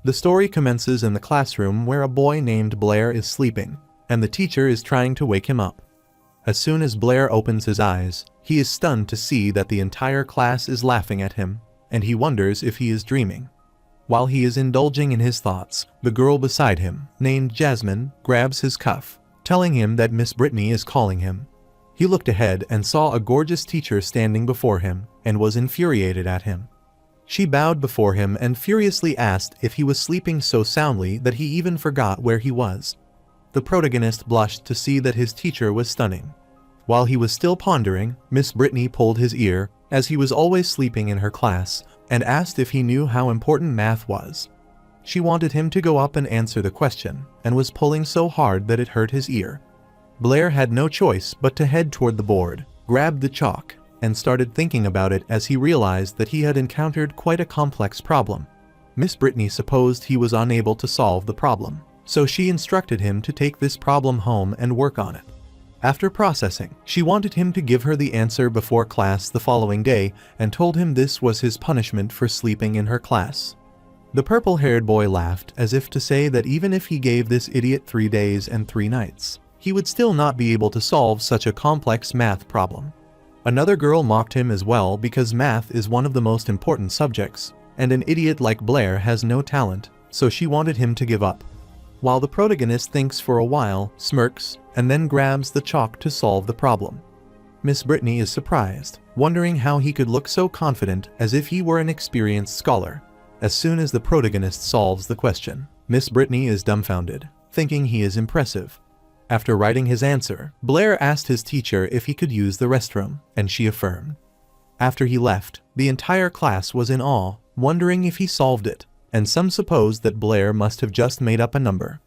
The story commences in the classroom where a boy named Blair is sleeping, and the teacher is trying to wake him up. As soon as Blair opens his eyes, he is stunned to see that the entire class is laughing at him, and he wonders if he is dreaming. While he is indulging in his thoughts, the girl beside him, named Jasmine, grabs his cuff, telling him that Miss Brittany is calling him. He looked ahead and saw a gorgeous teacher standing before him, and was infuriated at him. She bowed before him and furiously asked if he was sleeping so soundly that he even forgot where he was. The protagonist blushed to see that his teacher was stunning. While he was still pondering, Miss Brittany pulled his ear, as he was always sleeping in her class, and asked if he knew how important math was. She wanted him to go up and answer the question, and was pulling so hard that it hurt his ear. Blair had no choice but to head toward the board, grabbed the chalk, and started thinking about it as he realized that he had encountered quite a complex problem. Miss Brittany supposed he was unable to solve the problem, so she instructed him to take this problem home and work on it. After processing, she wanted him to give her the answer before class the following day and told him this was his punishment for sleeping in her class. The purple-haired boy laughed as if to say that even if he gave this idiot 3 days and 3 nights, he would still not be able to solve such a complex math problem. Another girl mocked him as well because math is one of the most important subjects, and an idiot like Blair has no talent, so she wanted him to give up. While the protagonist thinks for a while, smirks, and then grabs the chalk to solve the problem. Miss Brittany is surprised, wondering how he could look so confident as if he were an experienced scholar. As soon as the protagonist solves the question, Miss Brittany is dumbfounded, thinking he is impressive. After writing his answer, Blair asked his teacher if he could use the restroom, and she affirmed. After he left, the entire class was in awe, wondering if he solved it, and some supposed that Blair must have just made up a number.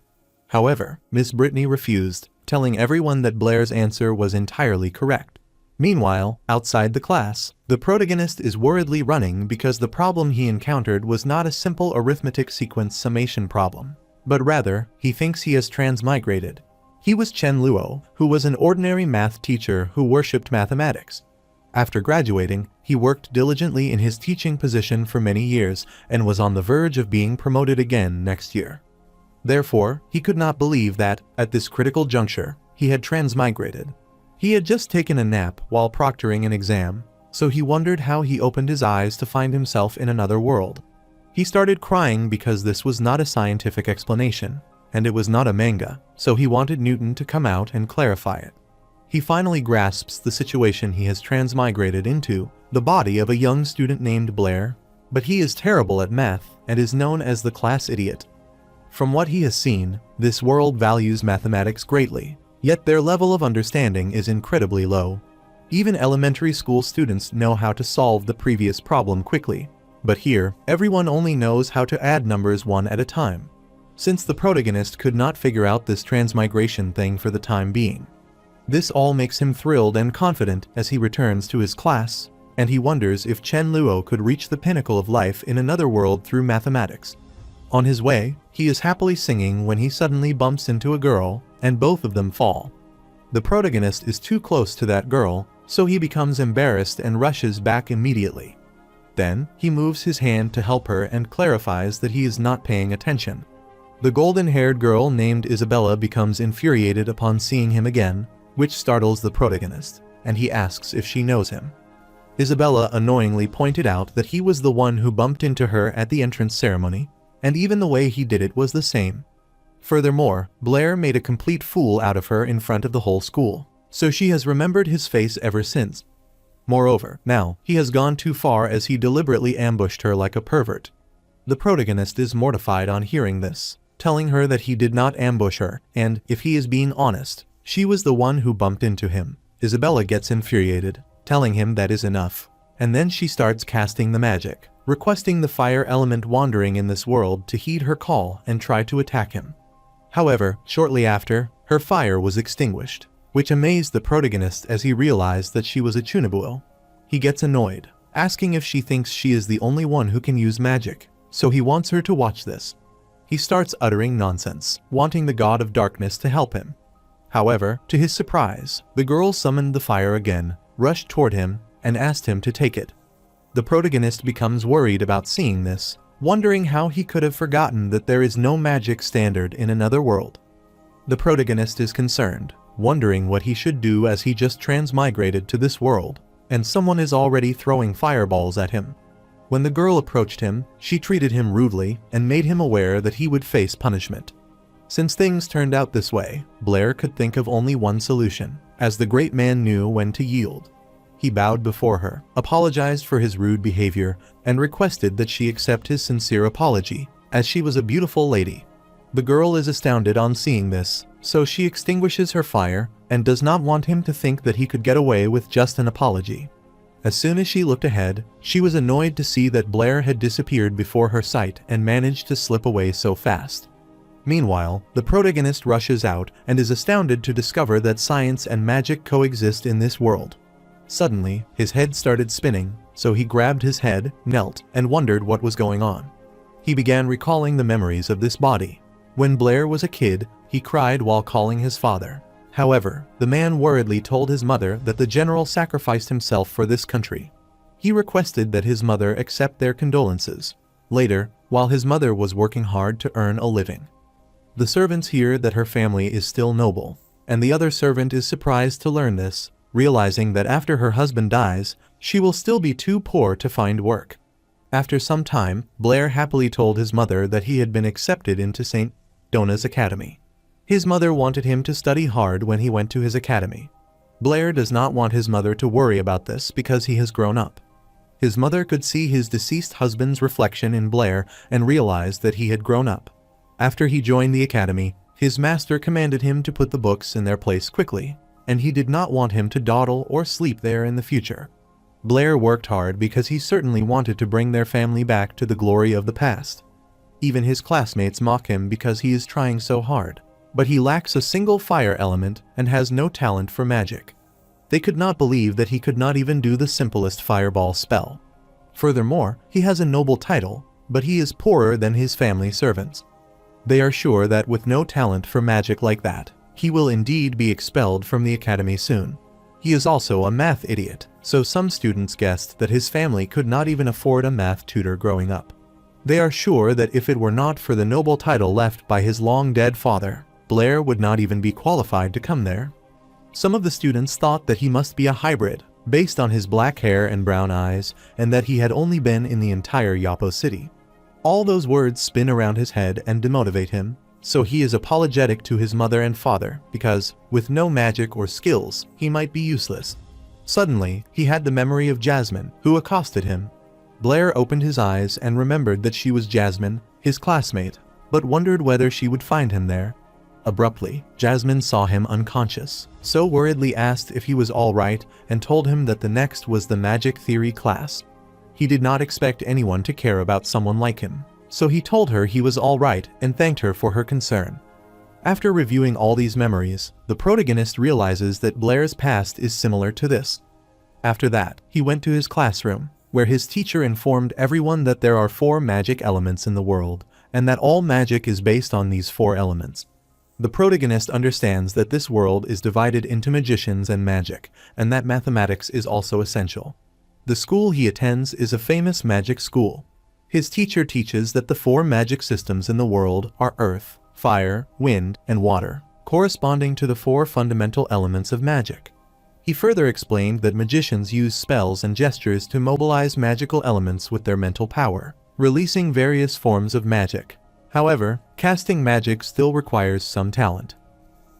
However, Miss Brittany refused, telling everyone that Blair's answer was entirely correct. Meanwhile, outside the class, the protagonist is worriedly running because the problem he encountered was not a simple arithmetic sequence summation problem, but rather, he thinks he has transmigrated. He was Chen Luo, who was an ordinary math teacher who worshipped mathematics. After graduating, he worked diligently in his teaching position for many years and was on the verge of being promoted again next year. Therefore, he could not believe that, at this critical juncture, he had transmigrated. He had just taken a nap while proctoring an exam, so he wondered how he opened his eyes to find himself in another world. He started crying because this was not a scientific explanation, and it was not a manga, so he wanted Newton to come out and clarify it. He finally grasps the situation he has transmigrated into, the body of a young student named Blair, but he is terrible at math and is known as the class idiot. From what he has seen, this world values mathematics greatly, yet their level of understanding is incredibly low. Even elementary school students know how to solve the previous problem quickly, but here, everyone only knows how to add numbers one at a time. Since the protagonist could not figure out this transmigration thing for the time being. This all makes him thrilled and confident as he returns to his class, and he wonders if Chen Luo could reach the pinnacle of life in another world through mathematics. On his way, he is happily singing when he suddenly bumps into a girl, and both of them fall. The protagonist is too close to that girl, so he becomes embarrassed and rushes back immediately. Then, he moves his hand to help her and clarifies that he is not paying attention. The golden-haired girl named Isabella becomes infuriated upon seeing him again, which startles the protagonist, and he asks if she knows him. Isabella annoyingly pointed out that he was the one who bumped into her at the entrance ceremony, and even the way he did it was the same. Furthermore, Blair made a complete fool out of her in front of the whole school, so she has remembered his face ever since. Moreover, now, he has gone too far as he deliberately ambushed her like a pervert. The protagonist is mortified on hearing this, telling her that he did not ambush her, and, if he is being honest, she was the one who bumped into him. Isabella gets infuriated, telling him that is enough, and then she starts casting the magic, requesting the fire element wandering in this world to heed her call and try to attack him. However, shortly after, her fire was extinguished, which amazed the protagonist as he realized that she was a Chunibuo. He gets annoyed, asking if she thinks she is the only one who can use magic, so he wants her to watch this. He starts uttering nonsense, wanting the god of darkness to help him. However, to his surprise, the girl summoned the fire again, rushed toward him, and asked him to take it. The protagonist becomes worried about seeing this, wondering how he could have forgotten that there is no magic standard in another world. The protagonist is concerned, wondering what he should do as he just transmigrated to this world, and someone is already throwing fireballs at him. When the girl approached him, she treated him rudely and made him aware that he would face punishment. Since things turned out this way, Blair could think of only one solution, as the great man knew when to yield. He bowed before her, apologized for his rude behavior, and requested that she accept his sincere apology, as she was a beautiful lady. The girl is astounded on seeing this, so she extinguishes her fire and does not want him to think that he could get away with just an apology. As soon as she looked ahead, she was annoyed to see that Blair had disappeared before her sight and managed to slip away so fast. Meanwhile, the protagonist rushes out and is astounded to discover that science and magic coexist in this world. Suddenly, his head started spinning, so he grabbed his head, knelt, and wondered what was going on. He began recalling the memories of this body. When Blair was a kid, he cried while calling his father. However, the man worriedly told his mother that the general sacrificed himself for this country. He requested that his mother accept their condolences. Later, while his mother was working hard to earn a living, the servants hear that her family is still noble, and the other servant is surprised to learn this, realizing that after her husband dies, she will still be too poor to find work. After some time, Blair happily told his mother that he had been accepted into St. Donna's Academy. His mother wanted him to study hard when he went to his academy. Blair does not want his mother to worry about this because he has grown up. His mother could see his deceased husband's reflection in Blair and realized that he had grown up. After he joined the academy, his master commanded him to put the books in their place quickly, and he did not want him to dawdle or sleep there in the future. Blair worked hard because he certainly wanted to bring their family back to the glory of the past. Even his classmates mock him because he is trying so hard, but he lacks a single fire element and has no talent for magic. They could not believe that he could not even do the simplest fireball spell. Furthermore, he has a noble title, but he is poorer than his family servants. They are sure that with no talent for magic like that, he will indeed be expelled from the academy soon. He is also a math idiot, so some students guessed that his family could not even afford a math tutor growing up. They are sure that if it were not for the noble title left by his long-dead father, Blair would not even be qualified to come there. Some of the students thought that he must be a hybrid, based on his black hair and brown eyes, and that he had only been in the entire Yapo city. All those words spin around his head and demotivate him, so he is apologetic to his mother and father because, with no magic or skills, he might be useless. Suddenly, he had the memory of Jasmine, who accosted him. Blair opened his eyes and remembered that she was Jasmine, his classmate, but wondered whether she would find him there. Abruptly, Jasmine saw him unconscious, so worriedly asked if he was all right and told him that the next was the magic theory class. He did not expect anyone to care about someone like him, so he told her he was all right and thanked her for her concern. After reviewing all these memories, the protagonist realizes that Blair's past is similar to this. After that, he went to his classroom, where his teacher informed everyone that there are 4 magic elements in the world, and that all magic is based on these 4 elements. The protagonist understands that this world is divided into magicians and magic, and that mathematics is also essential. The school he attends is a famous magic school. His teacher teaches that the 4 magic systems in the world are earth, fire, wind, and water, corresponding to the 4 fundamental elements of magic. He further explained that magicians use spells and gestures to mobilize magical elements with their mental power, releasing various forms of magic. However, casting magic still requires some talent.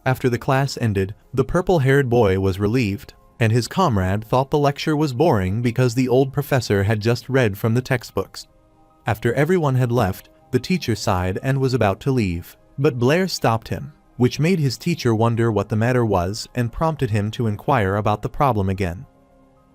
After the class ended, the purple-haired boy was relieved, and his comrade thought the lecture was boring because the old professor had just read from the textbooks. After everyone had left, the teacher sighed and was about to leave, but Blair stopped him, which made his teacher wonder what the matter was and prompted him to inquire about the problem again.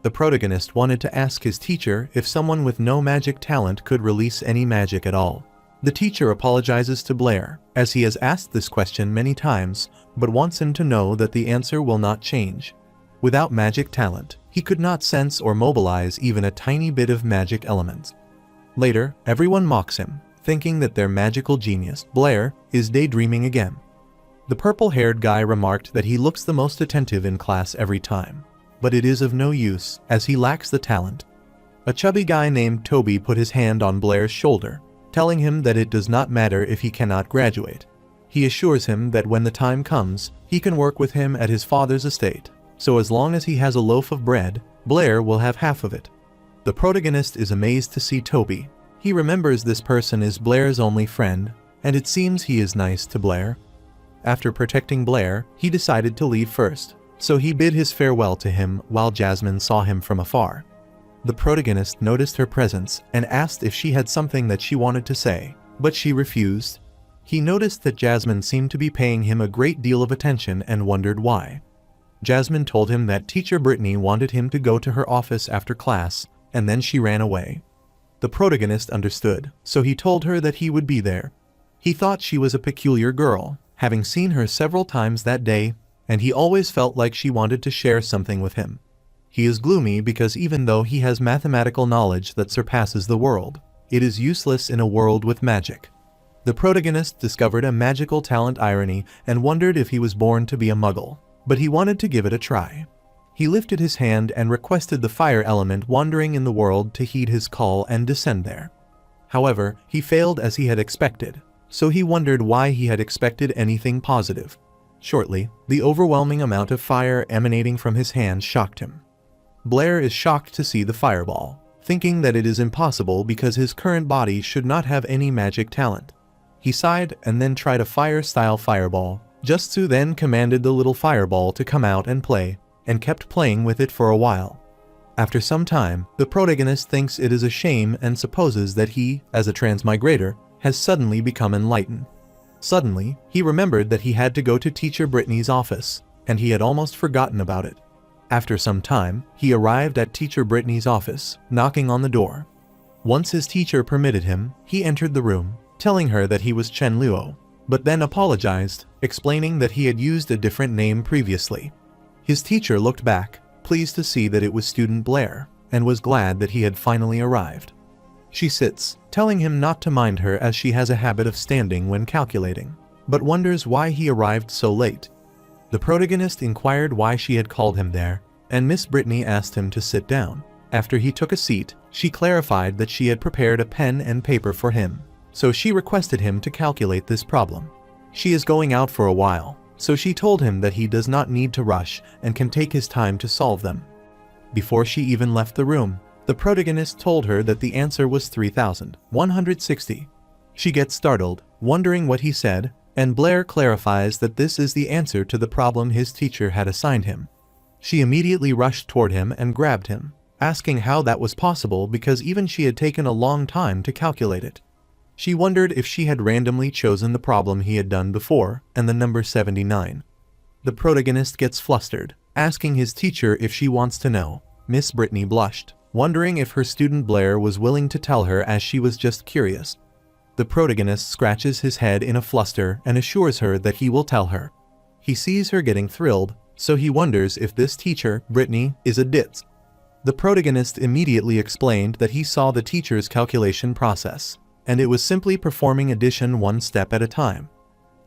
The protagonist wanted to ask his teacher if someone with no magic talent could release any magic at all. The teacher apologizes to Blair, as he has asked this question many times, but wants him to know that the answer will not change. Without magic talent, he could not sense or mobilize even a tiny bit of magic elements. Later, everyone mocks him, thinking that their magical genius, Blair, is daydreaming again. The purple-haired guy remarked that he looks the most attentive in class every time, but it is of no use, as he lacks the talent. A chubby guy named Toby put his hand on Blair's shoulder, telling him that it does not matter if he cannot graduate. He assures him that when the time comes, he can work with him at his father's estate, so as long as he has a loaf of bread, Blair will have half of it. The protagonist is amazed to see Toby. He remembers this person is Blair's only friend, and it seems he is nice to Blair. After protecting Blair, he decided to leave first, so he bid his farewell to him while Jasmine saw him from afar. The protagonist noticed her presence and asked if she had something that she wanted to say, but she refused. He noticed that Jasmine seemed to be paying him a great deal of attention and wondered why. Jasmine told him that teacher Brittany wanted him to go to her office after class, and then she ran away. The protagonist understood, so he told her that he would be there. He thought she was a peculiar girl, having seen her several times that day, and he always felt like she wanted to share something with him. He is gloomy because even though he has mathematical knowledge that surpasses the world, it is useless in a world with magic. The protagonist discovered a magical talent irony and wondered if he was born to be a muggle, but he wanted to give it a try. He lifted his hand and requested the fire element wandering in the world to heed his call and descend there. However, he failed as he had expected, so he wondered why he had expected anything positive. Shortly, the overwhelming amount of fire emanating from his hand shocked him. Blair is shocked to see the fireball, thinking that it is impossible because his current body should not have any magic talent. He sighed and then tried a fire-style fireball. Justsu then commanded the little fireball to come out and play, and kept playing with it for a while. After some time, the protagonist thinks it is a shame and supposes that he, as a transmigrator, has suddenly become enlightened. Suddenly, he remembered that he had to go to teacher Brittany's office, and he had almost forgotten about it. After some time, he arrived at teacher Brittany's office, knocking on the door. Once his teacher permitted him, he entered the room, telling her that he was Chen Luo, but then apologized, explaining that he had used a different name previously. His teacher looked back, pleased to see that it was student Blair, and was glad that he had finally arrived. She sits, telling him not to mind her as she has a habit of standing when calculating, but wonders why he arrived so late. The protagonist inquired why she had called him there, and Miss Brittany asked him to sit down. After he took a seat, she clarified that she had prepared a pen and paper for him, so she requested him to calculate this problem. She is going out for a while, so she told him that he does not need to rush and can take his time to solve them. Before she even left the room, the protagonist told her that the answer was 3,160. She gets startled, wondering what he said, and Blair clarifies that this is the answer to the problem his teacher had assigned him. She immediately rushed toward him and grabbed him, asking how that was possible because even she had taken a long time to calculate it. She wondered if she had randomly chosen the problem he had done before, and the number 79. The protagonist gets flustered, asking his teacher if she wants to know. Miss Brittany blushed, wondering if her student Blair was willing to tell her as she was just curious. The protagonist scratches his head in a fluster and assures her that he will tell her. He sees her getting thrilled, so he wonders if this teacher, Brittany, is a ditz. The protagonist immediately explained that he saw the teacher's calculation process, and it was simply performing addition one step at a time.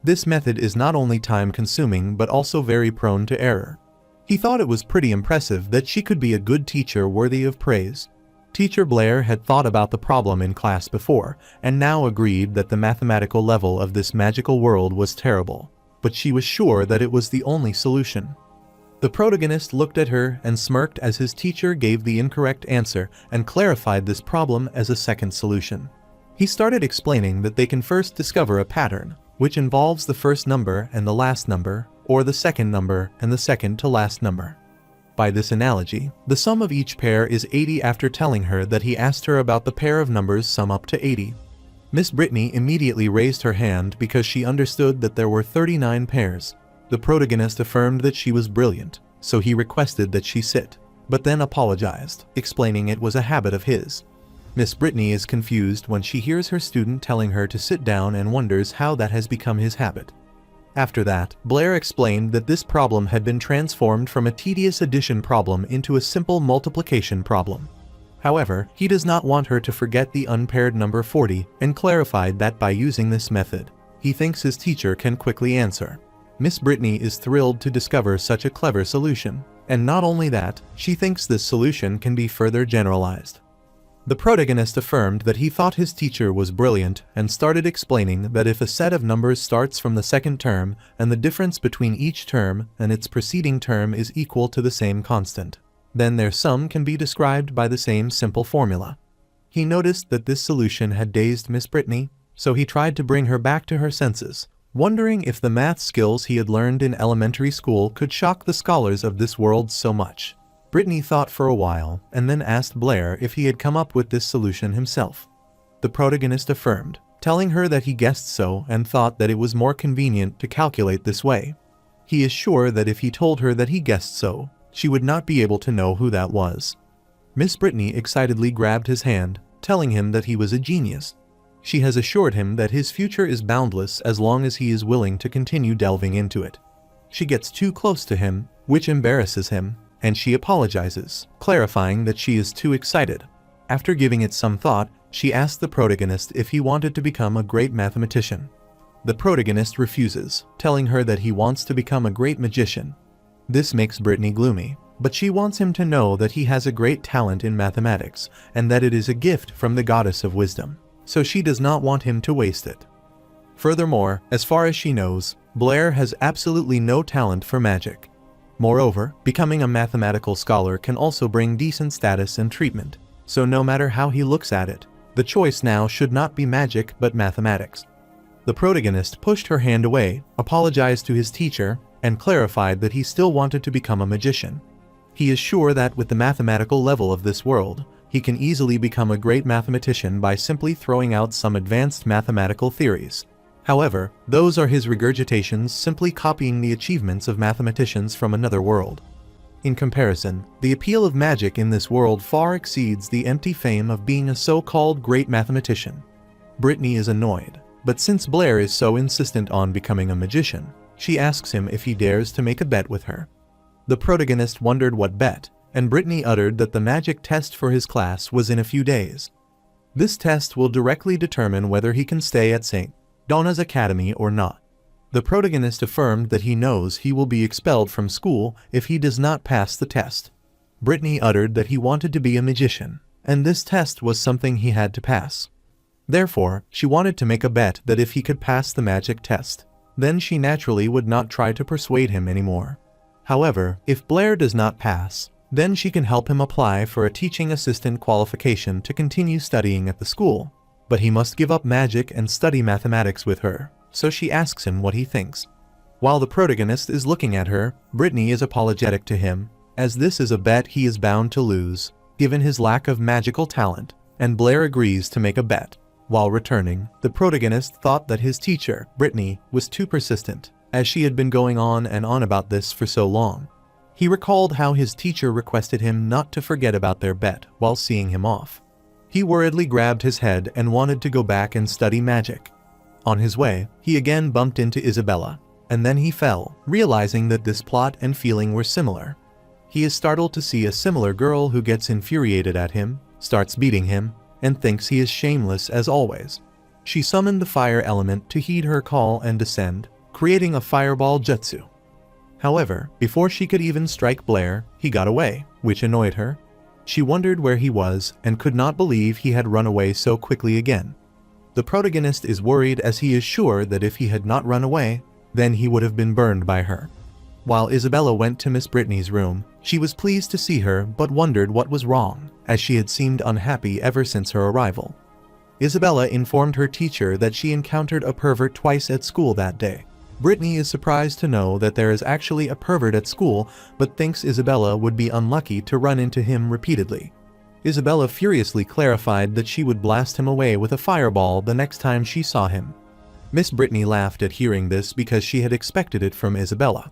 This method is not only time-consuming but also very prone to error. He thought it was pretty impressive that she could be a good teacher worthy of praise. Teacher Blair had thought about the problem in class before, and now agreed that the mathematical level of this magical world was terrible, but she was sure that it was the only solution. The protagonist looked at her and smirked as his teacher gave the incorrect answer and clarified this problem as a second solution. He started explaining that they can first discover a pattern, which involves the first number and the last number, or the second number and the second to last number. By this analogy, the sum of each pair is 80. After telling her that he asked her about the pair of numbers sum up to 80. Miss Brittany immediately raised her hand because she understood that there were 39 pairs. The protagonist affirmed that she was brilliant, so he requested that she sit, but then apologized, explaining it was a habit of his. Miss Brittany is confused when she hears her student telling her to sit down and wonders how that has become his habit. After that, Blair explained that this problem had been transformed from a tedious addition problem into a simple multiplication problem. However, he does not want her to forget the unpaired number 40 and clarified that by using this method, he thinks his teacher can quickly answer. Miss Brittany is thrilled to discover such a clever solution, and not only that, she thinks this solution can be further generalized. The protagonist affirmed that he thought his teacher was brilliant and started explaining that if a set of numbers starts from the second term and the difference between each term and its preceding term is equal to the same constant, then their sum can be described by the same simple formula. He noticed that this solution had dazed Miss Brittany, so he tried to bring her back to her senses, wondering if the math skills he had learned in elementary school could shock the scholars of this world so much. Brittany thought for a while and then asked Blair if he had come up with this solution himself. The protagonist affirmed, telling her that he guessed so and thought that it was more convenient to calculate this way. He is sure that if he told her that he guessed so, she would not be able to know who that was. Miss Brittany excitedly grabbed his hand, telling him that he was a genius. She has assured him that his future is boundless as long as he is willing to continue delving into it. She gets too close to him, which embarrasses him, and she apologizes, clarifying that she is too excited. After giving it some thought, she asked the protagonist if he wanted to become a great mathematician. The protagonist refuses, telling her that he wants to become a great magician. This makes Brittany gloomy, but she wants him to know that he has a great talent in mathematics and that it is a gift from the goddess of wisdom, so she does not want him to waste it. Furthermore, as far as she knows, Blair has absolutely no talent for magic. Moreover, becoming a mathematical scholar can also bring decent status and treatment, so no matter how he looks at it, the choice now should not be magic but mathematics. The protagonist pushed her hand away, apologized to his teacher, and clarified that he still wanted to become a magician. He is sure that with the mathematical level of this world, he can easily become a great mathematician by simply throwing out some advanced mathematical theories. However, those are his regurgitations simply copying the achievements of mathematicians from another world. In comparison, the appeal of magic in this world far exceeds the empty fame of being a so-called great mathematician. Brittany is annoyed, but since Blair is so insistent on becoming a magician, she asks him if he dares to make a bet with her. The protagonist wondered what bet, and Brittany uttered that the magic test for his class was in a few days. This test will directly determine whether he can stay at St. Donna's Academy or not. The protagonist affirmed that he knows he will be expelled from school if he does not pass the test. Brittany uttered that he wanted to be a magician, and this test was something he had to pass. Therefore, she wanted to make a bet that if he could pass the magic test, then she naturally would not try to persuade him anymore. However, if Blair does not pass, then she can help him apply for a teaching assistant qualification to continue studying at the school. But he must give up magic and study mathematics with her, so she asks him what he thinks. While the protagonist is looking at her, Brittany is apologetic to him, as this is a bet he is bound to lose, given his lack of magical talent, and Blair agrees to make a bet. While returning, the protagonist thought that his teacher, Brittany, was too persistent, as she had been going on and on about this for so long. He recalled how his teacher requested him not to forget about their bet while seeing him off. He worriedly grabbed his head and wanted to go back and study magic. On his way, he again bumped into Isabella, and then he fell, realizing that this plot and feeling were similar. He is startled to see a similar girl who gets infuriated at him, starts beating him, and thinks he is shameless as always. She summoned the fire element to heed her call and descend, creating a fireball jutsu. However, before she could even strike Blair, he got away, which annoyed her. She wondered where he was and could not believe he had run away so quickly again. The protagonist is worried as he is sure that if he had not run away, then he would have been burned by her. While Isabella went to Miss Brittany's room, she was pleased to see her but wondered what was wrong, as she had seemed unhappy ever since her arrival. Isabella informed her teacher that she encountered a pervert twice at school that day. Brittany is surprised to know that there is actually a pervert at school, but thinks Isabella would be unlucky to run into him repeatedly. Isabella furiously clarified that she would blast him away with a fireball the next time she saw him. Miss Brittany laughed at hearing this because she had expected it from Isabella.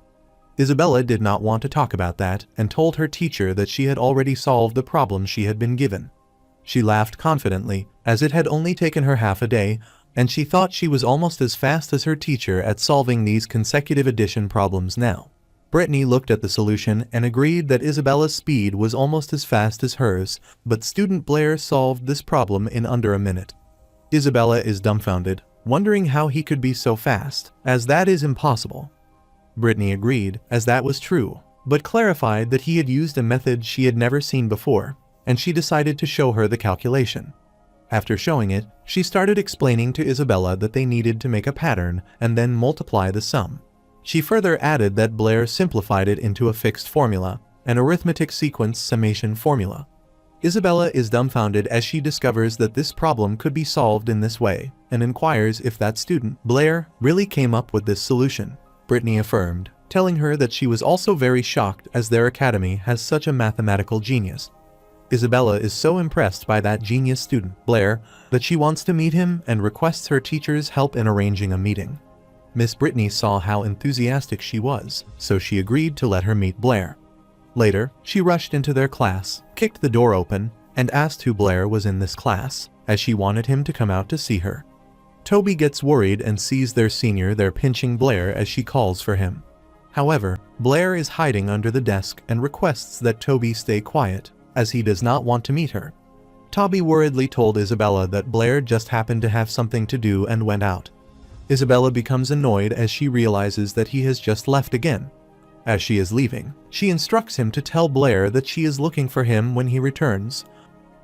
Isabella did not want to talk about that and told her teacher that she had already solved the problem she had been given. She laughed confidently, as it had only taken her half a day, and she thought she was almost as fast as her teacher at solving these consecutive addition problems now. Brittany looked at the solution and agreed that Isabella's speed was almost as fast as hers, but student Blair solved this problem in under a minute. Isabella is dumbfounded, wondering how he could be so fast, as that is impossible. Brittany agreed, as that was true, but clarified that he had used a method she had never seen before. and she decided to show her the calculation. After showing it, she started explaining to Isabella that they needed to make a pattern and then multiply the sum. She further added that Blair simplified it into a fixed formula, an arithmetic sequence summation formula. Isabella is dumbfounded as she discovers that this problem could be solved in this way, and inquires if that student, Blair, really came up with this solution. Brittany affirmed, telling her that she was also very shocked as their academy has such a mathematical genius. Isabella is so impressed by that genius student, Blair, that she wants to meet him and requests her teacher's help in arranging a meeting. Miss Brittany saw how enthusiastic she was, so she agreed to let her meet Blair. Later, she rushed into their class, kicked the door open, and asked who Blair was in this class, as she wanted him to come out to see her. Toby gets worried and sees their senior there pinching Blair as she calls for him. However, Blair is hiding under the desk and requests that Toby stay quiet, as he does not want to meet her. Toby worriedly told Isabella that Blair just happened to have something to do and went out. Isabella becomes annoyed as she realizes that he has just left again. As she is leaving, she instructs him to tell Blair that she is looking for him when he returns.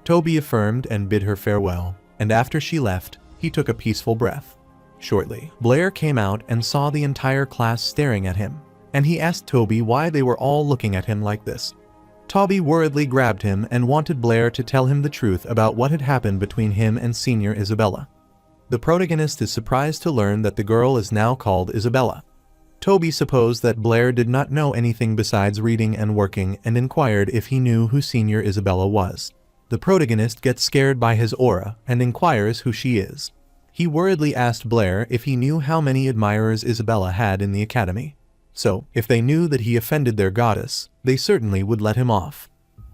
Toby affirmed and bid her farewell, and after she left, he took a peaceful breath. Shortly, Blair came out and saw the entire class staring at him, and he asked Toby why they were all looking at him like this. Toby worriedly grabbed him and wanted Blair to tell him the truth about what had happened between him and senior Isabella. The protagonist is surprised to learn that the girl is now called Isabella. Toby supposed that Blair did not know anything besides reading and working and inquired if he knew who senior Isabella was. The protagonist gets scared by his aura and inquires who she is. He worriedly asked Blair if he knew how many admirers Isabella had in the academy. So, if they knew that he offended their goddess, they certainly would let him off.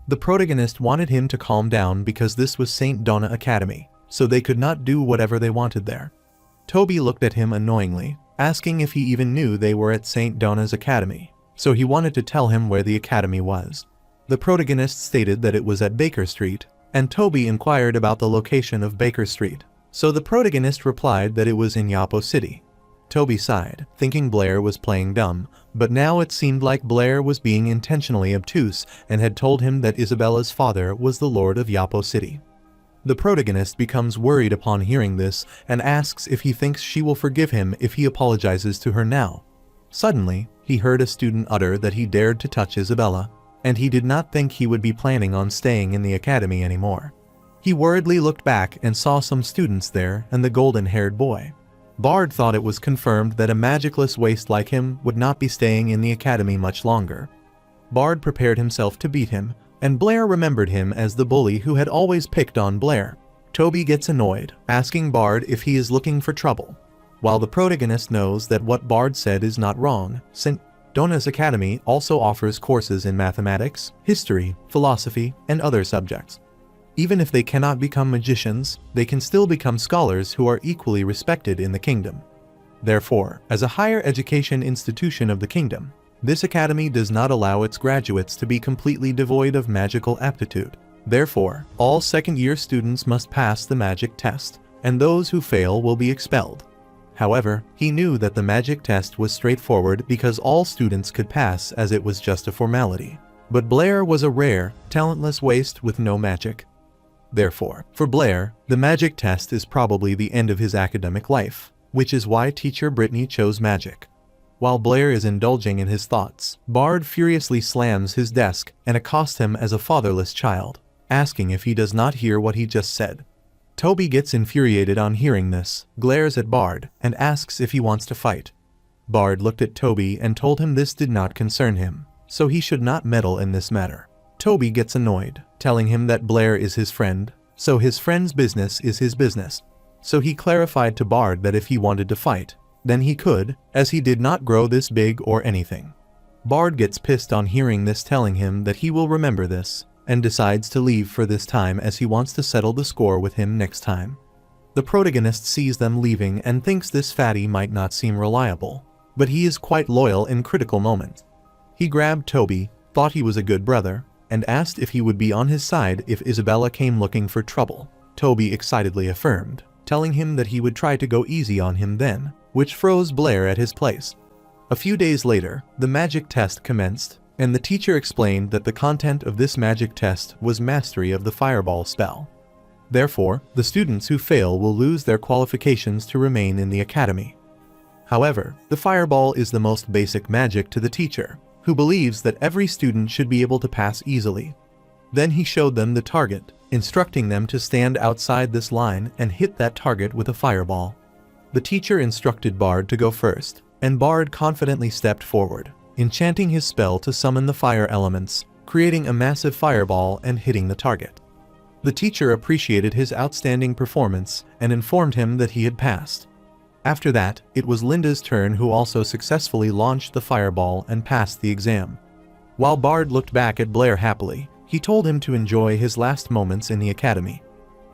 The protagonist wanted him to calm down because this was St. Donna Academy, so they could not do whatever they wanted there. Toby looked at him annoyingly, asking if he even knew they were at St. Donna's Academy, so he wanted to tell him where the academy was. The protagonist stated that it was at Baker Street, and Toby inquired about the location of Baker Street, so the protagonist replied that it was in Yapo City. Toby sighed, thinking Blair was playing dumb, but now it seemed like Blair was being intentionally obtuse and had told him that Isabella's father was the Lord of Yapo City. The protagonist becomes worried upon hearing this and asks if he thinks she will forgive him if he apologizes to her now. Suddenly, he heard a student utter that he dared to touch Isabella, and he did not think he would be planning on staying in the academy anymore. He worriedly looked back and saw some students there and the golden-haired boy. Bard thought it was confirmed that a magicless waste like him would not be staying in the academy much longer. Bard prepared himself to beat him, and Blair remembered him as the bully who had always picked on Blair. Toby gets annoyed, asking Bard if he is looking for trouble. While the protagonist knows that what Bard said is not wrong, St. Donna's Academy also offers courses in mathematics, history, philosophy, and other subjects. Even if they cannot become magicians, they can still become scholars who are equally respected in the kingdom. Therefore, as a higher education institution of the kingdom, this academy does not allow its graduates to be completely devoid of magical aptitude. Therefore, all second-year students must pass the magic test, and those who fail will be expelled. However, he knew that the magic test was straightforward because all students could pass as it was just a formality. But Blair was a rare, talentless waste with no magic. Therefore, for Blair, the magic test is probably the end of his academic life, which is why teacher Brittany chose magic. While Blair is indulging in his thoughts, Bard furiously slams his desk and accosts him as a fatherless child, asking if he does not hear what he just said. Toby gets infuriated on hearing this, glares at Bard, and asks if he wants to fight. Bard looked at Toby and told him this did not concern him, so he should not meddle in this matter. Toby gets annoyed, telling him that Blair is his friend, so his friend's business is his business. So he clarified to Bard that if he wanted to fight, then he could, as he did not grow this big or anything. Bard gets pissed on hearing this, telling him that he will remember this, and decides to leave for this time as he wants to settle the score with him next time. The protagonist sees them leaving and thinks this fatty might not seem reliable, but he is quite loyal in critical moments. He grabbed Toby, thought he was a good brother, and asked if he would be on his side if Isabella came looking for trouble. Toby excitedly affirmed, telling him that he would try to go easy on him then, which froze Blair at his place. A few days later, the magic test commenced, and the teacher explained that the content of this magic test was mastery of the fireball spell. Therefore, the students who fail will lose their qualifications to remain in the academy. However, the fireball is the most basic magic to the teacher, who believes that every student should be able to pass easily. Then he showed them the target, instructing them to stand outside this line and hit that target with a fireball. The teacher instructed Bard to go first, and Bard confidently stepped forward, enchanting his spell to summon the fire elements, creating a massive fireball and hitting the target. The teacher appreciated his outstanding performance and informed him that he had passed. After that, it was Linda's turn, who also successfully launched the fireball and passed the exam. While Bard looked back at Blair happily, he told him to enjoy his last moments in the academy.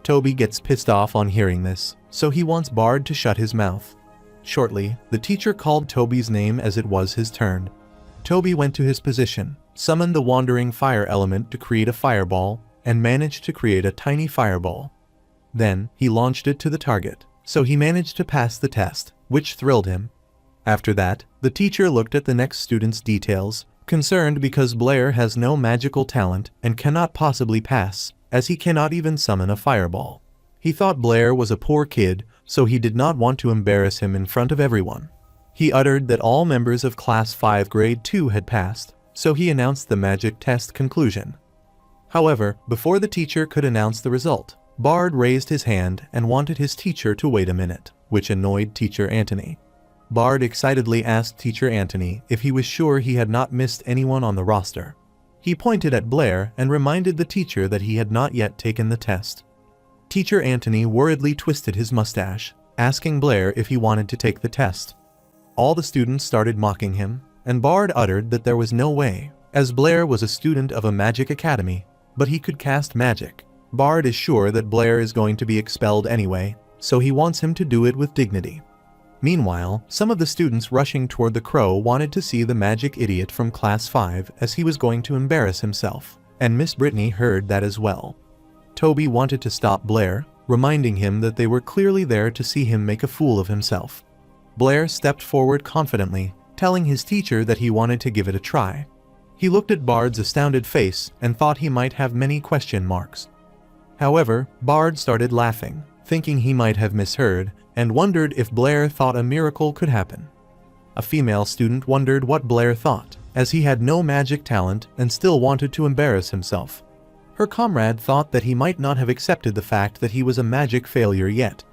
Toby gets pissed off on hearing this, so he wants Bard to shut his mouth. Shortly, the teacher called Toby's name as it was his turn. Toby went to his position, summoned the wandering fire element to create a fireball, and managed to create a tiny fireball. Then, he launched it to the target, so he managed to pass the test, which thrilled him. After that, the teacher looked at the next student's details, concerned because Blair has no magical talent and cannot possibly pass, as he cannot even summon a fireball. He thought Blair was a poor kid, so he did not want to embarrass him in front of everyone. He uttered that all members of Class 5 Grade 2 had passed, so he announced the magic test conclusion. However, before the teacher could announce the result, Bard raised his hand and wanted his teacher to wait a minute, which annoyed Teacher Antony. Bard excitedly asked Teacher Antony if he was sure he had not missed anyone on the roster. He pointed at Blair and reminded the teacher that he had not yet taken the test. Teacher Antony worriedly twisted his mustache, asking Blair if he wanted to take the test. All the students started mocking him, and Bard uttered that there was no way, as Blair was a student of a magic academy, but he could cast magic. Bard is sure that Blair is going to be expelled anyway, so he wants him to do it with dignity. Meanwhile, some of the students rushing toward the crow wanted to see the magic idiot from Class 5, as he was going to embarrass himself, and Miss Brittany heard that as well. Toby wanted to stop Blair, reminding him that they were clearly there to see him make a fool of himself. Blair stepped forward confidently, telling his teacher that he wanted to give it a try. He looked at Bard's astounded face and thought he might have many question marks. However, Bard started laughing, thinking he might have misheard, and wondered if Blair thought a miracle could happen. A female student wondered what Blair thought, as he had no magic talent and still wanted to embarrass himself. Her comrade thought that he might not have accepted the fact that he was a magic failure yet.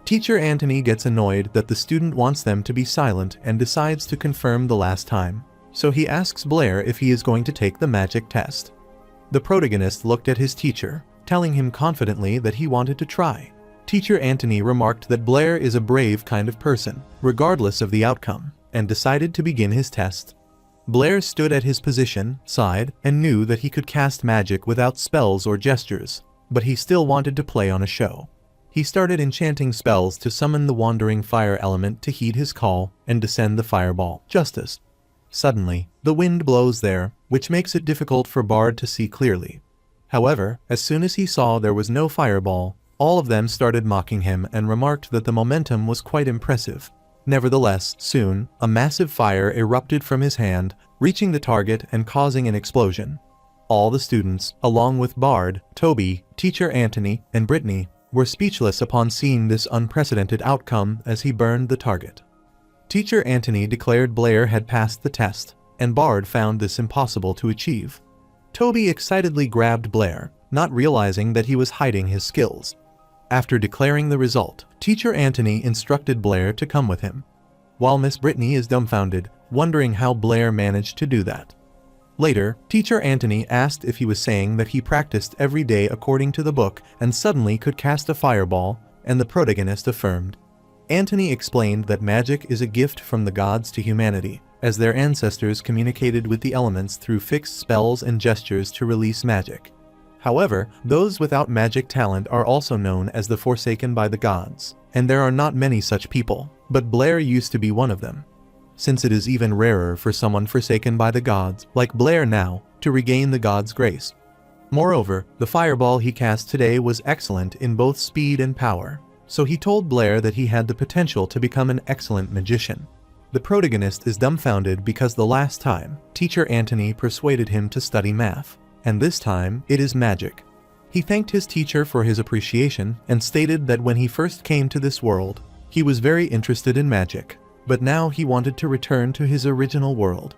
Teacher Antony gets annoyed that the student wants them to be silent and decides to confirm the last time, so he asks Blair if he is going to take the magic test. The protagonist looked at his teacher, telling him confidently that he wanted to try. Teacher Antony remarked that Blair is a brave kind of person, regardless of the outcome, and decided to begin his test. Blair stood at his position, sighed, and knew that he could cast magic without spells or gestures, but he still wanted to play on a show. He started enchanting spells to summon the wandering fire element to heed his call and descend the fireball. Justice. Suddenly, the wind blows there, which makes it difficult for Bard to see clearly. However, as soon as he saw there was no fireball, all of them started mocking him and remarked that the momentum was quite impressive. Nevertheless, soon, a massive fire erupted from his hand, reaching the target and causing an explosion. All the students, along with Bard, Toby, Teacher Antony, and Brittany, were speechless upon seeing this unprecedented outcome as he burned the target. Teacher Antony declared Blair had passed the test, and Bard found this impossible to achieve. Toby excitedly grabbed Blair, not realizing that he was hiding his skills. After declaring the result, Teacher Antony instructed Blair to come with him, while Miss Brittany is dumbfounded, wondering how Blair managed to do that. Later, Teacher Antony asked if he was saying that he practiced every day according to the book and suddenly could cast a fireball, and the protagonist affirmed. Antony explained that magic is a gift from the gods to humanity, as their ancestors communicated with the elements through fixed spells and gestures to release magic. However, those without magic talent are also known as the Forsaken by the gods, and there are not many such people, but Blair used to be one of them. Since it is even rarer for someone forsaken by the gods, like Blair now, to regain the gods' grace. Moreover, the fireball he cast today was excellent in both speed and power, so he told Blair that he had the potential to become an excellent magician. The protagonist is dumbfounded because the last time, Teacher Antony persuaded him to study math, and this time, it is magic. He thanked his teacher for his appreciation and stated that when he first came to this world, he was very interested in magic, but now he wanted to return to his original world.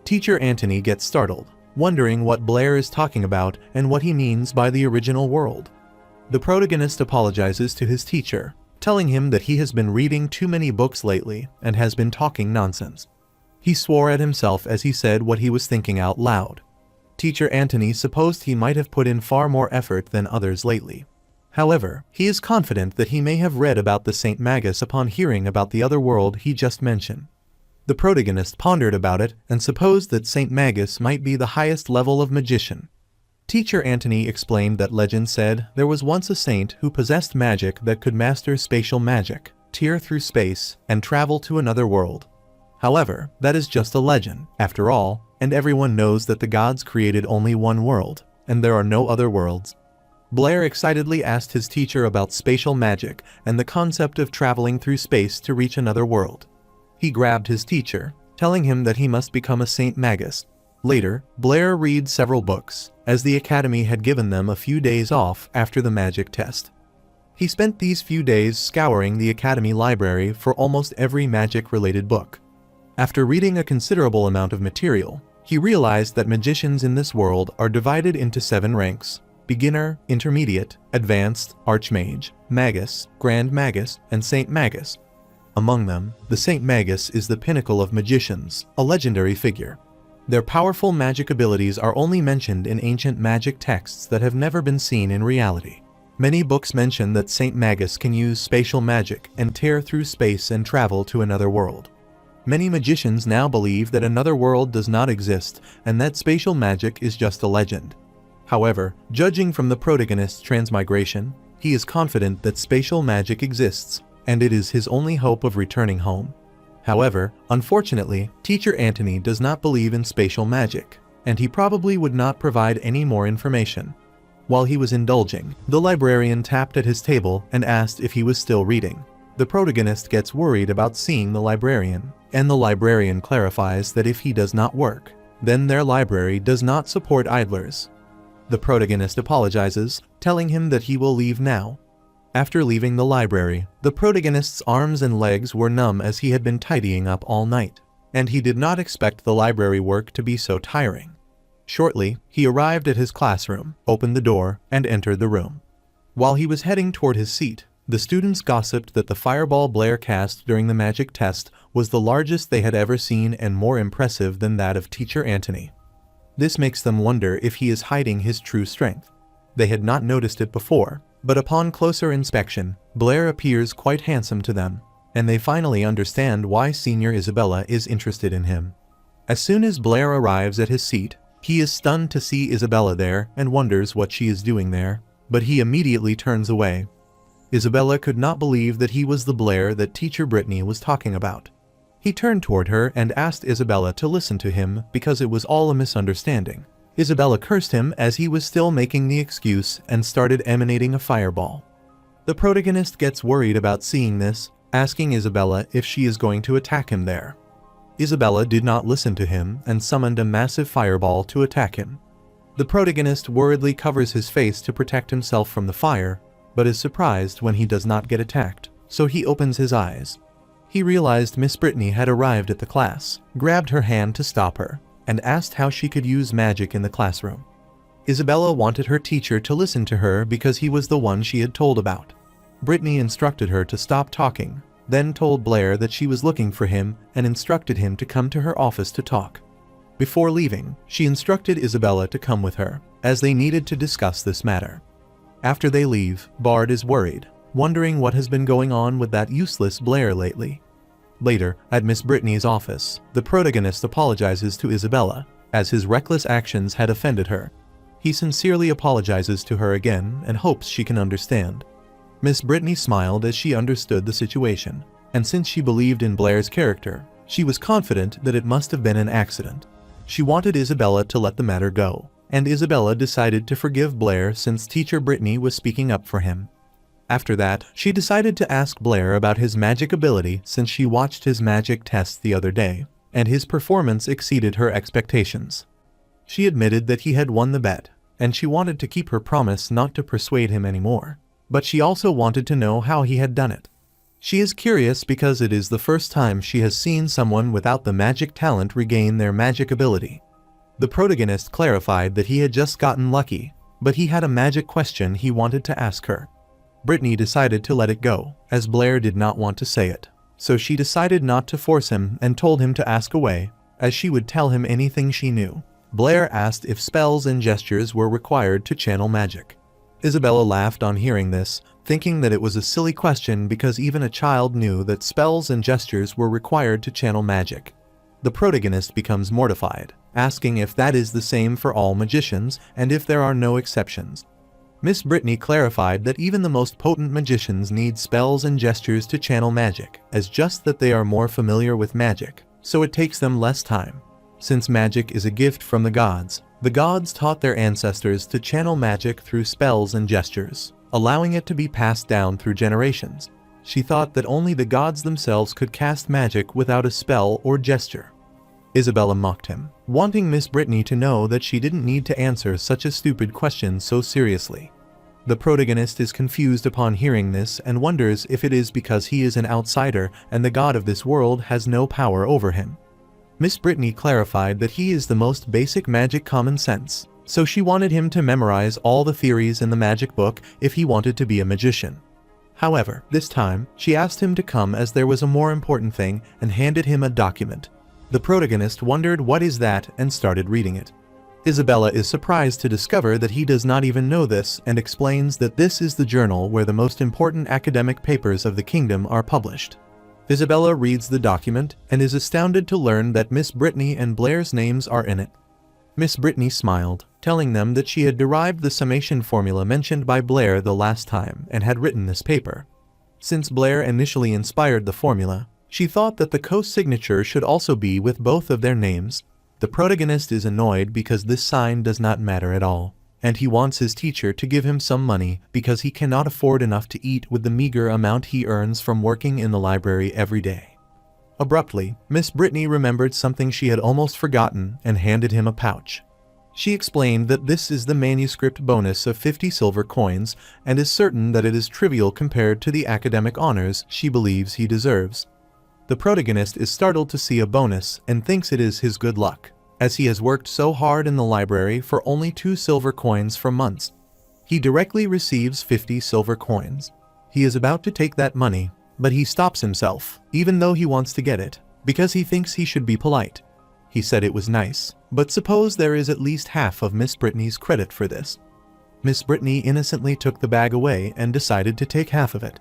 Teacher Antony gets startled, wondering what Blair is talking about and what he means by the original world. The protagonist apologizes to his teacher, telling him that he has been reading too many books lately and has been talking nonsense. He swore at himself as he said what he was thinking out loud. Teacher Antony supposed he might have put in far more effort than others lately. However, he is confident that he may have read about the Saint Magus upon hearing about the other world he just mentioned. The protagonist pondered about it and supposed that Saint Magus might be the highest level of magician. Teacher Antony explained that legend said there was once a saint who possessed magic that could master spatial magic, tear through space, and travel to another world. However, that is just a legend, after all, and everyone knows that the gods created only one world, and there are no other worlds. Blair excitedly asked his teacher about spatial magic and the concept of traveling through space to reach another world. He grabbed his teacher, telling him that he must become a Saint Magus. Later, Blair reads several books, as the Academy had given them a few days off after the magic test. He spent these few days scouring the Academy library for almost every magic-related book. After reading a considerable amount of material, he realized that magicians in this world are divided into 7 ranks: beginner, intermediate, advanced, archmage, magus, grand magus, and Saint Magus. Among them, the Saint Magus is the pinnacle of magicians, a legendary figure. Their powerful magic abilities are only mentioned in ancient magic texts that have never been seen in reality. Many books mention that Saint Magus can use spatial magic and tear through space and travel to another world. Many magicians now believe that another world does not exist and that spatial magic is just a legend. However, judging from the protagonist's transmigration, he is confident that spatial magic exists, and it is his only hope of returning home. However, unfortunately, Teacher Antony does not believe in spatial magic, and he probably would not provide any more information. While he was indulging, the librarian tapped at his table and asked if he was still reading. The protagonist gets worried about seeing the librarian, and the librarian clarifies that if he does not work, then their library does not support idlers. The protagonist apologizes, telling him that he will leave now. After leaving the library, the protagonist's arms and legs were numb as he had been tidying up all night, and he did not expect the library work to be so tiring. Shortly, he arrived at his classroom, opened the door, and entered the room. While he was heading toward his seat, the students gossiped that the fireball Blair cast during the magic test was the largest they had ever seen and more impressive than that of Teacher Antony. This makes them wonder if he is hiding his true strength. They had not noticed it before, but upon closer inspection, Blair appears quite handsome to them, and they finally understand why Senior Isabella is interested in him. As soon as Blair arrives at his seat, he is stunned to see Isabella there and wonders what she is doing there, but he immediately turns away. Isabella could not believe that he was the Blair that Teacher Brittany was talking about. He turned toward her and asked Isabella to listen to him because it was all a misunderstanding. Isabella cursed him as he was still making the excuse and started emanating a fireball. The protagonist gets worried about seeing this, asking Isabella if she is going to attack him there. Isabella did not listen to him and summoned a massive fireball to attack him. The protagonist worriedly covers his face to protect himself from the fire, but is surprised when he does not get attacked, so he opens his eyes. He realized Miss Brittany had arrived at the class, grabbed her hand to stop her, and asked how she could use magic in the classroom. Isabella wanted her teacher to listen to her because he was the one she had told about. Brittany instructed her to stop talking, then told Blair that she was looking for him and instructed him to come to her office to talk. Before leaving, she instructed Isabella to come with her, as they needed to discuss this matter. After they leave, Bard is worried, wondering what has been going on with that useless Blair lately. Later, at Miss Brittany's office, the protagonist apologizes to Isabella, as his reckless actions had offended her. He sincerely apologizes to her again and hopes she can understand. Miss Brittany smiled as she understood the situation, and since she believed in Blair's character, she was confident that it must have been an accident. She wanted Isabella to let the matter go, and Isabella decided to forgive Blair since Teacher Brittany was speaking up for him. After that, she decided to ask Blair about his magic ability since she watched his magic test the other day, and his performance exceeded her expectations. She admitted that he had won the bet, and she wanted to keep her promise not to persuade him anymore. But she also wanted to know how he had done it. She is curious because it is the first time she has seen someone without the magic talent regain their magic ability. The protagonist clarified that he had just gotten lucky, but he had a magic question he wanted to ask her. Brittany decided to let it go, as Blair did not want to say it. So she decided not to force him and told him to ask away, as she would tell him anything she knew. Blair asked if spells and gestures were required to channel magic. Isabella laughed on hearing this, thinking that it was a silly question because even a child knew that spells and gestures were required to channel magic. The protagonist becomes mortified, asking if that is the same for all magicians and if there are no exceptions. Miss Brittany clarified that even the most potent magicians need spells and gestures to channel magic, as just that they are more familiar with magic, so it takes them less time. Since magic is a gift from the gods taught their ancestors to channel magic through spells and gestures, allowing it to be passed down through generations. She thought that only the gods themselves could cast magic without a spell or gesture. Isabella mocked him, wanting Miss Brittany to know that she didn't need to answer such a stupid question so seriously. The protagonist is confused upon hearing this and wonders if it is because he is an outsider and the god of this world has no power over him. Miss Brittany clarified that he is the most basic magic common sense, so she wanted him to memorize all the theories in the magic book if he wanted to be a magician. However, this time, she asked him to come as there was a more important thing and handed him a document. The protagonist wondered what is that and started reading it. Isabella is surprised to discover that he does not even know this and explains that this is the journal where the most important academic papers of the kingdom are published. Isabella reads the document and is astounded to learn that Miss Brittany and Blair's names are in it. Miss Brittany smiled, telling them that she had derived the summation formula mentioned by Blair the last time and had written this paper. Since Blair initially inspired the formula, she thought that the co-signature should also be with both of their names. The protagonist is annoyed because this sign does not matter at all, and he wants his teacher to give him some money because he cannot afford enough to eat with the meager amount he earns from working in the library every day. Abruptly, Miss Brittany remembered something she had almost forgotten and handed him a pouch. She explained that this is the manuscript bonus of 50 silver coins and is certain that it is trivial compared to the academic honors she believes he deserves. The protagonist is startled to see a bonus and thinks it is his good luck, as he has worked so hard in the library for only 2 silver coins for months. He directly receives 50 silver coins. He is about to take that money, but he stops himself, even though he wants to get it, because he thinks he should be polite. He said it was nice, but suppose there is at least half of Miss Brittany's credit for this. Miss Brittany innocently took the bag away and decided to take half of it.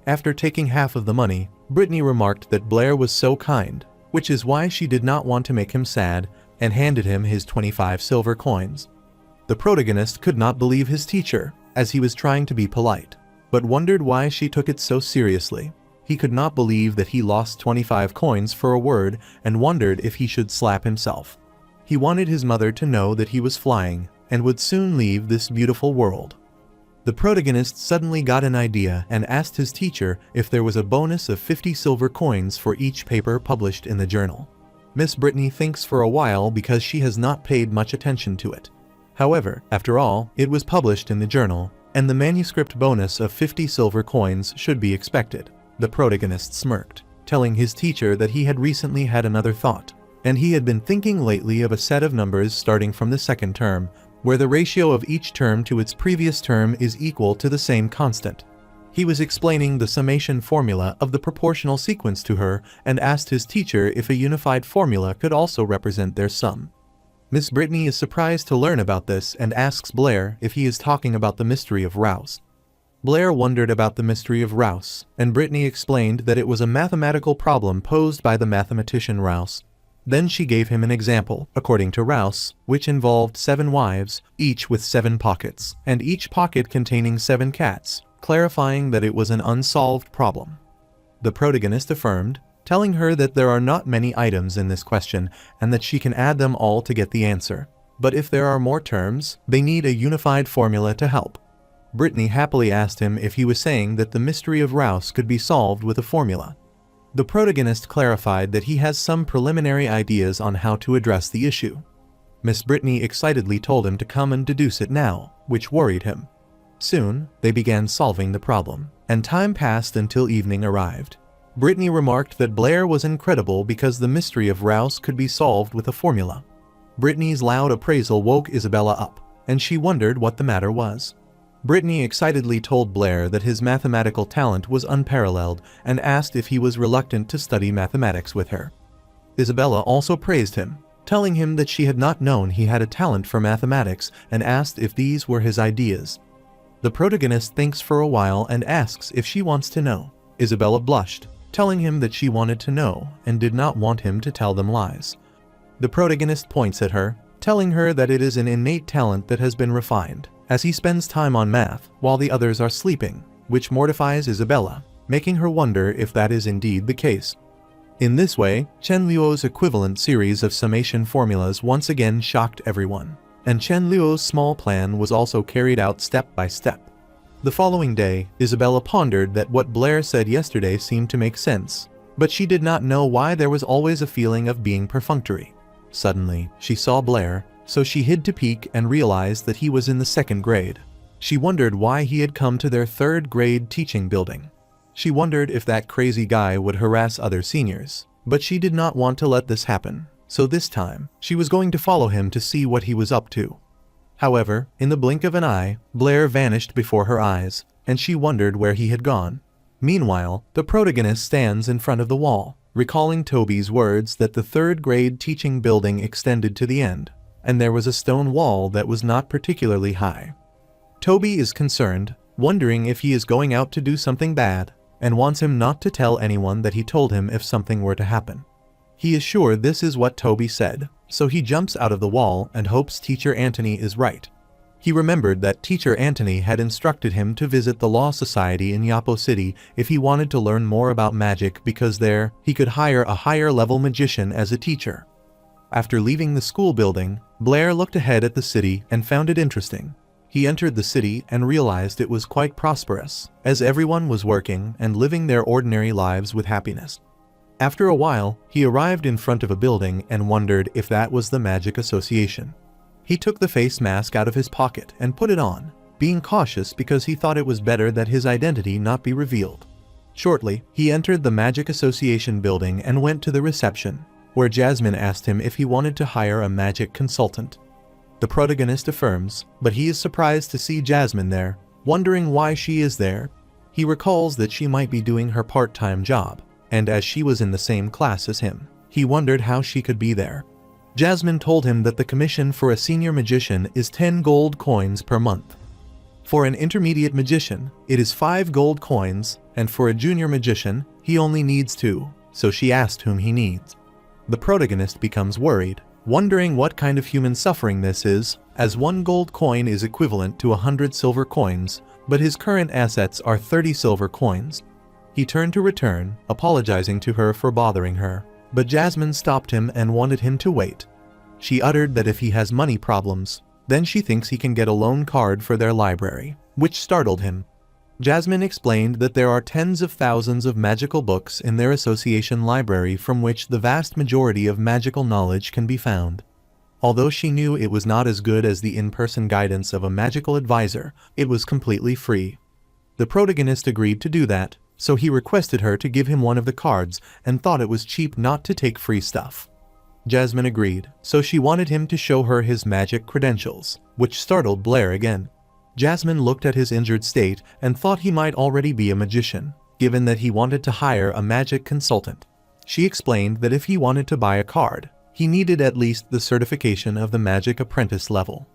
After taking half of the money, Brittany remarked that Blair was so kind, which is why she did not want to make him sad, and handed him his 25 silver coins. The protagonist could not believe his teacher, as he was trying to be polite, but wondered why she took it so seriously. He could not believe that he lost 25 coins for a word and wondered if he should slap himself. He wanted his mother to know that he was flying and would soon leave this beautiful world. The protagonist suddenly got an idea and asked his teacher if there was a bonus of 50 silver coins for each paper published in the journal. Miss Brittany thinks for a while because she has not paid much attention to it. However, after all, it was published in the journal, and the manuscript bonus of 50 silver coins should be expected. The protagonist smirked, telling his teacher that he had recently had another thought, and he had been thinking lately of a set of numbers starting from the second term, where the ratio of each term to its previous term is equal to the same constant. He was explaining the summation formula of the proportional sequence to her and asked his teacher if a unified formula could also represent their sum. Miss Brittany is surprised to learn about this and asks Blair if he is talking about the mystery of Rouse. Blair wondered about the mystery of Rouse, and Brittany explained that it was a mathematical problem posed by the mathematician Rouse. Then she gave him an example, according to Rouse, which involved 7 wives, each with 7 pockets, and each pocket containing 7 cats, clarifying that it was an unsolved problem. The protagonist affirmed, telling her that there are not many items in this question and that she can add them all to get the answer. But if there are more terms, they need a unified formula to help. Brittany happily asked him if he was saying that the mystery of Rouse could be solved with a formula. The protagonist clarified that he has some preliminary ideas on how to address the issue. Miss Brittany excitedly told him to come and deduce it now, which worried him. Soon, they began solving the problem, and time passed until evening arrived. Brittany remarked that Blair was incredible because the mystery of Rouse could be solved with a formula. Brittany's loud appraisal woke Isabella up, and she wondered what the matter was. Brittany excitedly told Blair that his mathematical talent was unparalleled and asked if he was reluctant to study mathematics with her. Isabella also praised him, telling him that she had not known he had a talent for mathematics and asked if these were his ideas. The protagonist thinks for a while and asks if she wants to know. Isabella blushed, telling him that she wanted to know and did not want him to tell them lies. The protagonist points at her, telling her that it is an innate talent that has been refined, as he spends time on math while the others are sleeping, which mortifies Isabella, making her wonder if that is indeed the case. In this way, Chen Luo's equivalent series of summation formulas once again shocked everyone, and Chen Luo's small plan was also carried out step by step. The following day, Isabella pondered that what Blair said yesterday seemed to make sense, but she did not know why there was always a feeling of being perfunctory. Suddenly, she saw Blair, so she hid to peek and realized that he was in the 2nd grade. She wondered why he had come to their 3rd grade teaching building. She wondered if that crazy guy would harass other seniors, but she did not want to let this happen, so this time, she was going to follow him to see what he was up to. However, in the blink of an eye, Blair vanished before her eyes, and she wondered where he had gone. Meanwhile, the protagonist stands in front of the wall, recalling Toby's words that the 3rd grade teaching building extended to the end, and there was a stone wall that was not particularly high. Toby is concerned, wondering if he is going out to do something bad, and wants him not to tell anyone that he told him if something were to happen. He is sure this is what Toby said, so he jumps out of the wall and hopes Teacher Antony is right. He remembered that Teacher Antony had instructed him to visit the Law Society in Yapo City if he wanted to learn more about magic because there, he could hire a higher-level magician as a teacher. After leaving the school building, Blair looked ahead at the city and found it interesting. He entered the city and realized it was quite prosperous, as everyone was working and living their ordinary lives with happiness. After a while, he arrived in front of a building and wondered if that was the Magic Association. He took the face mask out of his pocket and put it on, being cautious because he thought it was better that his identity not be revealed. Shortly, he entered the Magic Association building and went to the reception, where Jasmine asked him if he wanted to hire a magic consultant. The protagonist affirms, but he is surprised to see Jasmine there, wondering why she is there. He recalls that she might be doing her part-time job, and as she was in the same class as him, he wondered how she could be there. Jasmine told him that the commission for a senior magician is 10 gold coins per month. For an intermediate magician, it is 5 gold coins, and for a junior magician, he only needs 2, so she asked whom he needs. The protagonist becomes worried, wondering what kind of human suffering this is, as 1 gold coin is equivalent to 100 silver coins, but his current assets are 30 silver coins. He turned to return, apologizing to her for bothering her, but Jasmine stopped him and wanted him to wait. She uttered that if he has money problems, then she thinks he can get a loan card for their library, which startled him. Jasmine explained that there are tens of thousands of magical books in their association library from which the vast majority of magical knowledge can be found. Although she knew it was not as good as the in-person guidance of a magical advisor, it was completely free. The protagonist agreed to do that, so he requested her to give him one of the cards and thought it was cheap not to take free stuff. Jasmine agreed, so she wanted him to show her his magic credentials, which startled Blair again. Jasmine looked at his injured state and thought he might already be a magician, given that he wanted to hire a magic consultant. She explained that if he wanted to buy a card, he needed at least the certification of the magic apprentice level.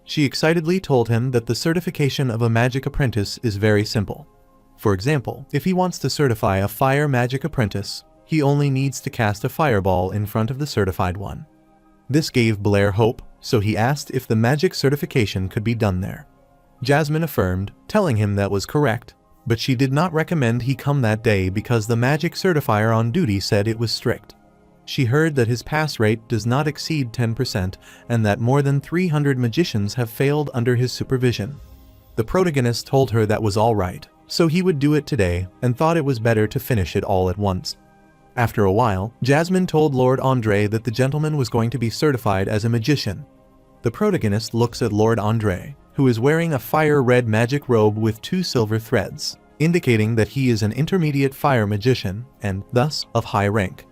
She excitedly told him that the certification of a magic apprentice is very simple. For example, if he wants to certify a fire magic apprentice, he only needs to cast a fireball in front of the certified one. This gave Blair hope, so he asked if the magic certification could be done there. Jasmine affirmed, telling him that was correct, but she did not recommend he come that day because the magic certifier on duty said it was strict. She heard that his pass rate does not exceed 10% and that more than 300 magicians have failed under his supervision. The protagonist told her that was alright, so he would do it today and thought it was better to finish it all at once. After a while, Jasmine told Lord Andre that the gentleman was going to be certified as a magician. The protagonist looks at Lord Andre, who is wearing a fire-red magic robe with 2 silver threads, indicating that he is an intermediate fire magician and, thus, of high rank.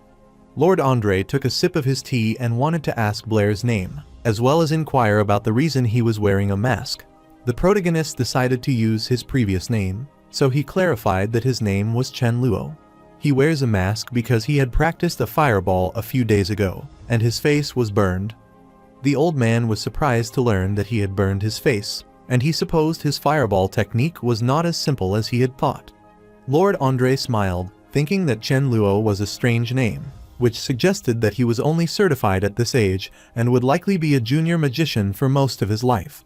Lord Andre took a sip of his tea and wanted to ask Blair's name, as well as inquire about the reason he was wearing a mask. The protagonist decided to use his previous name, so he clarified that his name was Chen Luo. He wears a mask because he had practiced a fireball a few days ago, and his face was burned. The old man was surprised to learn that he had burned his face, and he supposed his fireball technique was not as simple as he had thought. Lord Andre smiled, thinking that Chen Luo was a strange name, which suggested that he was only certified at this age and would likely be a junior magician for most of his life.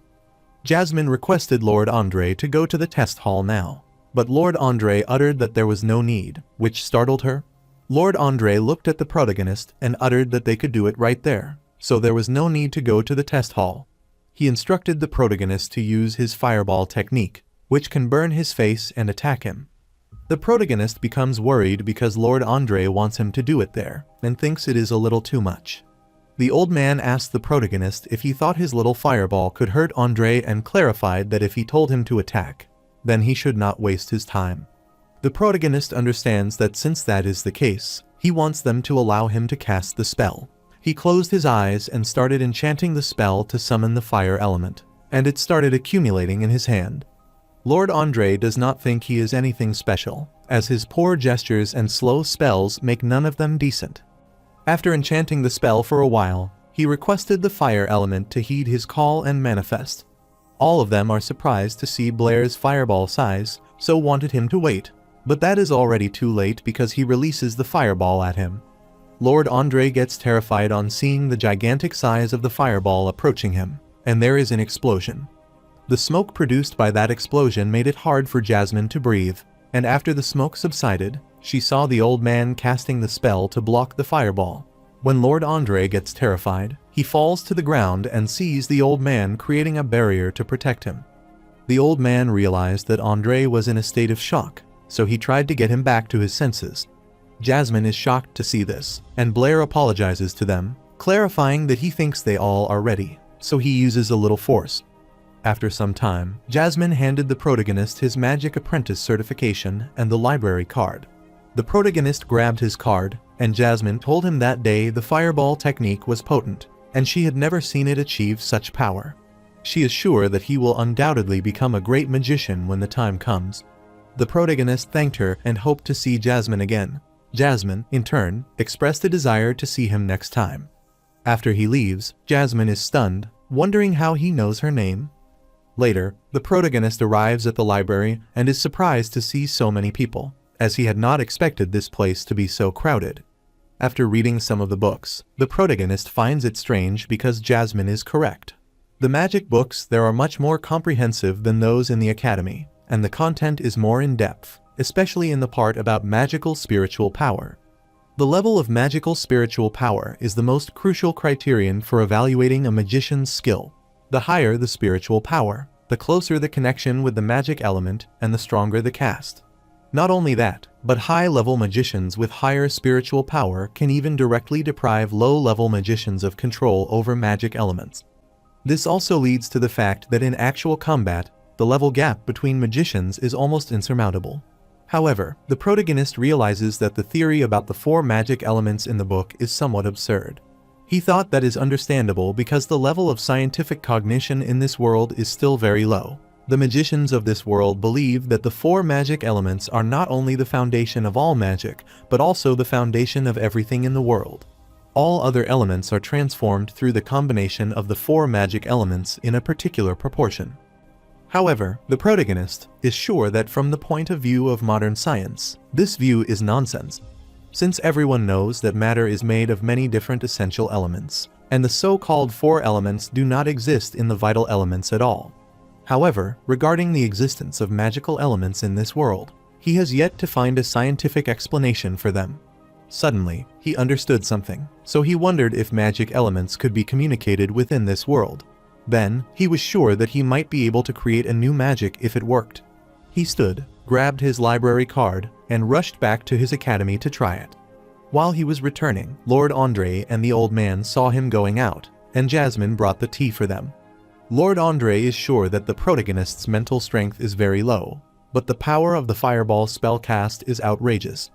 Jasmine requested Lord Andre to go to the test hall now, but Lord Andre uttered that there was no need, which startled her. Lord Andre looked at the protagonist and uttered that they could do it right there, so there was no need to go to the test hall. He instructed the protagonist to use his fireball technique, which can burn his face and attack him. The protagonist becomes worried because Lord Andre wants him to do it there, and thinks it is a little too much. The old man asked the protagonist if he thought his little fireball could hurt Andre and clarified that if he told him to attack, then he should not waste his time. The protagonist understands that since that is the case, he wants them to allow him to cast the spell. He closed his eyes and started enchanting the spell to summon the fire element, and it started accumulating in his hand. Lord Andre does not think he is anything special, as his poor gestures and slow spells make none of them decent. After enchanting the spell for a while, he requested the fire element to heed his call and manifest. All of them are surprised to see Blair's fireball size, so wanted him to wait, but that is already too late because he releases the fireball at him. Lord Andre gets terrified on seeing the gigantic size of the fireball approaching him, and there is an explosion. The smoke produced by that explosion made it hard for Jasmine to breathe, and after the smoke subsided, she saw the old man casting the spell to block the fireball. When Lord Andre gets terrified, he falls to the ground and sees the old man creating a barrier to protect him. The old man realized that Andre was in a state of shock, so he tried to get him back to his senses. Jasmine is shocked to see this, and Blair apologizes to them, clarifying that he thinks they all are ready, so he uses a little force. After some time, Jasmine handed the protagonist his magic apprentice certification and the library card. The protagonist grabbed his card, and Jasmine told him that day the fireball technique was potent, and she had never seen it achieve such power. She is sure that he will undoubtedly become a great magician when the time comes. The protagonist thanked her and hoped to see Jasmine again. Jasmine, in turn, expressed a desire to see him next time. After he leaves, Jasmine is stunned, wondering how he knows her name. Later, the protagonist arrives at the library and is surprised to see so many people, as he had not expected this place to be so crowded. After reading some of the books, the protagonist finds it strange because Jasmine is correct. The magic books there are much more comprehensive than those in the academy, and the content is more in-depth, especially in the part about magical spiritual power. The level of magical spiritual power is the most crucial criterion for evaluating a magician's skill. The higher the spiritual power, the closer the connection with the magic element and the stronger the cast. Not only that, but high-level magicians with higher spiritual power can even directly deprive low-level magicians of control over magic elements. This also leads to the fact that in actual combat, the level gap between magicians is almost insurmountable. However, the protagonist realizes that the theory about the 4 magic elements in the book is somewhat absurd. He thought that is understandable because the level of scientific cognition in this world is still very low. The magicians of this world believe that the 4 magic elements are not only the foundation of all magic, but also the foundation of everything in the world. All other elements are transformed through the combination of the 4 magic elements in a particular proportion. However, the protagonist is sure that from the point of view of modern science, this view is nonsense. Since everyone knows that matter is made of many different essential elements, and the so-called 4 elements do not exist in the vital elements at all. However, regarding the existence of magical elements in this world, he has yet to find a scientific explanation for them. Suddenly, he understood something, so he wondered if magic elements could be communicated within this world. Then, he was sure that he might be able to create a new magic if it worked. He stood, grabbed his library card, and rushed back to his academy to try it. While he was returning, Lord Andre and the old man saw him going out, and Jasmine brought the tea for them. Lord Andre is sure that the protagonist's mental strength is very low, but the power of the fireball spell cast is outrageous.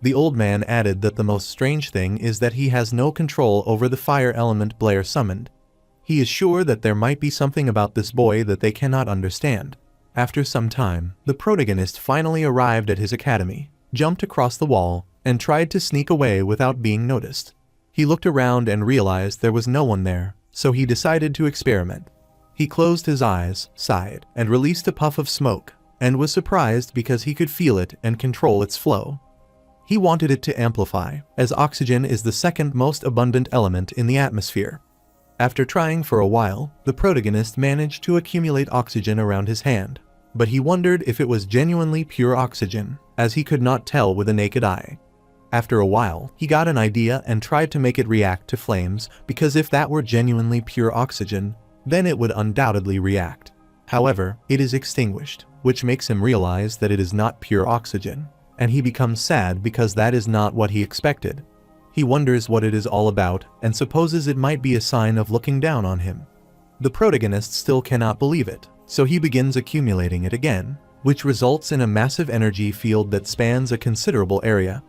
The old man added that the most strange thing is that he has no control over the fire element Blair summoned. He is sure that there might be something about this boy that they cannot understand. After some time, the protagonist finally arrived at his academy, jumped across the wall, and tried to sneak away without being noticed. He looked around and realized there was no one there, so he decided to experiment. He closed his eyes, sighed, and released a puff of smoke, and was surprised because he could feel it and control its flow. He wanted it to amplify, as oxygen is the second most abundant element in the atmosphere. After trying for a while, the protagonist managed to accumulate oxygen around his hand, but he wondered if it was genuinely pure oxygen, as he could not tell with the naked eye. After a while, he got an idea and tried to make it react to flames, because if that were genuinely pure oxygen, then it would undoubtedly react. However, it is extinguished, which makes him realize that it is not pure oxygen, and he becomes sad because that is not what he expected. He wonders what it is all about and supposes it might be a sign of looking down on him. The protagonist still cannot believe it, so he begins accumulating it again, which results in a massive energy field that spans a considerable area.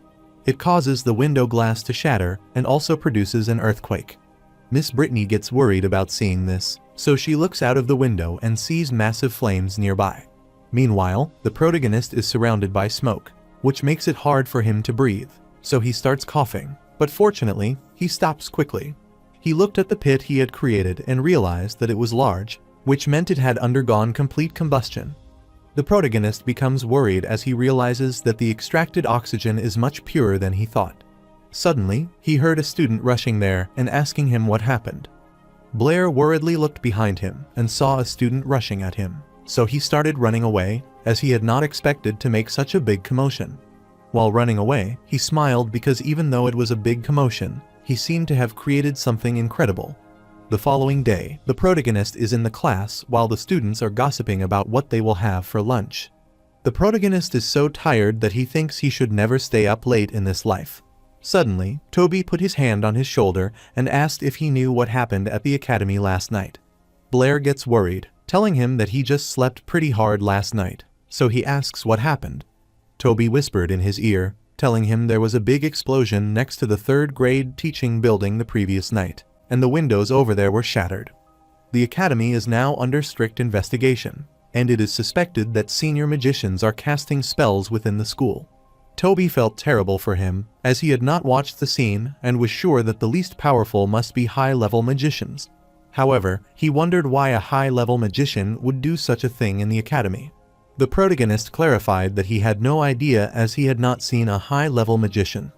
It causes the window glass to shatter and also produces an earthquake. Miss Brittany gets worried about seeing this, so she looks out of the window and sees massive flames nearby. Meanwhile, the protagonist is surrounded by smoke, which makes it hard for him to breathe, so he starts coughing, but fortunately, he stops quickly. He looked at the pit he had created and realized that it was large, which meant it had undergone complete combustion. The protagonist becomes worried as he realizes that the extracted oxygen is much purer than he thought. Suddenly, he heard a student rushing there and asking him what happened. Blair worriedly looked behind him and saw a student rushing at him, so he started running away, as he had not expected to make such a big commotion. While running away, he smiled because even though it was a big commotion, he seemed to have created something incredible. The following day, the protagonist is in the class while the students are gossiping about what they will have for lunch. The protagonist is so tired that he thinks he should never stay up late in this life. Suddenly, Toby put his hand on his shoulder and asked if he knew what happened at the academy last night. Blair gets worried, telling him that he just slept pretty hard last night, so he asks what happened. Toby whispered in his ear, telling him there was a big explosion next to the third grade teaching building the previous night, and the windows over there were shattered. The academy is now under strict investigation, and it is suspected that senior magicians are casting spells within the school. Toby felt terrible for him, as he had not watched the scene and was sure that the least powerful must be high-level magicians. However, he wondered why a high-level magician would do such a thing in the academy. The protagonist clarified that he had no idea as he had not seen a high-level magician.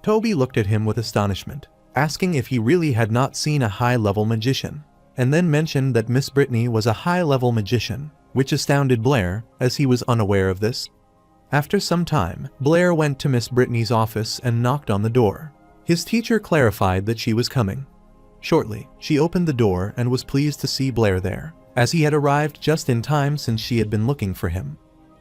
Toby looked at him with astonishment, asking if he really had not seen a high-level magician, and then mentioned that Miss Brittany was a high-level magician, which astounded Blair, as he was unaware of this. After some time, Blair went to Miss Brittany's office and knocked on the door. His teacher clarified that she was coming. Shortly, she opened the door and was pleased to see Blair there, as he had arrived just in time since she had been looking for him.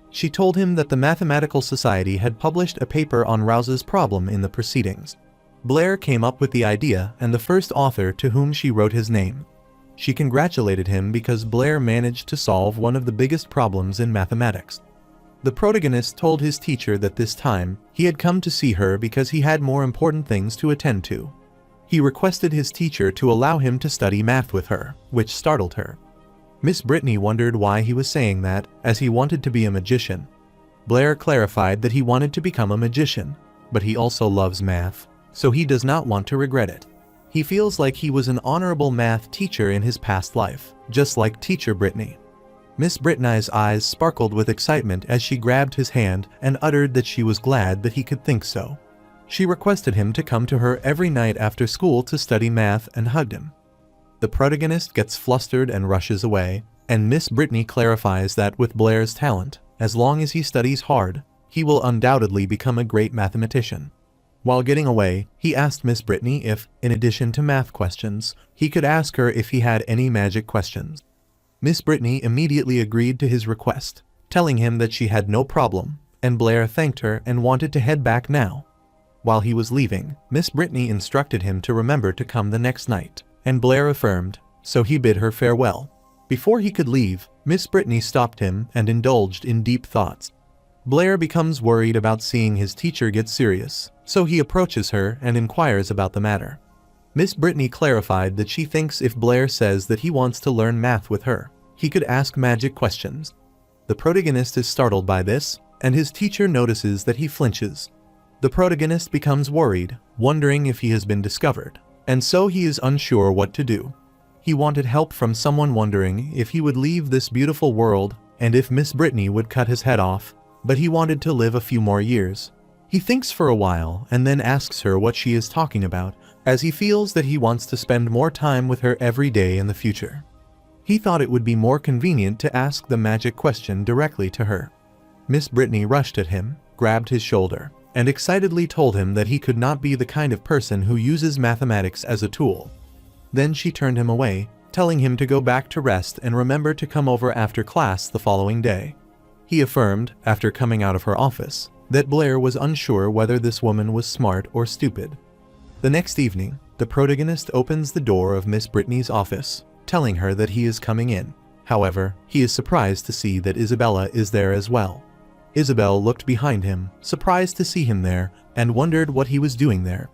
She told him that the Mathematical Society had published a paper on Rouse's problem in the proceedings. Blair came up with the idea and the first author to whom she wrote his name. She congratulated him because Blair managed to solve one of the biggest problems in mathematics. The protagonist told his teacher that this time, he had come to see her because he had more important things to attend to. He requested his teacher to allow him to study math with her, which startled her. Miss Brittany wondered why he was saying that, as he wanted to be a magician. Blair clarified that he wanted to become a magician, but he also loves math, so he does not want to regret it. He feels like he was an honorable math teacher in his past life, just like Teacher Brittany. Miss Brittany's eyes sparkled with excitement as she grabbed his hand and uttered that she was glad that he could think so. She requested him to come to her every night after school to study math and hugged him. The protagonist gets flustered and rushes away, and Miss Brittany clarifies that with Blair's talent, as long as he studies hard, he will undoubtedly become a great mathematician. While getting away, he asked Miss Brittany if, in addition to math questions, he could ask her if he had any magic questions. Miss Brittany immediately agreed to his request, telling him that she had no problem, and Blair thanked her and wanted to head back now. While he was leaving, Miss Brittany instructed him to remember to come the next night, and Blair affirmed, so he bid her farewell. Before he could leave, Miss Brittany stopped him and indulged in deep thoughts. Blair becomes worried about seeing his teacher get serious, so he approaches her and inquires about the matter. Miss Brittany clarified that she thinks if Blair says that he wants to learn math with her, he could ask magic questions. The protagonist is startled by this, and his teacher notices that he flinches. The protagonist becomes worried, wondering if he has been discovered, and so he is unsure what to do. He wanted help from someone, wondering if he would leave this beautiful world and if Miss Brittany would cut his head off, but he wanted to live a few more years. He thinks for a while and then asks her what she is talking about, as he feels that he wants to spend more time with her every day in the future. He thought it would be more convenient to ask the magic question directly to her. Miss Brittany rushed at him, grabbed his shoulder, and excitedly told him that he could not be the kind of person who uses mathematics as a tool. Then she turned him away, telling him to go back to rest and remember to come over after class the following day. He affirmed, after coming out of her office, that Blair was unsure whether this woman was smart or stupid. The next evening, the protagonist opens the door of Miss Brittany's office, telling her that he is coming in. However, he is surprised to see that Isabella is there as well. Isabel looked behind him, surprised to see him there, and wondered what he was doing there.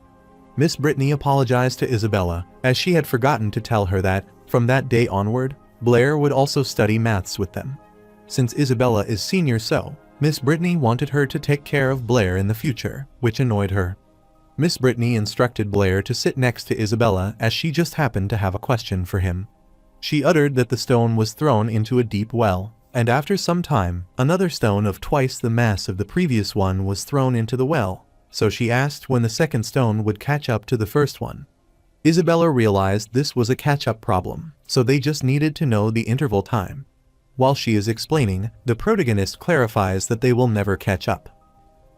Miss Brittany apologized to Isabella, as she had forgotten to tell her that, from that day onward, Blair would also study maths with them. Since Isabella is senior, so Miss Brittany wanted her to take care of Blair in the future, which annoyed her. Miss Brittany instructed Blair to sit next to Isabella, as she just happened to have a question for him. She uttered that the stone was thrown into a deep well, and after some time, another stone of twice the mass of the previous one was thrown into the well, so she asked when the second stone would catch up to the first one. Isabella realized this was a catch-up problem, so they just needed to know the interval time. While she is explaining, the protagonist clarifies that they will never catch up.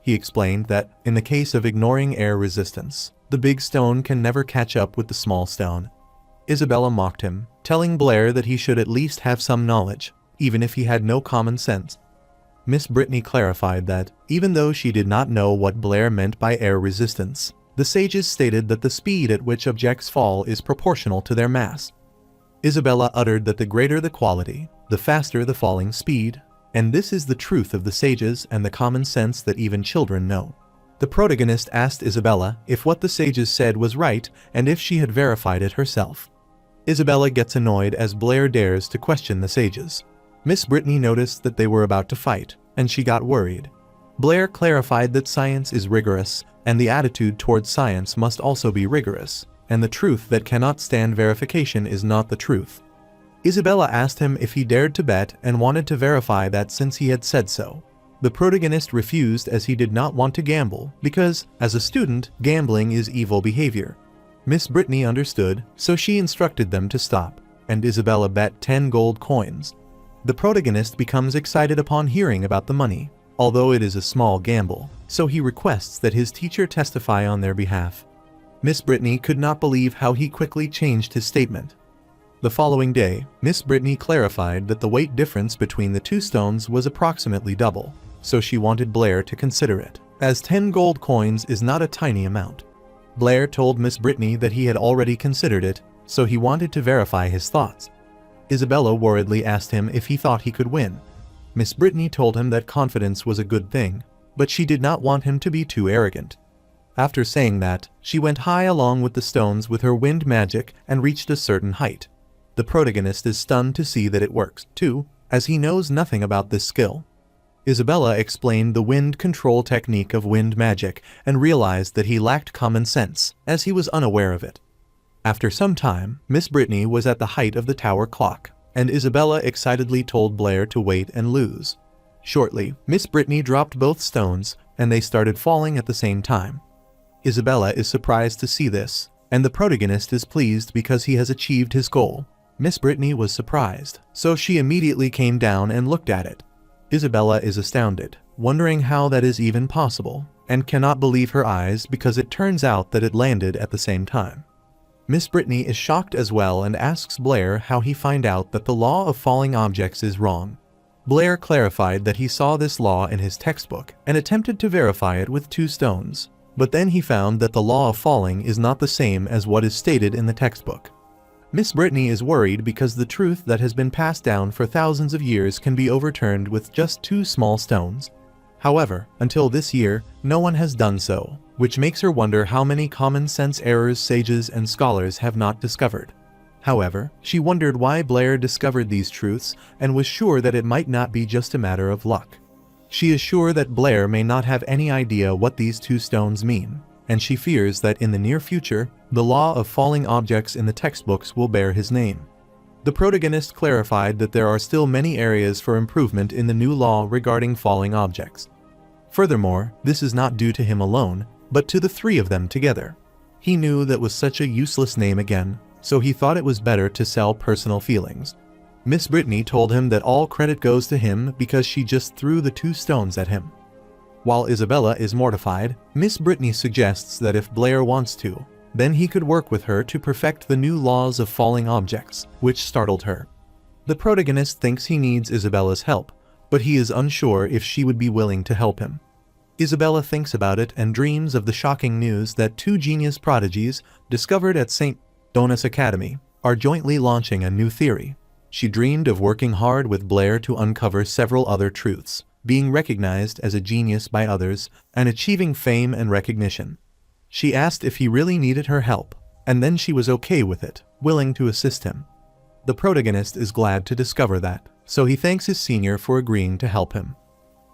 He explained that, in the case of ignoring air resistance, the big stone can never catch up with the small stone. Isabella mocked him, telling Blair that he should at least have some knowledge, even if he had no common sense. Miss Brittany clarified that, even though she did not know what Blair meant by air resistance, the sages stated that the speed at which objects fall is proportional to their mass. Isabella uttered that the greater the quality, the faster the falling speed, and this is the truth of the sages and the common sense that even children know. The protagonist asked Isabella if what the sages said was right and if she had verified it herself. Isabella gets annoyed as Blair dares to question the sages. Miss Brittany noticed that they were about to fight, and she got worried. Blair clarified that science is rigorous, and the attitude towards science must also be rigorous, and the truth that cannot stand verification is not the truth. Isabella asked him if he dared to bet and wanted to verify that since he had said so. The protagonist refused as he did not want to gamble because, as a student, gambling is evil behavior. Miss Brittany understood, so she instructed them to stop, and Isabella bet 10 gold coins. The protagonist becomes excited upon hearing about the money, although it is a small gamble, so he requests that his teacher testify on their behalf. Miss Brittany could not believe how he quickly changed his statement. The following day, Miss Brittany clarified that the weight difference between the two stones was approximately double, so she wanted Blair to consider it, as 10 gold coins is not a tiny amount. Blair told Miss Brittany that he had already considered it, so he wanted to verify his thoughts. Isabella worriedly asked him if he thought he could win. Miss Brittany told him that confidence was a good thing, but she did not want him to be too arrogant. After saying that, she went high along with the stones with her wind magic and reached a certain height. The protagonist is stunned to see that it works, too, as he knows nothing about this skill. Isabella explained the wind control technique of wind magic and realized that he lacked common sense, as he was unaware of it. After some time, Miss Brittany was at the height of the tower clock, and Isabella excitedly told Blair to wait and lose. Shortly, Miss Brittany dropped both stones, and they started falling at the same time. Isabella is surprised to see this, and the protagonist is pleased because he has achieved his goal. Miss Brittany was surprised, so she immediately came down and looked at it. Isabella is astounded, wondering how that is even possible, and cannot believe her eyes because it turns out that it landed at the same time. Miss Brittany is shocked as well and asks Blair how he find out that the law of falling objects is wrong. Blair clarified that he saw this law in his textbook and attempted to verify it with 2 stones, but then he found that the law of falling is not the same as what is stated in the textbook. Miss Brittany is worried because the truth that has been passed down for thousands of years can be overturned with just 2 small stones. However, until this year, no one has done so, which makes her wonder how many common sense errors sages and scholars have not discovered. However, she wondered why Blair discovered these truths and was sure that it might not be just a matter of luck. She is sure that Blair may not have any idea what these 2 stones mean, and she fears that in the near future, the law of falling objects in the textbooks will bear his name. The protagonist clarified that there are still many areas for improvement in the new law regarding falling objects. Furthermore, this is not due to him alone, but to the 3 of them together. He knew that was such a useless name again, so he thought it was better to sell personal feelings. Miss Brittany told him that all credit goes to him because she just threw the 2 stones at him. While Isabella is mortified, Miss Brittany suggests that if Blair wants to, then he could work with her to perfect the new laws of falling objects, which startled her. The protagonist thinks he needs Isabella's help, but he is unsure if she would be willing to help him. Isabella thinks about it and dreams of the shocking news that 2 genius prodigies, discovered at St. Dona's Academy, are jointly launching a new theory. She dreamed of working hard with Blair to uncover several other truths, being recognized as a genius by others, and achieving fame and recognition. She asked if he really needed her help, and then she was okay with it, willing to assist him. The protagonist is glad to discover that, so he thanks his senior for agreeing to help him.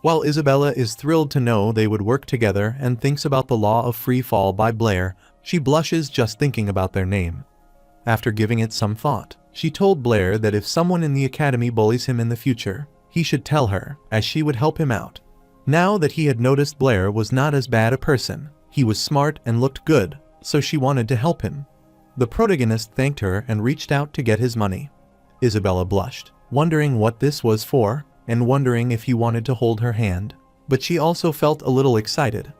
While Isabella is thrilled to know they would work together and thinks about the law of free fall by Blair, she blushes just thinking about their name. After giving it some thought, she told Blair that if someone in the academy bullies him in the future, he should tell her, as she would help him out. Now that he had noticed Blair was not as bad a person, he was smart and looked good, so she wanted to help him. The protagonist thanked her and reached out to get his money. Isabella blushed, wondering what this was for, and wondering if he wanted to hold her hand, but she also felt a little excited.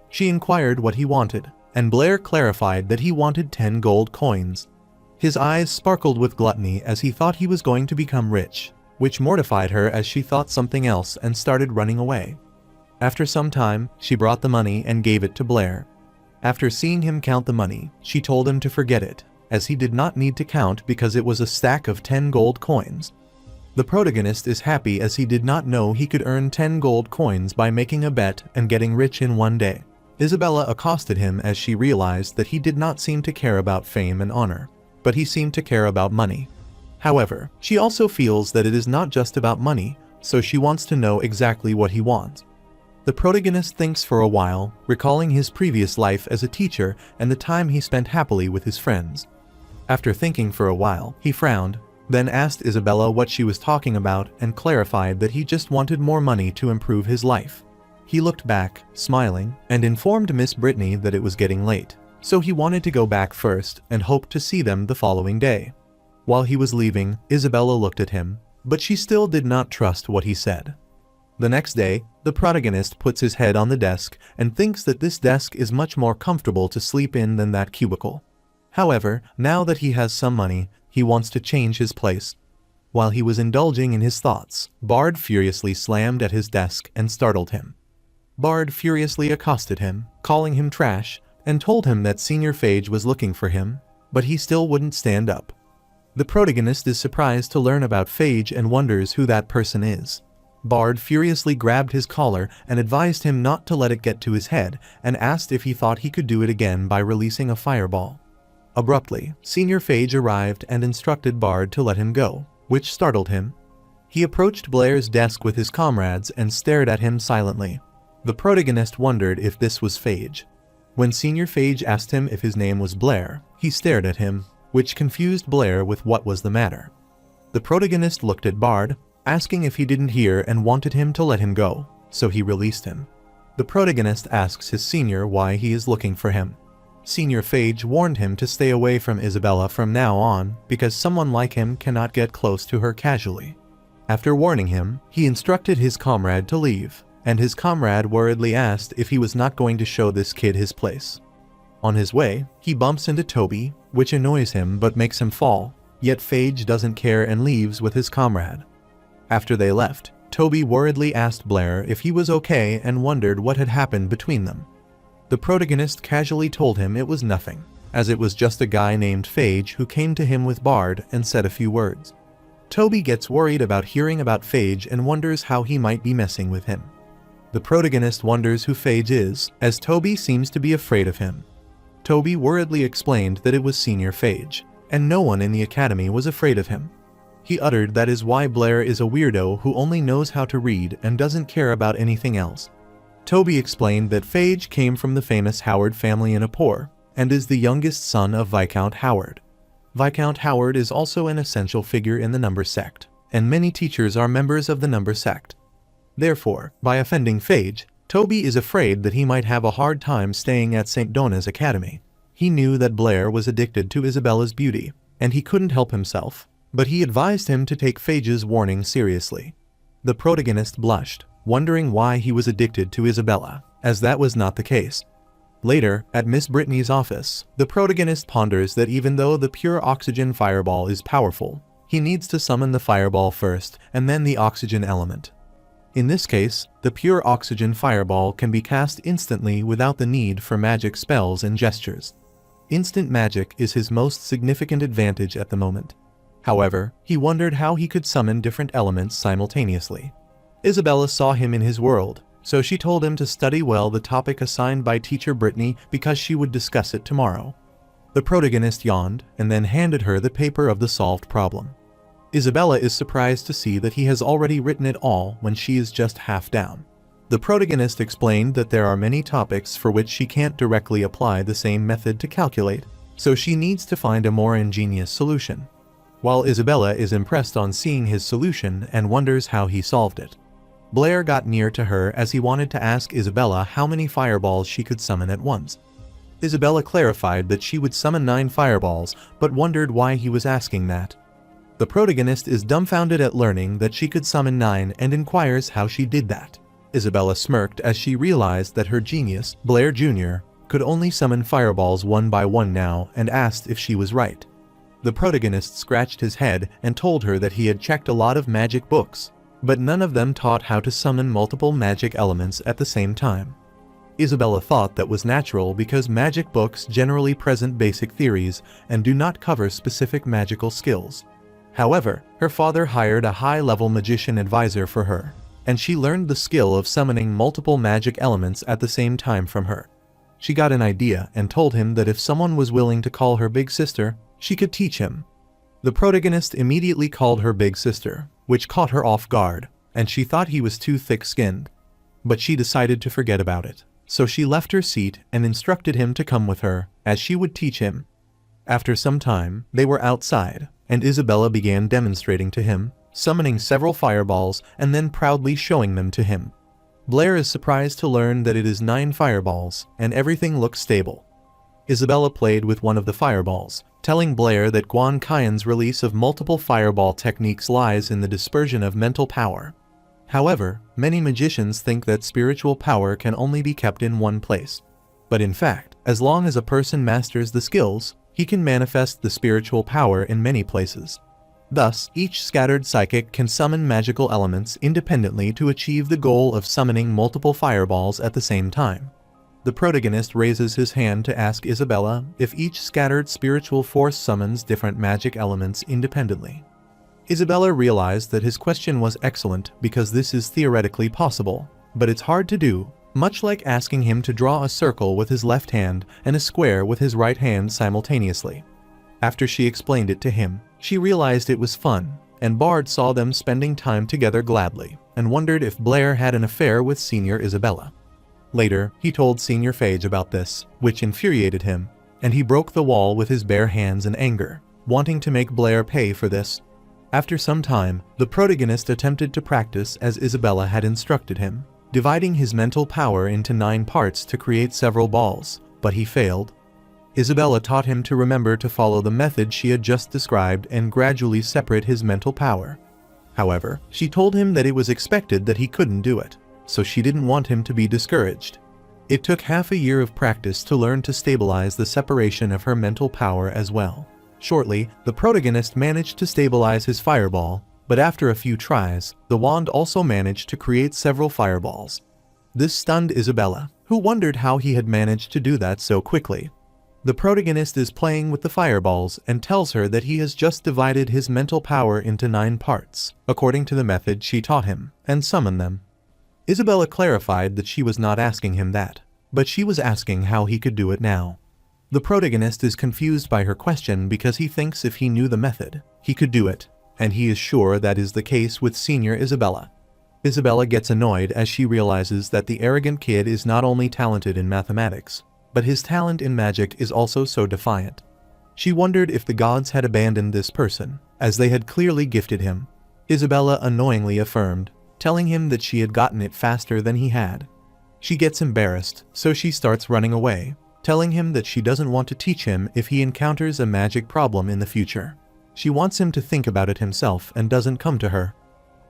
She inquired what he wanted, and Blair clarified that he wanted 10 gold coins. His eyes sparkled with gluttony as he thought he was going to become rich, which mortified her as she thought something else and started running away. After some time, she brought the money and gave it to Blair. After seeing him count the money, she told him to forget it, as he did not need to count because it was a stack of 10 gold coins. The protagonist is happy as he did not know he could earn 10 gold coins by making a bet and getting rich in one day. Isabella accosted him as she realized that he did not seem to care about fame and honor, but he seemed to care about money. However, she also feels that it is not just about money, so she wants to know exactly what he wants. The protagonist thinks for a while, recalling his previous life as a teacher and the time he spent happily with his friends. After thinking for a while, he frowned, then asked Isabella what she was talking about and clarified that he just wanted more money to improve his life. He looked back, smiling, and informed Miss Brittany that it was getting late, so he wanted to go back first and hoped to see them the following day. While he was leaving, Isabella looked at him, but she still did not trust what he said. The next day, the protagonist puts his head on the desk and thinks that this desk is much more comfortable to sleep in than that cubicle. However, now that he has some money, he wants to change his place. While he was indulging in his thoughts, Bard furiously slammed at his desk and startled him. Bard furiously accosted him, calling him trash, and told him that Senior Phage was looking for him, but he still wouldn't stand up. The protagonist is surprised to learn about Phage and wonders who that person is. Bard furiously grabbed his collar and advised him not to let it get to his head and asked if he thought he could do it again by releasing a fireball. Abruptly, Senior Phage arrived and instructed Bard to let him go, which startled him. He approached Blair's desk with his comrades and stared at him silently. The protagonist wondered if this was Phage. When Senior Phage asked him if his name was Blair, he stared at him, which confused Blair with what was the matter. The protagonist looked at Bard, asking if he didn't hear and wanted him to let him go, so he released him. The protagonist asks his senior why he is looking for him. Senior Phage warned him to stay away from Isabella from now on because someone like him cannot get close to her casually. After warning him, he instructed his comrade to leave, and his comrade worriedly asked if he was not going to show this kid his place. On his way, he bumps into Toby, which annoys him but makes him fall, yet Phage doesn't care and leaves with his comrade. After they left, Toby worriedly asked Blair if he was okay and wondered what had happened between them. The protagonist casually told him it was nothing, as it was just a guy named Phage who came to him with Bard and said a few words. Toby gets worried about hearing about Phage and wonders how he might be messing with him. The protagonist wonders who Phage is, as Toby seems to be afraid of him. Toby worriedly explained that it was Senior Phage, and no one in the academy was afraid of him. He uttered that is why Blair is a weirdo who only knows how to read and doesn't care about anything else. Toby explained that Phage came from the famous Howard family in Appor, and is the youngest son of Viscount Howard. Viscount Howard is also an essential figure in the Number Sect, and many teachers are members of the Number Sect. Therefore, by offending Phage, Toby is afraid that he might have a hard time staying at St. Donna's Academy. He knew that Blair was addicted to Isabella's beauty, and he couldn't help himself, but he advised him to take Phage's warning seriously. The protagonist blushed, wondering why he was addicted to Isabella, as that was not the case. Later, at Miss Brittany's office, the protagonist ponders that even though the pure oxygen fireball is powerful, he needs to summon the fireball first and then the oxygen element. In this case, the pure oxygen fireball can be cast instantly without the need for magic spells and gestures. Instant magic is his most significant advantage at the moment. However, he wondered how he could summon different elements simultaneously. Isabella saw him in his world, so she told him to study well the topic assigned by Teacher Brittany because she would discuss it tomorrow. The protagonist yawned and then handed her the paper of the solved problem. Isabella is surprised to see that he has already written it all when she is just half down. The protagonist explained that there are many topics for which she can't directly apply the same method to calculate, so she needs to find a more ingenious solution. While Isabella is impressed on seeing his solution and wonders how he solved it. Blair got near to her as he wanted to ask Isabella how many fireballs she could summon at once. Isabella clarified that she would summon 9 fireballs, but wondered why he was asking that. The protagonist is dumbfounded at learning that she could summon 9 and inquires how she did that. Isabella smirked as she realized that her genius, Blair Jr., could only summon fireballs one by one now and asked if she was right. The protagonist scratched his head and told her that he had checked a lot of magic books, but none of them taught how to summon multiple magic elements at the same time. Isabella thought that was natural because magic books generally present basic theories and do not cover specific magical skills. However, her father hired a high-level magician advisor for her, and she learned the skill of summoning multiple magic elements at the same time from her. She got an idea and told him that if someone was willing to call her big sister, she could teach him. The protagonist immediately called her big sister, which caught her off guard, and she thought he was too thick-skinned. But she decided to forget about it, so she left her seat and instructed him to come with her, as she would teach him. After some time, they were outside, and Isabella began demonstrating to him, summoning several fireballs and then proudly showing them to him. Blair is surprised to learn that it is 9 fireballs, and everything looks stable. Isabella played with one of the fireballs, telling Blair that Guan Qian's release of multiple fireball techniques lies in the dispersion of mental power. However, many magicians think that spiritual power can only be kept in one place. But in fact, as long as a person masters the skills, he can manifest the spiritual power in many places. Thus, each scattered psychic can summon magical elements independently to achieve the goal of summoning multiple fireballs at the same time. The protagonist raises his hand to ask Isabella if each scattered spiritual force summons different magic elements independently. Isabella realized that his question was excellent because this is theoretically possible, but it's hard to do, much like asking him to draw a circle with his left hand and a square with his right hand simultaneously. After she explained it to him, she realized it was fun, and Bard saw them spending time together gladly, and wondered if Blair had an affair with Senior Isabella. Later, he told Senior Phage about this, which infuriated him, and he broke the wall with his bare hands in anger, wanting to make Blair pay for this. After some time, the protagonist attempted to practice as Isabella had instructed him, dividing his mental power into 9 parts to create several balls, but he failed. Isabella taught him to remember to follow the method she had just described and gradually separate his mental power. However, she told him that it was expected that he couldn't do it, so she didn't want him to be discouraged. It took half a year of practice to learn to stabilize the separation of her mental power as well. Shortly, the protagonist managed to stabilize his fireball, but after a few tries, the wand also managed to create several fireballs. This stunned Isabella, who wondered how he had managed to do that so quickly. The protagonist is playing with the fireballs and tells her that he has just divided his mental power into 9 parts, according to the method she taught him, and summoned them. Isabella clarified that she was not asking him that, but she was asking how he could do it now. The protagonist is confused by her question because he thinks if he knew the method, he could do it, and he is sure that is the case with Senior Isabella. Isabella gets annoyed as she realizes that the arrogant kid is not only talented in mathematics, but his talent in magic is also so defiant. She wondered if the gods had abandoned this person, as they had clearly gifted him. Isabella annoyingly affirmed, telling him that she had gotten it faster than he had. She gets embarrassed, so she starts running away, telling him that she doesn't want to teach him if he encounters a magic problem in the future. She wants him to think about it himself and doesn't come to her.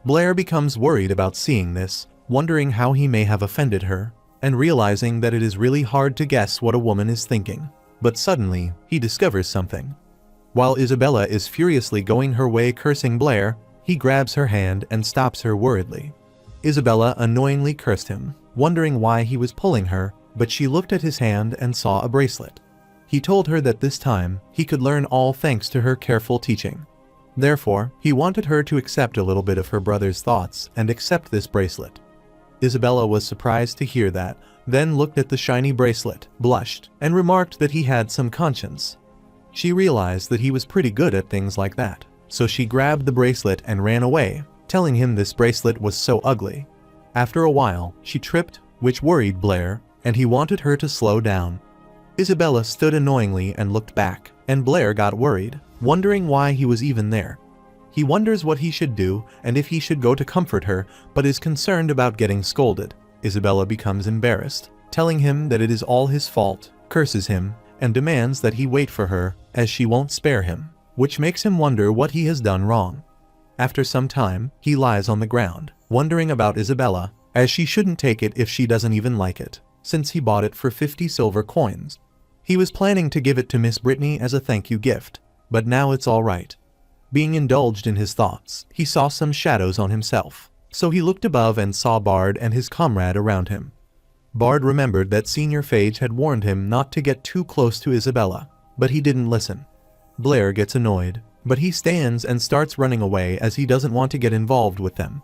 Blair becomes worried about seeing this, wondering how he may have offended her, and realizing that it is really hard to guess what a woman is thinking. But suddenly, he discovers something. While Isabella is furiously going her way cursing Blair, he grabs her hand and stops her worriedly. Isabella annoyingly cursed him, wondering why he was pulling her, but she looked at his hand and saw a bracelet. He told her that this time, he could learn all thanks to her careful teaching. Therefore, he wanted her to accept a little bit of her brother's thoughts and accept this bracelet. Isabella was surprised to hear that, then looked at the shiny bracelet, blushed, and remarked that he had some conscience. She realized that he was pretty good at things like that, so she grabbed the bracelet and ran away, telling him this bracelet was so ugly. After a while, she tripped, which worried Blair, and he wanted her to slow down. Isabella stood annoyingly and looked back, and Blair got worried, wondering why he was even there. He wonders what he should do and if he should go to comfort her, but is concerned about getting scolded. Isabella becomes embarrassed, telling him that it is all his fault, curses him, and demands that he wait for her, as she won't spare him, which makes him wonder what he has done wrong. After some time, he lies on the ground, wondering about Isabella, as she shouldn't take it if she doesn't even like it, since he bought it for 50 silver coins. He was planning to give it to Miss Brittany as a thank you gift, but now it's all right. Being indulged in his thoughts, he saw some shadows on himself, so he looked above and saw Bard and his comrade around him. Bard remembered that Senior Phage had warned him not to get too close to Isabella, but he didn't listen. Blair gets annoyed, but he stands and starts running away as he doesn't want to get involved with them.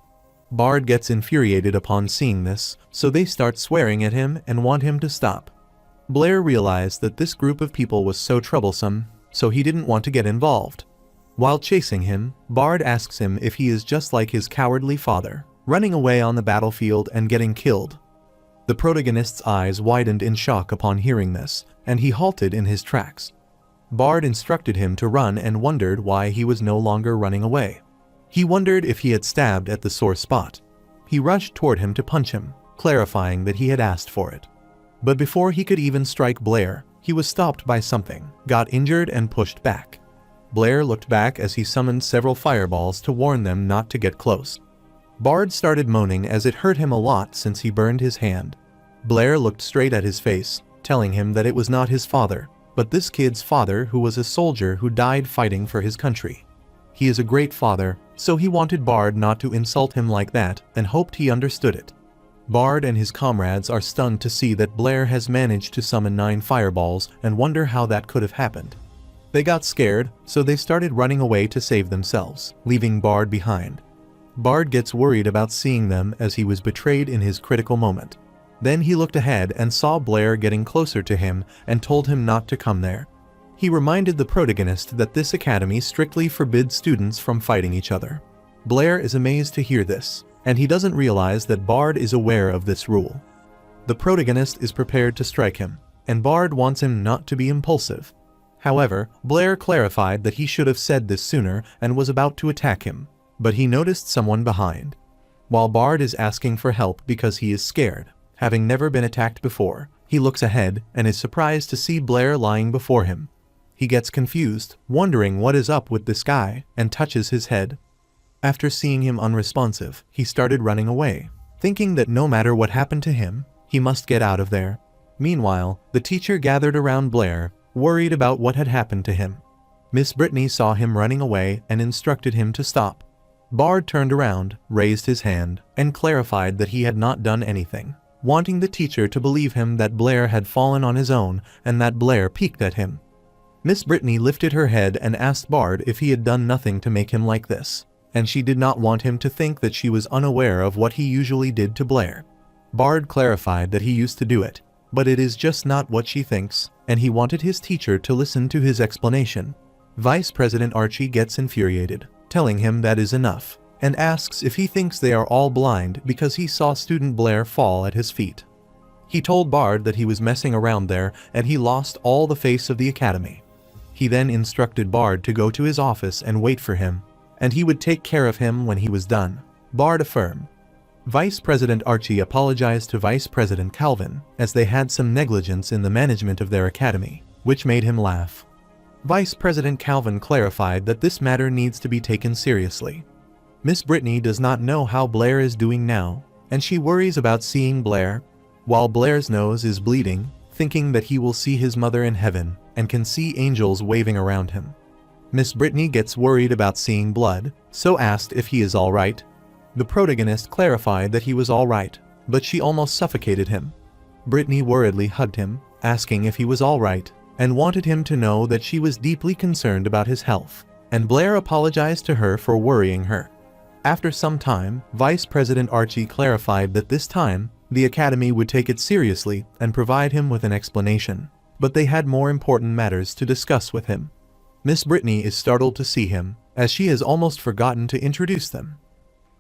Bard gets infuriated upon seeing this, so they start swearing at him and want him to stop. Blair realized that this group of people was so troublesome, so he didn't want to get involved. While chasing him, Bard asks him if he is just like his cowardly father, running away on the battlefield and getting killed. The protagonist's eyes widened in shock upon hearing this, and he halted in his tracks. Bard instructed him to run and wondered why he was no longer running away. He wondered if he had stabbed at the sore spot. He rushed toward him to punch him, clarifying that he had asked for it. But before he could even strike Blair, he was stopped by something, got injured and pushed back. Blair looked back as he summoned several fireballs to warn them not to get close. Bard started moaning as it hurt him a lot since he burned his hand. Blair looked straight at his face, telling him that it was not his father, but this kid's father who was a soldier who died fighting for his country. He is a great father, so he wanted Bard not to insult him like that and hoped he understood it. Bard and his comrades are stunned to see that Blair has managed to summon 9 fireballs and wonder how that could have happened. They got scared, so they started running away to save themselves, leaving Bard behind. Bard gets worried about seeing them as he was betrayed in his critical moment. Then he looked ahead and saw Blair getting closer to him and told him not to come there. He reminded the protagonist that this academy strictly forbids students from fighting each other. Blair is amazed to hear this, and he doesn't realize that Bard is aware of this rule. The protagonist is prepared to strike him, and Bard wants him not to be impulsive. However, Blair clarified that he should have said this sooner and was about to attack him, but he noticed someone behind. While Bard is asking for help because he is scared, having never been attacked before, he looks ahead and is surprised to see Blair lying before him. He gets confused, wondering what is up with this guy, and touches his head. After seeing him unresponsive, he started running away. thinking that no matter what happened to him, he must get out of there. Meanwhile, the teacher gathered around Blair, worried about what had happened to him. Miss Brittany saw him running away and instructed him to stop. Bard turned around, raised his hand, and clarified that he had not done anything, wanting the teacher to believe him that Blair had fallen on his own and that Blair peeked at him. Miss Brittany lifted her head and asked Bard if he had done nothing to make him like this, and she did not want him to think that she was unaware of what he usually did to Blair. Bard clarified that he used to do it, but it is just not what she thinks, and he wanted his teacher to listen to his explanation. Vice President Archie gets infuriated, telling him that is enough, and asks if he thinks they are all blind because he saw student Blair fall at his feet. He told Bard that he was messing around there and he lost all the face of the academy. He then instructed Bard to go to his office and wait for him, and he would take care of him when he was done, Bard affirmed. Vice President Archie apologized to Vice President Calvin as they had some negligence in the management of their academy, which made him laugh. Vice President Calvin clarified that this matter needs to be taken seriously. Miss Brittany does not know how Blair is doing now, and she worries about seeing Blair, while Blair's nose is bleeding, thinking that he will see his mother in heaven and can see angels waving around him. Miss Brittany gets worried about seeing blood, so asked if he is all right. The protagonist clarified that he was all right, but she almost suffocated him. Brittany worriedly hugged him, asking if he was all right, and wanted him to know that she was deeply concerned about his health, and Blair apologized to her for worrying her. After some time, Vice President Archie clarified that this time, the academy would take it seriously and provide him with an explanation, but they had more important matters to discuss with him. Miss Brittany is startled to see him, as she has almost forgotten to introduce them.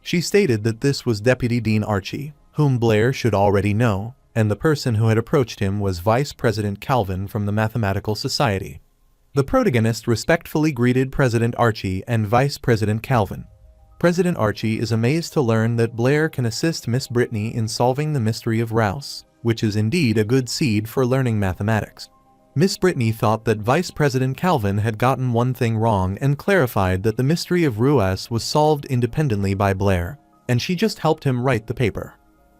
She stated that this was Deputy Dean Archie, whom Blair should already know, and the person who had approached him was Vice President Calvin from the Mathematical Society. The protagonist respectfully greeted President Archie and Vice President Calvin. President Archie is amazed to learn that Blair can assist Miss Brittany in solving the mystery of Rouse, which is indeed a good seed for learning mathematics. Miss Brittany thought that Vice President Calvin had gotten one thing wrong and clarified that the mystery of Rouse was solved independently by Blair, and she just helped him write the paper.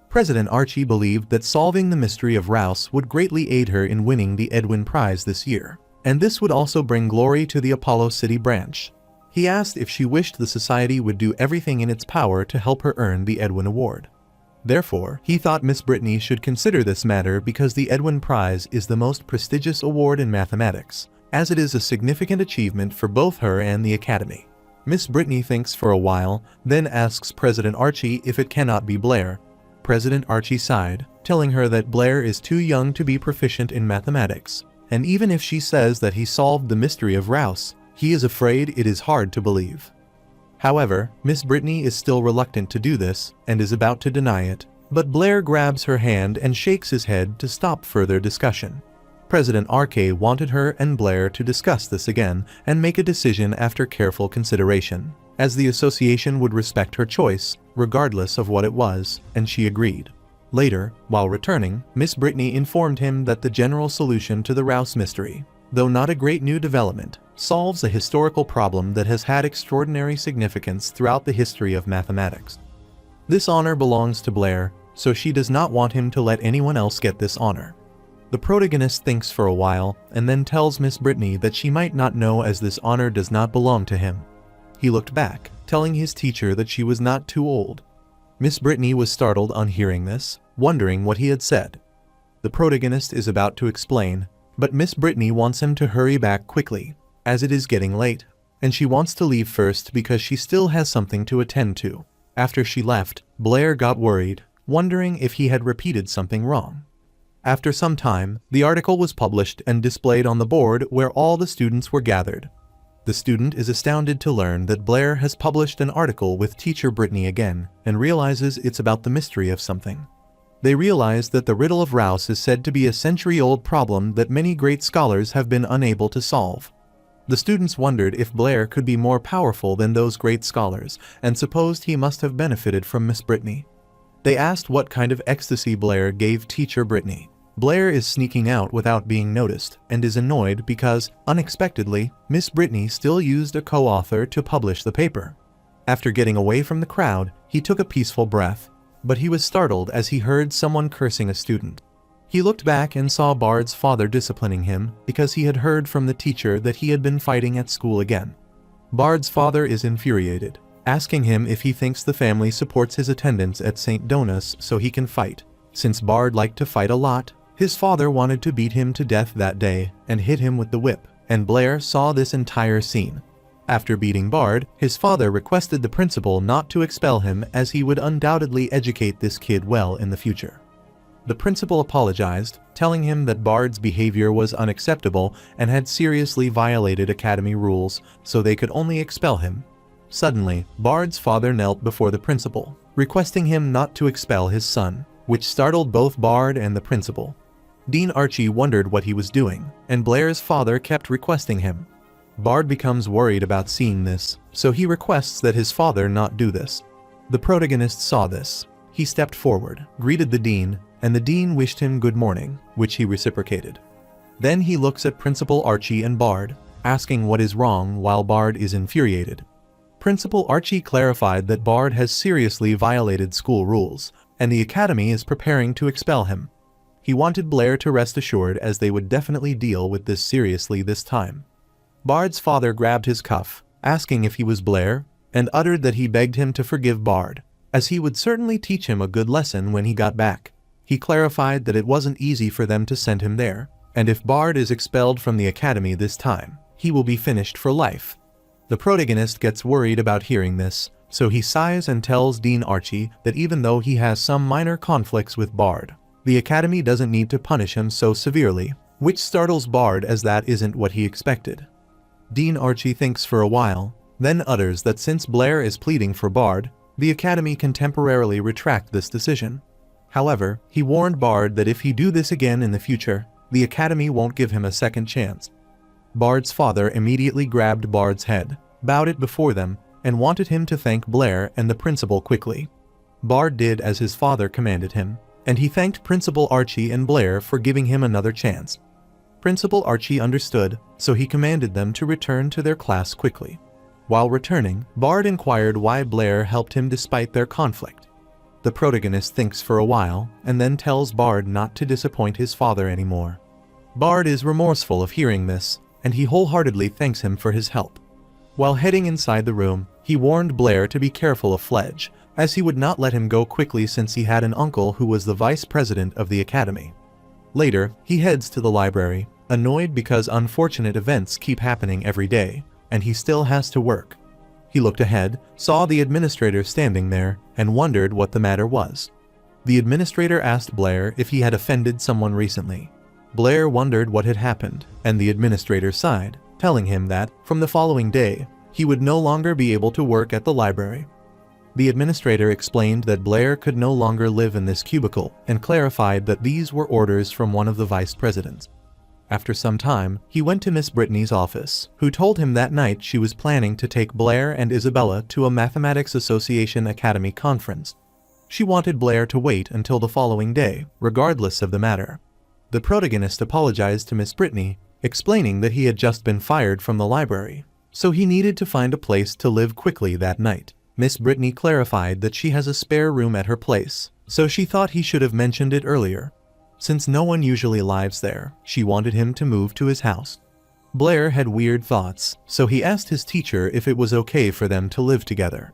President Archie believed that solving the mystery of Rouse would greatly aid her in winning the Edwin Prize this year, and this would also bring glory to the Apollo City branch. He asked if she wished the society would do everything in its power to help her earn the Edwin Award. Therefore, he thought Miss Brittany should consider this matter because the Edwin Prize is the most prestigious award in mathematics, as it is a significant achievement for both her and the Academy. Miss Brittany thinks for a while, then asks President Archie if it cannot be Blair. President Archie sighed, telling her that Blair is too young to be proficient in mathematics, and even if she says that he solved the mystery of Rouse, he is afraid it is hard to believe. However, Miss Brittany is still reluctant to do this and is about to deny it, but Blair grabs her hand and shakes his head to stop further discussion. President Archie wanted her and Blair to discuss this again and make a decision after careful consideration, as the association would respect her choice, regardless of what it was, and she agreed. Later, while returning, Miss Brittany informed him that the general solution to the Rouse mystery, though not a great new development, solves a historical problem that has had extraordinary significance throughout the history of mathematics. This honor belongs to Blair, so she does not want him to let anyone else get this honor. The protagonist thinks for a while and then tells Miss Brittany that she might not know as this honor does not belong to him. He looked back, telling his teacher that she was not too old. Miss Brittany was startled on hearing this, wondering what he had said. The protagonist is about to explain, but Miss Brittany wants him to hurry back quickly, as it is getting late, and she wants to leave first because she still has something to attend to. After she left, Blair got worried, wondering if he had repeated something wrong. After some time, the article was published and displayed on the board where all the students were gathered. The student is astounded to learn that Blair has published an article with teacher Brittany again and realizes it's about the mystery of something. They realize that the riddle of Rouse is said to be a century-old problem that many great scholars have been unable to solve. The students wondered if Blair could be more powerful than those great scholars and supposed he must have benefited from Miss Brittany. They asked what kind of ecstasy Blair gave teacher Brittany. Blair is sneaking out without being noticed and is annoyed because, unexpectedly, Miss Brittany still used a co-author to publish the paper. After getting away from the crowd, he took a peaceful breath. but he was startled as he heard someone cursing a student. He looked back and saw Bard's father disciplining him because he had heard from the teacher that he had been fighting at school again. Bard's father is infuriated, asking him if he thinks the family supports his attendance at St. Dona's so he can fight. Since Bard liked to fight a lot, his father wanted to beat him to death that day and hit him with the whip, and Blair saw this entire scene. After beating Bard, his father requested the principal not to expel him as he would undoubtedly educate this kid well in the future. The principal apologized, telling him that Bard's behavior was unacceptable and had seriously violated academy rules, so they could only expel him. Suddenly, Bard's father knelt before the principal, requesting him not to expel his son, which startled both Bard and the principal. Dean Archie wondered what he was doing, and Blair's father kept requesting him. Bard becomes worried about seeing this, so he requests that his father not do this. The protagonist saw this. He stepped forward, greeted the dean, and the dean wished him good morning, which he reciprocated. Then he looks at Principal Archie and Bard, asking what is wrong while Bard is infuriated. Principal Archie clarified that Bard has seriously violated school rules, and the academy is preparing to expel him. He wanted Blair to rest assured as they would definitely deal with this seriously this time. Bard's father grabbed his cuff, asking if he was Blair, and uttered that he begged him to forgive Bard, as he would certainly teach him a good lesson when he got back. He clarified that it wasn't easy for them to send him there, and if Bard is expelled from the academy this time, he will be finished for life. The protagonist gets worried about hearing this, so he sighs and tells Dean Archie that even though he has some minor conflicts with Bard, the academy doesn't need to punish him so severely, which startles Bard as that isn't what he expected. Dean Archie thinks for a while, then utters that since Blair is pleading for Bard, the academy can temporarily retract this decision. However, he warned Bard that if he do this again in the future, the academy won't give him a second chance. Bard's father immediately grabbed Bard's head, bowed it before them, and wanted him to thank Blair and the principal quickly. Bard did as his father commanded him, and he thanked Principal Archie and Blair for giving him another chance. Principal Archie understood, so he commanded them to return to their class quickly. While returning, Bard inquired why Blair helped him despite their conflict. The protagonist thinks for a while, and then tells Bard not to disappoint his father anymore. Bard is remorseful of hearing this, and he wholeheartedly thanks him for his help. While heading inside the room, he warned Blair to be careful of Fledge, as he would not let him go quickly since he had an uncle who was the vice president of the academy. Later, he heads to the library, annoyed because unfortunate events keep happening every day, and he still has to work. He looked ahead, saw the administrator standing there, and wondered what the matter was. The administrator asked Blair if he had offended someone recently. Blair wondered what had happened, and the administrator sighed, telling him that, from the following day, he would no longer be able to work at the library. The administrator explained that Blair could no longer live in this cubicle, and clarified that these were orders from one of the vice presidents. After some time, he went to Miss Brittany's office, who told him that night she was planning to take Blair and Isabella to a Mathematics Association Academy conference. She wanted Blair to wait until the following day, regardless of the matter. The protagonist apologized to Miss Brittany, explaining that he had just been fired from the library, so he needed to find a place to live quickly that night. Miss Brittany clarified that she has a spare room at her place, so she thought he should have mentioned it earlier. Since no one usually lives there, she wanted him to move to his house. Blair had weird thoughts, so he asked his teacher if it was okay for them to live together.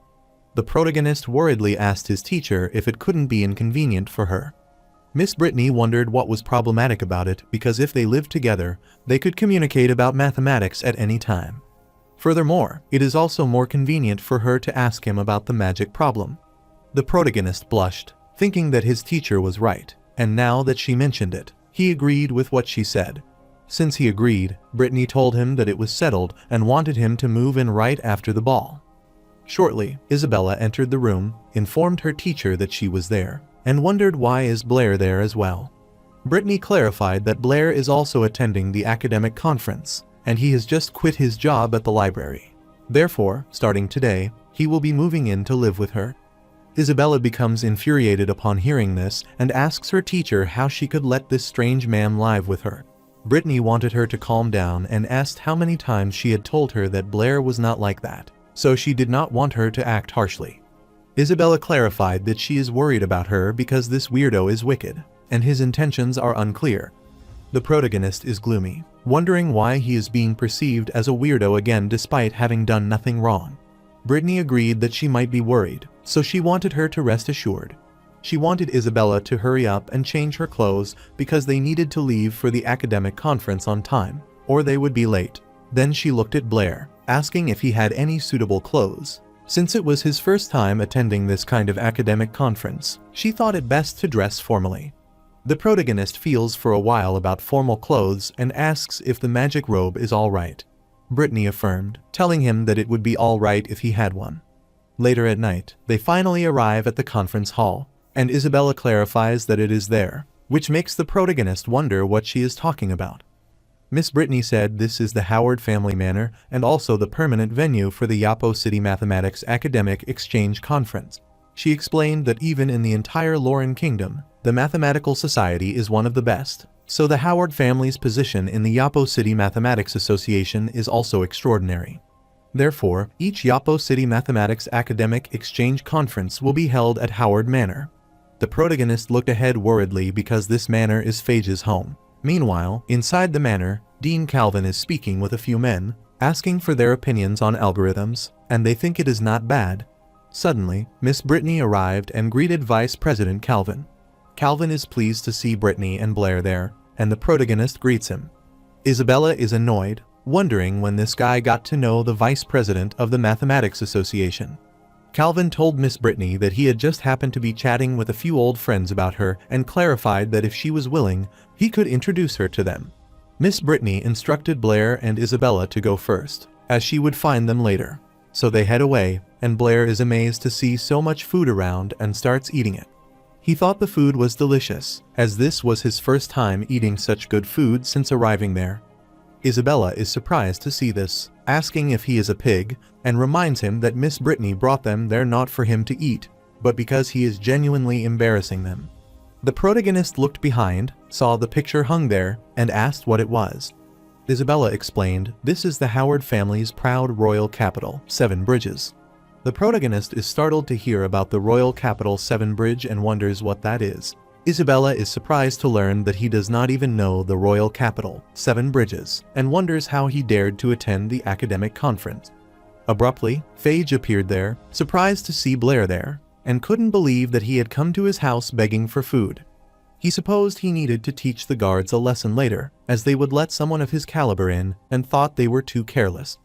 The protagonist worriedly asked his teacher if it couldn't be inconvenient for her. Miss Brittany wondered what was problematic about it because if they lived together, they could communicate about mathematics at any time. Furthermore, it is also more convenient for her to ask him about the magic problem. The protagonist blushed, thinking that his teacher was right. And now that she mentioned it, he agreed with what she said. Since he agreed, Brittany told him that it was settled and wanted him to move in right after the ball. Shortly, Isabella entered the room, informed her teacher that she was there, and wondered why is Blair there as well. Brittany clarified that Blair is also attending the academic conference, and he has just quit his job at the library. Therefore, starting today, he will be moving in to live with her. Isabella becomes infuriated upon hearing this and asks her teacher how she could let this strange man live with her. Brittany wanted her to calm down and asked how many times she had told her that Blair was not like that, so she did not want her to act harshly. Isabella clarified that she is worried about her because this weirdo is wicked, and his intentions are unclear. The protagonist is gloomy, wondering why he is being perceived as a weirdo again despite having done nothing wrong. Brittany agreed that she might be worried, so she wanted her to rest assured. She wanted Isabella to hurry up and change her clothes because they needed to leave for the academic conference on time, or they would be late. Then she looked at Blair, asking if he had any suitable clothes. Since it was his first time attending this kind of academic conference, she thought it best to dress formally. The protagonist feels for a while about formal clothes and asks if the magic robe is alright. Brittany affirmed, telling him that it would be alright if he had one. Later at night, they finally arrive at the conference hall, and Isabella clarifies that it is there, which makes the protagonist wonder what she is talking about. Miss Brittany said this is the Howard family manor and also the permanent venue for the Yapo City Mathematics Academic Exchange Conference. She explained that even in the entire Lauren Kingdom, the Mathematical Society is one of the best, so the Howard family's position in the Yapo City Mathematics Association is also extraordinary. Therefore, each Yapo City Mathematics Academic Exchange Conference will be held at Howard Manor. The protagonist looked ahead worriedly because this manor is Phage's home. Meanwhile, inside the manor, Dean Calvin is speaking with a few men, asking for their opinions on algorithms, and they think it is not bad. Suddenly, Miss Brittany arrived and greeted Vice President Calvin. Calvin is pleased to see Brittany and Blair there, and the protagonist greets him. Isabella is annoyed, wondering when this guy got to know the Vice President of the Mathematics Association. Calvin told Miss Brittany that he had just happened to be chatting with a few old friends about her and clarified that if she was willing, he could introduce her to them. Miss Brittany instructed Blair and Isabella to go first, as she would find them later. So they head away, and Blair is amazed to see so much food around and starts eating it. He thought the food was delicious, as this was his first time eating such good food since arriving there. Isabella is surprised to see this, asking if he is a pig, and reminds him that Miss Brittany brought them there not for him to eat, but because he is genuinely embarrassing them. The protagonist looked behind, saw the picture hung there, and asked what it was. Isabella explained, this is the Howard family's proud royal capital, Seven Bridges. The protagonist is startled to hear about the royal capital Seven Bridge and wonders what that is. Isabella is surprised to learn that he does not even know the royal capital, Seven Bridges, and wonders how he dared to attend the academic conference. Abruptly, Phage appeared there, surprised to see Blair there, and couldn't believe that he had come to his house begging for food. He supposed he needed to teach the guards a lesson later, as they would let someone of his caliber in, and thought they were too careless.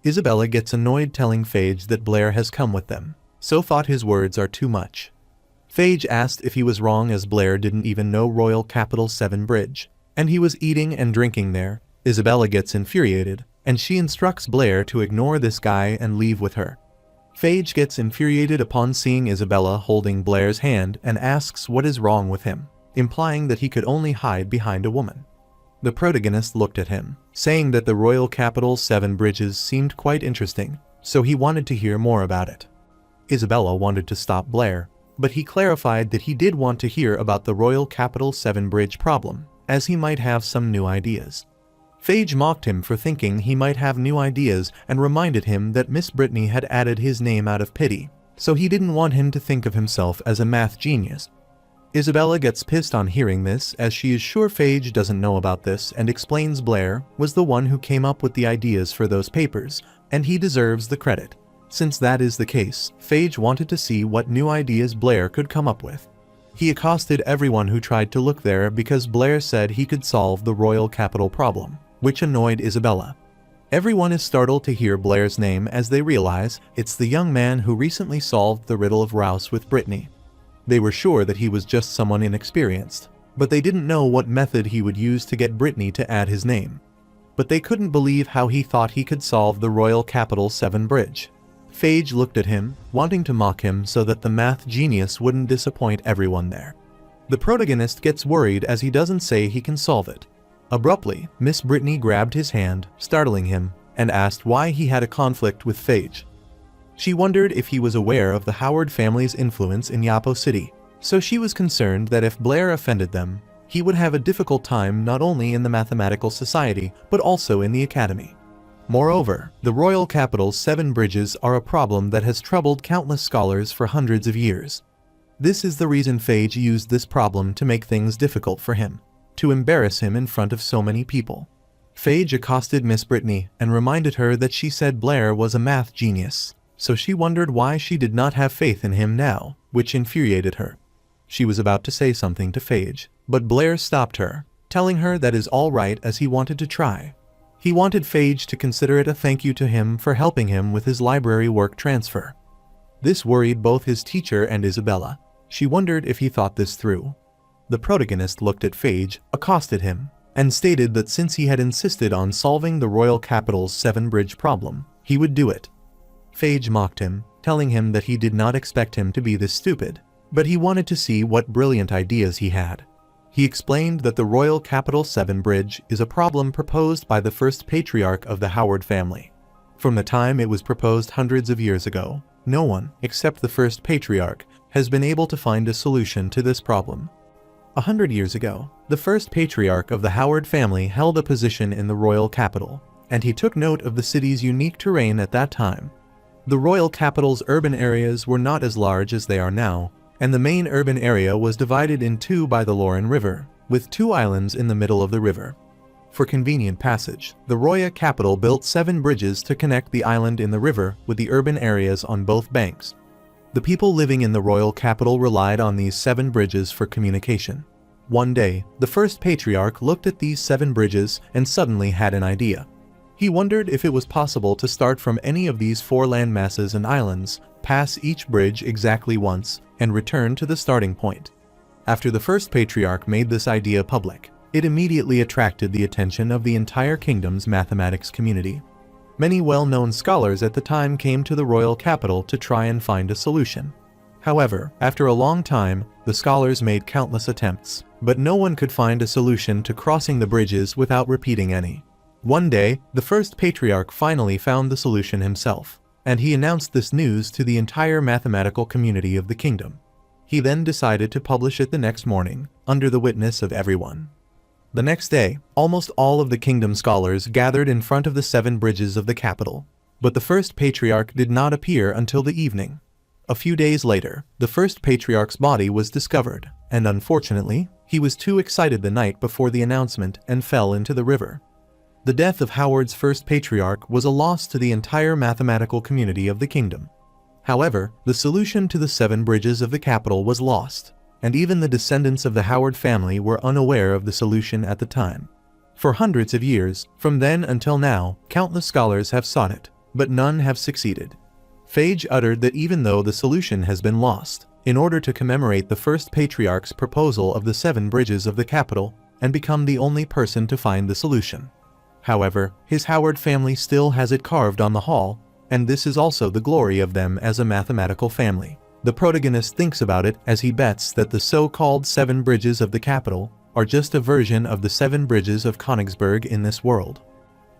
Isabella gets annoyed telling Phage that Blair has come with them, so thought his words are too much. Phage asked if he was wrong as Blair didn't even know Royal Capital Seven Bridge, and he was eating and drinking there. Isabella gets infuriated, and she instructs Blair to ignore this guy and leave with her. Phage gets infuriated upon seeing Isabella holding Blair's hand and asks what is wrong with him, implying that he could only hide behind a woman. The protagonist looked at him, saying that the Royal Capital Seven Bridges seemed quite interesting, so he wanted to hear more about it. Isabella wanted to stop Blair, but he clarified that he did want to hear about the Royal Capital Seven Bridge problem, as he might have some new ideas. Phage mocked him for thinking he might have new ideas and reminded him that Miss Brittany had added his name out of pity, so he didn't want him to think of himself as a math genius. Isabella gets pissed on hearing this as she is sure Phage doesn't know about this and explains Blair was the one who came up with the ideas for those papers, and he deserves the credit. Since that is the case, Phage wanted to see what new ideas Blair could come up with. He accosted everyone who tried to look there because Blair said he could solve the royal capital problem, which annoyed Isabella. Everyone is startled to hear Blair's name as they realize it's the young man who recently solved the riddle of Rouse with Brittany. They were sure that he was just someone inexperienced, but they didn't know what method he would use to get Brittany to add his name. But they couldn't believe how he thought he could solve the Royal Capital Seven Bridge. Phage looked at him, wanting to mock him so that the math genius wouldn't disappoint everyone there. The protagonist gets worried as he doesn't say he can solve it. Abruptly, Miss Brittany grabbed his hand, startling him, and asked why he had a conflict with Phage. She wondered if he was aware of the Howard family's influence in Yapo City, so she was concerned that if Blair offended them, he would have a difficult time not only in the Mathematical Society, but also in the Academy. Moreover, the royal capital's 7 bridges are a problem that has troubled countless scholars for hundreds of years. This is the reason Phage used this problem to make things difficult for him, to embarrass him in front of so many people. Phage accosted Miss Brittany and reminded her that she said Blair was a math genius, so she wondered why she did not have faith in him now, which infuriated her. She was about to say something to Phage, but Blair stopped her, telling her that is all right as he wanted to try. He wanted Phage to consider it a thank you to him for helping him with his library work transfer. This worried both his teacher and Isabella. She wondered if he thought this through. The protagonist looked at Phage, accosted him, and stated that since he had insisted on solving the royal capital's 7-bridge problem, he would do it. Phage mocked him, telling him that he did not expect him to be this stupid, but he wanted to see what brilliant ideas he had. He explained that the royal capital 7 bridge is a problem proposed by the first patriarch of the Howard family. From the time it was proposed hundreds of years ago, no one, except the first patriarch, has been able to find a solution to this problem. 100 years ago, the first patriarch of the Howard family held a position in the royal capital, and he took note of the city's unique terrain at that time. The royal capital's urban areas were not as large as they are now, and the main urban area was divided in two by the Lauren River, with 2 islands in the middle of the river. For convenient passage, the royal capital built 7 bridges to connect the island in the river with the urban areas on both banks. The people living in the royal capital relied on these 7 bridges for communication. One day, the first patriarch looked at these 7 bridges and suddenly had an idea. He wondered if it was possible to start from any of these 4 land masses and islands, pass each bridge exactly once, and return to the starting point. After the first patriarch made this idea public, it immediately attracted the attention of the entire kingdom's mathematics community. Many well-known scholars at the time came to the royal capital to try and find a solution. However, after a long time, the scholars made countless attempts, but no one could find a solution to crossing the bridges without repeating any. One day, the first patriarch finally found the solution himself, and he announced this news to the entire mathematical community of the kingdom. He then decided to publish it the next morning, under the witness of everyone. The next day, almost all of the kingdom scholars gathered in front of the 7 bridges of the capital, but the first patriarch did not appear until the evening. A few days later, the first patriarch's body was discovered, and unfortunately, he was too excited the night before the announcement and fell into the river. The death of Howard's first patriarch was a loss to the entire mathematical community of the kingdom. However, the solution to the 7 bridges of the capital was lost, and even the descendants of the Howard family were unaware of the solution at the time. For hundreds of years, from then until now, countless scholars have sought it, but none have succeeded. Phage uttered that even though the solution has been lost, in order to commemorate the first patriarch's proposal of the 7 bridges of the capital, and become the only person to find the solution. However, his Howard family still has it carved on the hall, and this is also the glory of them as a mathematical family. The protagonist thinks about it as he bets that the so-called 7 bridges of the capital are just a version of the 7 bridges of Königsberg in this world.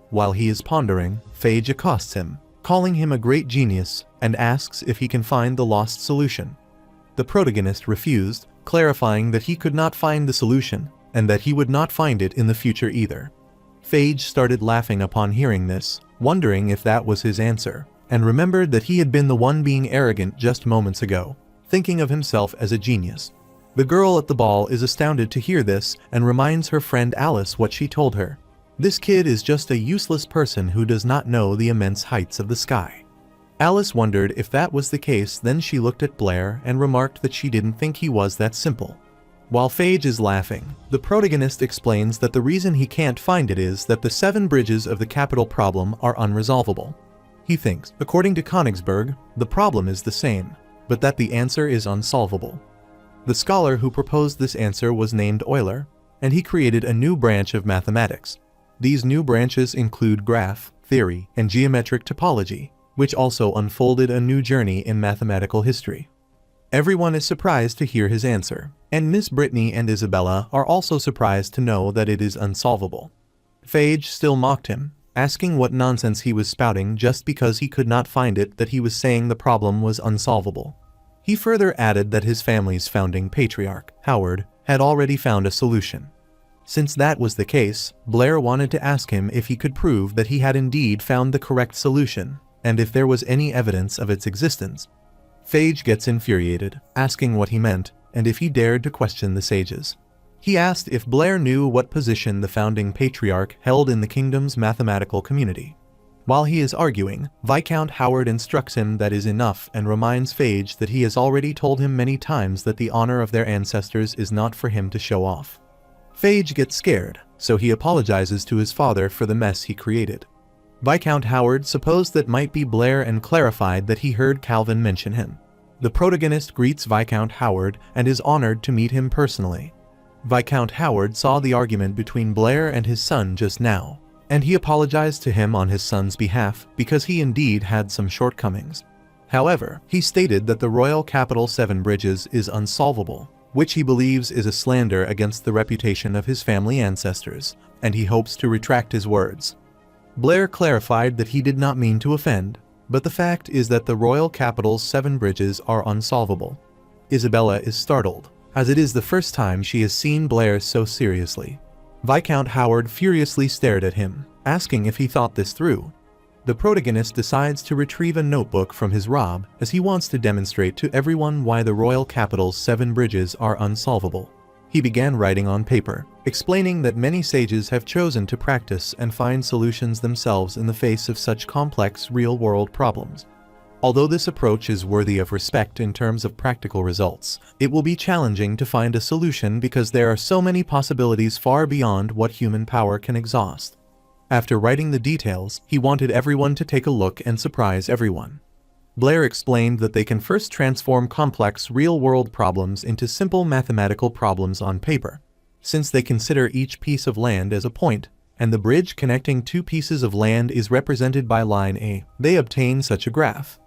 While he is pondering, Phage accosts him, calling him a great genius, and asks if he can find the lost solution. The protagonist refused, clarifying that he could not find the solution, and that he would not find it in the future either. Phage started laughing upon hearing this, wondering if that was his answer, and remembered that he had been the one being arrogant just moments ago, thinking of himself as a genius. The girl at the ball is astounded to hear this and reminds her friend Alice what she told her. This kid is just a useless person who does not know the immense heights of the sky. Alice wondered if that was the case, then she looked at Blair and remarked that she didn't think he was that simple. While Phage is laughing, the protagonist explains that the reason he can't find it is that the 7 bridges of the capital problem are unresolvable. He thinks, according to Königsberg, the problem is the same, but that the answer is unsolvable. The scholar who proposed this answer was named Euler, and he created a new branch of mathematics. These new branches include graph, theory, and geometric topology, which also unfolded a new journey in mathematical history. Everyone is surprised to hear his answer, and Miss Brittany and Isabella are also surprised to know that it is unsolvable. Phage still mocked him, asking what nonsense he was spouting just because he could not find it, that he was saying the problem was unsolvable. He further added that his family's founding patriarch, Howard, had already found a solution. Since that was the case, Blair wanted to ask him if he could prove that he had indeed found the correct solution, and if there was any evidence of its existence. Phage gets infuriated, asking what he meant, and if he dared to question the sages. He asked if Blair knew what position the founding patriarch held in the kingdom's mathematical community. While he is arguing, Viscount Howard instructs him that is enough and reminds Phage that he has already told him many times that the honor of their ancestors is not for him to show off. Phage gets scared, so he apologizes to his father for the mess he created. Viscount Howard supposed that might be Blair and clarified that he heard Calvin mention him. The protagonist greets Viscount Howard and is honored to meet him personally. Viscount Howard saw the argument between Blair and his son just now, and he apologized to him on his son's behalf because he indeed had some shortcomings. However, he stated that the royal capital 7 Bridges is unsolvable, which he believes is a slander against the reputation of his family ancestors, and he hopes to retract his words. Blair clarified that he did not mean to offend, but the fact is that the royal capital's 7 bridges are unsolvable. Isabella is startled, as it is the first time she has seen Blair so seriously. Viscount Howard furiously stared at him, asking if he thought this through. The protagonist decides to retrieve a notebook from his robe as he wants to demonstrate to everyone why the royal capital's 7 bridges are unsolvable. He began writing on paper, explaining that many sages have chosen to practice and find solutions themselves in the face of such complex real-world problems. Although this approach is worthy of respect in terms of practical results, it will be challenging to find a solution because there are so many possibilities far beyond what human power can exhaust. After writing the details, he wanted everyone to take a look and surprise everyone. Blair explained that they can first transform complex real-world problems into simple mathematical problems on paper. Since they consider each piece of land as a point, and the bridge connecting 2 pieces of land is represented by line A, they obtain such a graph.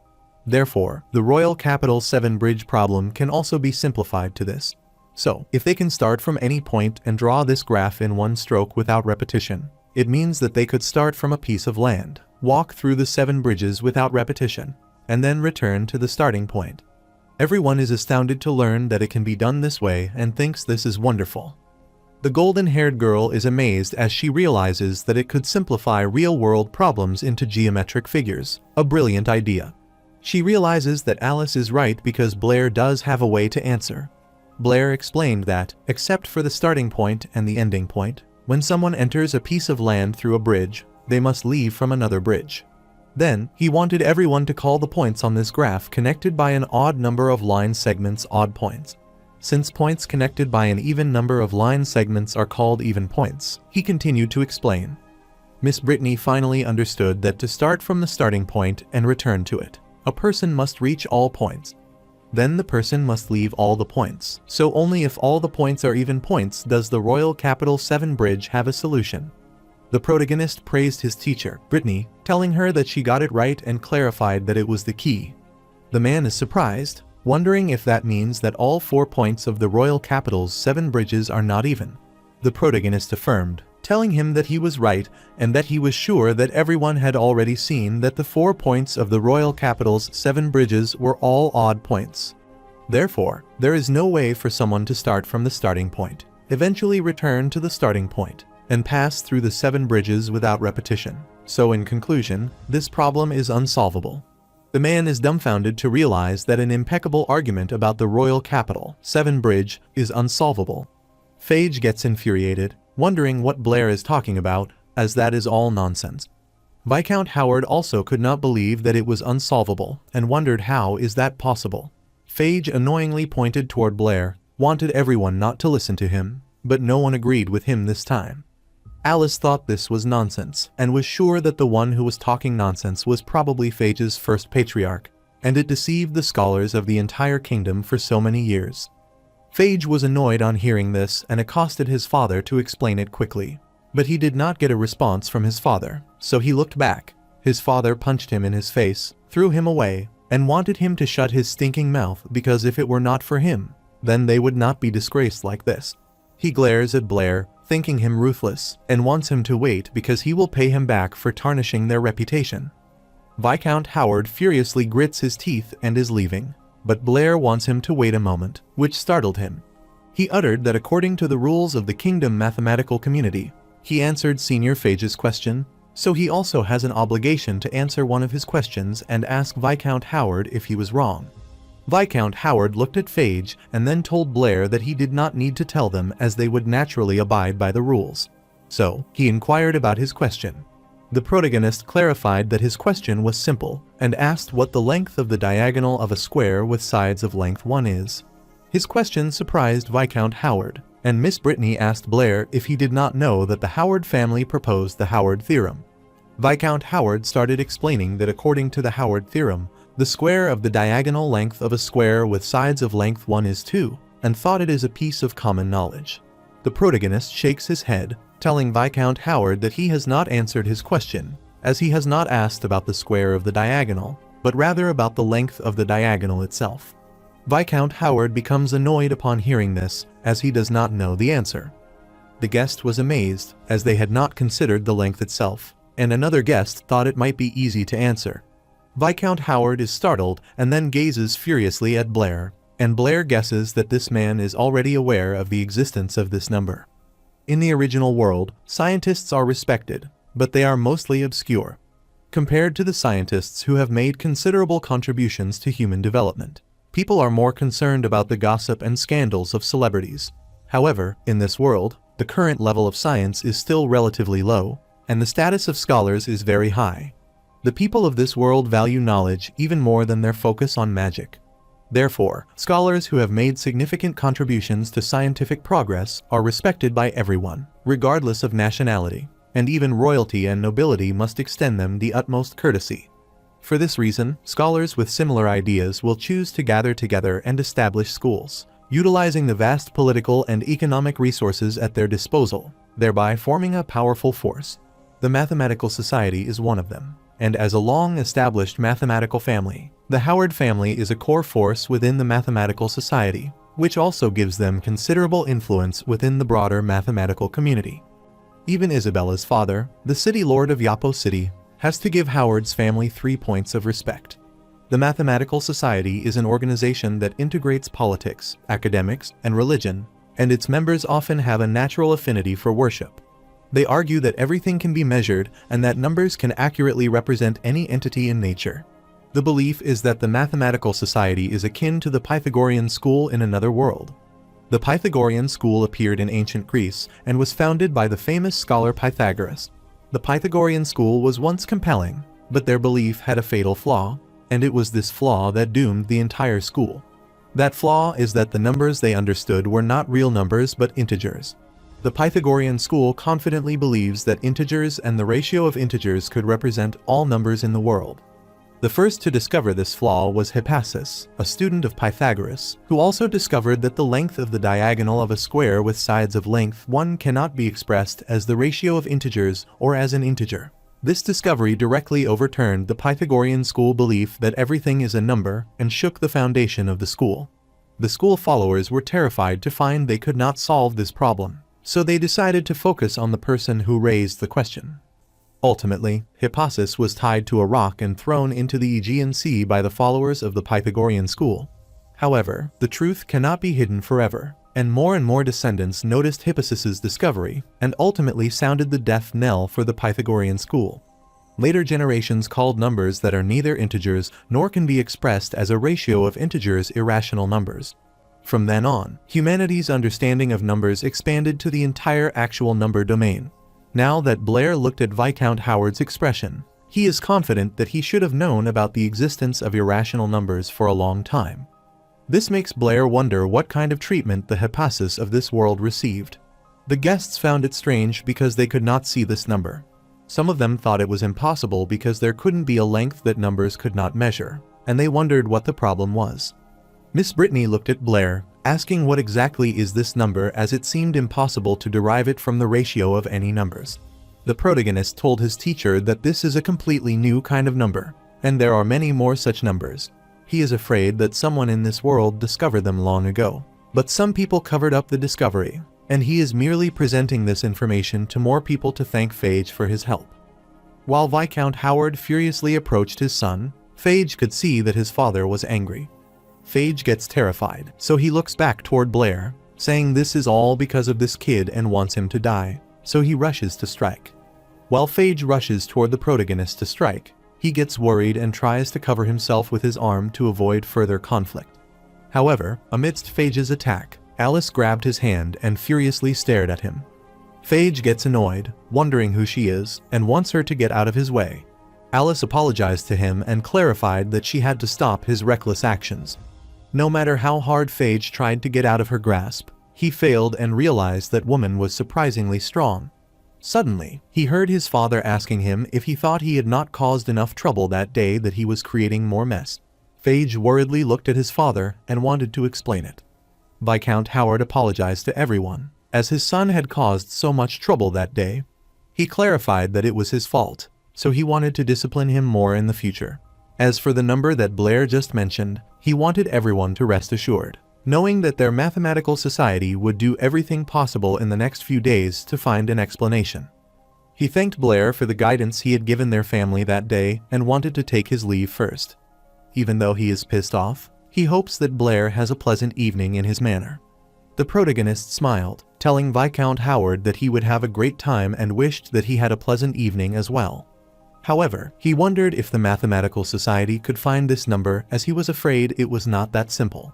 Therefore, the royal capital 7 bridge problem can also be simplified to this. So, if they can start from any point and draw this graph in one stroke without repetition, it means that they could start from a piece of land, walk through the 7 bridges without repetition, and then return to the starting point. Everyone is astounded to learn that it can be done this way and thinks this is wonderful. The golden-haired girl is amazed as she realizes that it could simplify real-world problems into geometric figures, a brilliant idea. She realizes that Alice is right because Blair does have a way to answer. Blair explained that, except for the starting point and the ending point, when someone enters a piece of land through a bridge, they must leave from another bridge. Then, he wanted everyone to call the points on this graph connected by an odd number of line segments odd points. Since points connected by an even number of line segments are called even points, he continued to explain. Miss Brittany finally understood that to start from the starting point and return to it, a person must reach all points. Then the person must leave all the points, so only if all the points are even points does the royal capital 7 bridge have a solution. The protagonist praised his teacher, Brittany, telling her that she got it right and clarified that it was the key. The man is surprised, wondering if that means that all 4 points of the royal capital's 7 bridges are not even. The protagonist affirmed, telling him that he was right and that he was sure that everyone had already seen that the 4 points of the royal capital's 7 bridges were all odd points. Therefore, there is no way for someone to start from the starting point, eventually return to the starting point, and pass through the 7 bridges without repetition. So in conclusion, this problem is unsolvable. The man is dumbfounded to realize that an impeccable argument about the royal capital 7 bridge is unsolvable. Phage gets infuriated, wondering what Blair is talking about, as that is all nonsense. Viscount Howard also could not believe that it was unsolvable, and wondered how is that possible. Phage annoyingly pointed toward Blair, wanted everyone not to listen to him, but no one agreed with him this time. Alice thought this was nonsense, and was sure that the one who was talking nonsense was probably Phage's first patriarch, and it deceived the scholars of the entire kingdom for so many years. Phage was annoyed on hearing this and accosted his father to explain it quickly. But he did not get a response from his father, so he looked back. His father punched him in his face, threw him away, and wanted him to shut his stinking mouth because if it were not for him, then they would not be disgraced like this. He glares at Blair, thinking him ruthless, and wants him to wait because he will pay him back for tarnishing their reputation. Viscount Howard furiously grits his teeth and is leaving, but Blair wants him to wait a moment, which startled him. He uttered that according to the rules of the Kingdom mathematical community, he answered Senior Phage's question, so he also has an obligation to answer one of his questions and ask Viscount Howard if he was wrong. Viscount Howard looked at Phage and then told Blair that he did not need to tell them as they would naturally abide by the rules. So, he inquired about his question. The protagonist clarified that his question was simple and asked what the length of the diagonal of a square with sides of length 1 is. His question surprised Viscount Howard, and Miss Brittany asked Blair if he did not know that the Howard family proposed the Howard theorem. Viscount Howard started explaining that according to the Howard theorem, the square of the diagonal length of a square with sides of length 1 is 2, and thought it is a piece of common knowledge. The protagonist shakes his head, telling Viscount Howard that he has not answered his question, as he has not asked about the square of the diagonal, but rather about the length of the diagonal itself. Viscount Howard becomes annoyed upon hearing this, as he does not know the answer. The guest was amazed, as they had not considered the length itself, and another guest thought it might be easy to answer. Viscount Howard is startled and then gazes furiously at Blair, and Blair guesses that this man is already aware of the existence of this number. In the original world, scientists are respected, but they are mostly obscure, compared to the scientists who have made considerable contributions to human development. People are more concerned about the gossip and scandals of celebrities. However, in this world, the current level of science is still relatively low, and the status of scholars is very high. The people of this world value knowledge even more than their focus on magic. Therefore, scholars who have made significant contributions to scientific progress are respected by everyone, regardless of nationality, and even royalty and nobility must extend them the utmost courtesy. For this reason, scholars with similar ideas will choose to gather together and establish schools, utilizing the vast political and economic resources at their disposal, thereby forming a powerful force. The Mathematical Society is one of them, and as a long-established mathematical family, the Howard family is a core force within the Mathematical Society, which also gives them considerable influence within the broader mathematical community. Even Isabella's father, the city lord of Yapo City, has to give Howard's family 3 points of respect. The Mathematical Society is an organization that integrates politics, academics, and religion, and its members often have a natural affinity for worship. They argue that everything can be measured and that numbers can accurately represent any entity in nature. The belief is that the Mathematical Society is akin to the Pythagorean school in another world. The Pythagorean school appeared in ancient Greece and was founded by the famous scholar Pythagoras. The Pythagorean school was once compelling, but their belief had a fatal flaw, and it was this flaw that doomed the entire school. That flaw is that the numbers they understood were not real numbers but integers. The Pythagorean school confidently believes that integers and the ratio of integers could represent all numbers in the world. The first to discover this flaw was Hippasus, a student of Pythagoras, who also discovered that the length of the diagonal of a square with sides of length 1 cannot be expressed as the ratio of integers or as an integer. This discovery directly overturned the Pythagorean school belief that everything is a number and shook the foundation of the school. The school followers were terrified to find they could not solve this problem, so they decided to focus on the person who raised the question. Ultimately, Hippasus was tied to a rock and thrown into the Aegean Sea by the followers of the Pythagorean school. However, the truth cannot be hidden forever, and more descendants noticed Hippasus's discovery and ultimately sounded the death knell for the Pythagorean school. Later generations called numbers that are neither integers nor can be expressed as a ratio of integers irrational numbers. From then on, humanity's understanding of numbers expanded to the entire actual number domain. Now that Blair looked at Viscount Howard's expression, he is confident that he should have known about the existence of irrational numbers for a long time. This makes Blair wonder what kind of treatment the Hippasus of this world received. The guests found it strange because they could not see this number. Some of them thought it was impossible because there couldn't be a length that numbers could not measure, and they wondered what the problem was. Miss Brittany looked at Blair, asking what exactly is this number, as it seemed impossible to derive it from the ratio of any numbers. The protagonist told his teacher that this is a completely new kind of number, and there are many more such numbers. He is afraid that someone in this world discovered them long ago, but some people covered up the discovery, and he is merely presenting this information to more people to thank Phage for his help. While Viscount Howard furiously approached his son, Phage could see that his father was angry. Phage gets terrified, so he looks back toward Blair, saying this is all because of this kid and wants him to die, so he rushes to strike. While Phage rushes toward the protagonist to strike, he gets worried and tries to cover himself with his arm to avoid further conflict. However, amidst Phage's attack, Alice grabbed his hand and furiously stared at him. Phage gets annoyed, wondering who she is, and wants her to get out of his way. Alice apologized to him and clarified that she had to stop his reckless actions. No matter how hard Phage tried to get out of her grasp, he failed and realized that woman was surprisingly strong. Suddenly, he heard his father asking him if he thought he had not caused enough trouble that day, that he was creating more mess. Phage worriedly looked at his father and wanted to explain it. Viscount Howard apologized to everyone, as his son had caused so much trouble that day. He clarified that it was his fault, so he wanted to discipline him more in the future. As for the number that Blair just mentioned, he wanted everyone to rest assured, knowing that their mathematical society would do everything possible in the next few days to find an explanation. He thanked Blair for the guidance he had given their family that day and wanted to take his leave first. Even though he is pissed off, he hopes that Blair has a pleasant evening in his manor. The protagonist smiled, telling Viscount Howard that he would have a great time and wished that he had a pleasant evening as well. However, he wondered if the Mathematical Society could find this number, as he was afraid it was not that simple.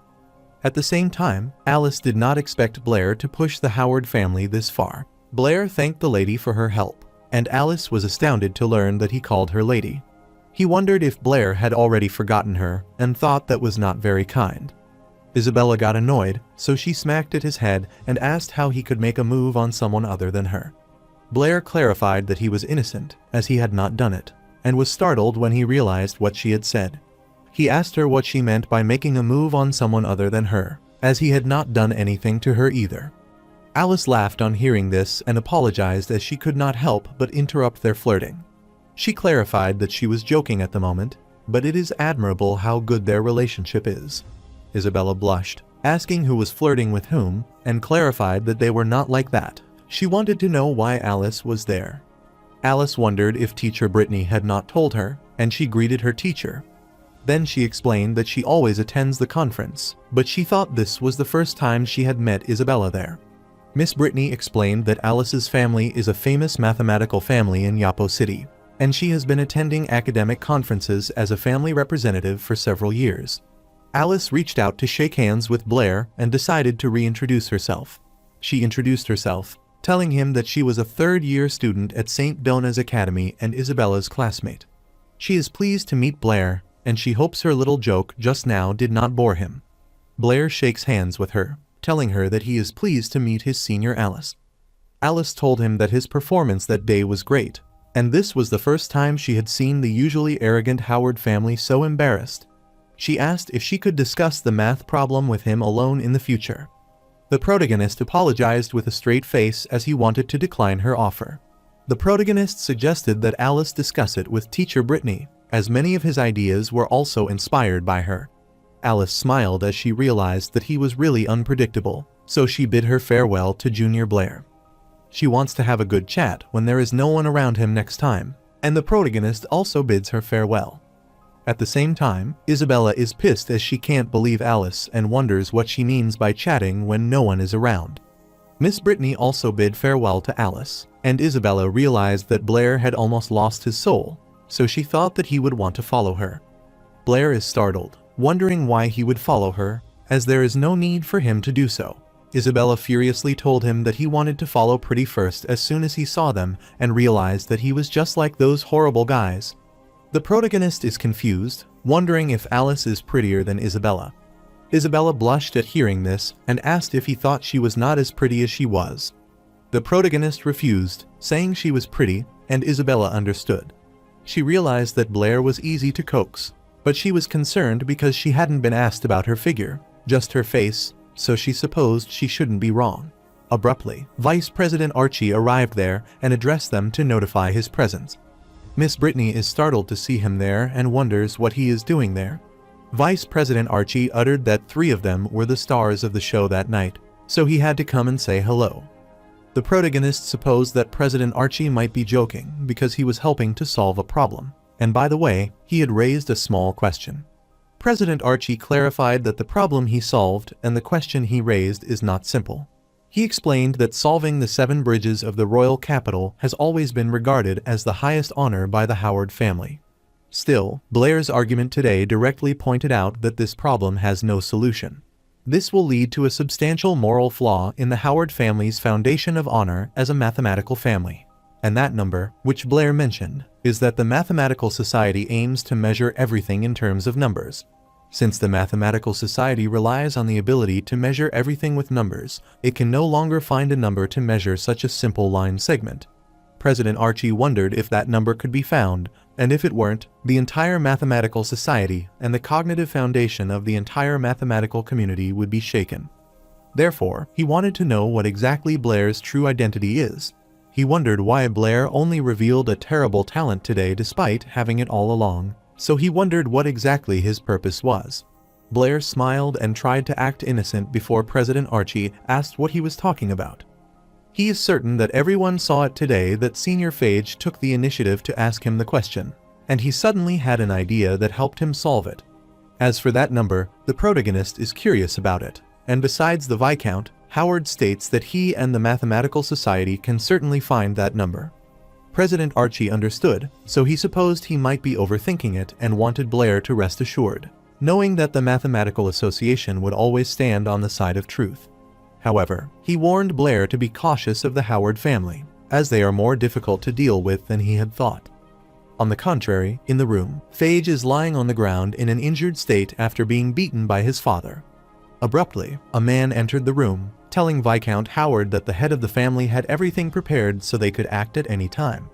At the same time, Alice did not expect Blair to push the Howard family this far. Blair thanked the lady for her help, and Alice was astounded to learn that he called her lady. He wondered if Blair had already forgotten her and thought that was not very kind. Isabella got annoyed, so she smacked at his head and asked how he could make a move on someone other than her. Blair clarified that he was innocent, as he had not done it, and was startled when he realized what she had said. He asked her what she meant by making a move on someone other than her, as he had not done anything to her either. Alice laughed on hearing this and apologized, as she could not help but interrupt their flirting. She clarified that she was joking at the moment, but it is admirable how good their relationship is. Isabella blushed, asking who was flirting with whom, and clarified that they were not like that. She wanted to know why Alice was there. Alice wondered if Teacher Brittany had not told her, and she greeted her teacher. Then she explained that she always attends the conference, but she thought this was the first time she had met Isabella there. Miss Brittany explained that Alice's family is a famous mathematical family in Yapo City, and she has been attending academic conferences as a family representative for several years. Alice reached out to shake hands with Blair and decided to reintroduce herself. She introduced herself, telling him that she was a third-year student at St. Donna's Academy and Isabella's classmate. She is pleased to meet Blair, and she hopes her little joke just now did not bore him. Blair shakes hands with her, telling her that he is pleased to meet his senior Alice. Alice told him that his performance that day was great, and this was the first time she had seen the usually arrogant Howard family so embarrassed. She asked if she could discuss the math problem with him alone in the future. The protagonist apologized with a straight face, as he wanted to decline her offer. The protagonist suggested that Alice discuss it with Teacher Brittany, as many of his ideas were also inspired by her. Alice smiled as she realized that he was really unpredictable, so she bid her farewell to Junior Blair. She wants to have a good chat when there is no one around him next time, and the protagonist also bids her farewell. At the same time, Isabella is pissed as she can't believe Alice and wonders what she means by chatting when no one is around. Miss Brittany also bid farewell to Alice, and Isabella realized that Blair had almost lost his soul, so she thought that he would want to follow her. Blair is startled, wondering why he would follow her, as there is no need for him to do so. Isabella furiously told him that he wanted to follow Pretty first as soon as he saw them, and realized that he was just like those horrible guys. The protagonist is confused, wondering if Alice is prettier than Isabella. Isabella blushed at hearing this and asked if he thought she was not as pretty as she was. The protagonist refused, saying she was pretty, and Isabella understood. She realized that Blair was easy to coax, but she was concerned because she hadn't been asked about her figure, just her face, so she supposed she shouldn't be wrong. Abruptly, Vice President Archie arrived there and addressed them to notify his presence. Miss Brittany is startled to see him there and wonders what he is doing there. Vice President Archie uttered that 3 of them were the stars of the show that night, so he had to come and say hello. The protagonist supposed that President Archie might be joking because he was helping to solve a problem, and by the way, he had raised a small question. President Archie clarified that the problem he solved and the question he raised is not simple. He explained that solving the 7 bridges of the royal capital has always been regarded as the highest honor by the Howard family. Still, Blair's argument today directly pointed out that this problem has no solution. This will lead to a substantial moral flaw in the Howard family's foundation of honor as a mathematical family. And that number, which Blair mentioned, is that the Mathematical Society aims to measure everything in terms of numbers. Since the Mathematical Society relies on the ability to measure everything with numbers, it can no longer find a number to measure such a simple line segment. President Archie wondered if that number could be found, and if it weren't, the entire Mathematical Society and the cognitive foundation of the entire mathematical community would be shaken. Therefore, he wanted to know what exactly Blair's true identity is. He wondered why Blair only revealed a terrible talent today despite having it all along, so he wondered what exactly his purpose was. Blair smiled and tried to act innocent before President Archie asked what he was talking about. He is certain that everyone saw it today that Senior Phage took the initiative to ask him the question, and he suddenly had an idea that helped him solve it. As for that number, the protagonist is curious about it, and besides the Viscount, Howard states that he and the Mathematical Society can certainly find that number. President Archie understood, so he supposed he might be overthinking it and wanted Blair to rest assured, knowing that the Mathematical Association would always stand on the side of truth. However, he warned Blair to be cautious of the Howard family, as they are more difficult to deal with than he had thought. On the contrary, in the room, Phage is lying on the ground in an injured state after being beaten by his father. Abruptly, a man entered the room, telling Viscount Howard that the head of the family had everything prepared so they could act at any time.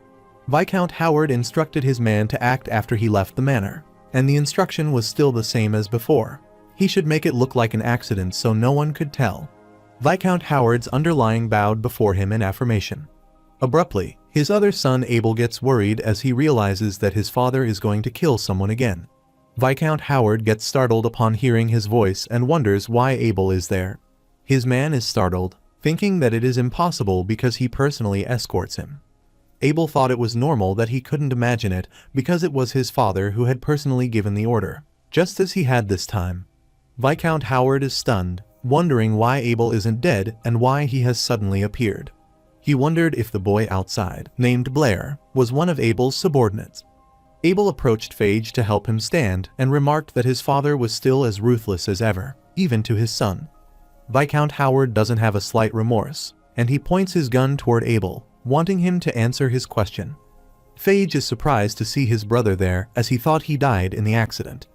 Viscount Howard instructed his man to act after he left the manor, and the instruction was still the same as before. He should make it look like an accident so no one could tell. Viscount Howard's underlying bowed before him in affirmation. Abruptly, his other son Abel gets worried as he realizes that his father is going to kill someone again. Viscount Howard gets startled upon hearing his voice and wonders why Abel is there. His man is startled, thinking that it is impossible because he personally escorts him. Abel thought it was normal that he couldn't imagine it because it was his father who had personally given the order, just as he had this time. Viscount Howard is stunned, wondering why Abel isn't dead and why he has suddenly appeared. He wondered if the boy outside, named Blair, was one of Abel's subordinates. Abel approached Phage to help him stand and remarked that his father was still as ruthless as ever, even to his son. Viscount Howard doesn't have a slight remorse, and he points his gun toward Abel, wanting him to answer his question. Phage is surprised to see his brother there as he thought he died in the accident.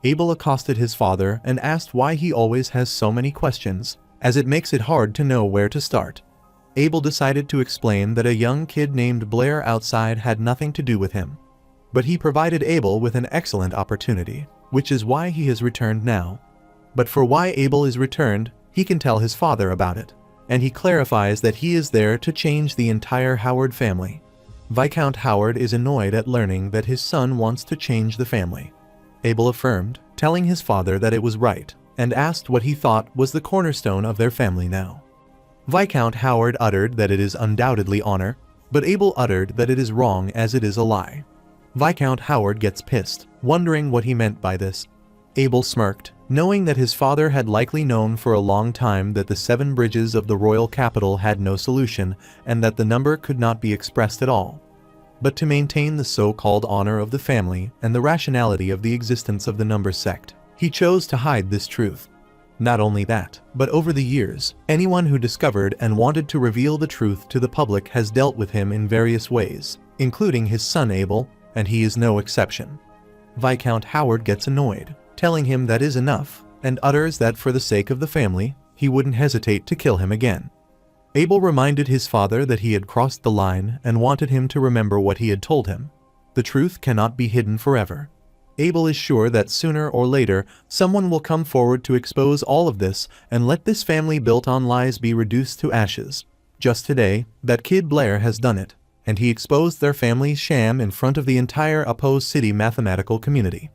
Abel accosted his father and asked why he always has so many questions, as it makes it hard to know where to start. Abel decided to explain that a young kid named Blair outside had nothing to do with him. But he provided Abel with an excellent opportunity, which is why he has returned now. But for why Abel is returned, he can tell his father about it, and he clarifies that he is there to change the entire Howard family. Viscount Howard is annoyed at learning that his son wants to change the family. Abel affirmed, telling his father that it was right, and asked what he thought was the cornerstone of their family now. Viscount Howard uttered that it is undoubtedly honor, but Abel uttered that it is wrong as it is a lie. Viscount Howard gets pissed, wondering what he meant by this. Abel smirked, knowing that his father had likely known for a long time that the 7 bridges of the royal capital had no solution and that the number could not be expressed at all. But to maintain the so-called honor of the family and the rationality of the existence of the number sect, he chose to hide this truth. Not only that, but over the years, anyone who discovered and wanted to reveal the truth to the public has dealt with him in various ways, including his son Abel, and he is no exception. Viscount Howard gets annoyed, telling him that is enough, and utters that for the sake of the family, he wouldn't hesitate to kill him again. Abel reminded his father that he had crossed the line and wanted him to remember what he had told him. The truth cannot be hidden forever. Abel is sure that sooner or later, someone will come forward to expose all of this and let this family built on lies be reduced to ashes. Just today, that kid Blair has done it, and he exposed their family's sham in front of the entire Opposed City mathematical community.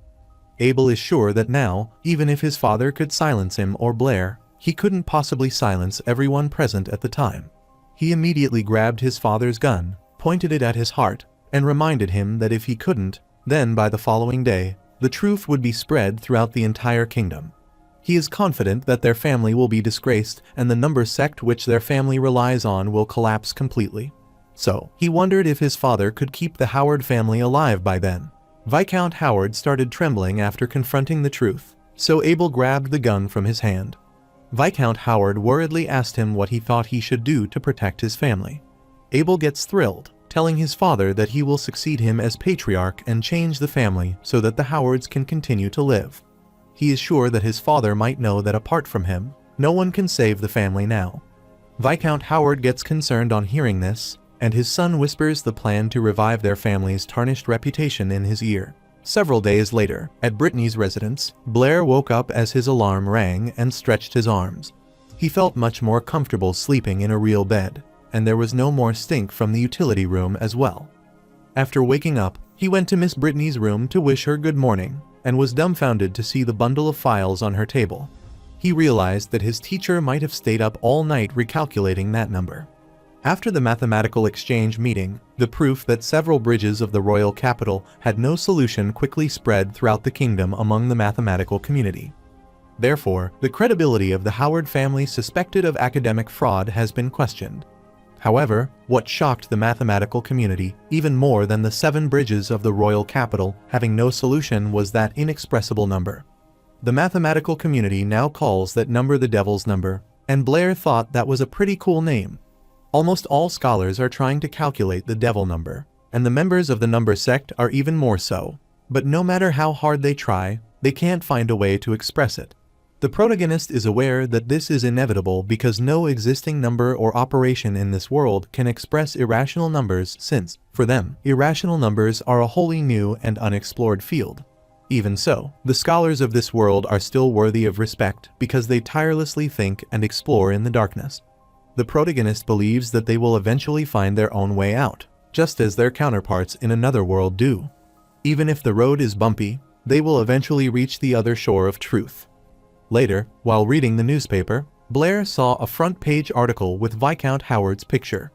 Abel is sure that now, even if his father could silence him or Blair, he couldn't possibly silence everyone present at the time. He immediately grabbed his father's gun, pointed it at his heart, and reminded him that if he couldn't, then by the following day, the truth would be spread throughout the entire kingdom. He is confident that their family will be disgraced and the number sect which their family relies on will collapse completely. So, he wondered if his father could keep the Howard family alive by then. Viscount Howard started trembling after confronting the truth, so Abel grabbed the gun from his hand. Viscount Howard worriedly asked him what he thought he should do to protect his family. Abel gets thrilled, telling his father that he will succeed him as patriarch and change the family so that the Howards can continue to live. He is sure that his father might know that apart from him, no one can save the family now. Viscount Howard gets concerned on hearing this, and his son whispers the plan to revive their family's tarnished reputation in his ear. Several days later, at Brittany's residence, Blair woke up as his alarm rang and stretched his arms. He felt much more comfortable sleeping in a real bed, and there was no more stink from the utility room as well. After waking up, he went to Miss Brittany's room to wish her good morning, and was dumbfounded to see the bundle of files on her table. He realized that his teacher might have stayed up all night recalculating that number. After the mathematical exchange meeting, the proof that several bridges of the royal capital had no solution quickly spread throughout the kingdom among the mathematical community. Therefore, the credibility of the Howard family suspected of academic fraud has been questioned. However, what shocked the mathematical community even more than the 7 bridges of the royal capital having no solution was that inexpressible number. The mathematical community now calls that number the devil's number, and Blair thought that was a pretty cool name. Almost all scholars are trying to calculate the devil number, and the members of the number sect are even more so. But no matter how hard they try, they can't find a way to express it. The protagonist is aware that this is inevitable because no existing number or operation in this world can express irrational numbers since, for them, irrational numbers are a wholly new and unexplored field. Even so, the scholars of this world are still worthy of respect because they tirelessly think and explore in the darkness. The protagonist believes that they will eventually find their own way out, just as their counterparts in another world do. Even if the road is bumpy, they will eventually reach the other shore of truth. Later, while reading the newspaper, Blair saw a front-page article with Viscount Howard's picture.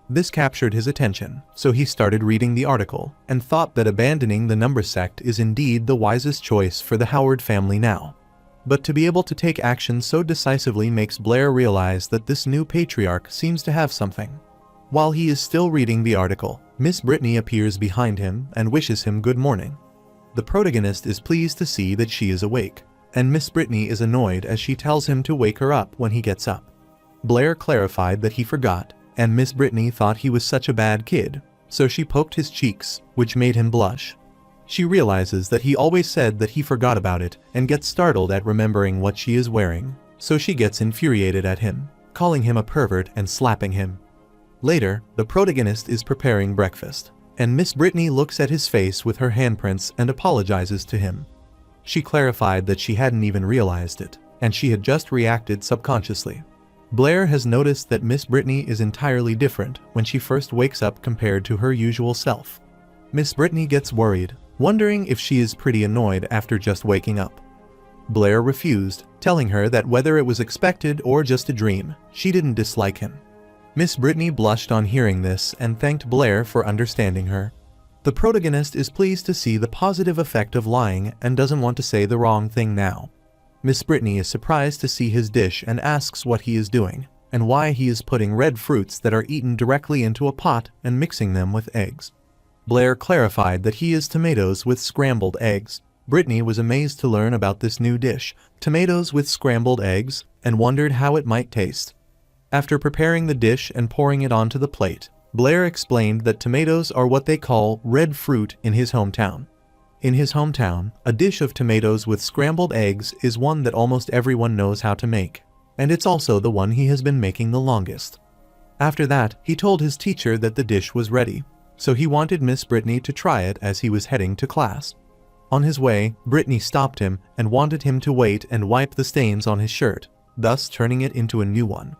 This captured his attention, so he started reading the article and thought that abandoning the number sect is indeed the wisest choice for the Howard family now. But to be able to take action so decisively makes Blair realize that this new patriarch seems to have something. While he is still reading the article, Miss Brittany appears behind him and wishes him good morning. The protagonist is pleased to see that she is awake, and Miss Brittany is annoyed as she tells him to wake her up when he gets up. Blair clarified that he forgot, and Miss Brittany thought he was such a bad kid, so she poked his cheeks, which made him blush. She realizes that he always said that he forgot about it and gets startled at remembering what she is wearing, so she gets infuriated at him, calling him a pervert and slapping him. Later, the protagonist is preparing breakfast, and Miss Brittany looks at his face with her handprints and apologizes to him. She clarified that she hadn't even realized it, and she had just reacted subconsciously. Blair has noticed that Miss Brittany is entirely different when she first wakes up compared to her usual self. Miss Brittany gets worried, wondering if she is pretty annoyed after just waking up. Blair refused, telling her that whether it was expected or just a dream, she didn't dislike him. Miss Brittany blushed on hearing this and thanked Blair for understanding her. The protagonist is pleased to see the positive effect of lying and doesn't want to say the wrong thing now. Miss Brittany is surprised to see his dish and asks what he is doing, and why he is putting red fruits that are eaten directly into a pot and mixing them with eggs. Blair clarified that he is tomatoes with scrambled eggs. Brittany was amazed to learn about this new dish, tomatoes with scrambled eggs, and wondered how it might taste. After preparing the dish and pouring it onto the plate, Blair explained that tomatoes are what they call red fruit in his hometown. In his hometown, a dish of tomatoes with scrambled eggs is one that almost everyone knows how to make, and it's also the one he has been making the longest. After that, he told his teacher that the dish was ready, so he wanted Miss Brittany to try it as he was heading to class. On his way, Brittany stopped him and wanted him to wait and wipe the stains on his shirt, thus turning it into a new one.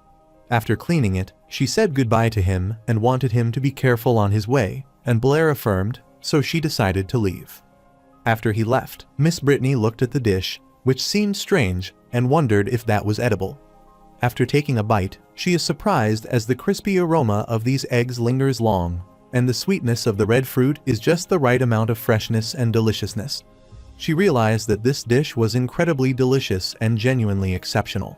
After cleaning it, she said goodbye to him and wanted him to be careful on his way, and Blair affirmed, so she decided to leave. After he left, Miss Brittany looked at the dish, which seemed strange, and wondered if that was edible. After taking a bite, she is surprised as the crispy aroma of these eggs lingers long, and the sweetness of the red fruit is just the right amount of freshness and deliciousness. She realized that this dish was incredibly delicious and genuinely exceptional.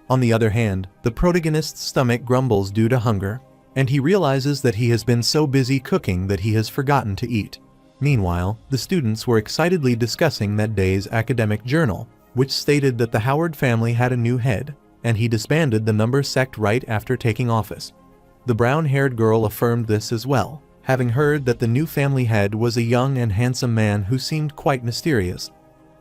On the other hand, the protagonist's stomach grumbles due to hunger, and he realizes that he has been so busy cooking that he has forgotten to eat. Meanwhile, the students were excitedly discussing that day's academic journal, which stated that the Howard family had a new head, and he disbanded the number sect right after taking office. The brown-haired girl affirmed this as well, having heard that the new family head was a young and handsome man who seemed quite mysterious.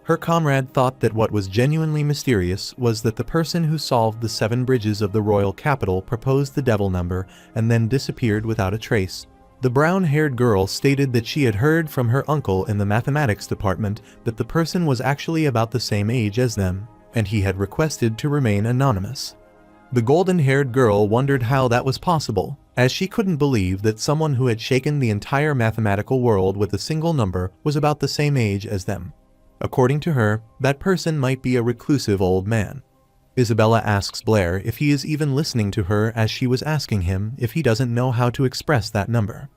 Her comrade thought that what was genuinely mysterious was that the person who solved the 7 bridges of the royal capital proposed the devil number and then disappeared without a trace. The brown-haired girl stated that she had heard from her uncle in the mathematics department that the person was actually about the same age as them, and he had requested to remain anonymous. The golden-haired girl wondered how that was possible, as she couldn't believe that someone who had shaken the entire mathematical world with a single number was about the same age as them. According to her, that person might be a reclusive old man. Isabella asks Blair if he is even listening to her as she was asking him if he doesn't know how to express that number.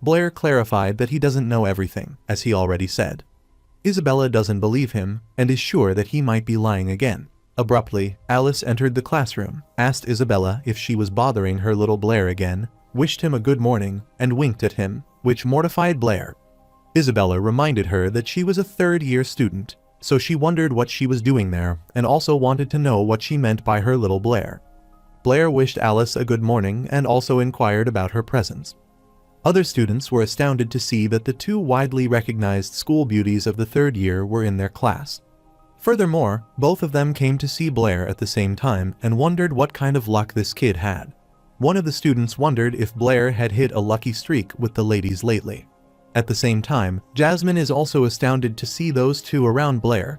Blair clarified that he doesn't know everything, as he already said. Isabella doesn't believe him and is sure that he might be lying again. Abruptly, Alice entered the classroom, asked Isabella if she was bothering her little Blair again, wished him a good morning, and winked at him, which mortified Blair. Isabella reminded her that she was a third-year student, so she wondered what she was doing there and also wanted to know what she meant by her little Blair. Blair wished Alice a good morning and also inquired about her presence. Other students were astounded to see that the 2 widely recognized school beauties of the 3rd year were in their class. Furthermore, both of them came to see Blair at the same time and wondered what kind of luck this kid had. One of the students wondered if Blair had hit a lucky streak with the ladies lately. At the same time, Jasmine is also astounded to see those 2 around Blair.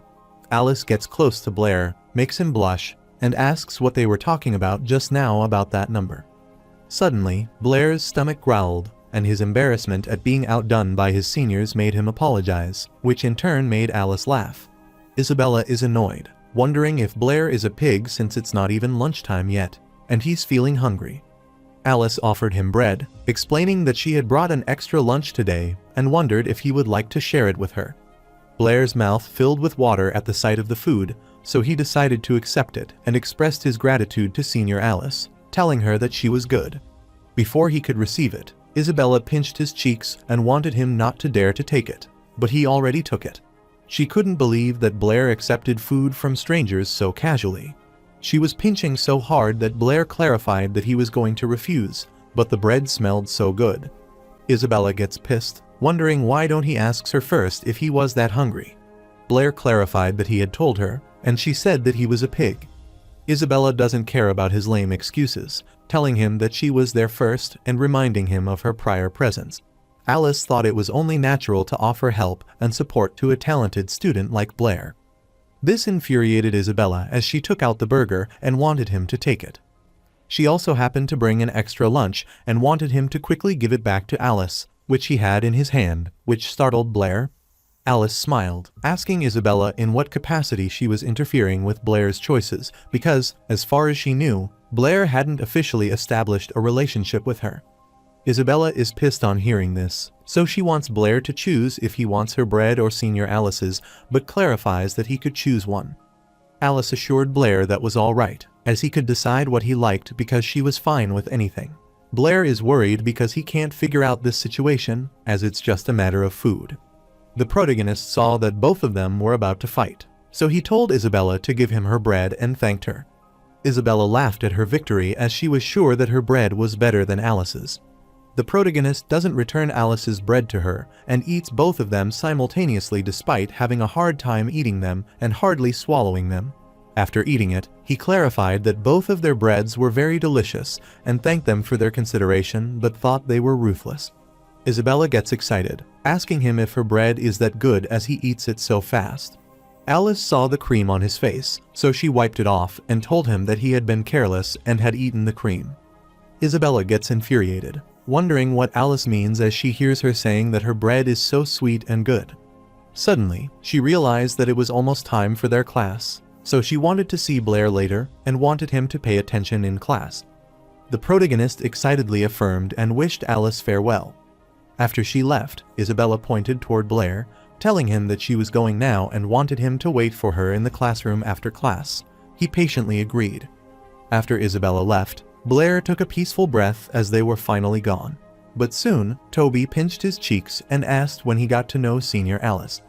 Alice gets close to Blair, makes him blush, and asks what they were talking about just now about that number. Suddenly, Blair's stomach growled, and his embarrassment at being outdone by his seniors made him apologize, which in turn made Alice laugh. Isabella is annoyed, wondering if Blair is a pig since it's not even lunchtime yet, and he's feeling hungry. Alice offered him bread, explaining that she had brought an extra lunch today and wondered if he would like to share it with her. Blair's mouth filled with water at the sight of the food, so he decided to accept it and expressed his gratitude to Senior Alice, telling her that she was good. Before he could receive it, Isabella pinched his cheeks and wanted him not to dare to take it, but he already took it. She couldn't believe that Blair accepted food from strangers so casually. She was pinching so hard that Blair clarified that he was going to refuse, but the bread smelled so good. Isabella gets pissed, wondering why don't he ask her first if he was that hungry. Blair clarified that he had told her, and she said that he was a pig. Isabella doesn't care about his lame excuses, telling him that she was there first and reminding him of her prior presence. Alice thought it was only natural to offer help and support to a talented student like Blair. This infuriated Isabella as she took out the burger and wanted him to take it. She also happened to bring an extra lunch and wanted him to quickly give it back to Alice, which he had in his hand, which startled Blair. Alice smiled, asking Isabella in what capacity she was interfering with Blair's choices because, as far as she knew, Blair hadn't officially established a relationship with her. Isabella is pissed on hearing this, so she wants Blair to choose if he wants her bread or Senior Alice's, but clarifies that he could choose one. Alice assured Blair that was all right, as he could decide what he liked because she was fine with anything. Blair is worried because he can't figure out this situation, as it's just a matter of food. The protagonist saw that both of them were about to fight, so he told Isabella to give him her bread and thanked her. Isabella laughed at her victory as she was sure that her bread was better than Alice's. The protagonist doesn't return Alice's bread to her and eats both of them simultaneously despite having a hard time eating them and hardly swallowing them. After eating it, he clarified that both of their breads were very delicious and thanked them for their consideration but thought they were ruthless. Isabella gets excited, asking him if her bread is that good as he eats it so fast. Alice saw the cream on his face, so she wiped it off and told him that he had been careless and had eaten the cream. Isabella gets infuriated, wondering what Alice means as she hears her saying that her bread is so sweet and good. Suddenly, she realized that it was almost time for their class, so she wanted to see Blair later and wanted him to pay attention in class. The protagonist excitedly affirmed and wished Alice farewell. After she left, Isabella pointed toward Blair, telling him that she was going now and wanted him to wait for her in the classroom after class. He patiently agreed. After Isabella left, Blair took a peaceful breath as they were finally gone. But soon, Toby pinched his cheeks and asked when he got to know Senior Alice.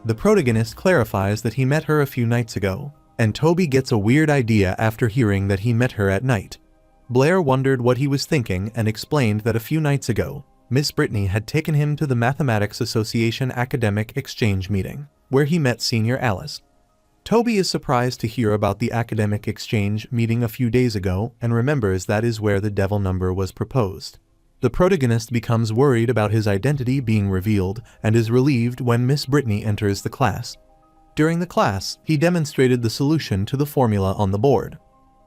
The protagonist clarifies that he met her a few nights ago, and Toby gets a weird idea after hearing that he met her at night. Blair wondered what he was thinking and explained that a few nights ago, Miss Brittany had taken him to the Mathematics Association academic exchange meeting, where he met Senior Alice. Toby is surprised to hear about the academic exchange meeting a few days ago and remembers that is where the devil number was proposed. The protagonist becomes worried about his identity being revealed and is relieved when Miss Brittany enters the class. During the class, he demonstrated the solution to the formula on the board.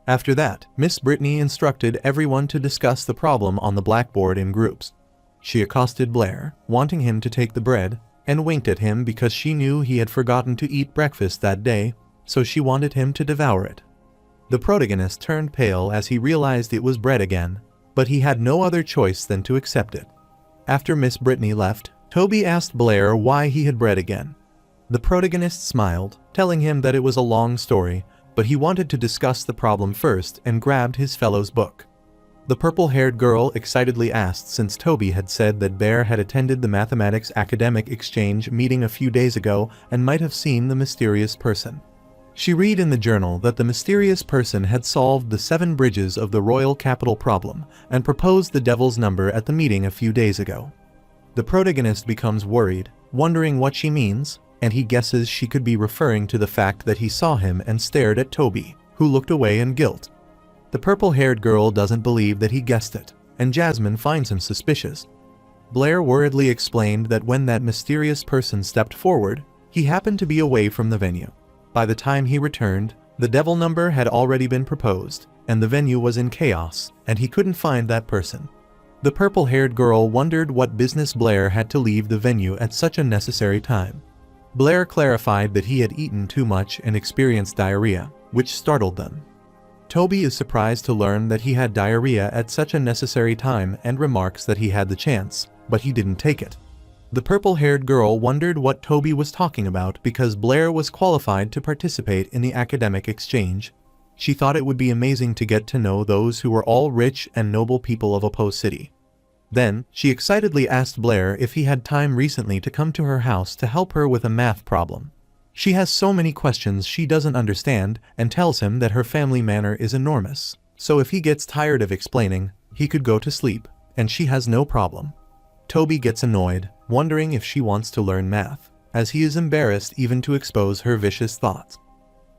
After that, Miss Brittany instructed everyone to discuss the problem on the blackboard in groups. She accosted Blair, wanting him to take the bread, and winked at him because she knew he had forgotten to eat breakfast that day, so she wanted him to devour it. The protagonist turned pale as he realized it was bread again, but he had no other choice than to accept it. After Miss Brittany left, Toby asked Blair why he had bread again. The protagonist smiled, telling him that it was a long story, but he wanted to discuss the problem first and grabbed his fellow's book. The purple-haired girl excitedly asked since Toby had said that Blair had attended the mathematics academic exchange meeting a few days ago and might have seen the mysterious person. She read in the journal that the mysterious person had solved the 7 bridges of the royal capital problem and proposed the devil's number at the meeting a few days ago. The protagonist becomes worried, wondering what she means, and he guesses she could be referring to the fact that he saw him and stared at Toby, who looked away in guilt. The purple-haired girl doesn't believe that he guessed it, and Jasmine finds him suspicious. Blair worriedly explained that when that mysterious person stepped forward, he happened to be away from the venue. By the time he returned, the devil number had already been proposed, and the venue was in chaos, and he couldn't find that person. The purple-haired girl wondered what business Blair had to leave the venue at such a necessary time. Blair clarified that he had eaten too much and experienced diarrhea, which startled them. Toby is surprised to learn that he had diarrhea at such a necessary time and remarks that he had the chance, but he didn't take it. The purple-haired girl wondered what Toby was talking about because Blair was qualified to participate in the academic exchange. She thought it would be amazing to get to know those who were all rich and noble people of Oppo City. Then, she excitedly asked Blair if he had time recently to come to her house to help her with a math problem. She has so many questions she doesn't understand and tells him that her family manor is enormous, so if he gets tired of explaining, he could go to sleep, and she has no problem. Toby gets annoyed, wondering if she wants to learn math, as he is embarrassed even to expose her vicious thoughts.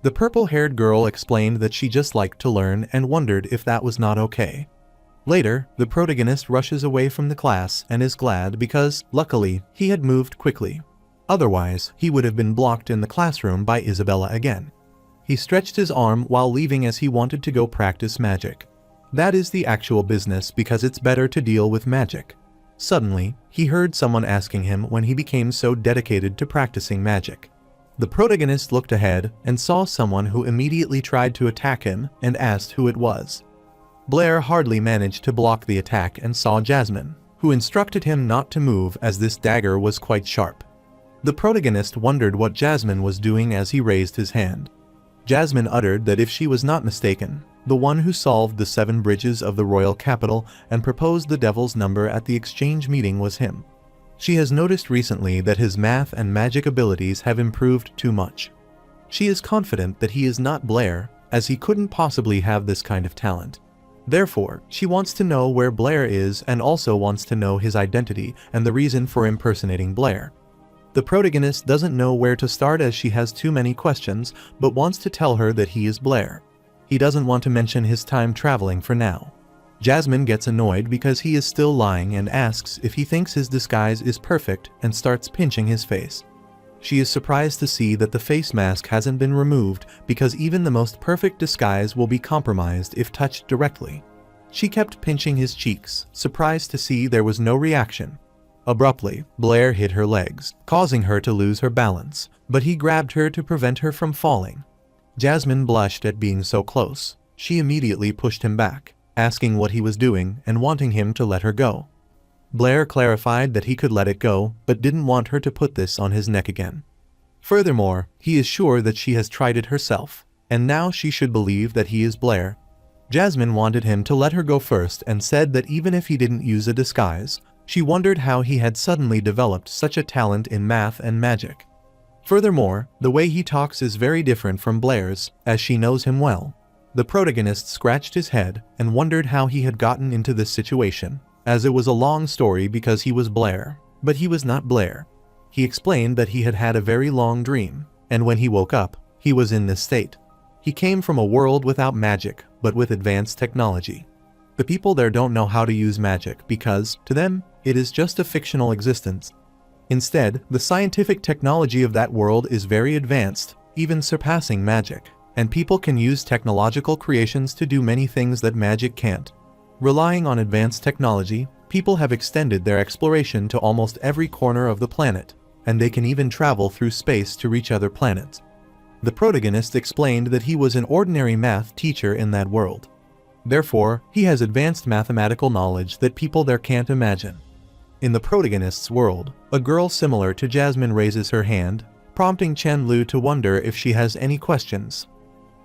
The purple-haired girl explained that she just liked to learn and wondered if that was not okay. Later, the protagonist rushes away from the class and is glad because, luckily, he had moved quickly. Otherwise, he would have been blocked in the classroom by Isabella again. He stretched his arm while leaving as he wanted to go practice magic. That is the actual business because it's better to deal with magic. Suddenly, he heard someone asking him when he became so dedicated to practicing magic. The protagonist looked ahead and saw someone who immediately tried to attack him and asked who it was. Blair hardly managed to block the attack and saw Jasmine, who instructed him not to move as this dagger was quite sharp. The protagonist wondered what Jasmine was doing as he raised his hand. Jasmine uttered that if she was not mistaken, the one who solved the 7 bridges of the royal capital and proposed the devil's number at the exchange meeting was him. She has noticed recently that his math and magic abilities have improved too much. She is confident that he is not Blair, as he couldn't possibly have this kind of talent. Therefore, she wants to know where Blair is and also wants to know his identity and the reason for impersonating Blair. The protagonist doesn't know where to start as she has too many questions, but wants to tell her that he is Blair. He doesn't want to mention his time traveling for now. Jasmine gets annoyed because he is still lying and asks if he thinks his disguise is perfect and starts pinching his face. She is surprised to see that the face mask hasn't been removed because even the most perfect disguise will be compromised if touched directly. She kept pinching his cheeks, surprised to see there was no reaction. Abruptly, Blair hit her legs, causing her to lose her balance, but he grabbed her to prevent her from falling. Jasmine blushed at being so close. She immediately pushed him back, asking what he was doing and wanting him to let her go. Blair clarified that he could let it go, but didn't want her to put this on his neck again. Furthermore, he is sure that she has tried it herself, and now she should believe that he is Blair. Jasmine wanted him to let her go first and said that even if he didn't use a disguise, she wondered how he had suddenly developed such a talent in math and magic. Furthermore, the way he talks is very different from Blair's, as she knows him well. The protagonist scratched his head and wondered how he had gotten into this situation, as it was a long story because he was Blair, but he was not Blair. He explained that he had had a very long dream, and when he woke up, he was in this state. He came from a world without magic, but with advanced technology. The people there don't know how to use magic because, to them, it is just a fictional existence. Instead, the scientific technology of that world is very advanced, even surpassing magic, and people can use technological creations to do many things that magic can't. Relying on advanced technology, people have extended their exploration to almost every corner of the planet, and they can even travel through space to reach other planets. The protagonist explained that he was an ordinary math teacher in that world. Therefore, he has advanced mathematical knowledge that people there can't imagine. In the protagonist's world, a girl similar to Jasmine raises her hand, prompting Chen Lu to wonder if she has any questions.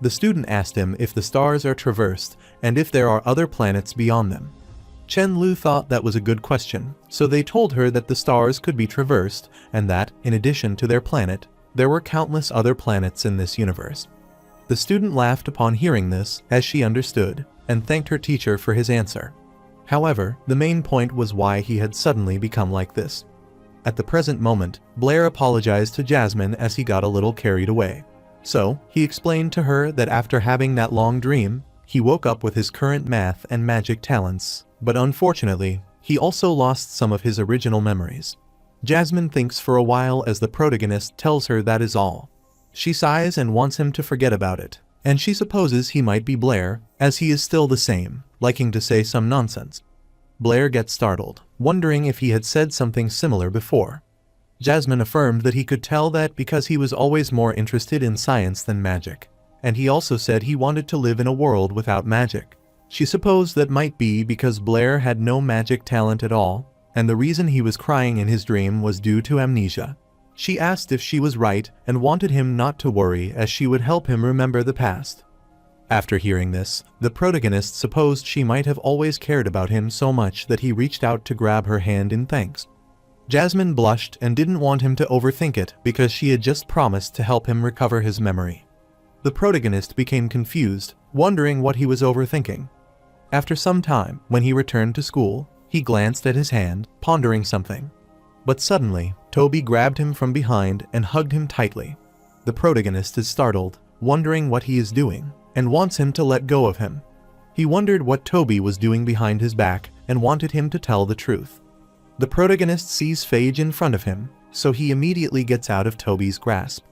The student asked him if the stars are traversed and if there are other planets beyond them. Chen Lu thought that was a good question, so they told her that the stars could be traversed and that, in addition to their planet, there were countless other planets in this universe. The student laughed upon hearing this, as she understood, and thanked her teacher for his answer. However, the main point was why he had suddenly become like this. At the present moment, Blair apologized to Jasmine as he got a little carried away. So, he explained to her that after having that long dream, he woke up with his current math and magic talents, but unfortunately, he also lost some of his original memories. Jasmine thinks for a while as the protagonist tells her that is all. She sighs and wants him to forget about it, and she supposes he might be Blair, as he is still the same, liking to say some nonsense. Blair gets startled, wondering if he had said something similar before. Jasmine affirmed that he could tell that because he was always more interested in science than magic, and he also said he wanted to live in a world without magic. She supposed that might be because Blair had no magic talent at all, and the reason he was crying in his dream was due to amnesia. She asked if she was right and wanted him not to worry as she would help him remember the past. After hearing this, the protagonist supposed she might have always cared about him so much that he reached out to grab her hand in thanks. Jasmine blushed and didn't want him to overthink it because she had just promised to help him recover his memory. The protagonist became confused, wondering what he was overthinking. After some time, when he returned to school, he glanced at his hand, pondering something. But suddenly, Toby grabbed him from behind and hugged him tightly. The protagonist is startled, wondering what he is doing, and wants him to let go of him. He wondered what Toby was doing behind his back and wanted him to tell the truth. The protagonist sees Phage in front of him, so he immediately gets out of Toby's grasp.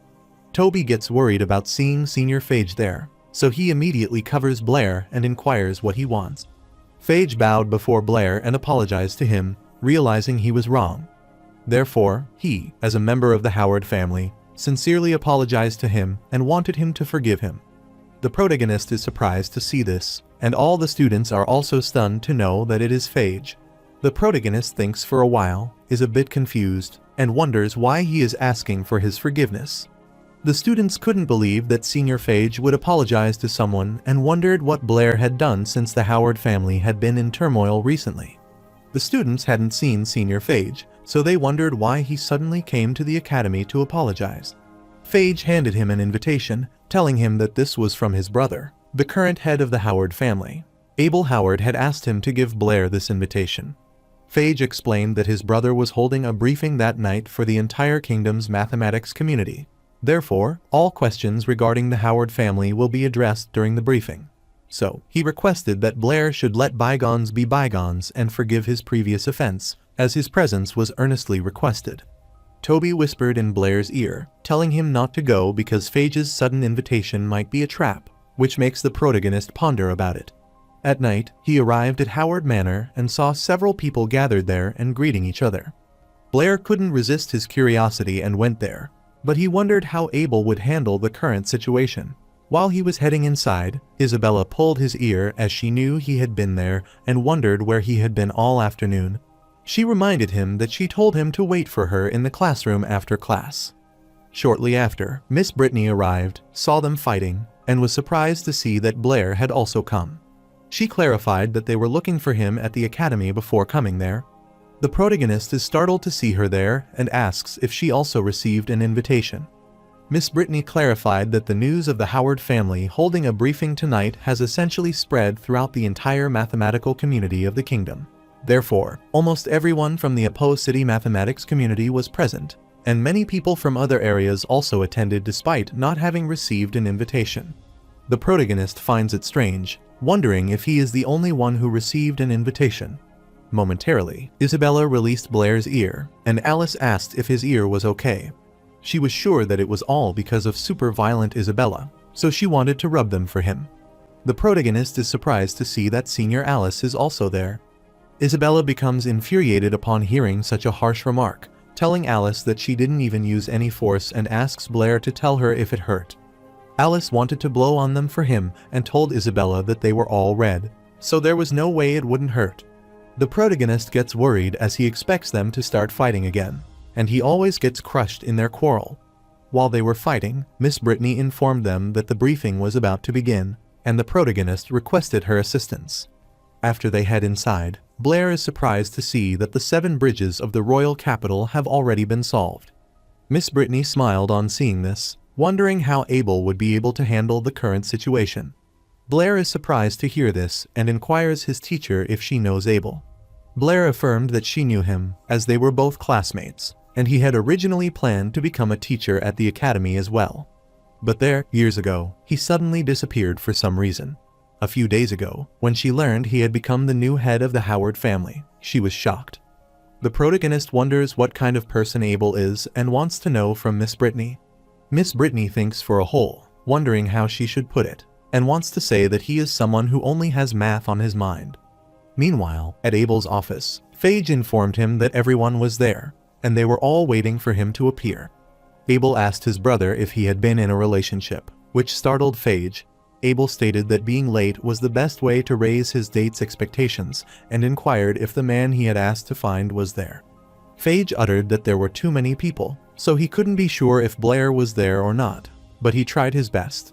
Toby gets worried about seeing Senior Phage there, so he immediately covers Blair and inquires what he wants. Phage bowed before Blair and apologized to him, realizing he was wrong. Therefore, he, as a member of the Howard family, sincerely apologized to him and wanted him to forgive him. The protagonist is surprised to see this, and all the students are also stunned to know that it is Phage. The protagonist thinks for a while, is a bit confused, and wonders why he is asking for his forgiveness. The students couldn't believe that Senior Phage would apologize to someone and wondered what Blair had done since the Howard family had been in turmoil recently. The students hadn't seen Senior Phage, so they wondered why he suddenly came to the academy to apologize. Phage handed him an invitation, telling him that this was from his brother, the current head of the Howard family. Abel Howard had asked him to give Blair this invitation. Phage explained that his brother was holding a briefing that night for the entire kingdom's mathematics community. Therefore, all questions regarding the Howard family will be addressed during the briefing. So, he requested that Blair should let bygones be bygones and forgive his previous offense, as his presence was earnestly requested. Toby whispered in Blair's ear, telling him not to go because Phage's sudden invitation might be a trap, which makes the protagonist ponder about it. At night, he arrived at Howard Manor and saw several people gathered there and greeting each other. Blair couldn't resist his curiosity and went there, but he wondered how Abel would handle the current situation. While he was heading inside, Isabella pulled his ear as she knew he had been there and wondered where he had been all afternoon. She reminded him that she told him to wait for her in the classroom after class. Shortly after, Miss Brittany arrived, saw them fighting, and was surprised to see that Blair had also come. She clarified that they were looking for him at the academy before coming there. The protagonist is startled to see her there and asks if she also received an invitation. Miss Brittany clarified that the news of the Howard family holding a briefing tonight has essentially spread throughout the entire mathematical community of the kingdom. Therefore, almost everyone from the Apo City mathematics community was present, and many people from other areas also attended despite not having received an invitation. The protagonist finds it strange, wondering if he is the only one who received an invitation. Momentarily, Isabella released Blair's ear, and Alice asked if his ear was okay. She was sure that it was all because of super violent Isabella, so she wanted to rub them for him. The protagonist is surprised to see that Senior Alice is also there. Isabella becomes infuriated upon hearing such a harsh remark, telling Alice that she didn't even use any force and asks Blair to tell her if it hurt. Alice wanted to blow on them for him and told Isabella that they were all red, so there was no way it wouldn't hurt. The protagonist gets worried as he expects them to start fighting again, and he always gets crushed in their quarrel. While they were fighting, Miss Brittany informed them that the briefing was about to begin, and the protagonist requested her assistance. After they head inside, Blair is surprised to see that the 7 bridges of the royal capital have already been solved. Miss Brittany smiled on seeing this, wondering how Abel would be able to handle the current situation. Blair is surprised to hear this and inquires his teacher if she knows Abel. Blair affirmed that she knew him, as they were both classmates, and he had originally planned to become a teacher at the academy as well. But there, years ago, he suddenly disappeared for some reason. A few days ago, when she learned he had become the new head of the Howard family, she was shocked. The protagonist wonders what kind of person Abel is and wants to know from Miss Brittany. Miss Brittany thinks for a whole, wondering how she should put it, and wants to say that he is someone who only has math on his mind. Meanwhile, at Abel's office, Phage informed him that everyone was there, and they were all waiting for him to appear. Abel asked his brother if he had been in a relationship, which startled Phage. Abel stated that being late was the best way to raise his date's expectations and inquired if the man he had asked to find was there. Phage uttered that there were too many people, so he couldn't be sure if Blair was there or not, but he tried his best.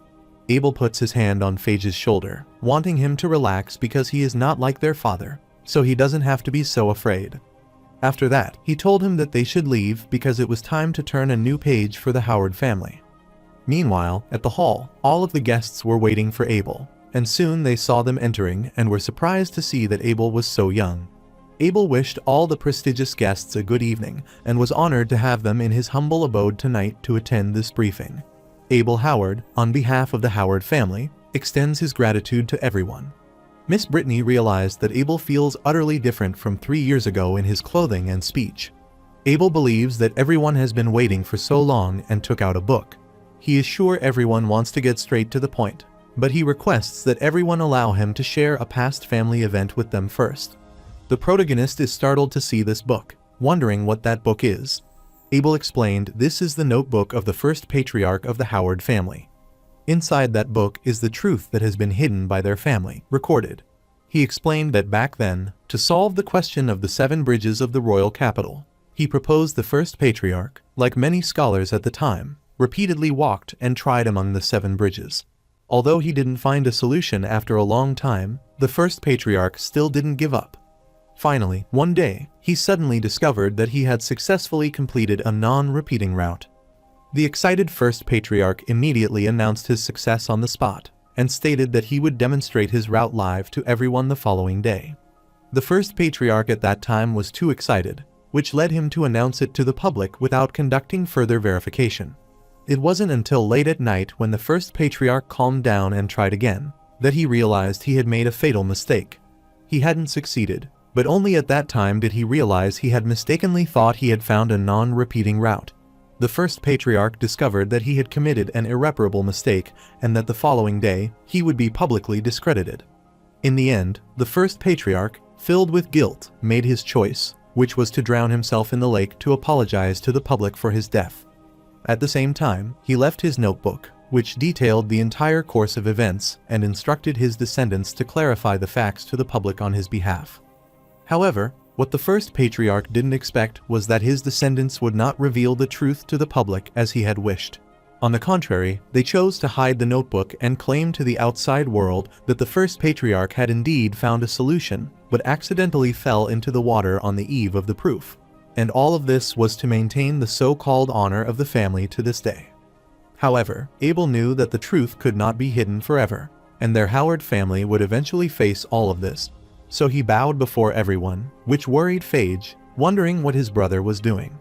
Abel puts his hand on Phage's shoulder, wanting him to relax because he is not like their father, so he doesn't have to be so afraid. After that, he told him that they should leave because it was time to turn a new page for the Howard family. Meanwhile, at the hall, all of the guests were waiting for Abel, and soon they saw them entering and were surprised to see that Abel was so young. Abel wished all the prestigious guests a good evening and was honored to have them in his humble abode tonight to attend this briefing. Abel Howard, on behalf of the Howard family, extends his gratitude to everyone. Miss Brittany realized that Abel feels utterly different from 3 years ago in his clothing and speech. Abel believes that everyone has been waiting for so long and took out a book. He is sure everyone wants to get straight to the point, but he requests that everyone allow him to share a past family event with them first. The protagonist is startled to see this book, wondering what that book is. Abel explained this is the notebook of the first patriarch of the Howard family. Inside that book is the truth that has been hidden by their family, recorded. He explained that back then, to solve the question of the 7 bridges of the royal capital, he proposed the first patriarch, like many scholars at the time, repeatedly walked and tried among the 7 bridges. Although he didn't find a solution after a long time, the first patriarch still didn't give up. Finally, one day, he suddenly discovered that he had successfully completed a non-repeating route. The excited first patriarch immediately announced his success on the spot, and stated that he would demonstrate his route live to everyone the following day. The first patriarch at that time was too excited, which led him to announce it to the public without conducting further verification. It wasn't until late at night when the first patriarch calmed down and tried again, that he realized he had made a fatal mistake. He hadn't succeeded, but only at that time did he realize he had mistakenly thought he had found a non-repeating route. The first patriarch discovered that he had committed an irreparable mistake and that the following day, he would be publicly discredited. In the end, the first patriarch, filled with guilt, made his choice, which was to drown himself in the lake to apologize to the public for his death. At the same time, he left his notebook, which detailed the entire course of events and instructed his descendants to clarify the facts to the public on his behalf. However, What the first patriarch didn't expect was that his descendants would not reveal the truth to the public as he had wished. On the contrary, they chose to hide the notebook and claim to the outside world that the first patriarch had indeed found a solution, but accidentally fell into the water on the eve of the proof. And all of this was to maintain the so-called honor of the family to this day. However, Abel knew that the truth could not be hidden forever, and their Howard family would eventually face all of this. So he bowed before everyone, which worried Phage, wondering what his brother was doing.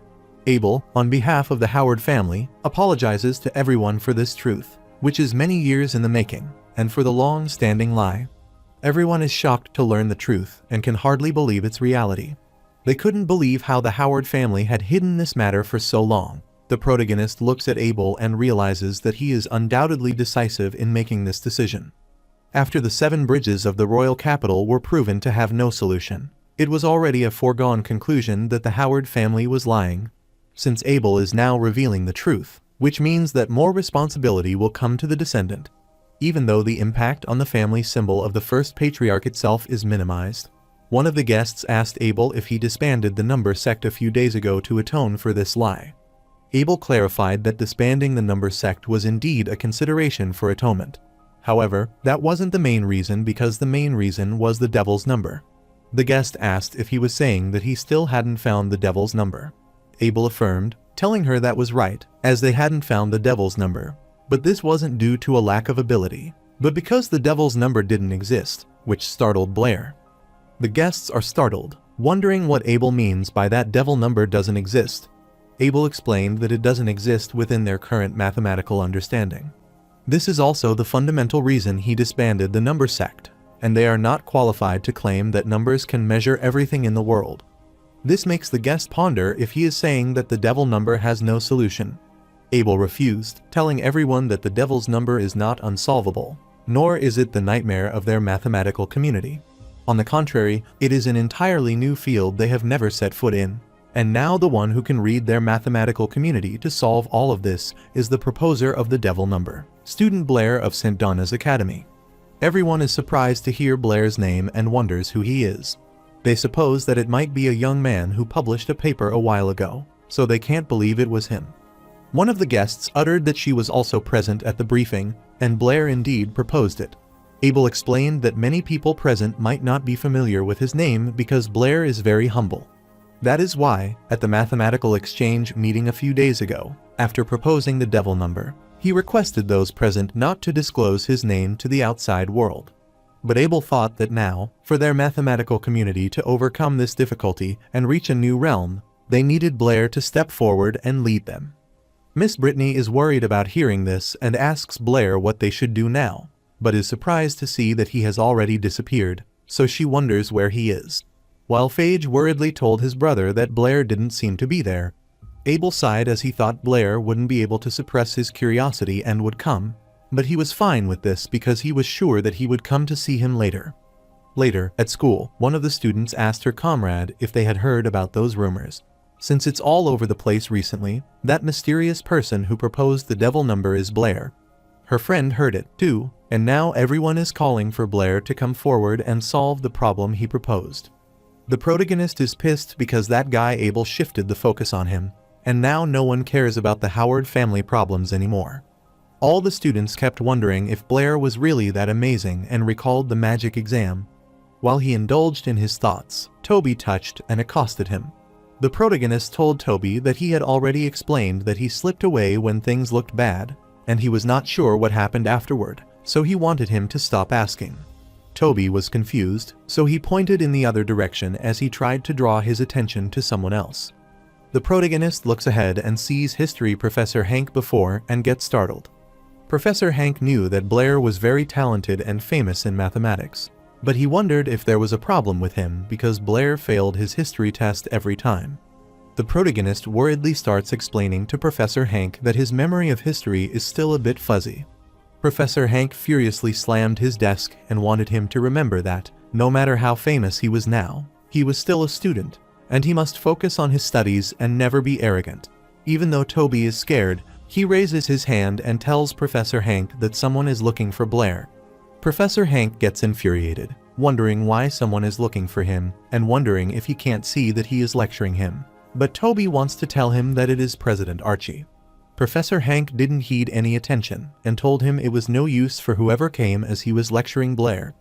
Abel, on behalf of the Howard family, apologizes to everyone for this truth, which is many years in the making, and for the long-standing lie. Everyone is shocked to learn the truth and can hardly believe its reality. They couldn't believe how the Howard family had hidden this matter for so long. The protagonist looks at Abel and realizes that he is undoubtedly decisive in making this decision. After the 7 bridges of the royal capital were proven to have no solution, it was already a foregone conclusion that the Howard family was lying. Since Abel is now revealing the truth, which means that more responsibility will come to the descendant, even though the impact on the family symbol of the first patriarch itself is minimized. One of the guests asked Abel if he disbanded the number sect a few days ago to atone for this lie. Abel clarified that disbanding the number sect was indeed a consideration for atonement. However, that wasn't the main reason, because the main reason was the devil's number. The guest asked if he was saying that he still hadn't found the devil's number. Abel affirmed, telling her that was right, as they hadn't found the devil's number. But this wasn't due to a lack of ability, but because the devil's number didn't exist, which startled Blair. The guests are startled, wondering what Abel means by that devil number doesn't exist. Abel explained that it doesn't exist within their current mathematical understanding. This is also the fundamental reason he disbanded the number sect, and they are not qualified to claim that numbers can measure everything in the world. This makes the guest ponder if he is saying that the devil number has no solution. Abel refused, telling everyone that the devil's number is not unsolvable, nor is it the nightmare of their mathematical community. On the contrary, it is an entirely new field they have never set foot in. And now the one who can read their mathematical community to solve all of this is the proposer of the devil number, student Blair of St. Donna's Academy. Everyone is surprised to hear Blair's name and wonders who he is. They suppose that it might be a young man who published a paper a while ago, so they can't believe it was him. One of the guests uttered that she was also present at the briefing, and Blair indeed proposed it. Abel explained that many people present might not be familiar with his name because Blair is very humble. That is why, at the mathematical exchange meeting a few days ago, after proposing the devil number, he requested those present not to disclose his name to the outside world. But Abel thought that now, for their mathematical community to overcome this difficulty and reach a new realm, they needed Blair to step forward and lead them. Miss Brittany is worried about hearing this and asks Blair what they should do now, but is surprised to see that he has already disappeared, so she wonders where he is. While Phage worriedly told his brother that Blair didn't seem to be there, Abel sighed as he thought Blair wouldn't be able to suppress his curiosity and would come, but he was fine with this because he was sure that he would come to see him later. Later, at school, one of the students asked her comrade if they had heard about those rumors. Since it's all over the place recently, that mysterious person who proposed the devil number is Blair. Her friend heard it, too, and now everyone is calling for Blair to come forward and solve the problem he proposed. The protagonist is pissed because that guy Abel shifted the focus on him, and now no one cares about the Howard family problems anymore. All the students kept wondering if Blair was really that amazing and recalled the magic exam. While he indulged in his thoughts, Toby touched and accosted him. The protagonist told Toby that he had already explained that he slipped away when things looked bad, and he was not sure what happened afterward, so he wanted him to stop asking. Toby was confused, so he pointed in the other direction as he tried to draw his attention to someone else. The protagonist looks ahead and sees history professor Hank before and gets startled. Professor Hank knew that Blair was very talented and famous in mathematics, but he wondered if there was a problem with him because Blair failed his history test every time. The protagonist worriedly starts explaining to Professor Hank that his memory of history is still a bit fuzzy. Professor Hank furiously slammed his desk and wanted him to remember that, no matter how famous he was now, he was still a student, and he must focus on his studies and never be arrogant. Even though Toby is scared, he raises his hand and tells Professor Hank that someone is looking for Blair. Professor Hank gets infuriated, wondering why someone is looking for him, and wondering if he can't see that he is lecturing him. But Toby wants to tell him that it is President Archie. Professor Hank didn't heed any attention, and told him it was no use for whoever came as he was lecturing Blair.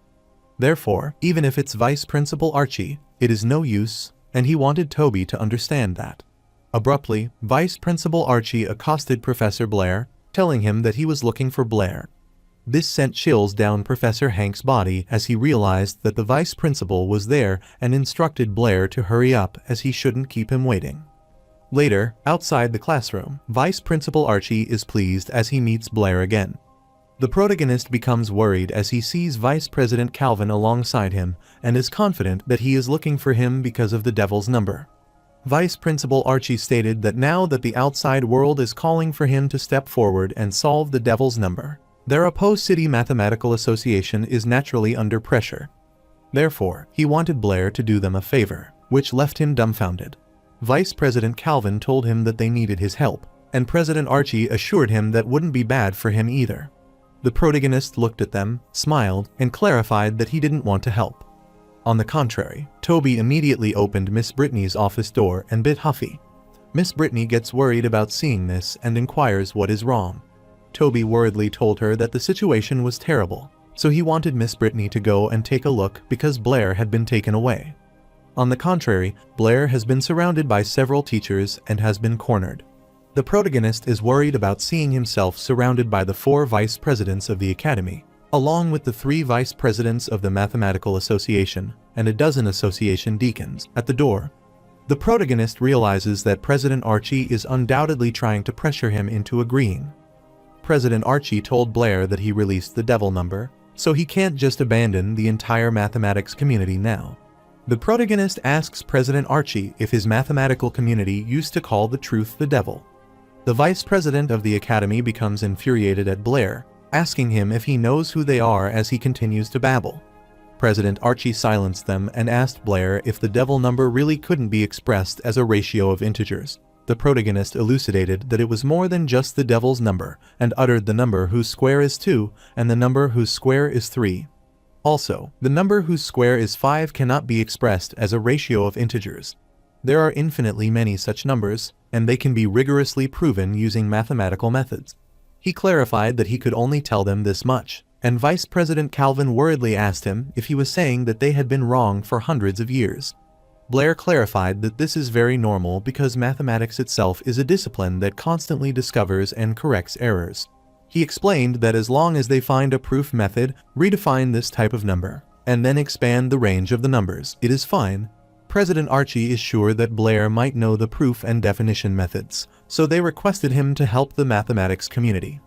Therefore, even if it's Vice Principal Archie, it is no use, and he wanted Toby to understand that. Abruptly, Vice Principal Archie accosted Professor Blair, telling him that he was looking for Blair. This sent chills down Professor Hank's body as he realized that the Vice Principal was there and instructed Blair to hurry up as he shouldn't keep him waiting. Later, outside the classroom, Vice Principal Archie is pleased as he meets Blair again. The protagonist becomes worried as he sees Vice President Calvin alongside him and is confident that he is looking for him because of the devil's number. Vice Principal Archie stated that now that the outside world is calling for him to step forward and solve the devil's number, their opposed City Mathematical Association is naturally under pressure. Therefore, he wanted Blair to do them a favor, which left him dumbfounded. Vice President Calvin told him that they needed his help, and President Archie assured him that wouldn't be bad for him either. The protagonist looked at them, smiled, and clarified that he didn't want to help. On the contrary, Toby immediately opened Miss Brittany's office door and bit Huffy. Miss Brittany gets worried about seeing this and inquires what is wrong. Toby worriedly told her that the situation was terrible, so he wanted Miss Brittany to go and take a look because Blair had been taken away. On the contrary, Blair has been surrounded by several teachers and has been cornered. The protagonist is worried about seeing himself surrounded by the 4 vice presidents of the academy, along with the 3 vice presidents of the Mathematical Association and a dozen association deacons at the door. The protagonist realizes that President Archie is undoubtedly trying to pressure him into agreeing. President Archie told Blair that he released the devil number, so he can't just abandon the entire mathematics community now. The protagonist asks President Archie if his mathematical community used to call the truth the devil. The vice president of the academy becomes infuriated at Blair, asking him if he knows who they are as he continues to babble. President Archie silenced them and asked Blair if the devil number really couldn't be expressed as a ratio of integers. The protagonist elucidated that it was more than just the devil's number and uttered the number whose square is 2 and the number whose square is 3. Also, the number whose square is 5 cannot be expressed as a ratio of integers. There are infinitely many such numbers, and they can be rigorously proven using mathematical methods. He clarified that he could only tell them this much, and Vice President Calvin worriedly asked him if he was saying that they had been wrong for hundreds of years. Blair clarified that this is very normal because mathematics itself is a discipline that constantly discovers and corrects errors. He explained that as long as they find a proof method, redefine this type of number, and then expand the range of the numbers, it is fine. President Archie is sure that Blair might know the proof and definition methods, so they requested him to help the mathematics community.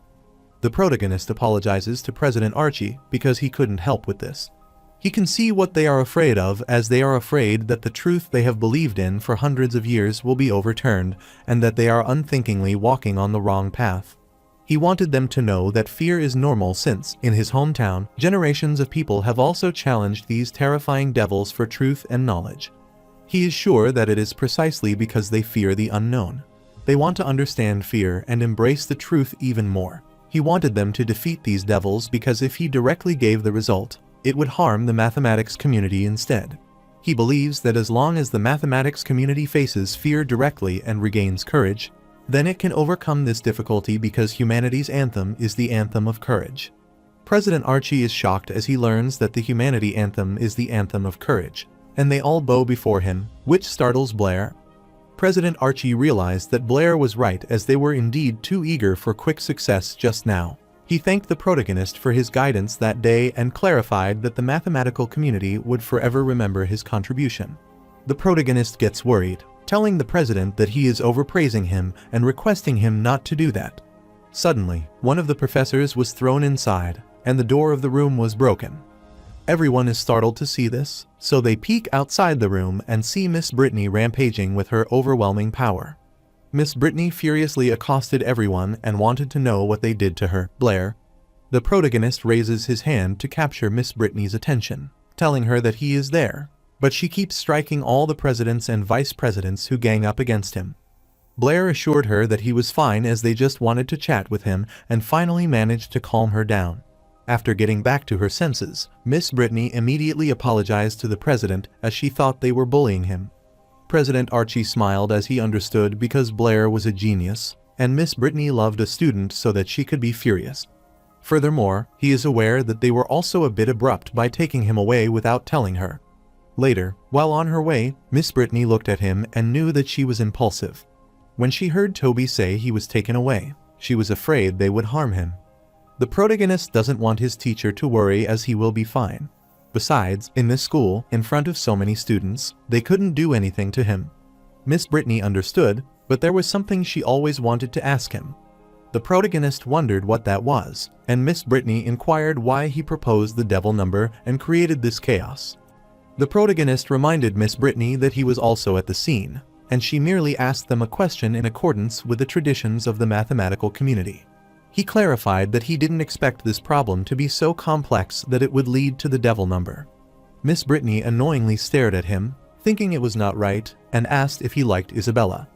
The protagonist apologizes to President Archie because he couldn't help with this. He can see what they are afraid of, as they are afraid that the truth they have believed in for hundreds of years will be overturned, and that they are unthinkingly walking on the wrong path. He wanted them to know that fear is normal since, in his hometown, generations of people have also challenged these terrifying devils for truth and knowledge. He is sure that it is precisely because they fear the unknown. They want to understand fear and embrace the truth even more. He wanted them to defeat these devils because if he directly gave the result, it would harm the mathematics community instead. He believes that as long as the mathematics community faces fear directly and regains courage, then it can overcome this difficulty because humanity's anthem is the anthem of courage. President Archie is shocked as he learns that the humanity anthem is the anthem of courage, and they all bow before him, which startles Blair. President Archie realized that Blair was right as they were indeed too eager for quick success just now. He thanked the protagonist for his guidance that day and clarified that the mathematical community would forever remember his contribution. The protagonist gets worried, telling the president that he is overpraising him and requesting him not to do that. Suddenly, one of the professors was thrown inside, and the door of the room was broken. Everyone is startled to see this, so they peek outside the room and see Miss Brittany rampaging with her overwhelming power. Miss Brittany furiously accosted everyone and wanted to know what they did to her. Blair. The protagonist raises his hand to capture Miss Brittany's attention, telling her that he is there, but she keeps striking all the presidents and vice presidents who gang up against him. Blair assured her that he was fine as they just wanted to chat with him and finally managed to calm her down. After getting back to her senses, Miss Brittany immediately apologized to the president as she thought they were bullying him. President Archie smiled as he understood because Blair was a genius, and Miss Brittany loved a student so that she could be furious. Furthermore, he is aware that they were also a bit abrupt by taking him away without telling her. Later, while on her way, Miss Brittany looked at him and knew that she was impulsive. When she heard Toby say he was taken away, she was afraid they would harm him. The protagonist doesn't want his teacher to worry as he will be fine. Besides, in this school, in front of so many students, they couldn't do anything to him. Miss Brittany understood, but there was something she always wanted to ask him. The protagonist wondered what that was, and Miss Brittany inquired why he proposed the devil number and created this chaos. The protagonist reminded Miss Brittany that he was also at the scene, and she merely asked them a question in accordance with the traditions of the mathematical community. He clarified that he didn't expect this problem to be so complex that it would lead to the devil number. Miss Brittany annoyingly stared at him, thinking it was not right, and asked if he liked Isabella.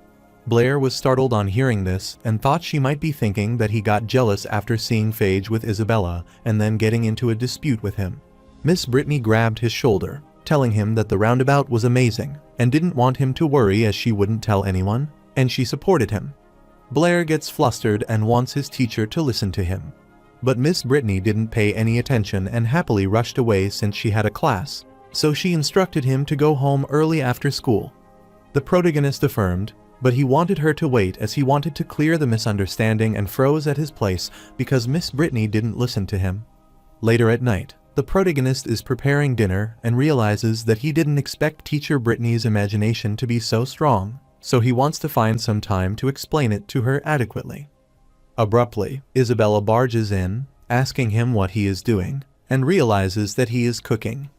Blair was startled on hearing this and thought she might be thinking that he got jealous after seeing Phage with Isabella and then getting into a dispute with him. Miss Brittany grabbed his shoulder, telling him that the roundabout was amazing and didn't want him to worry as she wouldn't tell anyone, and she supported him. Blair gets flustered and wants his teacher to listen to him. But Miss Brittany didn't pay any attention and happily rushed away since she had a class, so she instructed him to go home early after school. The protagonist affirmed, but he wanted her to wait as he wanted to clear the misunderstanding and froze at his place because Miss Brittany didn't listen to him. Later at night, the protagonist is preparing dinner and realizes that he didn't expect Teacher Brittany's imagination to be so strong, so he wants to find some time to explain it to her adequately. Abruptly, Isabella barges in, asking him what he is doing, and realizes that he is cooking.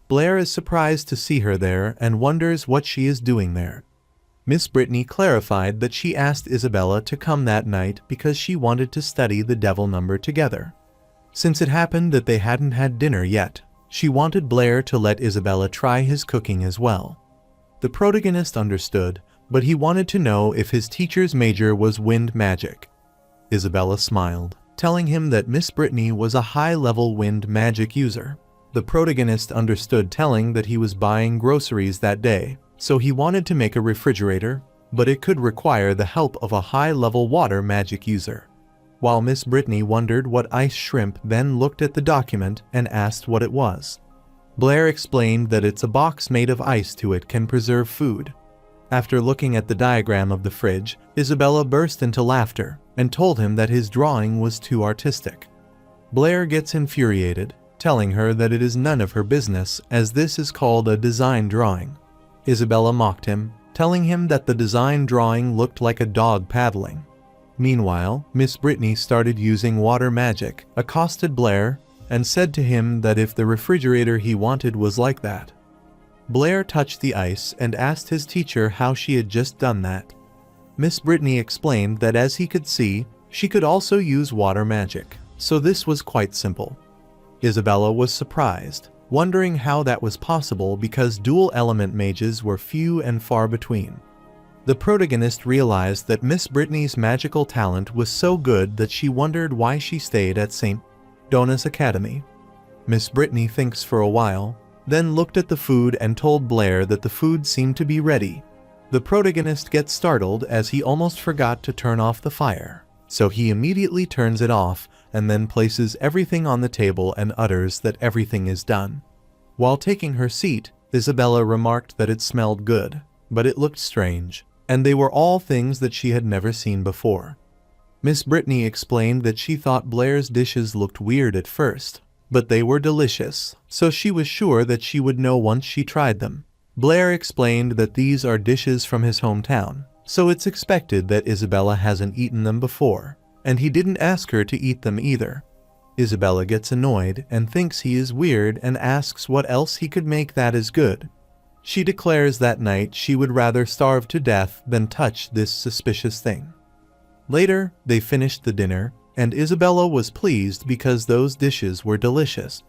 Blair is surprised to see her there and wonders what she is doing there. Miss Brittany clarified that she asked Isabella to come that night because she wanted to study the devil number together. Since it happened that they hadn't had dinner yet, she wanted Blair to let Isabella try his cooking as well. The protagonist understood, but he wanted to know if his teacher's major was wind magic. Isabella smiled, telling him that Miss Brittany was a high-level wind magic user. The protagonist understood, telling that he was buying groceries that day, so he wanted to make a refrigerator, but it could require the help of a high-level water magic user. While Miss Brittany wondered what ice shrimp, then looked at the document and asked what it was. Blair explained that it's a box made of ice to it can preserve food. After looking at the diagram of the fridge, Isabella burst into laughter and told him that his drawing was too artistic. Blair gets infuriated, telling her that it is none of her business as this is called a design drawing. Isabella mocked him, telling him that the design drawing looked like a dog paddling. Meanwhile, Miss Brittany started using water magic, accosted Blair, and said to him that if the refrigerator he wanted was like that. Blair touched the ice and asked his teacher how she had just done that. Miss Brittany explained that as he could see, she could also use water magic, so this was quite simple. Isabella was surprised, wondering how that was possible because dual element mages were few and far between. The protagonist realized that Miss Brittany's magical talent was so good that she wondered why she stayed at St. Donna's Academy. Miss Brittany thinks for a while, then looked at the food and told Blair that the food seemed to be ready. The protagonist gets startled as he almost forgot to turn off the fire, so he immediately turns it off and then places everything on the table and utters that everything is done. While taking her seat, Isabella remarked that it smelled good, but it looked strange, and they were all things that she had never seen before. Miss Brittany explained that she thought Blair's dishes looked weird at first, but they were delicious, so she was sure that she would know once she tried them. Blair explained that these are dishes from his hometown, so it's expected that Isabella hasn't eaten them before, and he didn't ask her to eat them either. Isabella gets annoyed and thinks he is weird and asks what else he could make that is good. She declares that night she would rather starve to death than touch this suspicious thing. Later, they finished the dinner, and Isabella was pleased because those dishes were delicious.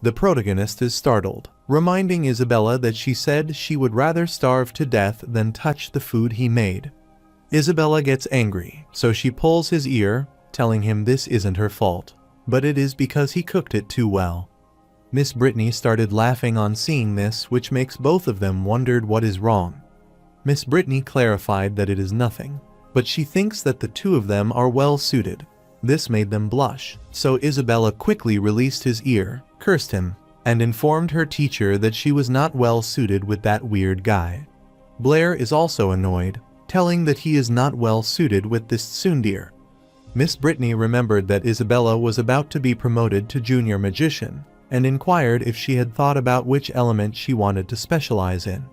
The protagonist is startled, reminding Isabella that she said she would rather starve to death than touch the food he made. Isabella gets angry, so she pulls his ear, telling him this isn't her fault. but it is because he cooked it too well. Miss Brittany started laughing on seeing this, which makes both of them wondered what is wrong. Miss Brittany clarified that it is nothing, but she thinks that the two of them are well suited. This made them blush, so Isabella quickly released his ear, cursed him, and informed her teacher that she was not well suited with that weird guy. Blair is also annoyed, telling that he is not well suited with this tsundere. Miss Brittany remembered that Isabella was about to be promoted to junior magician, and inquired if she had thought about which element she wanted to specialize in.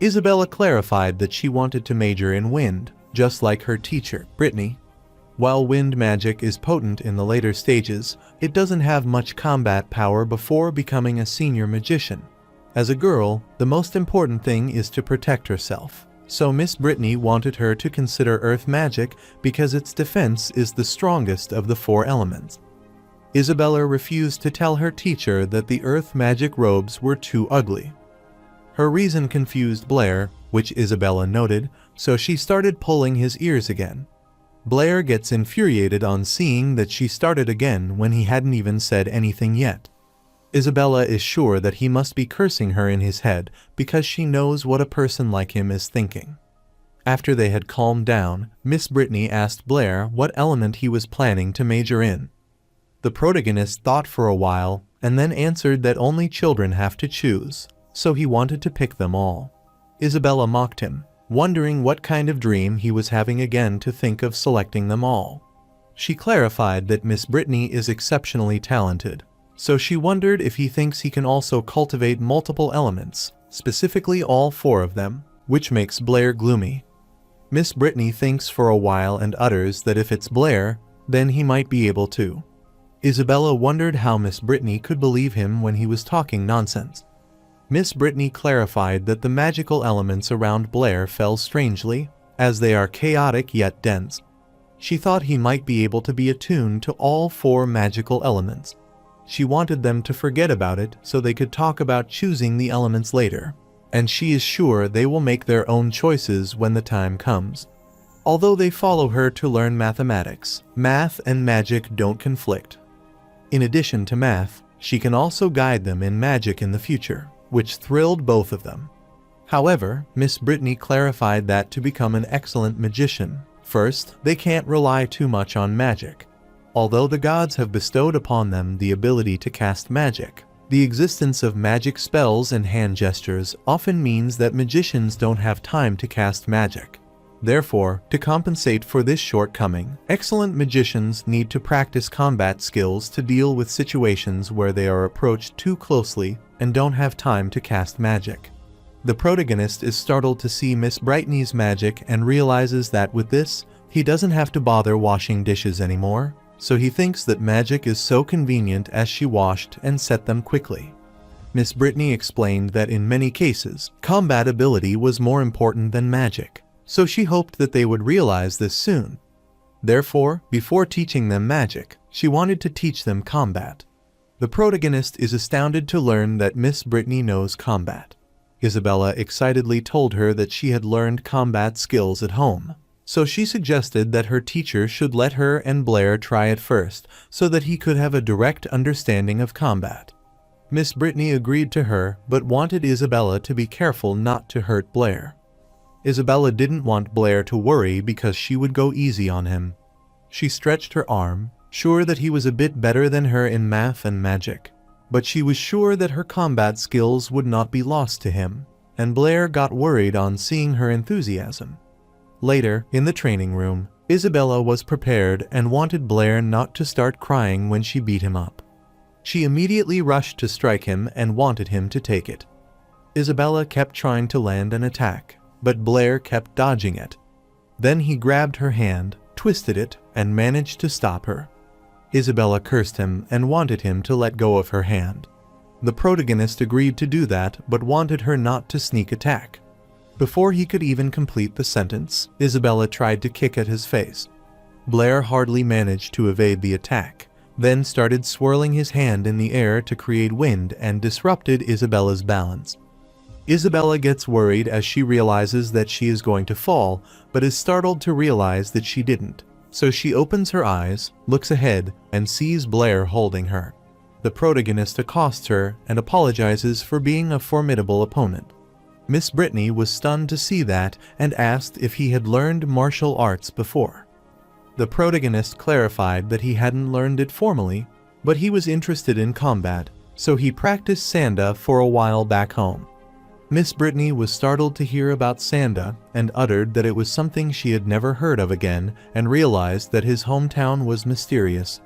Isabella clarified that she wanted to major in wind, just like her teacher, Brittany. While wind magic is potent in the later stages, it doesn't have much combat power before becoming a senior magician. As a girl, the most important thing is to protect herself, so Miss Brittany wanted her to consider earth magic because its defense is the strongest of the four elements. Isabella refused to tell her teacher that the earth magic robes were too ugly. Her reason confused Blair, which Isabella noted, so she started pulling his ears again. Blair gets infuriated on seeing that she started again when he hadn't even said anything yet. Isabella is sure that he must be cursing her in his head because she knows what a person like him is thinking. After they had calmed down, Miss Brittany asked Blair what element he was planning to major in. The protagonist thought for a while and then answered that only children have to choose, so he wanted to pick them all. Isabella mocked him, wondering what kind of dream he was having again to think of selecting them all. She clarified that Miss Brittany is exceptionally talented, so she wondered if he thinks he can also cultivate multiple elements, specifically all four of them, which makes Blair gloomy. Miss Brittany thinks for a while and utters that if it's Blair, then he might be able to. Isabella wondered how Miss Brittany could believe him when he was talking nonsense. Miss Brittany clarified that the magical elements around Blair fell strangely, as they are chaotic yet dense. She thought he might be able to be attuned to all four magical elements. She wanted them to forget about it so they could talk about choosing the elements later, and she is sure they will make their own choices when the time comes. Although they follow her to learn mathematics, math and magic don't conflict. In addition to math, she can also guide them in magic in the future, which thrilled both of them. However, Miss Brittany clarified that to become an excellent magician, first, they can't rely too much on magic. Although the gods have bestowed upon them the ability to cast magic, the existence of magic spells and hand gestures often means that magicians don't have time to cast magic. Therefore, to compensate for this shortcoming, excellent magicians need to practice combat skills to deal with situations where they are approached too closely and don't have time to cast magic. The protagonist is startled to see Miss Brittany's magic and realizes that with this, he doesn't have to bother washing dishes anymore, so he thinks that magic is so convenient as she washed and set them quickly. Miss Brittany explained that in many cases, combat ability was more important than magic, so she hoped that they would realize this soon. Therefore, before teaching them magic, she wanted to teach them combat. The protagonist is astounded to learn that Miss Brittany knows combat. Isabella excitedly told her that she had learned combat skills at home, so she suggested that her teacher should let her and Blair try it first so that he could have a direct understanding of combat. Miss Brittany agreed to her but wanted Isabella to be careful not to hurt Blair. Isabella didn't want Blair to worry because she would go easy on him. She stretched her arm, sure that he was a bit better than her in math and magic, but she was sure that her combat skills would not be lost to him, and Blair got worried on seeing her enthusiasm. Later, in the training room, Isabella was prepared and wanted Blair not to start crying when she beat him up. She immediately rushed to strike him and wanted him to take it. Isabella kept trying to land an attack, but Blair kept dodging it. Then he grabbed her hand, twisted it, and managed to stop her. Isabella cursed him and wanted him to let go of her hand. The protagonist agreed to do that but wanted her not to sneak attack. Before he could even complete the sentence, Isabella tried to kick at his face. Blair hardly managed to evade the attack, then started swirling his hand in the air to create wind and disrupted Isabella's balance. Isabella gets worried as she realizes that she is going to fall, but is startled to realize that she didn't, So she opens her eyes, looks ahead, and sees Blair holding her. The protagonist accosts her and apologizes for being a formidable opponent. Miss Brittany was stunned to see that and asked if he had learned martial arts before. The protagonist clarified that he hadn't learned it formally, but he was interested in combat, so he practiced Sanda for a while back home. Miss Brittany was startled to hear about Sanda and uttered that it was something she had never heard of again and realized that his hometown was mysterious.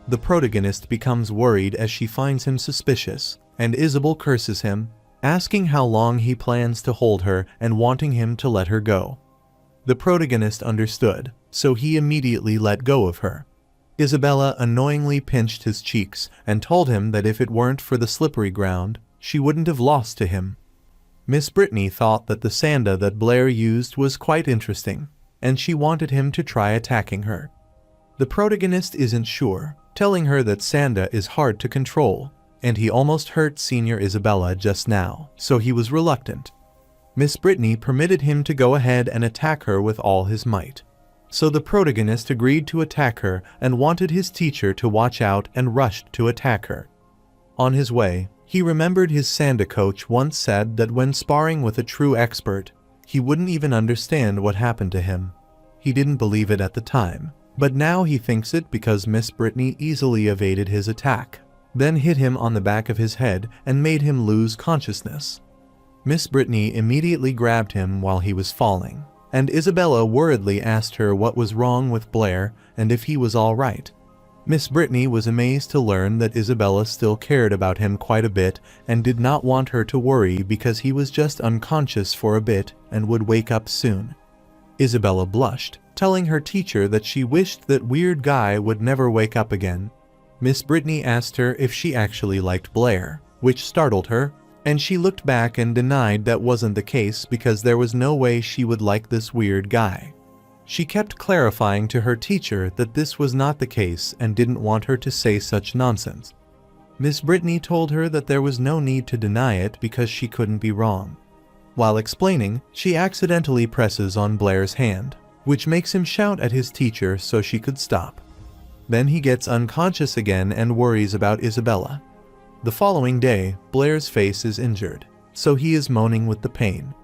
The protagonist becomes worried as she finds him suspicious, and Isabel curses him, asking how long he plans to hold her and wanting him to let her go. The protagonist understood, so he immediately let go of her. Isabella annoyingly pinched his cheeks and told him that if it weren't for the slippery ground, she wouldn't have lost to him. Miss Brittany thought that the Sanda that Blair used was quite interesting, and she wanted him to try attacking her. The protagonist isn't sure, telling her that Sanda is hard to control, and he almost hurt Senior Isabella just now, so he was reluctant. Miss Brittany permitted him to go ahead and attack her with all his might. So the protagonist agreed to attack her and wanted his teacher to watch out and rushed to attack her. On his way, he remembered his Sanda coach once said that when sparring with a true expert, he wouldn't even understand what happened to him. He didn't believe it at the time, but now he thinks it because Miss Brittany easily evaded his attack, then hit him on the back of his head and made him lose consciousness. Miss Brittany immediately grabbed him while he was falling, and Isabella worriedly asked her what was wrong with Blair and if he was all right. Miss Brittany was amazed to learn that Isabella still cared about him quite a bit and did not want her to worry because he was just unconscious for a bit and would wake up soon. Isabella blushed, telling her teacher that she wished that weird guy would never wake up again. Miss Brittany asked her if she actually liked Blair, which startled her, and she looked back and denied that wasn't the case because there was no way she would like this weird guy. She kept clarifying to her teacher that this was not the case and didn't want her to say such nonsense. Miss Brittany told her that there was no need to deny it because she couldn't be wrong. While explaining, she accidentally presses on Blair's hand, which makes him shout at his teacher so she could stop. Then he gets unconscious again and worries about Isabella. The following day, Blair's face is injured, so he is moaning with the pain.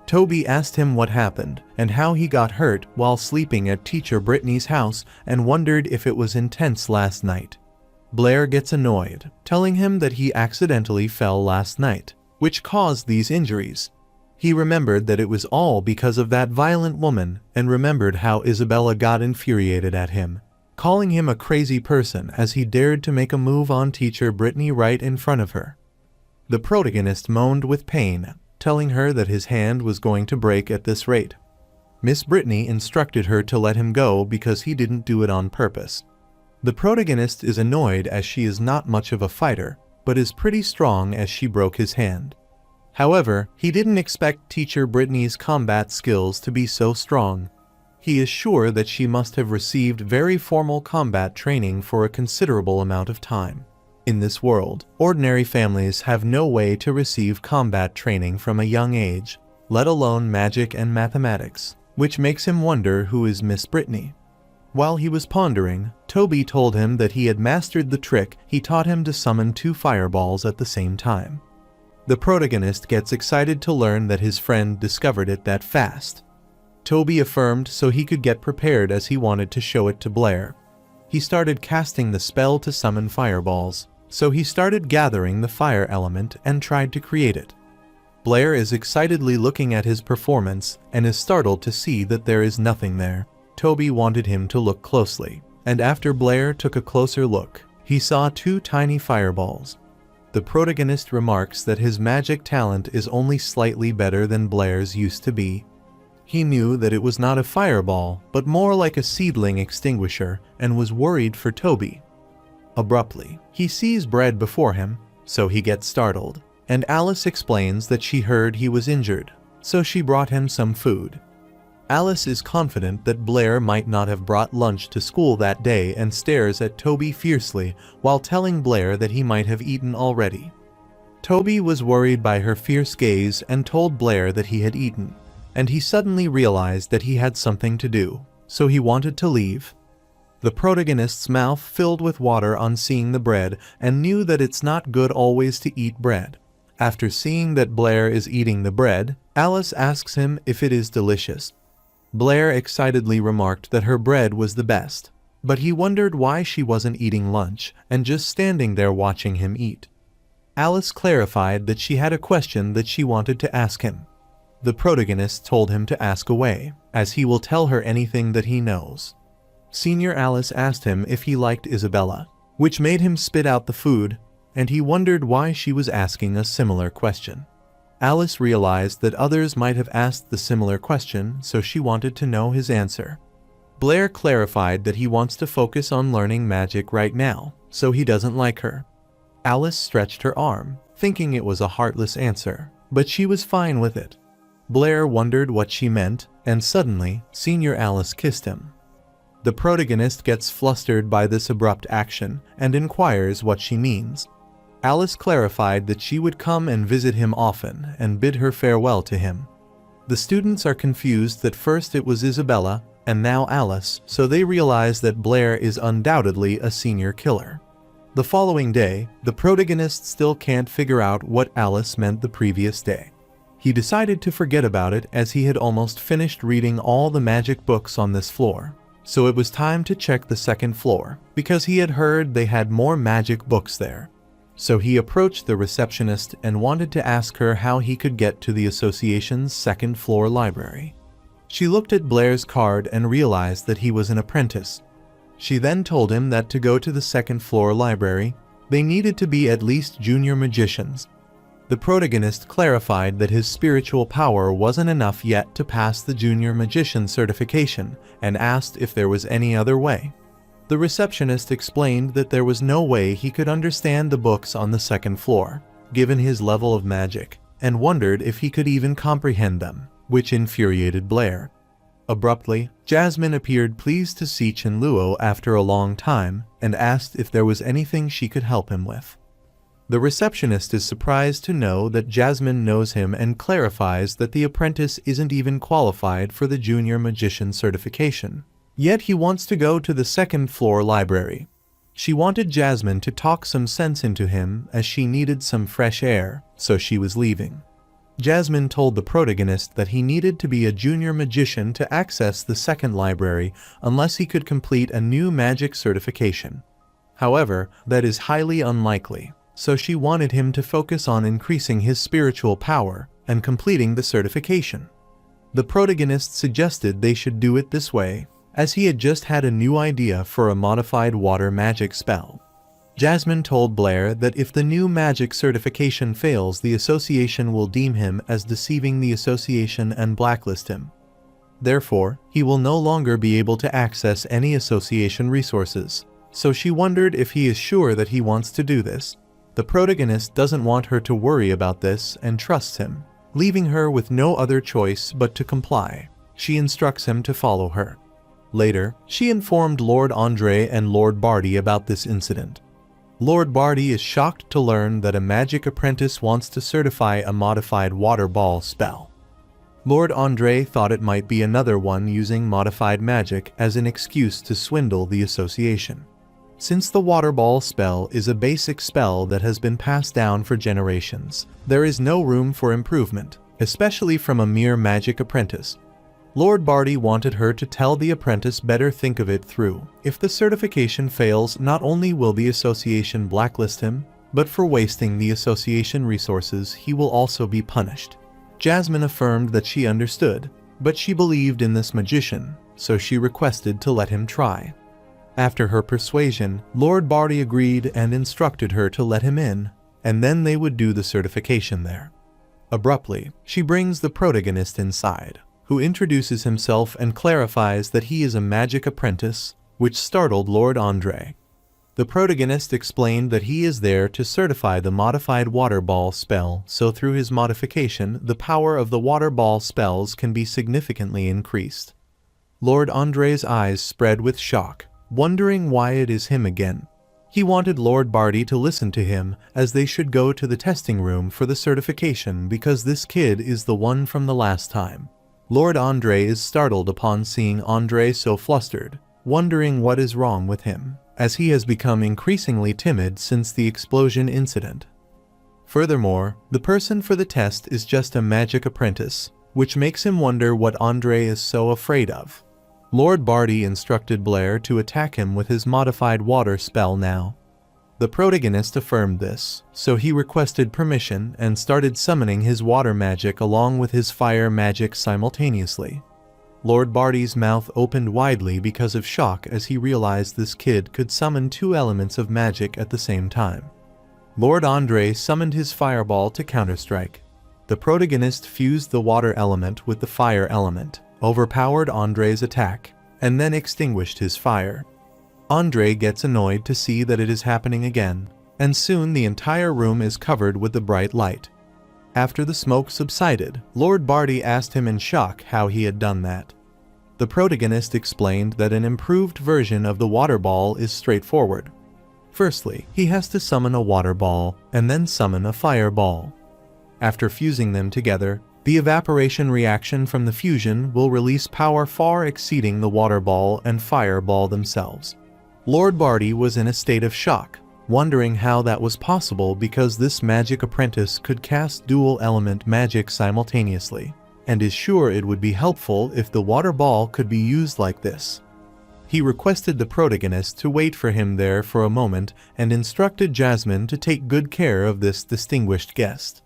Toby asked him what happened and how he got hurt while sleeping at Teacher Brittany's house and wondered if it was intense last night. Blair gets annoyed, telling him that he accidentally fell last night, which caused these injuries. He remembered that it was all because of that violent woman and remembered how Isabella got infuriated at him, calling him a crazy person as he dared to make a move on Teacher Brittany right in front of her. The protagonist moaned with pain, telling her that his hand was going to break at this rate. Miss Brittany instructed her to let him go because he didn't do it on purpose. The protagonist is annoyed as she is not much of a fighter, but is pretty strong as she broke his hand. However, he didn't expect Teacher Brittany's combat skills to be so strong. He is sure that she must have received very formal combat training for a considerable amount of time. In this world, ordinary families have no way to receive combat training from a young age, let alone magic and mathematics, which makes him wonder who is Miss Brittany. While he was pondering, Toby told him that he had mastered the trick he taught him to summon 2 fireballs at the same time. The protagonist gets excited to learn that his friend discovered it that fast. Toby affirmed so he could get prepared as he wanted to show it to Blair. He started casting the spell to summon fireballs, so he started gathering the fire element and tried to create it. Blair is excitedly looking at his performance and is startled to see that there is nothing there. Toby wanted him to look closely, and after Blair took a closer look, he saw 2 tiny fireballs. The protagonist remarks that his magic talent is only slightly better than Blair's used to be. He knew that it was not a fireball, but more like a seedling extinguisher, and was worried for Toby. Abruptly, he sees bread before him, so he gets startled, and Alice explains that she heard he was injured, so she brought him some food. Alice is confident that Blair might not have brought lunch to school that day and stares at Toby fiercely while telling Blair that he might have eaten already. Toby was worried by her fierce gaze and told Blair that he had eaten, and he suddenly realized that he had something to do, so he wanted to leave, The protagonist's mouth filled with water on seeing the bread and knew that it's not good always to eat bread. After seeing that Blair is eating the bread, Alice asks him if it is delicious. Blair excitedly remarked that her bread was the best, but he wondered why she wasn't eating lunch and just standing there watching him eat. Alice clarified that she had a question that she wanted to ask him. The protagonist told him to ask away, as he will tell her anything that he knows. Senior Alice asked him if he liked Isabella, which made him spit out the food, and he wondered why she was asking a similar question. Alice realized that others might have asked the similar question, so she wanted to know his answer. Blair clarified that he wants to focus on learning magic right now, so he doesn't like her. Alice stretched her arm, thinking it was a heartless answer, but she was fine with it. Blair wondered what she meant, and suddenly, Senior Alice kissed him. The protagonist gets flustered by this abrupt action and inquires what she means. Alice clarified that she would come and visit him often and bid her farewell to him. The students are confused that first it was Isabella and now Alice, so they realize that Blair is undoubtedly a senior killer. The following day, the protagonist still can't figure out what Alice meant the previous day. He decided to forget about it as he had almost finished reading all the magic books on this floor. So it was time to check the second floor, because he had heard they had more magic books there. So he approached the receptionist and wanted to ask her how he could get to the association's second floor library. She looked at Blair's card and realized that he was an apprentice. She then told him that to go to the second floor library, they needed to be at least junior magicians. The protagonist clarified that his spiritual power wasn't enough yet to pass the junior magician certification and asked if there was any other way. The receptionist explained that there was no way he could understand the books on the second floor, given his level of magic, and wondered if he could even comprehend them, which infuriated Blair. Abruptly, Jasmine appeared pleased to see Chenluo after a long time and asked if there was anything she could help him with. The receptionist is surprised to know that Jasmine knows him and clarifies that the apprentice isn't even qualified for the junior magician certification. Yet he wants to go to the second floor library. She wanted Jasmine to talk some sense into him as she needed some fresh air, so she was leaving. Jasmine told the protagonist that he needed to be a junior magician to access the second library unless he could complete a new magic certification. However, that is highly unlikely. So she wanted him to focus on increasing his spiritual power and completing the certification. The protagonist suggested they should do it this way, as he had just had a new idea for a modified water magic spell. Jasmine told Blair that if the new magic certification fails, the association will deem him as deceiving the association and blacklist him. Therefore, he will no longer be able to access any association resources. So she wondered if he is sure that he wants to do this. The protagonist doesn't want her to worry about this and trusts him, leaving her with no other choice but to comply. She instructs him to follow her. Later, she informed Lord Andre and Lord Barty about this incident. Lord Barty is shocked to learn that a magic apprentice wants to certify a modified water ball spell. Lord Andre thought it might be another one using modified magic as an excuse to swindle the association. Since the water ball spell is a basic spell that has been passed down for generations, there is no room for improvement, especially from a mere magic apprentice. Lord Barty wanted her to tell the apprentice better think of it through. If the certification fails, not only will the association blacklist him, but for wasting the association resources, he will also be punished. Jasmine affirmed that she understood, but she believed in this magician, so she requested to let him try. After her persuasion, Lord Barty agreed and instructed her to let him in, and then they would do the certification there. Abruptly, she brings the protagonist inside, who introduces himself and clarifies that he is a magic apprentice, which startled Lord Andre. The protagonist explained that he is there to certify the modified water ball spell, so through his modification, the power of the water ball spells can be significantly increased. Lord Andre's eyes spread with shock, wondering why it is him again. He wanted Lord Barty to listen to him, as they should go to the testing room for the certification because this kid is the one from the last time. Lord Andre is startled upon seeing Andre so flustered, wondering what is wrong with him, as he has become increasingly timid since the explosion incident. Furthermore, the person for the test is just a magic apprentice, which makes him wonder what Andre is so afraid of. Lord Barty instructed Blair to attack him with his modified water spell now. The protagonist affirmed this, so he requested permission and started summoning his water magic along with his fire magic simultaneously. Lord Barty's mouth opened widely because of shock as he realized this kid could summon two elements of magic at the same time. Lord Andre summoned his fireball to counterstrike. The protagonist fused the water element with the fire element, overpowered Andre's attack, and then extinguished his fire. Andre gets annoyed to see that it is happening again, and soon the entire room is covered with the bright light. After the smoke subsided, Lord Barty asked him in shock how he had done that. The protagonist explained that an improved version of the water ball is straightforward. Firstly, he has to summon a water ball, and then summon a fireball. After fusing them together, the evaporation reaction from the fusion will release power far exceeding the water ball and fireball themselves. Lord Barty was in a state of shock, wondering how that was possible because this magic apprentice could cast dual element magic simultaneously, and is sure it would be helpful if the water ball could be used like this. He requested the protagonist to wait for him there for a moment and instructed Jasmine to take good care of this distinguished guest.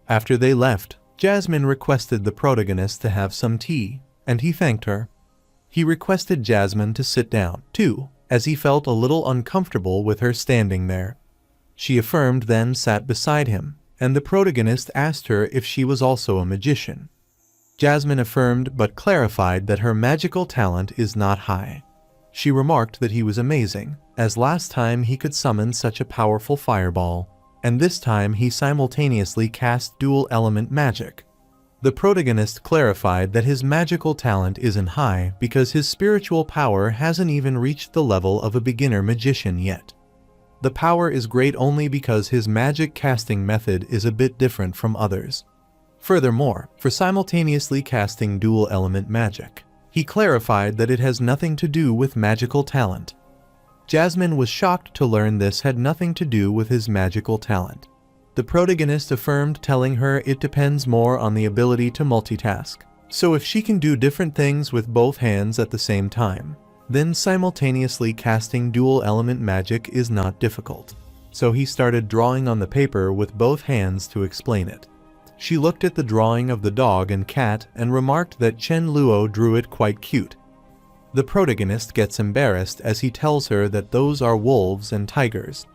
After they left, Jasmine requested the protagonist to have some tea, and he thanked her. He requested Jasmine to sit down, too, as he felt a little uncomfortable with her standing there. She affirmed, then sat beside him, and the protagonist asked her if she was also a magician. Jasmine affirmed but clarified that her magical talent is not high. She remarked that he was amazing, as last time he could summon such a powerful fireball, and this time he simultaneously cast dual element magic. The protagonist clarified that his magical talent isn't high because his spiritual power hasn't even reached the level of a beginner magician yet. The power is great only because his magic casting method is a bit different from others. Furthermore, for simultaneously casting dual element magic, he clarified that it has nothing to do with magical talent. Jasmine was shocked to learn this had nothing to do with his magical talent. The protagonist affirmed, telling her it depends more on the ability to multitask. So if she can do different things with both hands at the same time, then simultaneously casting dual element magic is not difficult. So he started drawing on the paper with both hands to explain it. She looked at the drawing of the dog and cat and remarked that Chen Luo drew it quite cute. The protagonist gets embarrassed as he tells her that those are wolves and tigers.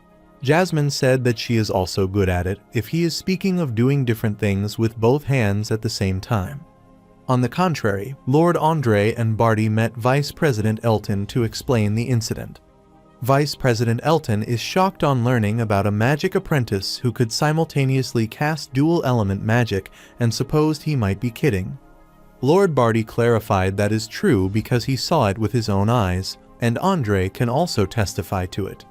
Jasmine said that she is also good at it if he is speaking of doing different things with both hands at the same time. On the contrary, Lord Andre and Barty met Vice President Elton to explain the incident. Vice President Elton is shocked on learning about a magic apprentice who could simultaneously cast dual element magic and supposed he might be kidding. Lord Barty clarified that is true because he saw it with his own eyes, and Andre can also testify to it.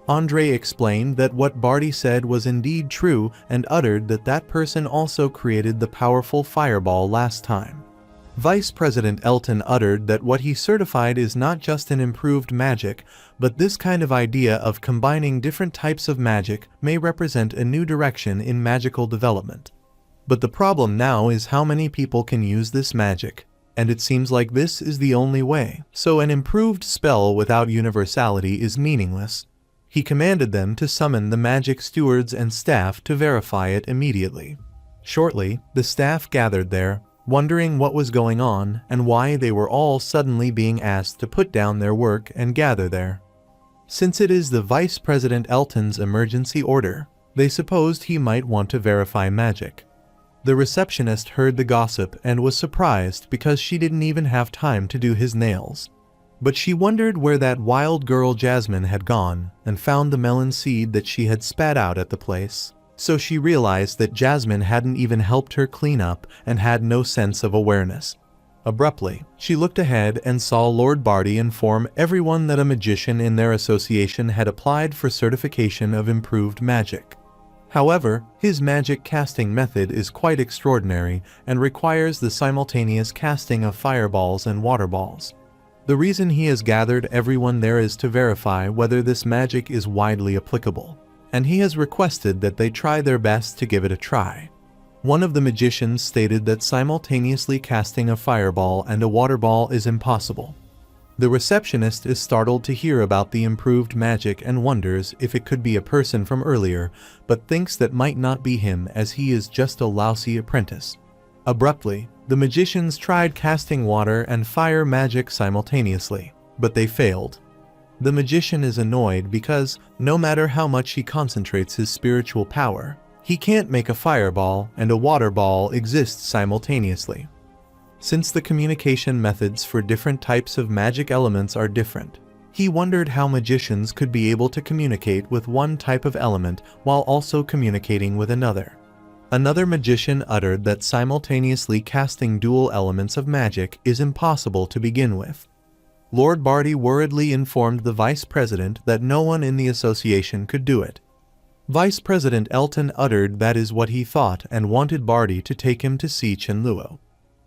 Andre explained that what Barty said was indeed true and uttered that that person also created the powerful fireball last time. Vice President Elton uttered that what he certified is not just an improved magic, but this kind of idea of combining different types of magic may represent a new direction in magical development. But the problem now is how many people can use this magic, and it seems like this is the only way, so an improved spell without universality is meaningless. He commanded them to summon the magic stewards and staff to verify it immediately. Shortly, the staff gathered there, wondering what was going on and why they were all suddenly being asked to put down their work and gather there. Since it is the Vice President Elton's emergency order, they supposed he might want to verify magic. The receptionist heard the gossip and was surprised because she didn't even have time to do his nails. But she wondered where that wild girl Jasmine had gone and found the melon seed that she had spat out at the place. So she realized that Jasmine hadn't even helped her clean up and had no sense of awareness. Abruptly, she looked ahead and saw Lord Barty inform everyone that a magician in their association had applied for certification of improved magic. However, his magic casting method is quite extraordinary and requires the simultaneous casting of fireballs and water balls. The reason he has gathered everyone there is to verify whether this magic is widely applicable, and he has requested that they try their best to give it a try. One of the magicians stated that simultaneously casting a fireball and a water ball is impossible. The receptionist is startled to hear about the improved magic and wonders if it could be a person from earlier, but thinks that might not be him as he is just a lousy apprentice. Abruptly, the magicians tried casting water and fire magic simultaneously, but they failed. The magician is annoyed because, no matter how much he concentrates his spiritual power, he can't make a fireball and a water ball exist simultaneously. Since the communication methods for different types of magic elements are different, he wondered how magicians could be able to communicate with one type of element while also communicating with another. Another magician uttered that simultaneously casting dual elements of magic is impossible to begin with. Lord Barty worriedly informed the vice president that no one in the association could do it. Vice President Elton uttered that is what he thought and wanted Barty to take him to see Chen Luo.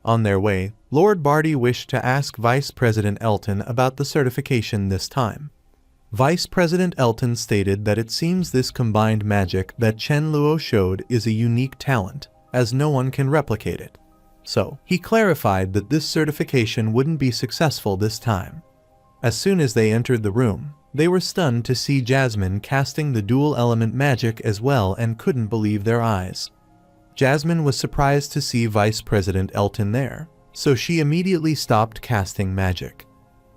On their way, Lord Barty wished to ask Vice President Elton about the certification this time. Vice President Elton stated that it seems this combined magic that Chen Luo showed is a unique talent, as no one can replicate it. So, he clarified that this certification wouldn't be successful this time. As soon as they entered the room, they were stunned to see Jasmine casting the dual element magic as well and couldn't believe their eyes. Jasmine was surprised to see Vice President Elton there, so she immediately stopped casting magic.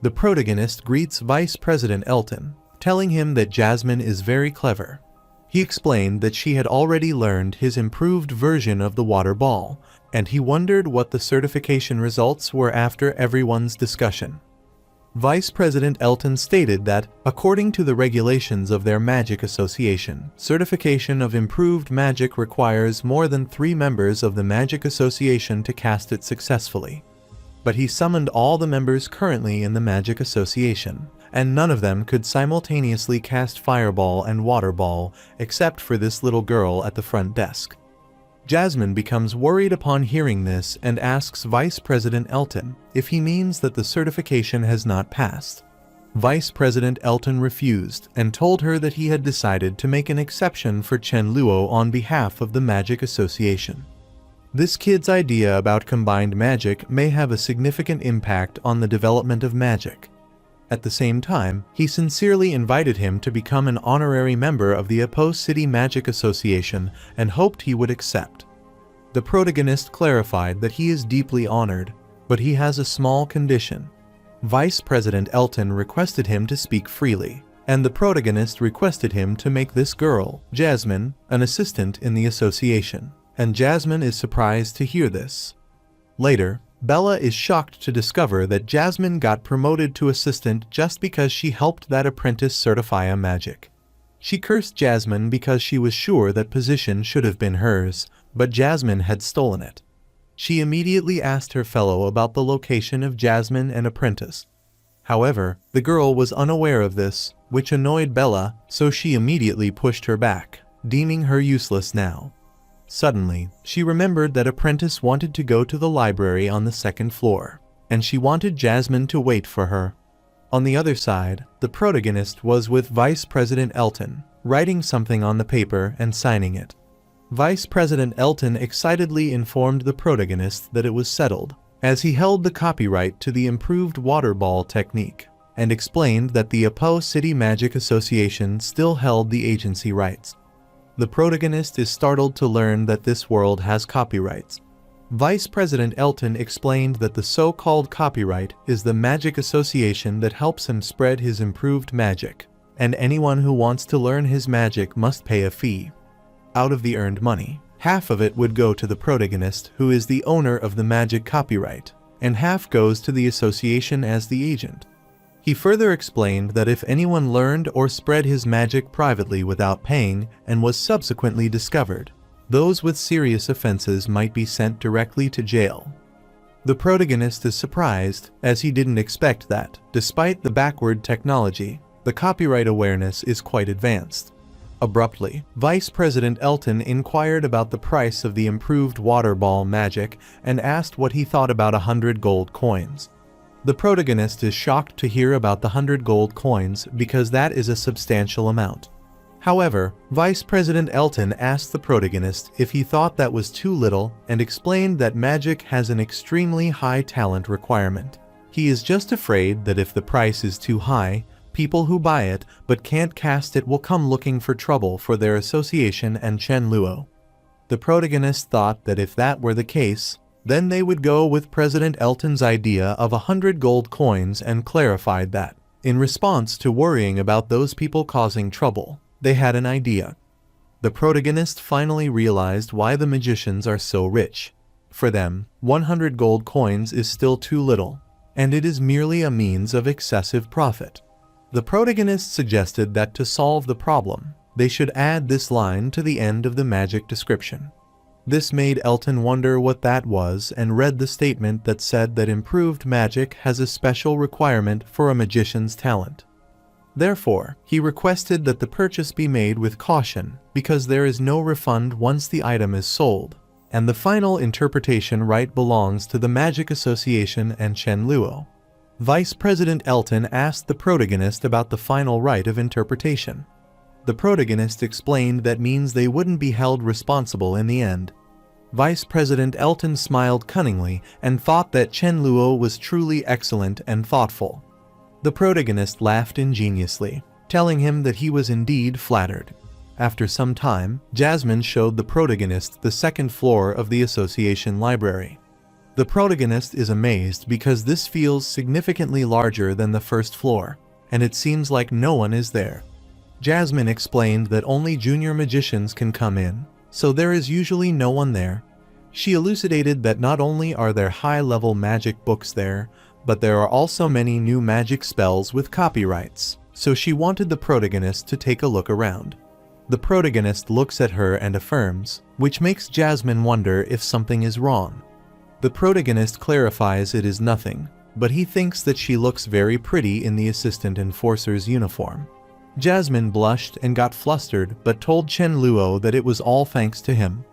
The protagonist greets Vice President Elton, telling him that Jasmine is very clever. He explained that she had already learned his improved version of the water ball, and he wondered what the certification results were after everyone's discussion. Vice President Elton stated that, according to the regulations of their magic association, certification of improved magic requires more than 3 members of the magic association to cast it successfully. But he summoned all the members currently in the magic association, and none of them could simultaneously cast fireball and water ball except for this little girl at the front desk. Jasmine becomes worried upon hearing this and asks Vice President Elton if he means that the certification has not passed. Vice President Elton refused and told her that he had decided to make an exception for Chen Luo on behalf of the Magic Association. This kid's idea about combined magic may have a significant impact on the development of magic. At the same time, he sincerely invited him to become an honorary member of the Apo City Magic Association and hoped he would accept. The protagonist clarified that he is deeply honored, but he has a small condition. Vice President Elton requested him to speak freely, and the protagonist requested him to make this girl, Jasmine, an assistant in the association, and Jasmine is surprised to hear this. Later, Bella is shocked to discover that Jasmine got promoted to assistant just because she helped that apprentice certify a magic. She cursed Jasmine because she was sure that position should have been hers, but Jasmine had stolen it. She immediately asked her fellow about the location of Jasmine and apprentice. However, the girl was unaware of this, which annoyed Bella, so she immediately pushed her back, deeming her useless now. Suddenly, she remembered that apprentice wanted to go to the library on the 2nd floor, and she wanted Jasmine to wait for her. On the other side, the protagonist was with Vice President Elton, writing something on the paper and signing it. Vice President Elton excitedly informed the protagonist that it was settled, as he held the copyright to the improved water ball technique, and explained that the Apo City Magic Association still held the agency rights. The protagonist is startled to learn that this world has copyrights. Vice President Elton explained that the so-called copyright is the magic association that helps him spread his improved magic, and anyone who wants to learn his magic must pay a fee. Out of the earned money, half of it would go to the protagonist, who is the owner of the magic copyright, and half goes to the association as the agent. He further explained that if anyone learned or spread his magic privately without paying and was subsequently discovered, those with serious offenses might be sent directly to jail. The protagonist is surprised, as he didn't expect that, despite the backward technology, the copyright awareness is quite advanced. Abruptly, Vice President Elton inquired about the price of the improved water ball magic and asked what he thought about 100 gold coins. The protagonist is shocked to hear about the 100 gold coins because that is a substantial amount. However, Vice President Elton asked the protagonist if he thought that was too little and explained that magic has an extremely high talent requirement. He is just afraid that if the price is too high, people who buy it but can't cast it will come looking for trouble for their association and Chen Luo. The protagonist thought that if that were the case, then they would go with President Elton's idea of 100 gold coins and clarified that, in response to worrying about those people causing trouble, they had an idea. The protagonist finally realized why the magicians are so rich. For them, 100 gold coins is still too little, and it is merely a means of excessive profit. The protagonist suggested that to solve the problem, they should add this line to the end of the magic description. This made Elton wonder what that was and read the statement that said that improved magic has a special requirement for a magician's talent. Therefore, he requested that the purchase be made with caution because there is no refund once the item is sold, and the final interpretation right belongs to the Magic Association and Chen Luo. Vice President Elton asked the protagonist about the final right of interpretation. The protagonist explained that means they wouldn't be held responsible in the end. Vice President Elton smiled cunningly and thought that Chen Luo was truly excellent and thoughtful. The protagonist laughed ingeniously, telling him that he was indeed flattered. After some time, Jasmine showed the protagonist the second floor of the association library. The protagonist is amazed because this feels significantly larger than the first floor, and it seems like no one is there. Jasmine explained that only junior magicians can come in, so there is usually no one there. She elucidated that not only are there high-level magic books there, but there are also many new magic spells with copyrights, so she wanted the protagonist to take a look around. The protagonist looks at her and affirms, which makes Jasmine wonder if something is wrong. The protagonist clarifies it is nothing, but he thinks that she looks very pretty in the assistant enforcer's uniform. Jasmine blushed and got flustered but told Chen Luo that it was all thanks to him.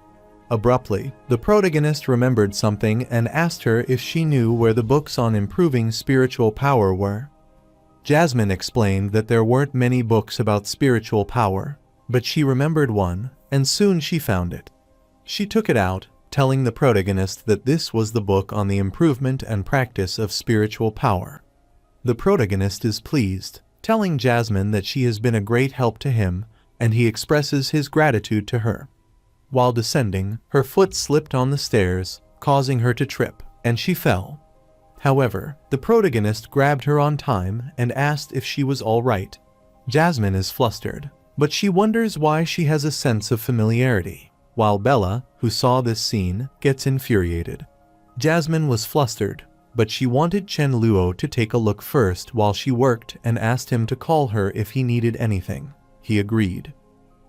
Abruptly, the protagonist remembered something and asked her if she knew where the books on improving spiritual power were. Jasmine explained that there weren't many books about spiritual power, but she remembered one, and soon she found it. She took it out, telling the protagonist that this was the book on the improvement and practice of spiritual power. The protagonist is pleased, telling Jasmine that she has been a great help to him, and he expresses his gratitude to her. While descending, her foot slipped on the stairs, causing her to trip, and she fell. However, the protagonist grabbed her on time and asked if she was all right. Jasmine is flustered, but she wonders why she has a sense of familiarity, while Bella, who saw this scene, gets infuriated. Jasmine was flustered, but she wanted Chen Luo to take a look first while she worked and asked him to call her if he needed anything. He agreed.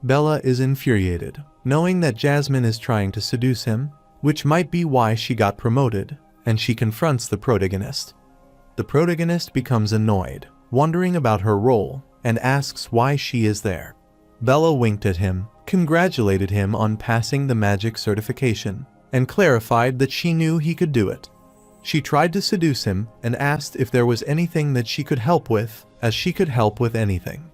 Bella is infuriated, knowing that Jasmine is trying to seduce him, which might be why she got promoted, and she confronts the protagonist. The protagonist becomes annoyed, wondering about her role, and asks why she is there. Bella winked at him, congratulated him on passing the magic certification, and clarified that she knew he could do it. She tried to seduce him and asked if there was anything that she could help with, as she could help with anything.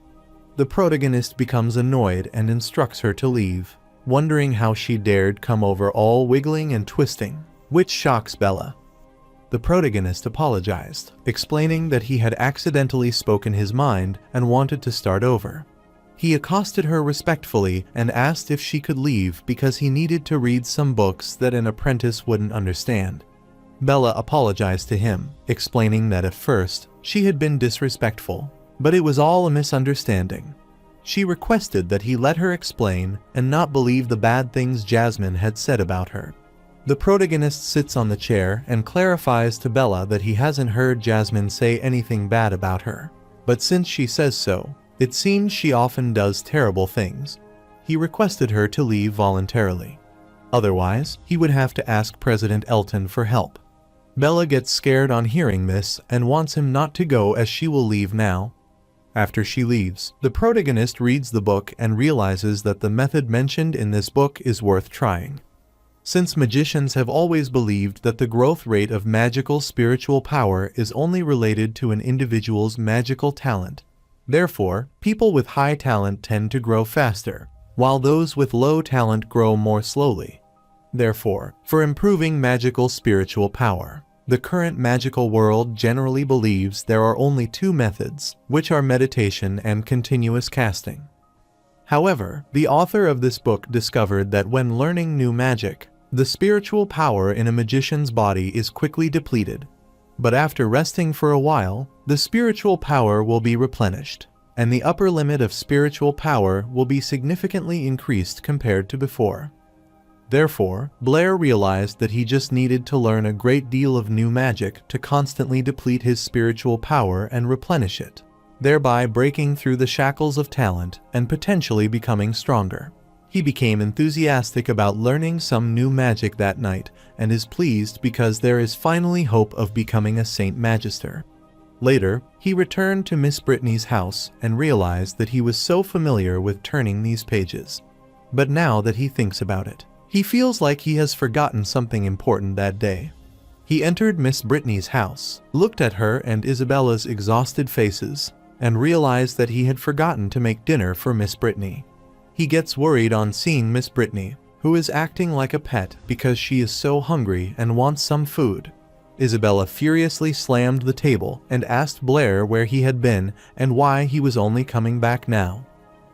The protagonist becomes annoyed and instructs her to leave, wondering how she dared come over all wiggling and twisting, which shocks Bella. The protagonist apologized, explaining that he had accidentally spoken his mind and wanted to start over. He accosted her respectfully and asked if she could leave because he needed to read some books that an apprentice wouldn't understand. Bella apologized to him, explaining that at first, she had been disrespectful, but it was all a misunderstanding. She requested that he let her explain and not believe the bad things Jasmine had said about her. The protagonist sits on the chair and clarifies to Bella that he hasn't heard Jasmine say anything bad about her, but since she says so, it seems she often does terrible things. He requested her to leave voluntarily. Otherwise, he would have to ask President Elton for help. Bella gets scared on hearing this and wants him not to go as she will leave now. After she leaves, the protagonist reads the book and realizes that the method mentioned in this book is worth trying. Since magicians have always believed that the growth rate of magical spiritual power is only related to an individual's magical talent. Therefore, people with high talent tend to grow faster, while those with low talent grow more slowly. Therefore, for improving magical spiritual power, the current magical world generally believes there are only two methods, which are meditation and continuous casting. However, the author of this book discovered that when learning new magic, the spiritual power in a magician's body is quickly depleted. But after resting for a while, the spiritual power will be replenished, and the upper limit of spiritual power will be significantly increased compared to before. Therefore, Blair realized that he just needed to learn a great deal of new magic to constantly deplete his spiritual power and replenish it, thereby breaking through the shackles of talent and potentially becoming stronger. He became enthusiastic about learning some new magic that night and is pleased because there is finally hope of becoming a Saint Magister. Later, he returned to Miss Brittany's house and realized that he was so familiar with turning these pages. But now that he thinks about it, he feels like he has forgotten something important that day. He entered Miss Brittany's house, looked at her and Isabella's exhausted faces, and realized that he had forgotten to make dinner for Miss Brittany. He gets worried on seeing Miss Brittany, who is acting like a pet because she is so hungry and wants some food. Isabella furiously slammed the table and asked Blair where he had been and why he was only coming back now.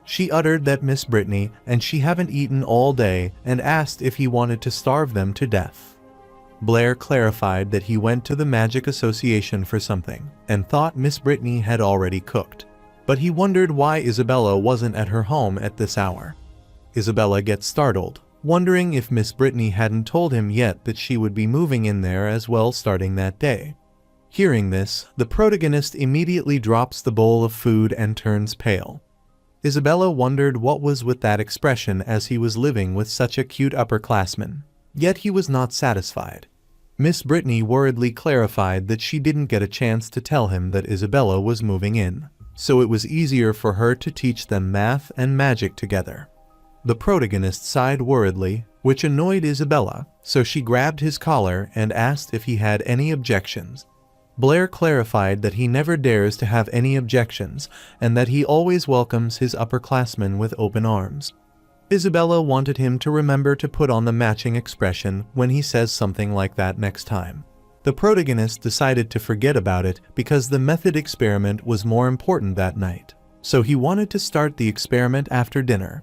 She uttered that Miss Brittany and she haven't eaten all day and asked if he wanted to starve them to death. Blair clarified that he went to the Magic Association for something and thought Miss Brittany had already cooked. But he wondered why Isabella wasn't at her home at this hour. Isabella gets startled, wondering if Miss Brittany hadn't told him yet that she would be moving in there as well starting that day. Hearing this, the protagonist immediately drops the bowl of food and turns pale. Isabella wondered what was with that expression as he was living with such a cute upperclassman. Yet he was not satisfied. Miss Brittany worriedly clarified that she didn't get a chance to tell him that Isabella was moving in, so it was easier for her to teach them math and magic together. The protagonist sighed worriedly, which annoyed Isabella, so she grabbed his collar and asked if he had any objections. Blair clarified that he never dares to have any objections and that he always welcomes his upperclassmen with open arms. Isabella wanted him to remember to put on the matching expression when he says something like that next time. The protagonist decided to forget about it because the method experiment was more important that night, so he wanted to start the experiment after dinner.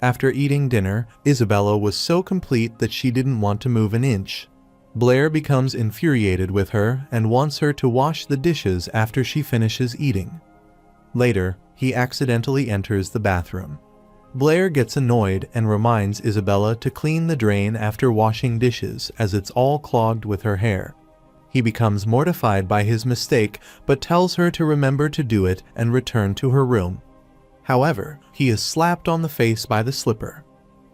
After eating dinner, Isabella was so complete that she didn't want to move an inch. Blair becomes infuriated with her and wants her to wash the dishes after she finishes eating. Later, he accidentally enters the bathroom. Blair gets annoyed and reminds Isabella to clean the drain after washing dishes as it's all clogged with her hair. He becomes mortified by his mistake but tells her to remember to do it and return to her room. However, he is slapped on the face by the slipper.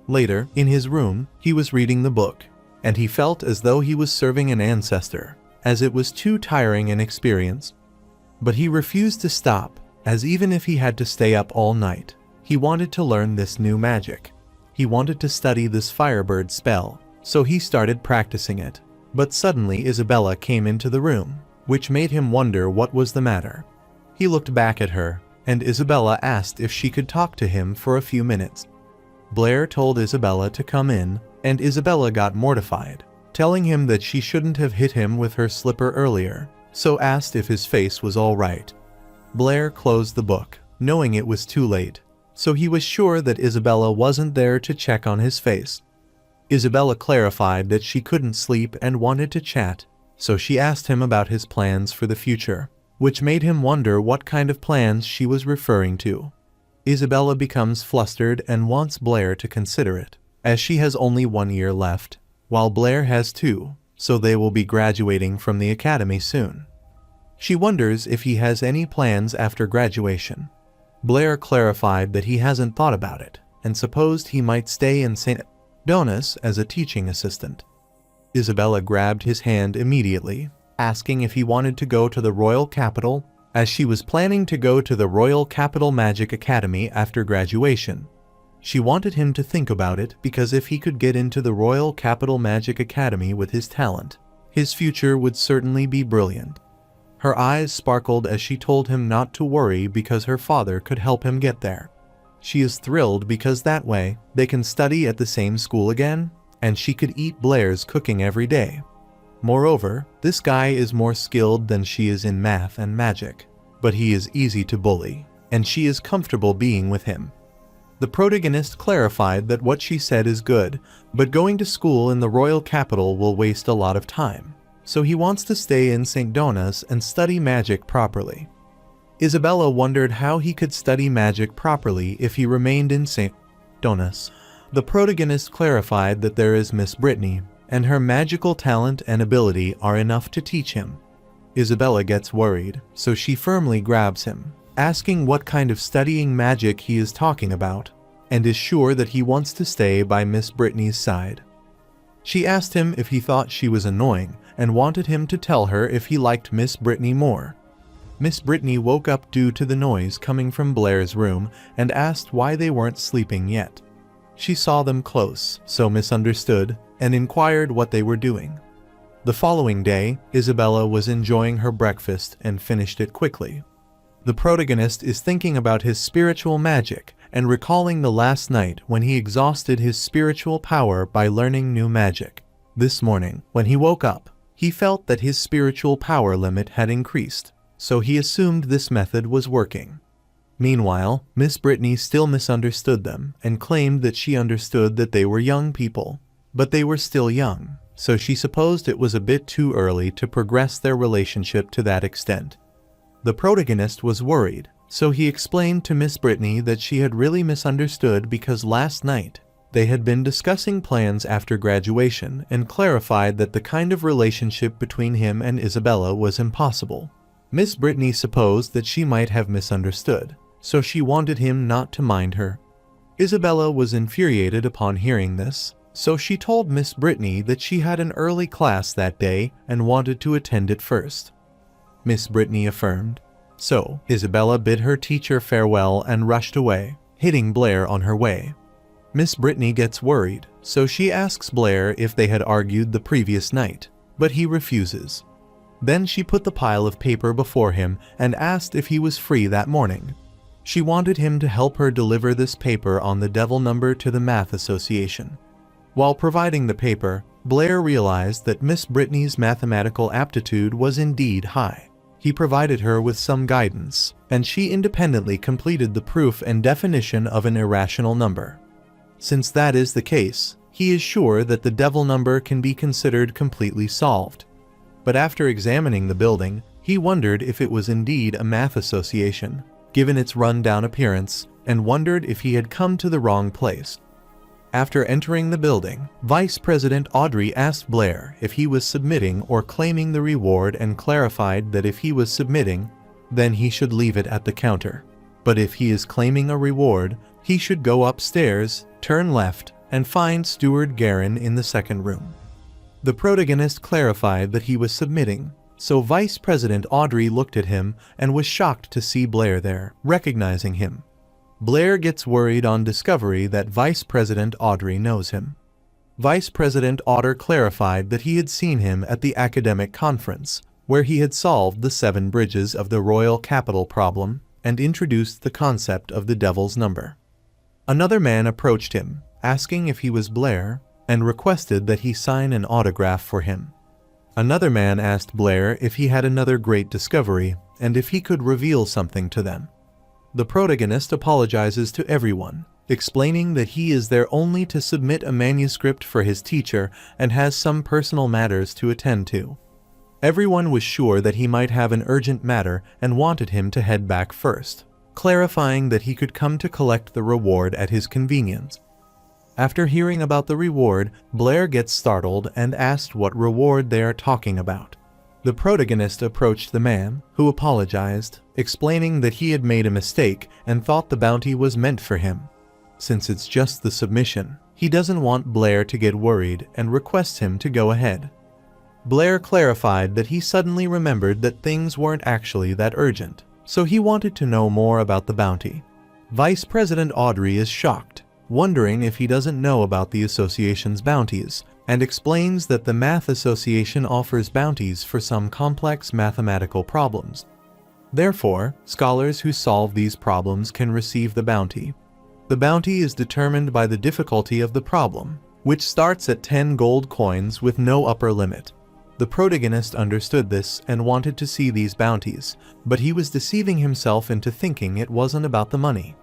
Later, in his room, he was reading the book, and he felt as though he was serving an ancestor, as it was too tiring an experience. But he refused to stop, as even if he had to stay up all night, he wanted to learn this new magic. He wanted to study this Firebird spell, so he started practicing it. But suddenly Isabella came into the room, which made him wonder what was the matter. He looked back at her, and Isabella asked if she could talk to him for a few minutes. Blair told Isabella to come in, and Isabella got mortified, telling him that she shouldn't have hit him with her slipper earlier, so asked if his face was all right. Blair closed the book, knowing it was too late, so he was sure that Isabella wasn't there to check on his face. Isabella clarified that she couldn't sleep and wanted to chat, so she asked him about his plans for the future, which made him wonder what kind of plans she was referring to. Isabella becomes flustered and wants Blair to consider it, as she has only 1 year left, while Blair has 2, so they will be graduating from the academy soon. She wonders if he has any plans after graduation. Blair clarified that he hasn't thought about it, and supposed he might stay in St. Donis as a teaching assistant. Isabella grabbed his hand immediately, asking if he wanted to go to the royal capital, as she was planning to go to the Royal Capital Magic Academy after graduation. She wanted him to think about it because if he could get into the Royal Capital Magic Academy with his talent, his future would certainly be brilliant. Her eyes sparkled as she told him not to worry because her father could help him get there. She is thrilled because that way, they can study at the same school again, and she could eat Blair's cooking every day. Moreover, this guy is more skilled than she is in math and magic, but he is easy to bully, and she is comfortable being with him. The protagonist clarified that what she said is good, but going to school in the royal capital will waste a lot of time, so he wants to stay in St. Donus and study magic properly. Isabella wondered how he could study magic properly if he remained in St. Donus. The protagonist clarified that there is Miss Brittany, and her magical talent and ability are enough to teach him. Isabella gets worried, so she firmly grabs him, asking what kind of studying magic he is talking about, and is sure that he wants to stay by Miss Brittany's side. She asked him if he thought she was annoying, and wanted him to tell her if he liked Miss Brittany more. Miss Brittany woke up due to the noise coming from Blair's room and asked why they weren't sleeping yet. She saw them close, so misunderstood, and inquired what they were doing. The following day, Isabella was enjoying her breakfast and finished it quickly. The protagonist is thinking about his spiritual magic and recalling the last night when he exhausted his spiritual power by learning new magic. This morning, when he woke up, he felt that his spiritual power limit had increased, so he assumed this method was working. Meanwhile, Miss Brittany still misunderstood them and claimed that she understood that they were young people, but they were still young, so she supposed it was a bit too early to progress their relationship to that extent. The protagonist was worried, so he explained to Miss Brittany that she had really misunderstood because last night they had been discussing plans after graduation and clarified that the kind of relationship between him and Isabella was impossible. Miss Brittany supposed that she might have misunderstood, so she wanted him not to mind her. Isabella was infuriated upon hearing this, so she told Miss Brittany that she had an early class that day and wanted to attend it first. Miss Brittany affirmed, so Isabella bid her teacher farewell and rushed away, hitting Blair on her way. Miss Brittany gets worried, so she asks Blair if they had argued the previous night, but he refuses. Then she put the pile of paper before him and asked if he was free that morning. She wanted him to help her deliver this paper on the devil number to the Math Association. While providing the paper, Blair realized that Miss Brittany's mathematical aptitude was indeed high. He provided her with some guidance, and she independently completed the proof and definition of an irrational number. Since that is the case, he is sure that the devil number can be considered completely solved. But after examining the building, he wondered if it was indeed a math association, given its run-down appearance, and wondered if he had come to the wrong place. After entering the building, Vice President Audrey asked Blair if he was submitting or claiming the reward and clarified that if he was submitting, then he should leave it at the counter. But if he is claiming a reward, he should go upstairs, turn left, and find Steward Garin in the second room. The protagonist clarified that he was submitting, so Vice President Audrey looked at him and was shocked to see Blair there, recognizing him. Blair gets worried on discovery that Vice President Audrey knows him. Vice President Audrey clarified that he had seen him at the academic conference, where he had solved the 7 bridges of the royal capital problem and introduced the concept of the devil's number. Another man approached him, asking if he was Blair, and requested that he sign an autograph for him. Another man asked Blair if he had another great discovery and if he could reveal something to them. The protagonist apologizes to everyone, explaining that he is there only to submit a manuscript for his teacher and has some personal matters to attend to. Everyone was sure that he might have an urgent matter and wanted him to head back first, clarifying that he could come to collect the reward at his convenience. After hearing about the reward, Blair gets startled and asked what reward they are talking about. The protagonist approached the man, who apologized, explaining that he had made a mistake and thought the bounty was meant for him. Since it's just the submission, he doesn't want Blair to get worried and requests him to go ahead. Blair clarified that he suddenly remembered that things weren't actually that urgent, so he wanted to know more about the bounty. Vice President Audrey is shocked, wondering if he doesn't know about the association's bounties, and explains that the Math Association offers bounties for some complex mathematical problems. Therefore, scholars who solve these problems can receive the bounty. The bounty is determined by the difficulty of the problem, which starts at 10 gold coins with no upper limit. The protagonist understood this and wanted to see these bounties, but he was deceiving himself into thinking it wasn't about the money.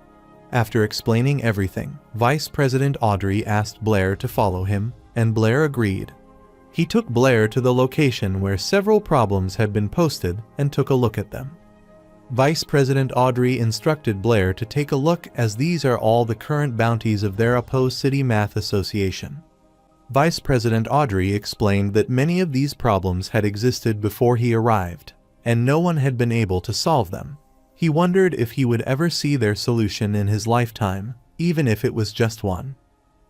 After explaining everything, Vice President Audrey asked Blair to follow him, and Blair agreed. He took Blair to the location where several problems had been posted and took a look at them. Vice President Audrey instructed Blair to take a look, as these are all the current bounties of their Apo City Math Association. Vice President Audrey explained that many of these problems had existed before he arrived, and no one had been able to solve them. He wondered if he would ever see their solution in his lifetime, even if it was just one.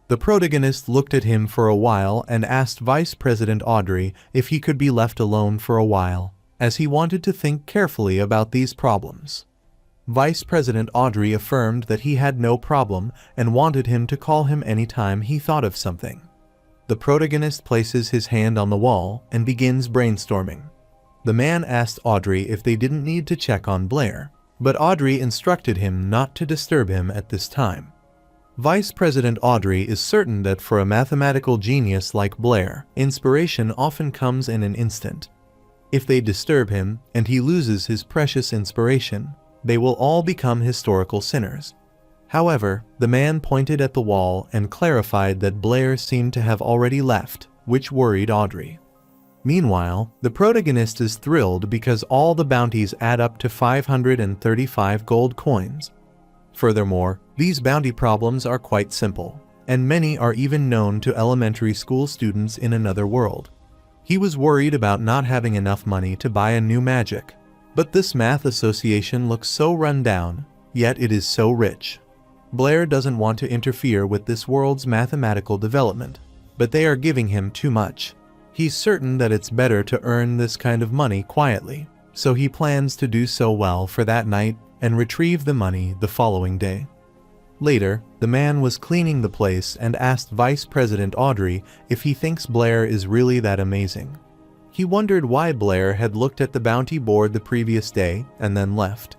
The protagonist looked at him for a while and asked Vice President Audrey if he could be left alone for a while, as he wanted to think carefully about these problems. Vice President Audrey affirmed that he had no problem and wanted him to call him anytime he thought of something. The protagonist places his hand on the wall and begins brainstorming. The man asked Audrey if they didn't need to check on Blair, but Audrey instructed him not to disturb him at this time. Vice President Audrey is certain that for a mathematical genius like Blair, inspiration often comes in an instant. If they disturb him and he loses his precious inspiration, they will all become historical sinners. However, the man pointed at the wall and clarified that Blair seemed to have already left, which worried Audrey. Meanwhile, the protagonist is thrilled because all the bounties add up to 535 gold coins. Furthermore, these bounty problems are quite simple, and many are even known to elementary school students in another world. He was worried about not having enough money to buy a new magic, but this math association looks so run down, yet it is so rich. Blair doesn't want to interfere with this world's mathematical development, but they are giving him too much. He's certain that it's better to earn this kind of money quietly, so he plans to do so well for that night and retrieve the money the following day. Later, the man was cleaning the place and asked Vice President Audrey if he thinks Blair is really that amazing. He wondered why Blair had looked at the bounty board the previous day and then left.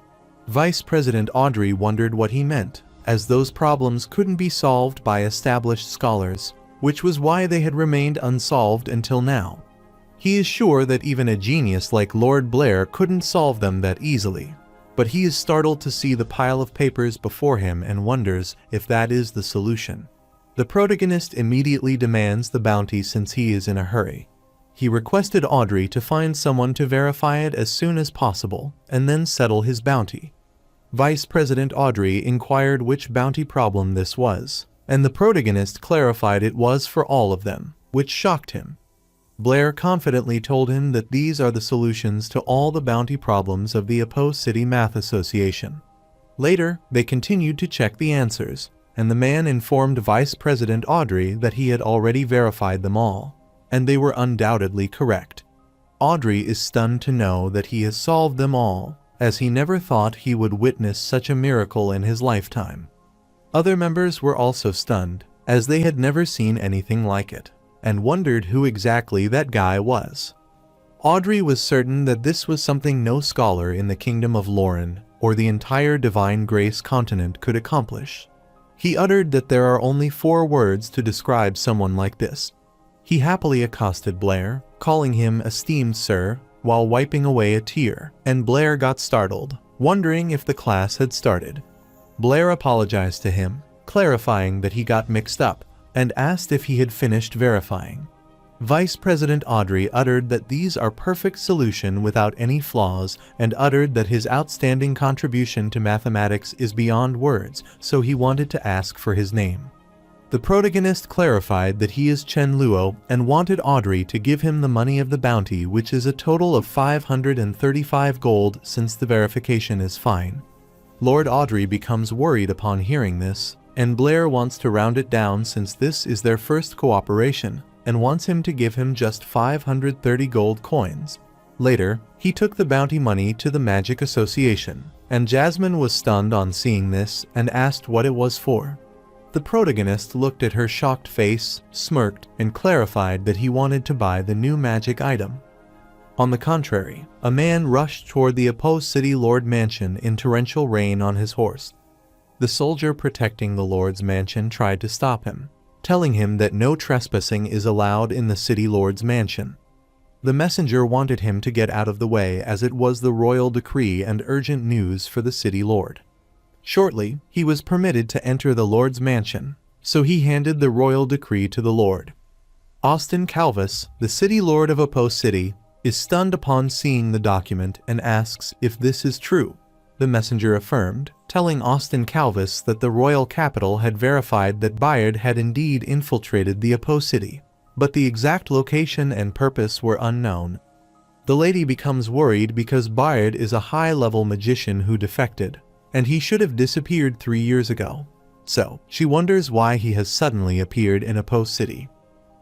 Vice President Audrey wondered what he meant, as those problems couldn't be solved by established scholars, which was why they had remained unsolved until now. He is sure that even a genius like Lord Blair couldn't solve them that easily, but he is startled to see the pile of papers before him and wonders if that is the solution. The protagonist immediately demands the bounty since he is in a hurry. He requested Audrey to find someone to verify it as soon as possible and then settle his bounty. Vice President Audrey inquired which bounty problem this was, and the protagonist clarified it was for all of them, which shocked him. Blair confidently told him that these are the solutions to all the bounty problems of the Apo City Math Association. Later, they continued to check the answers, and the man informed Vice President Audrey that he had already verified them all, and they were undoubtedly correct. Audrey is stunned to know that he has solved them all, as he never thought he would witness such a miracle in his lifetime. Other members were also stunned, as they had never seen anything like it, and wondered who exactly that guy was. Audrey was certain that this was something no scholar in the Kingdom of Lauren or the entire Divine Grace continent could accomplish. He uttered that there are only 4 words to describe someone like this. He happily accosted Blair, calling him esteemed sir, while wiping away a tear, and Blair got startled, wondering if the class had started. Blair apologized to him, clarifying that he got mixed up, and asked if he had finished verifying. Vice President Audrey uttered that these are perfect solution without any flaws, and uttered that his outstanding contribution to mathematics is beyond words, so he wanted to ask for his name. The protagonist clarified that he is Chen Luo and wanted Audrey to give him the money of the bounty, which is a total of 535 gold since the verification is fine. Lord Audrey becomes worried upon hearing this, and Blair wants to round it down since this is their first cooperation, and wants him to give him just 530 gold coins. Later, he took the bounty money to the Magic Association, and Jasmine was stunned on seeing this and asked what it was for. The protagonist looked at her shocked face, smirked, and clarified that he wanted to buy the new magic item. On the contrary, a man rushed toward the opposed city lord mansion in torrential rain on his horse. The soldier protecting the lord's mansion tried to stop him, telling him that no trespassing is allowed in the city lord's mansion. The messenger wanted him to get out of the way as it was the royal decree and urgent news for the city lord. Shortly, he was permitted to enter the lord's mansion, so he handed the royal decree to the lord. Austin Calvis, the city lord of Opposed City, is stunned upon seeing the document and asks if this is true. The messenger affirmed, telling Austin Calvis that the royal capital had verified that Bayard had indeed infiltrated the Opposed City, but the exact location and purpose were unknown. The lady becomes worried because Bayard is a high-level magician who defected, and he should have disappeared 3 years ago. So, she wonders why he has suddenly appeared in Opposed City.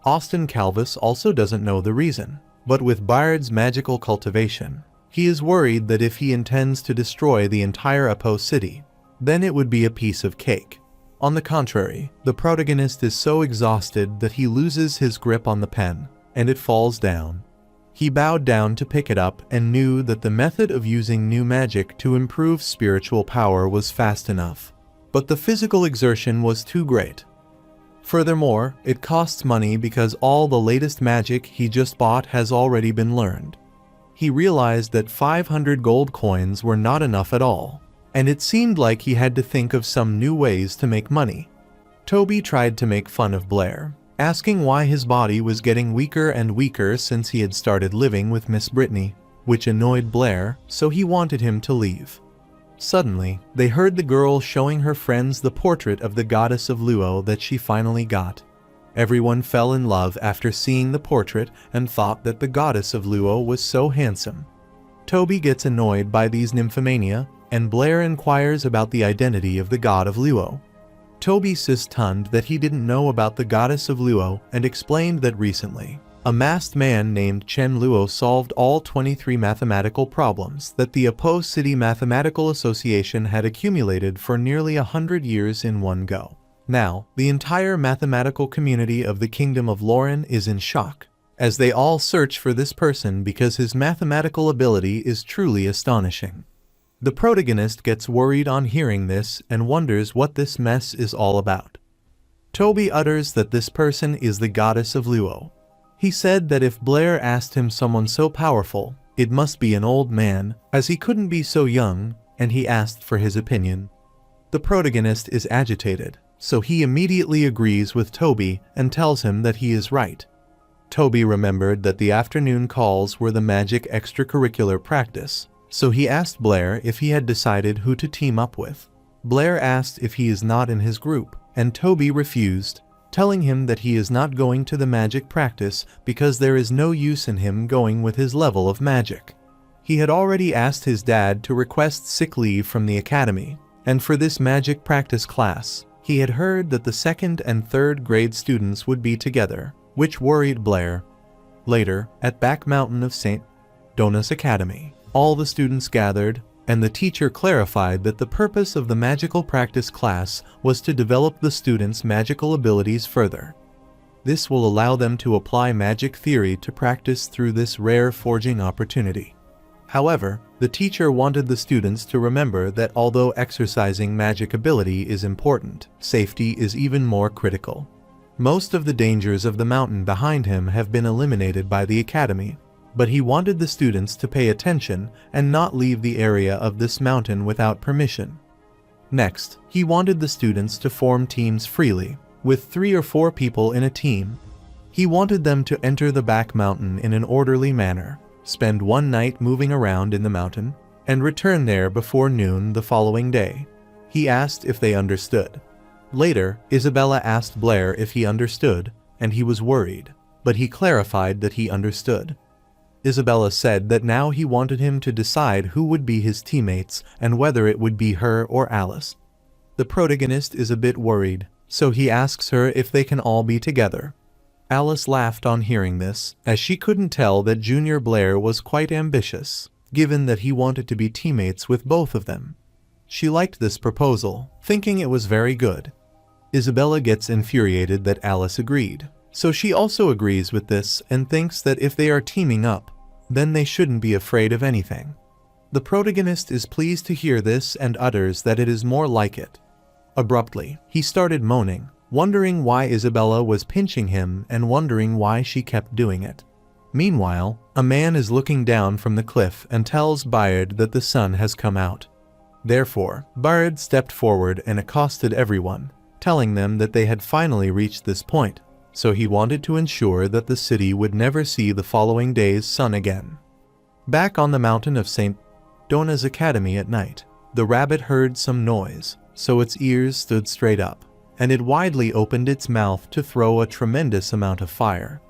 Austin Calvis also doesn't know the reason, but with Bayard's magical cultivation, he is worried that if he intends to destroy the entire Opposed City, then it would be a piece of cake. On the contrary, the protagonist is so exhausted that he loses his grip on the pen, and it falls down. He bowed down to pick it up and knew that the method of using new magic to improve spiritual power was fast enough, but the physical exertion was too great. Furthermore, it costs money because all the latest magic he just bought has already been learned. He realized that 500 gold coins were not enough at all, and it seemed like he had to think of some new ways to make money. Toby tried to make fun of Blair, asking why his body was getting weaker and weaker since he had started living with Miss Brittany, which annoyed Blair, so he wanted him to leave. Suddenly, they heard the girl showing her friends the portrait of the goddess of Luo that she finally got. Everyone fell in love after seeing the portrait and thought that the goddess of Luo was so handsome. Toby gets annoyed by these nymphomania, and Blair inquires about the identity of the god of Luo. Toby is stunned that he didn't know about the goddess of Luo and explained that recently, a masked man named Chen Luo solved all 23 mathematical problems that the Opposed City Mathematical Association had accumulated for nearly 100 years in one go. Now, the entire mathematical community of the Kingdom of Lauren is in shock, as they all search for this person because his mathematical ability is truly astonishing. The protagonist gets worried on hearing this and wonders what this mess is all about. Toby utters that this person is the goddess of Luo. He said that if Blair asked him someone so powerful, it must be an old man, as he couldn't be so young, and he asked for his opinion. The protagonist is agitated, so he immediately agrees with Toby and tells him that he is right. Toby remembered that the afternoon calls were the magic extracurricular practice, so he asked Blair if he had decided who to team up with. Blair asked if he is not in his group, and Toby refused, telling him that he is not going to the magic practice because there is no use in him going with his level of magic. He had already asked his dad to request sick leave from the academy, and for this magic practice class, he had heard that the 2nd and 3rd grade students would be together, which worried Blair. Later, at Back Mountain of St. Donus Academy, all the students gathered, and the teacher clarified that the purpose of the magical practice class was to develop the students' magical abilities further. This will allow them to apply magic theory to practice through this rare forging opportunity. However, the teacher wanted the students to remember that although exercising magic ability is important, safety is even more critical. Most of the dangers of the mountain behind him have been eliminated by the academy, but he wanted the students to pay attention and not leave the area of this mountain without permission. Next, he wanted the students to form teams freely, with 3 or 4 people in a team. He wanted them to enter the back mountain in an orderly manner, spend one night moving around in the mountain, and return there before noon the following day. He asked if they understood. Later, Isabella asked Blair if he understood, and he was worried, but he clarified that he understood. Isabella said that now he wanted him to decide who would be his teammates and whether it would be her or Alice. The protagonist is a bit worried, so he asks her if they can all be together. Alice laughed on hearing this, as she couldn't tell that Junior Blair was quite ambitious, given that he wanted to be teammates with both of them. She liked this proposal, thinking it was very good. Isabella gets infuriated that Alice agreed, so she also agrees with this and thinks that if they are teaming up, then they shouldn't be afraid of anything. The protagonist is pleased to hear this and utters that it is more like it. Abruptly, he started moaning, wondering why Isabella was pinching him and wondering why she kept doing it. Meanwhile, a man is looking down from the cliff and tells Bayard that the sun has come out. Therefore, Bayard stepped forward and accosted everyone, telling them that they had finally reached this point, so he wanted to ensure that the city would never see the following day's sun again. Back on the mountain of St. Dona's Academy at night, the rabbit heard some noise, so its ears stood straight up, and it widely opened its mouth to throw a tremendous amount of fire.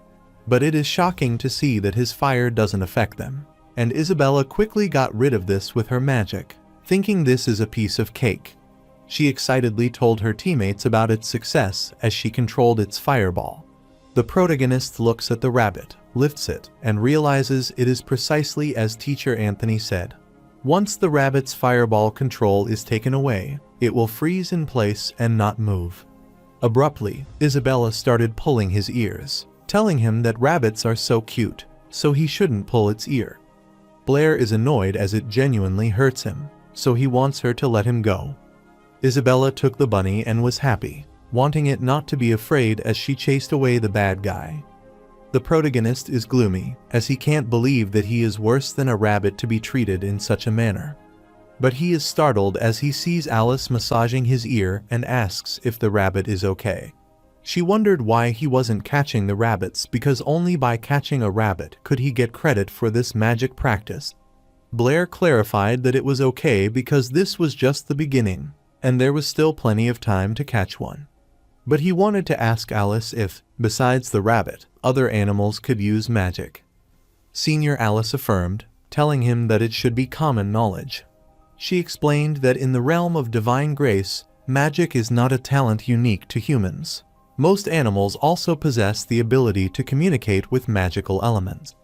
But it is shocking to see that his fire doesn't affect them, and Isabella quickly got rid of this with her magic, thinking this is a piece of cake. She excitedly told her teammates about its success as she controlled its fireball. The protagonist looks at the rabbit, lifts it, and realizes it is precisely as Teacher Anthony said. Once the rabbit's fireball control is taken away, it will freeze in place and not move. Abruptly, Isabella started pulling his ears, telling him that rabbits are so cute, so he shouldn't pull its ear. Blair is annoyed as it genuinely hurts him, so he wants her to let him go. Isabella took the bunny and was happy, wanting it not to be afraid as she chased away the bad guy. The protagonist is gloomy, as he can't believe that he is worse than a rabbit to be treated in such a manner. But he is startled as he sees Alice massaging his ear and asks if the rabbit is okay. She wondered why he wasn't catching the rabbits because only by catching a rabbit could he get credit for this magic practice. Blair clarified that it was okay because this was just the beginning, and there was still plenty of time to catch one. But he wanted to ask Alice if, besides the rabbit, other animals could use magic. Senior Alice affirmed, telling him that it should be common knowledge. She explained that in the realm of divine grace, magic is not a talent unique to humans. Most animals also possess the ability to communicate with magical elements.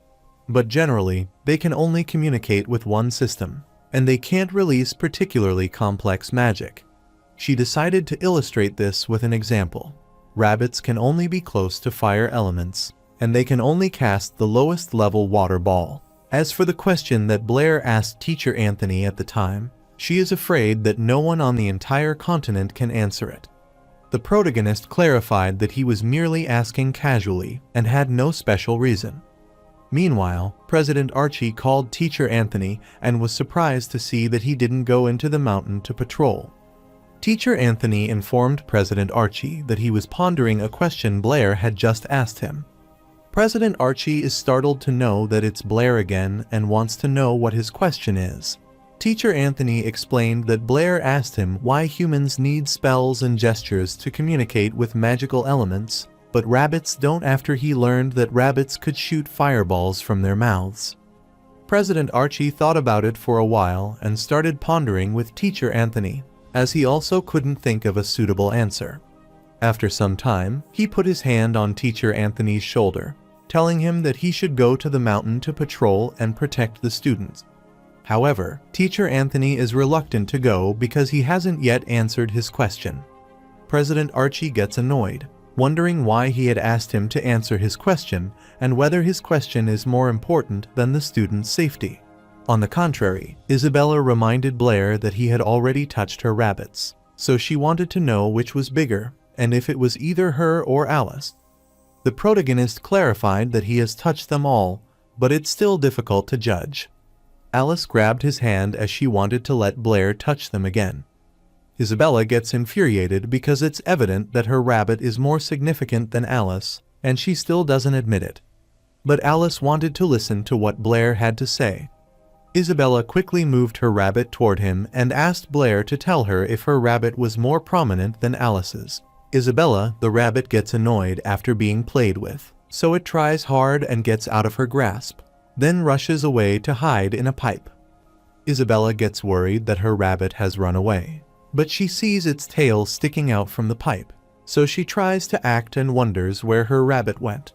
But generally, they can only communicate with one system, and they can't release particularly complex magic. She decided to illustrate this with an example. Rabbits can only be close to fire elements, and they can only cast the lowest level water ball. As for the question that Blair asked Teacher Anthony at the time, she is afraid that no one on the entire continent can answer it. The protagonist clarified that he was merely asking casually and had no special reason. Meanwhile, President Archie called Teacher Anthony and was surprised to see that he didn't go into the mountain to patrol. Teacher Anthony informed President Archie that he was pondering a question Blair had just asked him. President Archie is startled to know that it's Blair again and wants to know what his question is. Teacher Anthony explained that Blair asked him why humans need spells and gestures to communicate with magical elements, but rabbits don't, after he learned that rabbits could shoot fireballs from their mouths. President Archie thought about it for a while and started pondering with Teacher Anthony, as he also couldn't think of a suitable answer. After some time, he put his hand on Teacher Anthony's shoulder, telling him that he should go to the mountain to patrol and protect the students. However, Teacher Anthony is reluctant to go because he hasn't yet answered his question. President Archie gets annoyed, wondering why he had asked him to answer his question and whether his question is more important than the students' safety. On the contrary, Isabella reminded Blair that he had already touched her rabbits, so she wanted to know which was bigger, and if it was either her or Alice. The protagonist clarified that he has touched them all, but it's still difficult to judge. Alice grabbed his hand as she wanted to let Blair touch them again. Isabella gets infuriated because it's evident that her rabbit is more significant than Alice, and she still doesn't admit it. But Alice wanted to listen to what Blair had to say. Isabella quickly moved her rabbit toward him and asked Blair to tell her if her rabbit was more prominent than Alice's. Isabella, the rabbit, gets annoyed after being played with, so it tries hard and gets out of her grasp, then rushes away to hide in a pipe. Isabella gets worried that her rabbit has run away, but she sees its tail sticking out from the pipe, so she tries to act and wonders where her rabbit went.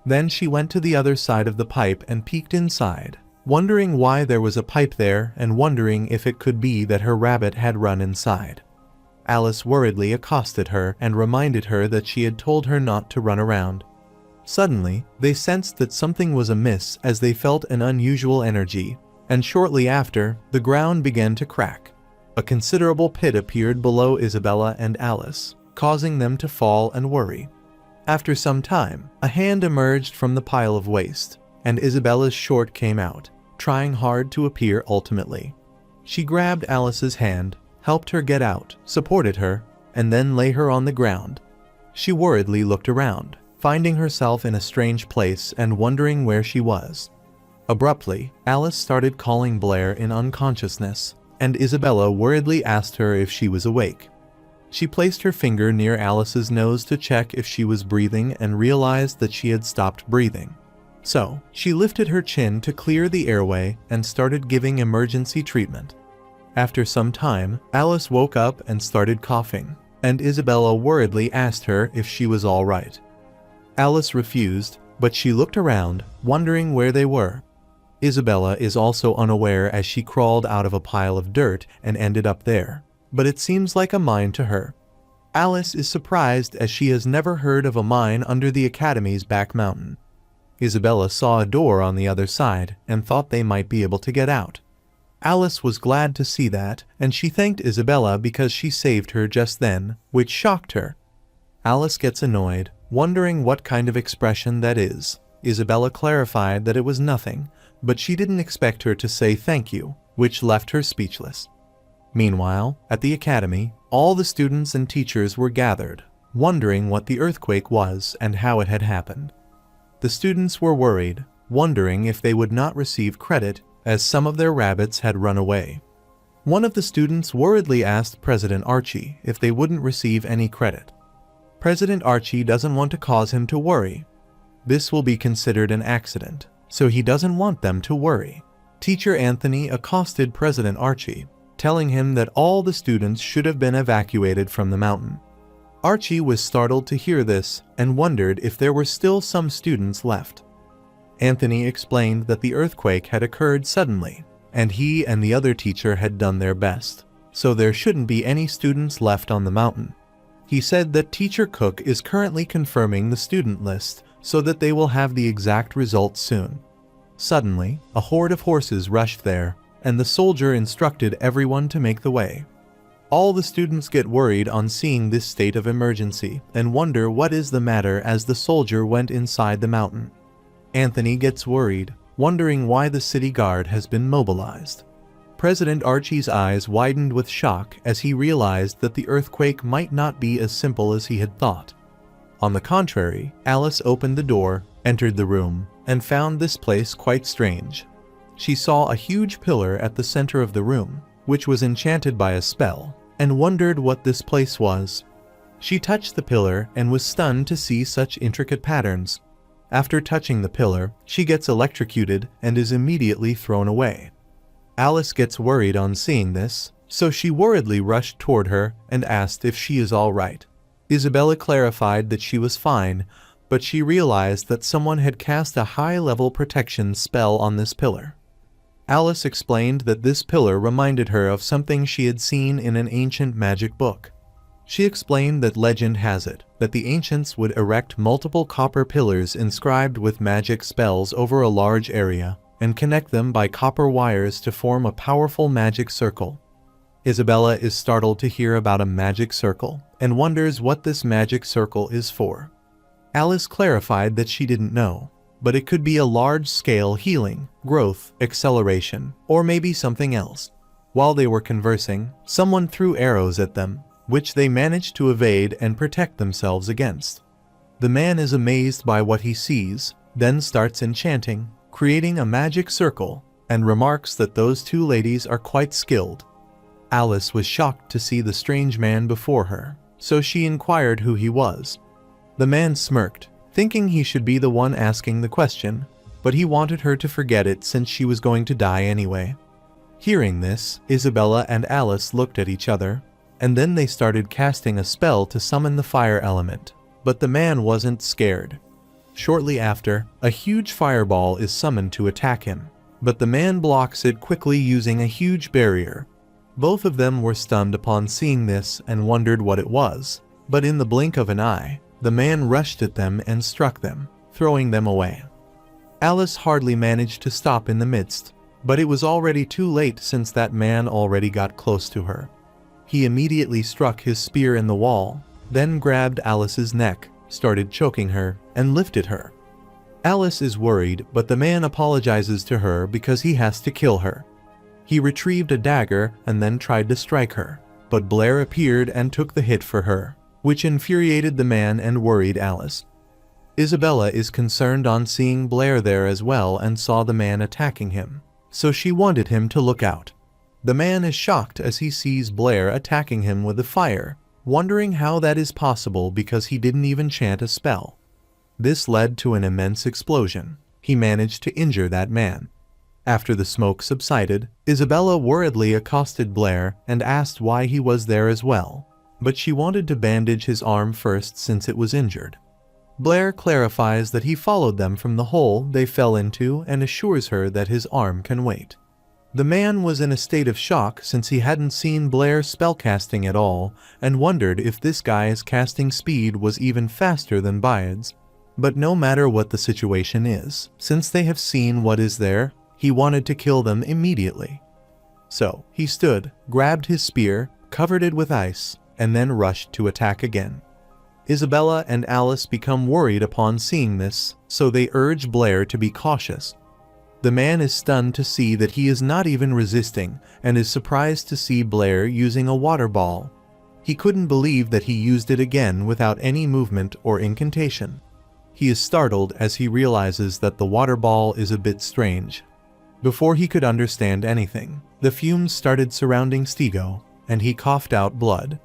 Then she went to the other side of the pipe and peeked inside, wondering why there was a pipe there and wondering if it could be that her rabbit had run inside. Alice worriedly accosted her and reminded her that she had told her not to run around. Suddenly, they sensed that something was amiss as they felt an unusual energy, and shortly after, the ground began to crack. A considerable pit appeared below Isabella and Alice, causing them to fall and worry. After some time, a hand emerged from the pile of waste, and Isabella's short came out, trying hard to appear ultimately. She grabbed Alice's hand, helped her get out, supported her, and then lay her on the ground. She worriedly looked around, finding herself in a strange place and wondering where she was. Abruptly, Alice started calling Blair in unconsciousness, and Isabella worriedly asked her if she was awake. She placed her finger near Alice's nose to check if she was breathing and realized that she had stopped breathing. So, she lifted her chin to clear the airway and started giving emergency treatment. After some time, Alice woke up and started coughing, and Isabella worriedly asked her if she was all right. Alice refused, but she looked around, wondering where they were. Isabella is also unaware as she crawled out of a pile of dirt and ended up there, but it seems like a mine to her. Alice is surprised as she has never heard of a mine under the Academy's back mountain. Isabella saw a door on the other side and thought they might be able to get out. Alice was glad to see that, and she thanked Isabella because she saved her just then, which shocked her. Alice gets annoyed, wondering what kind of expression that is. Isabella clarified that it was nothing, but she didn't expect her to say thank you, which left her speechless. Meanwhile, at the academy, all the students and teachers were gathered, wondering what the earthquake was and how it had happened. The students were worried, wondering if they would not receive credit as some of their rabbits had run away. One of the students worriedly asked President Archie if they wouldn't receive any credit. President Archie doesn't want to cause him to worry. This will be considered an accident, so he doesn't want them to worry. Teacher Anthony accosted President Archie, telling him that all the students should have been evacuated from the mountain. Archie was startled to hear this and wondered if there were still some students left. Anthony explained that the earthquake had occurred suddenly, and he and the other teacher had done their best, so there shouldn't be any students left on the mountain. He said that Teacher Cook is currently confirming the student list so that they will have the exact results soon. Suddenly, a horde of horses rushed there, and the soldier instructed everyone to make the way. All the students get worried on seeing this state of emergency and wonder what is the matter as the soldier went inside the mountain. Anthony gets worried, wondering why the city guard has been mobilized. President Archie's eyes widened with shock as he realized that the earthquake might not be as simple as he had thought. On the contrary, Alice opened the door, entered the room, and found this place quite strange. She saw a huge pillar at the center of the room, which was enchanted by a spell, and wondered what this place was. She touched the pillar and was stunned to see such intricate patterns. After touching the pillar, she gets electrocuted and is immediately thrown away. Alice gets worried on seeing this, so she worriedly rushed toward her and asked if she is all right. Isabella clarified that she was fine, but she realized that someone had cast a high-level protection spell on this pillar. Alice explained that this pillar reminded her of something she had seen in an ancient magic book. She explained that legend has it that the ancients would erect multiple copper pillars inscribed with magic spells over a large area and connect them by copper wires to form a powerful magic circle. Isabella is startled to hear about a magic circle and wonders what this magic circle is for. Alice clarified that she didn't know, but it could be a large-scale healing, growth, acceleration, or maybe something else. While they were conversing, someone threw arrows at them, which they managed to evade and protect themselves against. The man is amazed by what he sees, then starts enchanting, creating a magic circle, and remarks that those two ladies are quite skilled. Alice was shocked to see the strange man before her, so she inquired who he was. The man smirked, thinking he should be the one asking the question, but he wanted her to forget it since she was going to die anyway. Hearing this, Isabella and Alice looked at each other, and then they started casting a spell to summon the fire element, but the man wasn't scared. Shortly after, a huge fireball is summoned to attack him, but the man blocks it quickly using a huge barrier. Both of them were stunned upon seeing this and wondered what it was, but in the blink of an eye, the man rushed at them and struck them, throwing them away. Alice hardly managed to stop in the midst, but it was already too late since that man already got close to her. He immediately struck his spear in the wall, then grabbed Alice's neck, started choking her, and lifted her. Alice is worried, but the man apologizes to her because he has to kill her. He retrieved a dagger and then tried to strike her, but Blair appeared and took the hit for her, which infuriated the man and worried Alice. Isabella is concerned on seeing Blair there as well and saw the man attacking him, so she wanted him to look out. The man is shocked as he sees Blair attacking him with the fire, wondering how that is possible because he didn't even chant a spell. This led to an immense explosion. He managed to injure that man. After the smoke subsided, Isabella worriedly accosted Blair and asked why he was there as well, but she wanted to bandage his arm first since it was injured. Blair clarifies that he followed them from the hole they fell into and assures her that his arm can wait. The man was in a state of shock since he hadn't seen Blair spellcasting at all and wondered if this guy's casting speed was even faster than Bayard's. But no matter what the situation is, since they have seen what is there, he wanted to kill them immediately. So, he stood, grabbed his spear, covered it with ice, and then rushed to attack again. Isabella and Alice become worried upon seeing this, so they urge Blair to be cautious. The man is stunned to see that he is not even resisting and is surprised to see Blair using a water ball. He couldn't believe that he used it again without any movement or incantation. He is startled as he realizes that the water ball is a bit strange. Before he could understand anything, the fumes started surrounding Stigo, and he coughed out blood.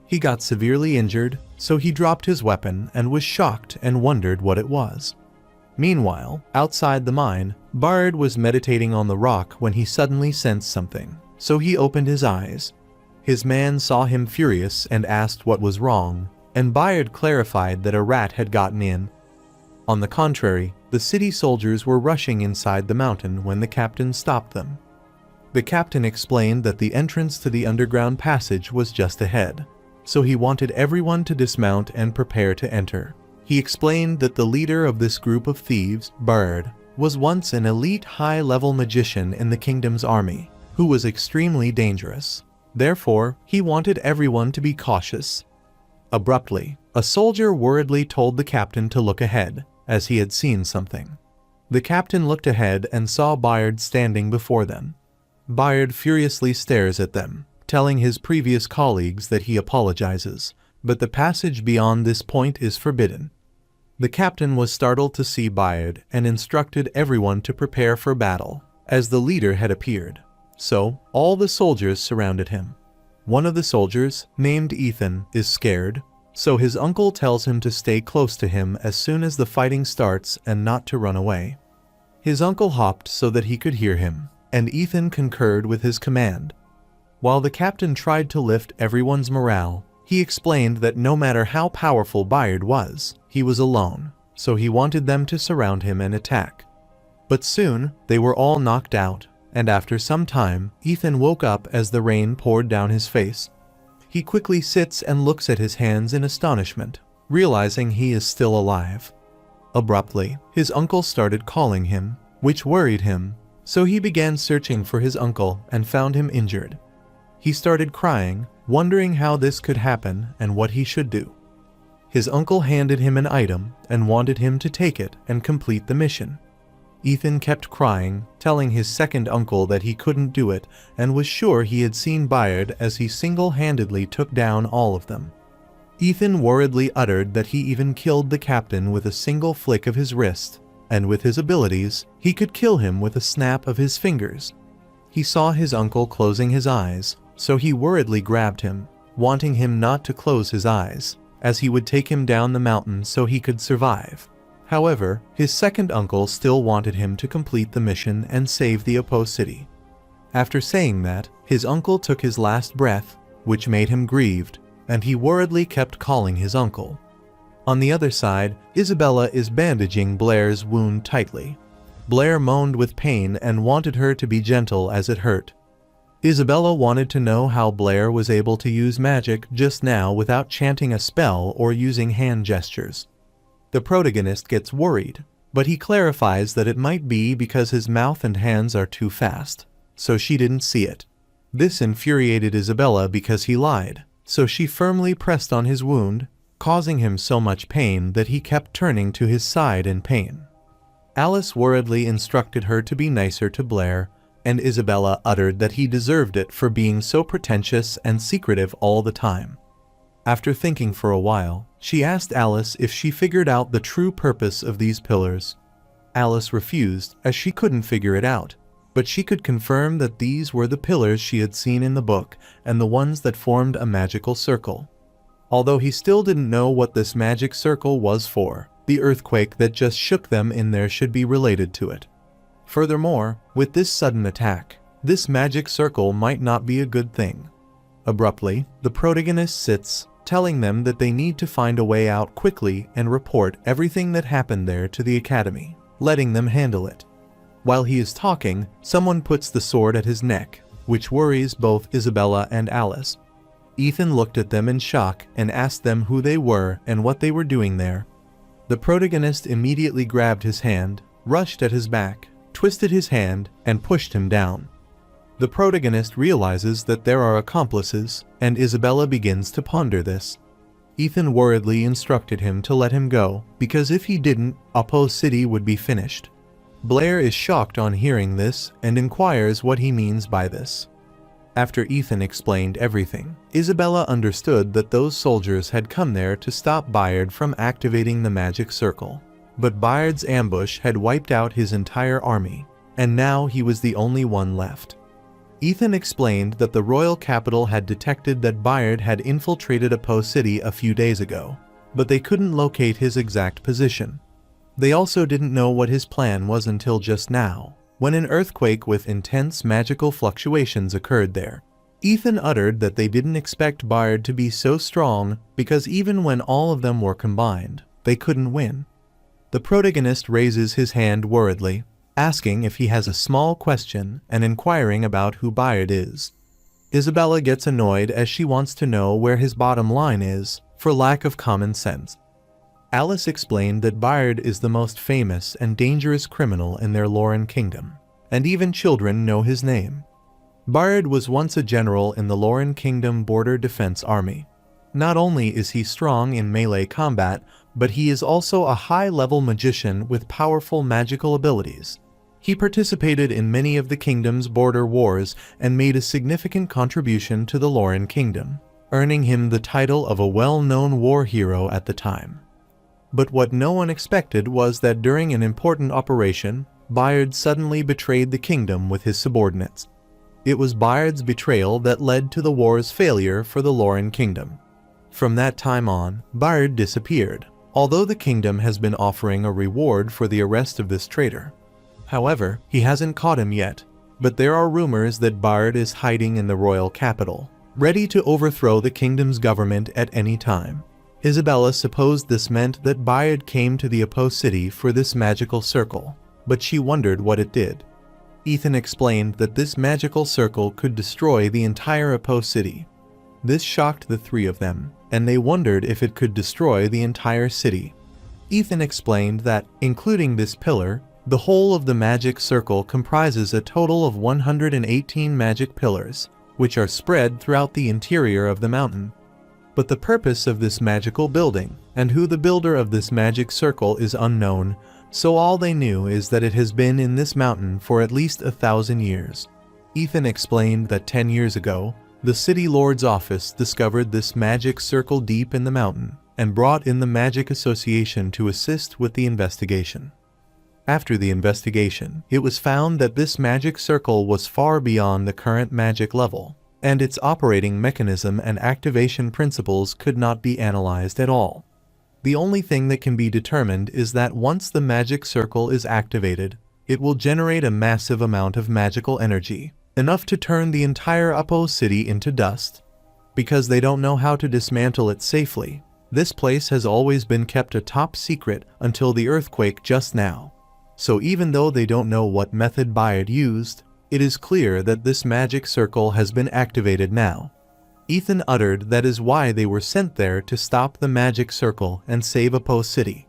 He got severely injured, so he dropped his weapon and was shocked and wondered what it was. Meanwhile, outside the mine, Bayard was meditating on the rock when he suddenly sensed something, so he opened his eyes. His man saw him furious and asked what was wrong, and Bayard clarified that a rat had gotten in. On the contrary, the city soldiers were rushing inside the mountain when the captain stopped them. The captain explained that the entrance to the underground passage was just ahead, so he wanted everyone to dismount and prepare to enter. He explained that the leader of this group of thieves, Bayard, was once an elite high-level magician in the kingdom's army, who was extremely dangerous. Therefore, he wanted everyone to be cautious. Abruptly, a soldier worriedly told the captain to look ahead, as he had seen something. The captain looked ahead and saw Bayard standing before them. Bayard furiously stares at them, telling his previous colleagues that he apologizes, but the passage beyond this point is forbidden. The captain was startled to see Bayard and instructed everyone to prepare for battle, as the leader had appeared. So, all the soldiers surrounded him. One of the soldiers, named Ethan, is scared, so his uncle tells him to stay close to him as soon as the fighting starts and not to run away. His uncle hopped so that he could hear him, and Ethan concurred with his command. While the captain tried to lift everyone's morale, he explained that no matter how powerful Bayard was, he was alone, so he wanted them to surround him and attack. But soon, they were all knocked out, and after some time, Ethan woke up as the rain poured down his face. He quickly sits and looks at his hands in astonishment, realizing he is still alive. Abruptly, his uncle started calling him, which worried him, so he began searching for his uncle and found him injured. He started crying, wondering how this could happen and what he should do. His uncle handed him an item and wanted him to take it and complete the mission. Ethan kept crying, telling his second uncle that he couldn't do it and was sure he had seen Bayard as he single-handedly took down all of them. Ethan worriedly uttered that he even killed the captain with a single flick of his wrist, and with his abilities, he could kill him with a snap of his fingers. He saw his uncle closing his eyes, so he worriedly grabbed him, wanting him not to close his eyes, as he would take him down the mountain so he could survive. However, his second uncle still wanted him to complete the mission and save the Apo city. After saying that, his uncle took his last breath, which made him grieved, and he worriedly kept calling his uncle. On the other side, Isabella is bandaging Blair's wound tightly. Blair moaned with pain and wanted her to be gentle as it hurt. Isabella wanted to know how Blair was able to use magic just now without chanting a spell or using hand gestures. The protagonist gets worried, but he clarifies that it might be because his mouth and hands are too fast, so she didn't see it. This infuriated Isabella because he lied, so she firmly pressed on his wound, causing him so much pain that he kept turning to his side in pain. Alice worriedly instructed her to be nicer to Blair, and Isabella uttered that he deserved it for being so pretentious and secretive all the time. After thinking for a while, she asked Alice if she figured out the true purpose of these pillars. Alice refused, as she couldn't figure it out, but she could confirm that these were the pillars she had seen in the book and the ones that formed a magical circle. Although he still didn't know what this magic circle was for, the earthquake that just shook them in there should be related to it. Furthermore, with this sudden attack, this magic circle might not be a good thing. Abruptly, the protagonist sits, telling them that they need to find a way out quickly and report everything that happened there to the academy, letting them handle it. While he is talking, someone puts the sword at his neck, which worries both Isabella and Alice. Ethan looked at them in shock and asked them who they were and what they were doing there. The protagonist immediately grabbed his hand, rushed at his back, twisted his hand, and pushed him down. The protagonist realizes that there are accomplices, and Isabella begins to ponder this. Ethan worriedly instructed him to let him go, because if he didn't, Apo City would be finished. Blair is shocked on hearing this and inquires what he means by this. After Ethan explained everything, Isabella understood that those soldiers had come there to stop Bayard from activating the magic circle. But Bayard's ambush had wiped out his entire army, and now he was the only one left. Ethan explained that the royal capital had detected that Bayard had infiltrated Apo City a few days ago, but they couldn't locate his exact position. They also didn't know what his plan was until just now, when an earthquake with intense magical fluctuations occurred there. Ethan uttered that they didn't expect Bayard to be so strong because even when all of them were combined, they couldn't win. The protagonist raises his hand worriedly, asking if he has a small question and inquiring about who Bayard is. Isabella gets annoyed as she wants to know where his bottom line is, for lack of common sense. Alice explained that Bayard is the most famous and dangerous criminal in their Lauren kingdom, and even children know his name. Bayard was once a general in the Lauren Kingdom Border Defense Army. Not only is he strong in melee combat, but he is also a high-level magician with powerful magical abilities. He participated in many of the kingdom's border wars and made a significant contribution to the Lauren Kingdom, earning him the title of a well-known war hero at the time. But what no one expected was that during an important operation, Bayard suddenly betrayed the kingdom with his subordinates. It was Bayard's betrayal that led to the war's failure for the Lauren Kingdom. From that time on, Bayard disappeared, although the kingdom has been offering a reward for the arrest of this traitor. However, he hasn't caught him yet, but there are rumors that Bayard is hiding in the royal capital, ready to overthrow the kingdom's government at any time. Isabella supposed this meant that Bayard came to the Apo City for this magical circle, but she wondered what it did. Ethan explained that this magical circle could destroy the entire Apo City. This shocked the three of them, and they wondered if it could destroy the entire city. Ethan explained that, including this pillar, the whole of the magic circle comprises a total of 118 magic pillars, which are spread throughout the interior of the mountain. But the purpose of this magical building, and who the builder of this magic circle is unknown, so all they knew is that it has been in this mountain for at least 1,000 years. Ethan explained that 10 years ago, the city lord's office discovered this magic circle deep in the mountain, and brought in the Magic Association to assist with the investigation. After the investigation, it was found that this magic circle was far beyond the current magic level, and its operating mechanism and activation principles could not be analyzed at all. The only thing that can be determined is that once the magic circle is activated, it will generate a massive amount of magical energy, enough to turn the entire Apo City into dust. Because they don't know how to dismantle it safely, this place has always been kept a top secret until the earthquake just now. So even though they don't know what method Bayard used, It is clear that this magic circle has been activated now. Ethan uttered that is why they were sent there, to stop the magic circle and save Apo City.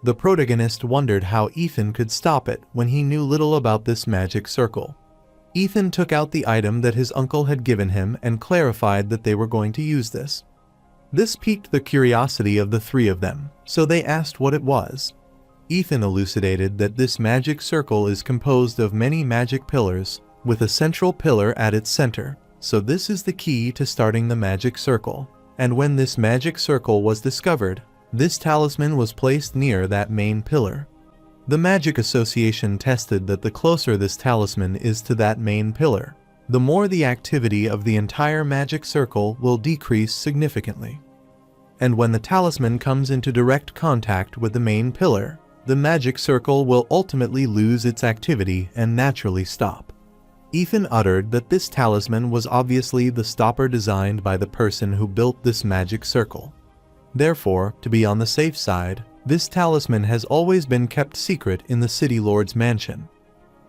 The protagonist wondered how Ethan could stop it when he knew little about this magic circle. Ethan took out the item that his uncle had given him and clarified that they were going to use this. This piqued the curiosity of the three of them, so they asked what it was. Ethan elucidated that this magic circle is composed of many magic pillars, with a central pillar at its center, so this is the key to starting the magic circle. And when this magic circle was discovered, this talisman was placed near that main pillar. The Magic Association tested that the closer this talisman is to that main pillar, the more the activity of the entire magic circle will decrease significantly. And when the talisman comes into direct contact with the main pillar, the magic circle will ultimately lose its activity and naturally stop. Ethan uttered that this talisman was obviously the stopper designed by the person who built this magic circle. Therefore, to be on the safe side, this talisman has always been kept secret in the City Lord's mansion.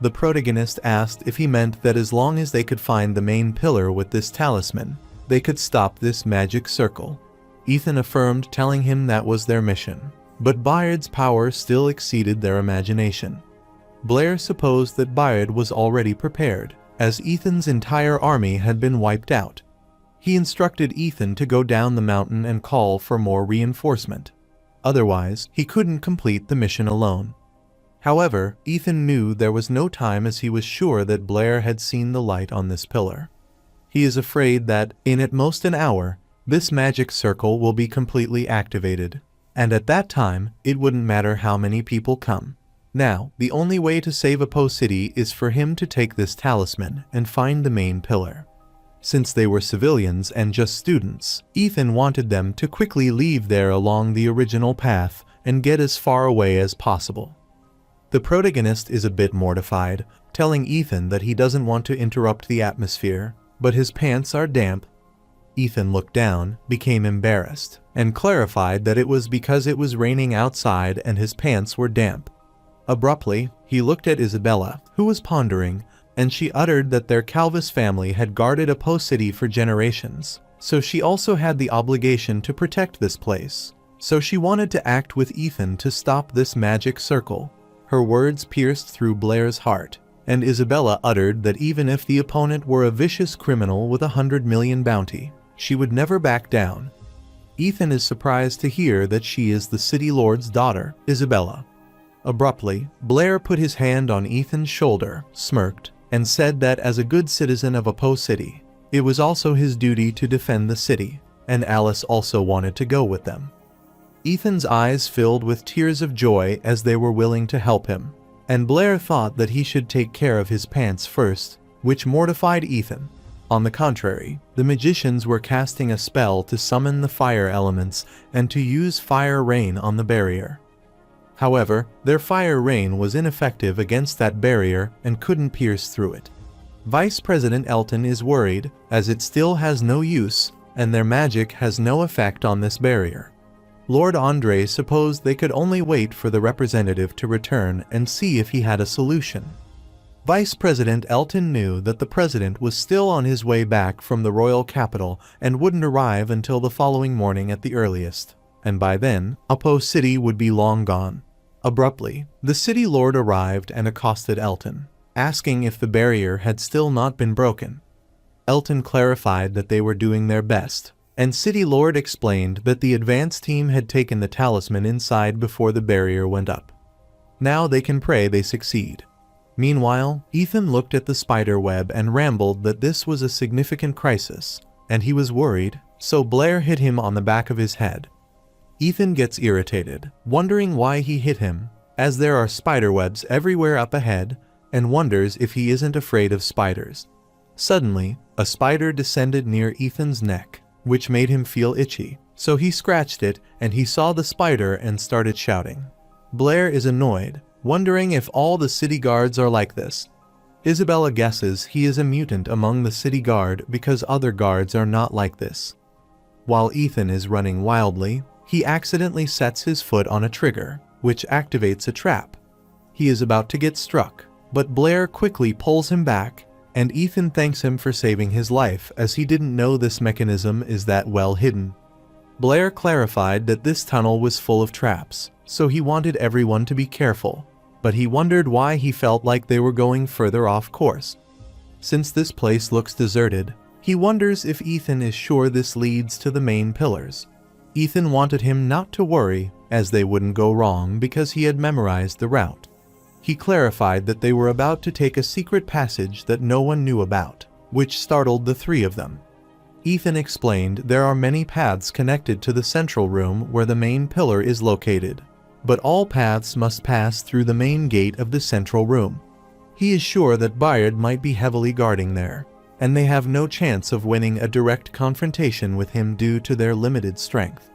The protagonist asked if he meant that as long as they could find the main pillar with this talisman, they could stop this magic circle. Ethan affirmed, telling him that was their mission. But Bayard's power still exceeded their imagination. Blair supposed that Bayard was already prepared, as Ethan's entire army had been wiped out. He instructed Ethan to go down the mountain and call for more reinforcement. Otherwise, he couldn't complete the mission alone. However, Ethan knew there was no time, as he was sure that Blair had seen the light on this pillar. He is afraid that, in at most an hour, this magic circle will be completely activated. And at that time, it wouldn't matter how many people come. Now, the only way to save Apo City is for him to take this talisman and find the main pillar. Since they were civilians and just students, Ethan wanted them to quickly leave there along the original path and get as far away as possible. The protagonist is a bit mortified, telling Ethan that he doesn't want to interrupt the atmosphere, but his pants are damp. Ethan looked down, became embarrassed, and clarified that it was because it was raining outside and his pants were damp. Abruptly, he looked at Isabella, who was pondering, and she uttered that their Calvis family had guarded Apo City for generations, so she also had the obligation to protect this place. So she wanted to act with Ethan to stop this magic circle. Her words pierced through Blair's heart, and Isabella uttered that even if the opponent were a vicious criminal with 100 million bounty, she would never back down. Ethan is surprised to hear that she is the City Lord's daughter, Isabella. Abruptly, Blair put his hand on Ethan's shoulder, smirked, and said that as a good citizen of Apo City, it was also his duty to defend the city, and Alice also wanted to go with them. Ethan's eyes filled with tears of joy as they were willing to help him, and Blair thought that he should take care of his pants first, which mortified Ethan. On the contrary, the magicians were casting a spell to summon the fire elements and to use fire rain on the barrier. However, their fire rain was ineffective against that barrier and couldn't pierce through it. Vice President Elton is worried, as it still has no use, and their magic has no effect on this barrier. Lord Andre supposed they could only wait for the representative to return and see if he had a solution. Vice President Elton knew that the president was still on his way back from the royal capital and wouldn't arrive until the following morning at the earliest, and by then, Apo City would be long gone. Abruptly, the city lord arrived and accosted Elton, asking if the barrier had still not been broken. Elton clarified that they were doing their best, and City Lord explained that the advance team had taken the talisman inside before the barrier went up. Now they can pray they succeed. Meanwhile, Ethan looked at the spider web and rambled that this was a significant crisis, and he was worried, so Blair hit him on the back of his head. Ethan gets irritated, wondering why he hit him, as there are spider webs everywhere up ahead, and wonders if he isn't afraid of spiders. Suddenly, a spider descended near Ethan's neck, which made him feel itchy, so he scratched it and he saw the spider and started shouting. Blair is annoyed, wondering if all the city guards are like this. Isabella guesses he is a mutant among the city guard because other guards are not like this. While Ethan is running wildly, he accidentally sets his foot on a trigger, which activates a trap. He is about to get struck, but Blair quickly pulls him back, and Ethan thanks him for saving his life as he didn't know this mechanism is that well hidden. Blair clarified that this tunnel was full of traps, so he wanted everyone to be careful, but he wondered why he felt like they were going further off course. Since this place looks deserted, he wonders if Ethan is sure this leads to the main pillars. Ethan wanted him not to worry, as they wouldn't go wrong because he had memorized the route. He clarified that they were about to take a secret passage that no one knew about, which startled the three of them. Ethan explained there are many paths connected to the central room where the main pillar is located, but all paths must pass through the main gate of the central room. He is sure that Bayard might be heavily guarding there, and they have no chance of winning a direct confrontation with him due to their limited strength.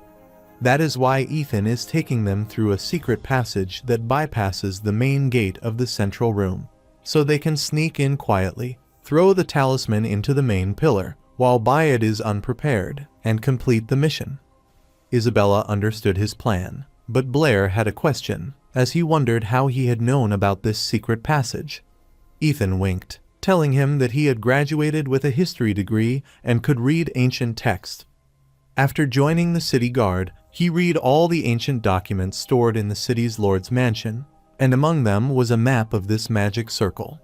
That is why Ethan is taking them through a secret passage that bypasses the main gate of the central room, so they can sneak in quietly, throw the talisman into the main pillar, while Bayard is unprepared, and complete the mission. Isabella understood his plan, but Blair had a question, as he wondered how he had known about this secret passage. Ethan winked, telling him that he had graduated with a history degree and could read ancient text. After joining the city guard, he read all the ancient documents stored in the city's lord's mansion, and among them was a map of this magic circle.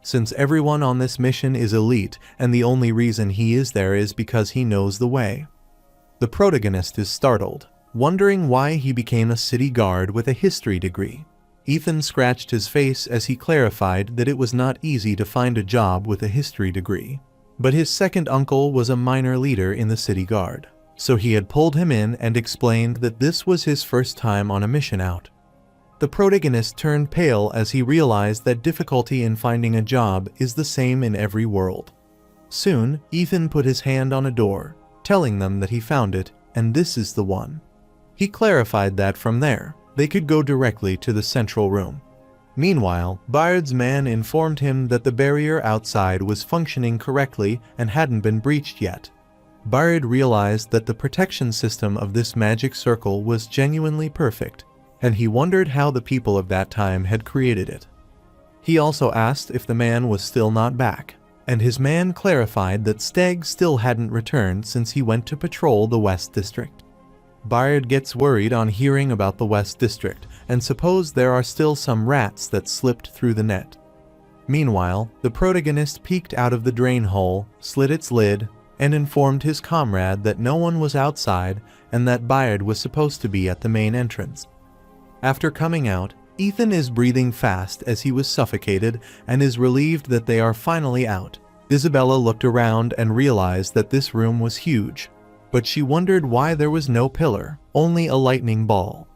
Since everyone on this mission is elite, and the only reason he is there is because he knows the way. The protagonist is startled, wondering why he became a city guard with a history degree. Ethan scratched his face as he clarified that it was not easy to find a job with a history degree, but his second uncle was a minor leader in the city guard, so he had pulled him in and explained that this was his first time on a mission out. The protagonist turned pale as he realized that difficulty in finding a job is the same in every world. Soon, Ethan put his hand on a door, telling them that he found it, and this is the one. He clarified that from there, they could go directly to the central room. Meanwhile, Bayard's man informed him that the barrier outside was functioning correctly and hadn't been breached yet. Bayard realized that the protection system of this magic circle was genuinely perfect, and he wondered how the people of that time had created it. He also asked if the man was still not back, and his man clarified that Steg still hadn't returned since he went to patrol the West District. Bayard gets worried on hearing about the West District and supposed there are still some rats that slipped through the net. Meanwhile, the protagonist peeked out of the drain hole, slid its lid, and informed his comrade that no one was outside and that Bayard was supposed to be at the main entrance. After coming out, Ethan is breathing fast as he was suffocated and is relieved that they are finally out. Isabella looked around and realized that this room was huge, but she wondered why there was no pillar, only a lightning ball.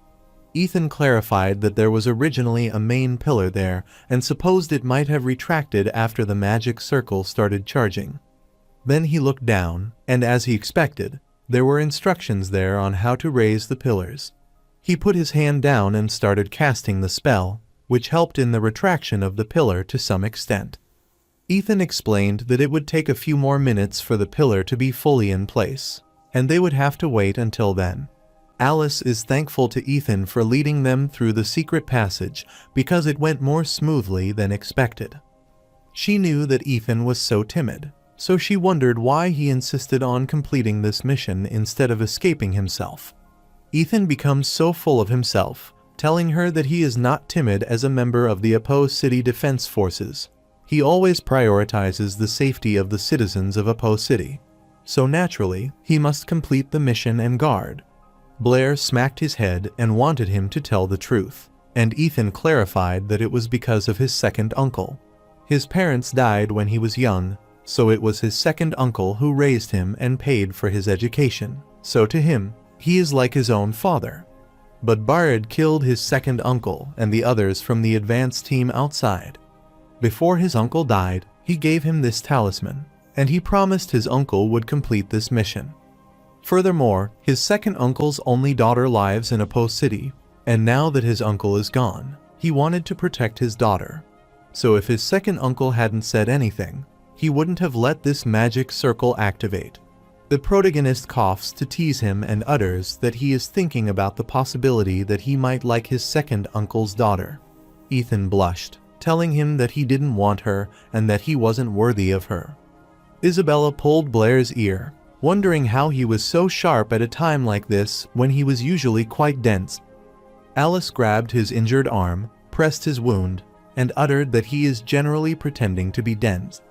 Ethan clarified that there was originally a main pillar there and supposed it might have retracted after the magic circle started charging. Then he looked down, and as he expected, there were instructions there on how to raise the pillars. He put his hand down and started casting the spell, which helped in the retraction of the pillar to some extent. Ethan explained that it would take a few more minutes for the pillar to be fully in place, and they would have to wait until then. Alice is thankful to Ethan for leading them through the secret passage because it went more smoothly than expected. She knew that Ethan was so timid, so she wondered why he insisted on completing this mission instead of escaping himself. Ethan becomes so full of himself, telling her that he is not timid as a member of the Apo City Defense Forces. He always prioritizes the safety of the citizens of Apo City, so naturally, he must complete the mission and guard. Blair smacked his head and wanted him to tell the truth, and Ethan clarified that it was because of his second uncle. His parents died when he was young, so it was his second uncle who raised him and paid for his education, so to him, he is like his own father. But Bayard killed his second uncle and the others from the advance team outside. Before his uncle died, he gave him this talisman, and he promised his uncle would complete this mission. Furthermore, his second uncle's only daughter lives in Apo City, and now that his uncle is gone, he wanted to protect his daughter. So if his second uncle hadn't said anything, he wouldn't have let this magic circle activate. The protagonist coughs to tease him and utters that he is thinking about the possibility that he might like his second uncle's daughter. Ethan blushed, telling him that he didn't want her and that he wasn't worthy of her. Isabella pulled Blair's ear, wondering how he was so sharp at a time like this when he was usually quite dense. Alice grabbed his injured arm, pressed his wound, and uttered that he is generally pretending to be dense.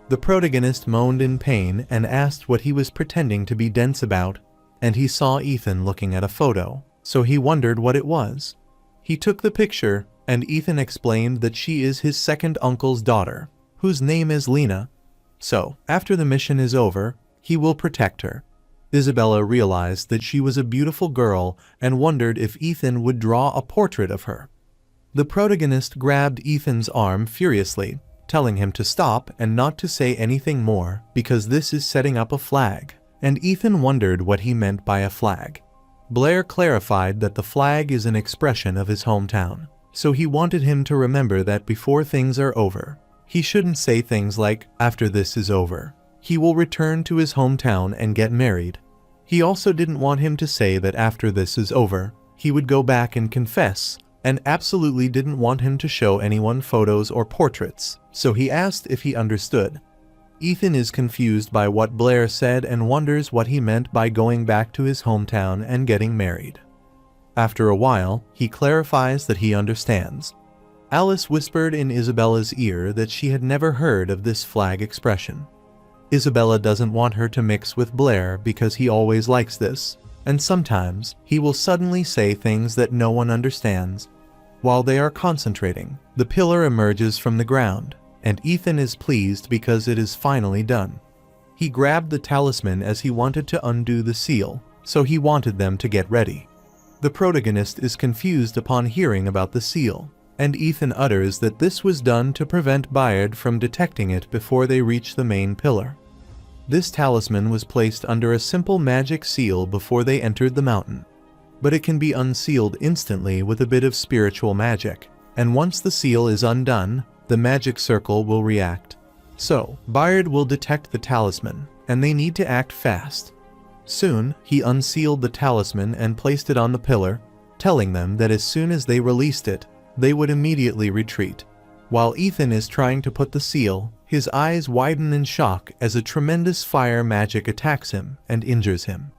The protagonist moaned in pain and asked what he was pretending to be dense about, and he saw Ethan looking at a photo, so he wondered what it was. He took the picture, and Ethan explained that she is his second uncle's daughter, whose name is Lena. So, after the mission is over, he will protect her. Isabella realized that she was a beautiful girl and wondered if Ethan would draw a portrait of her. The protagonist grabbed Ethan's arm furiously, telling him to stop and not to say anything more because this is setting up a flag, and Ethan wondered what he meant by a flag. Blair clarified that the flag is an expression of his hometown, so he wanted him to remember that before things are over, he shouldn't say things like, "After this is over, he will return to his hometown and get married." He also didn't want him to say that after this is over, he would go back and confess, and absolutely didn't want him to show anyone photos or portraits, so he asked if he understood. Ethan is confused by what Blair said and wonders what he meant by going back to his hometown and getting married. After a while, he clarifies that he understands. Alice whispered in Isabella's ear that she had never heard of this flag expression. Isabella doesn't want her to mix with Blair because he always likes this, and sometimes he will suddenly say things that no one understands. While they are concentrating, the pillar emerges from the ground, and Ethan is pleased because it is finally done. He grabbed the talisman as he wanted to undo the seal, so he wanted them to get ready. The protagonist is confused upon hearing about the seal, and Ethan utters that this was done to prevent Bayard from detecting it before they reach the main pillar. This talisman was placed under a simple magic seal before they entered the mountain, but it can be unsealed instantly with a bit of spiritual magic, and once the seal is undone, the magic circle will react. So, Bayard will detect the talisman, and they need to act fast. Soon, he unsealed the talisman and placed it on the pillar, telling them that as soon as they released it, they would immediately retreat. While Ethan is trying to put the seal, his eyes widen in shock as a tremendous fire magic attacks him and injures him.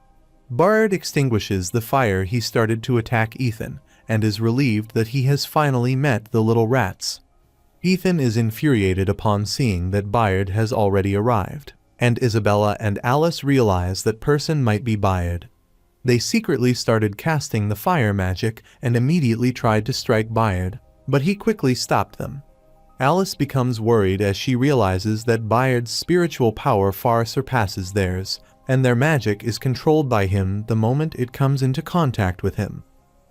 Bayard extinguishes the fire he started to attack Ethan, and is relieved that he has finally met the little rats. Ethan is infuriated upon seeing that Bayard has already arrived, and Isabella and Alice realize that person might be Bayard. They secretly started casting the fire magic and immediately tried to strike Bayard, but he quickly stopped them. Alice becomes worried as she realizes that Bayard's spiritual power far surpasses theirs, and their magic is controlled by him the moment it comes into contact with him.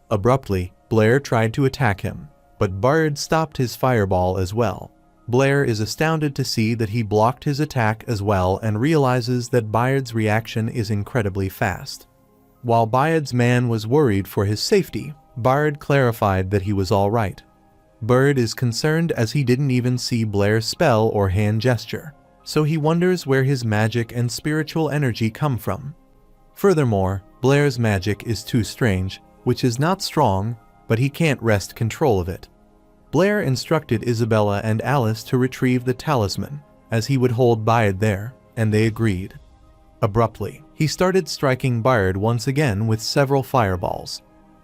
Abruptly, Blair tried to attack him, but Bayard stopped his fireball as well. Blair is astounded to see that he blocked his attack as well and realizes that Bayard's reaction is incredibly fast. While Bayard's man was worried for his safety, Bayard clarified that he was all right. Bayard is concerned as he didn't even see Blair's spell or hand gesture, so he wonders where his magic and spiritual energy come from. Furthermore, Blair's magic is too strange, which is not strong, but he can't wrest control of it. Blair instructed Isabella and Alice to retrieve the talisman, as he would hold Bayard there, and they agreed. Abruptly, he started striking Bayard once again with several fireballs.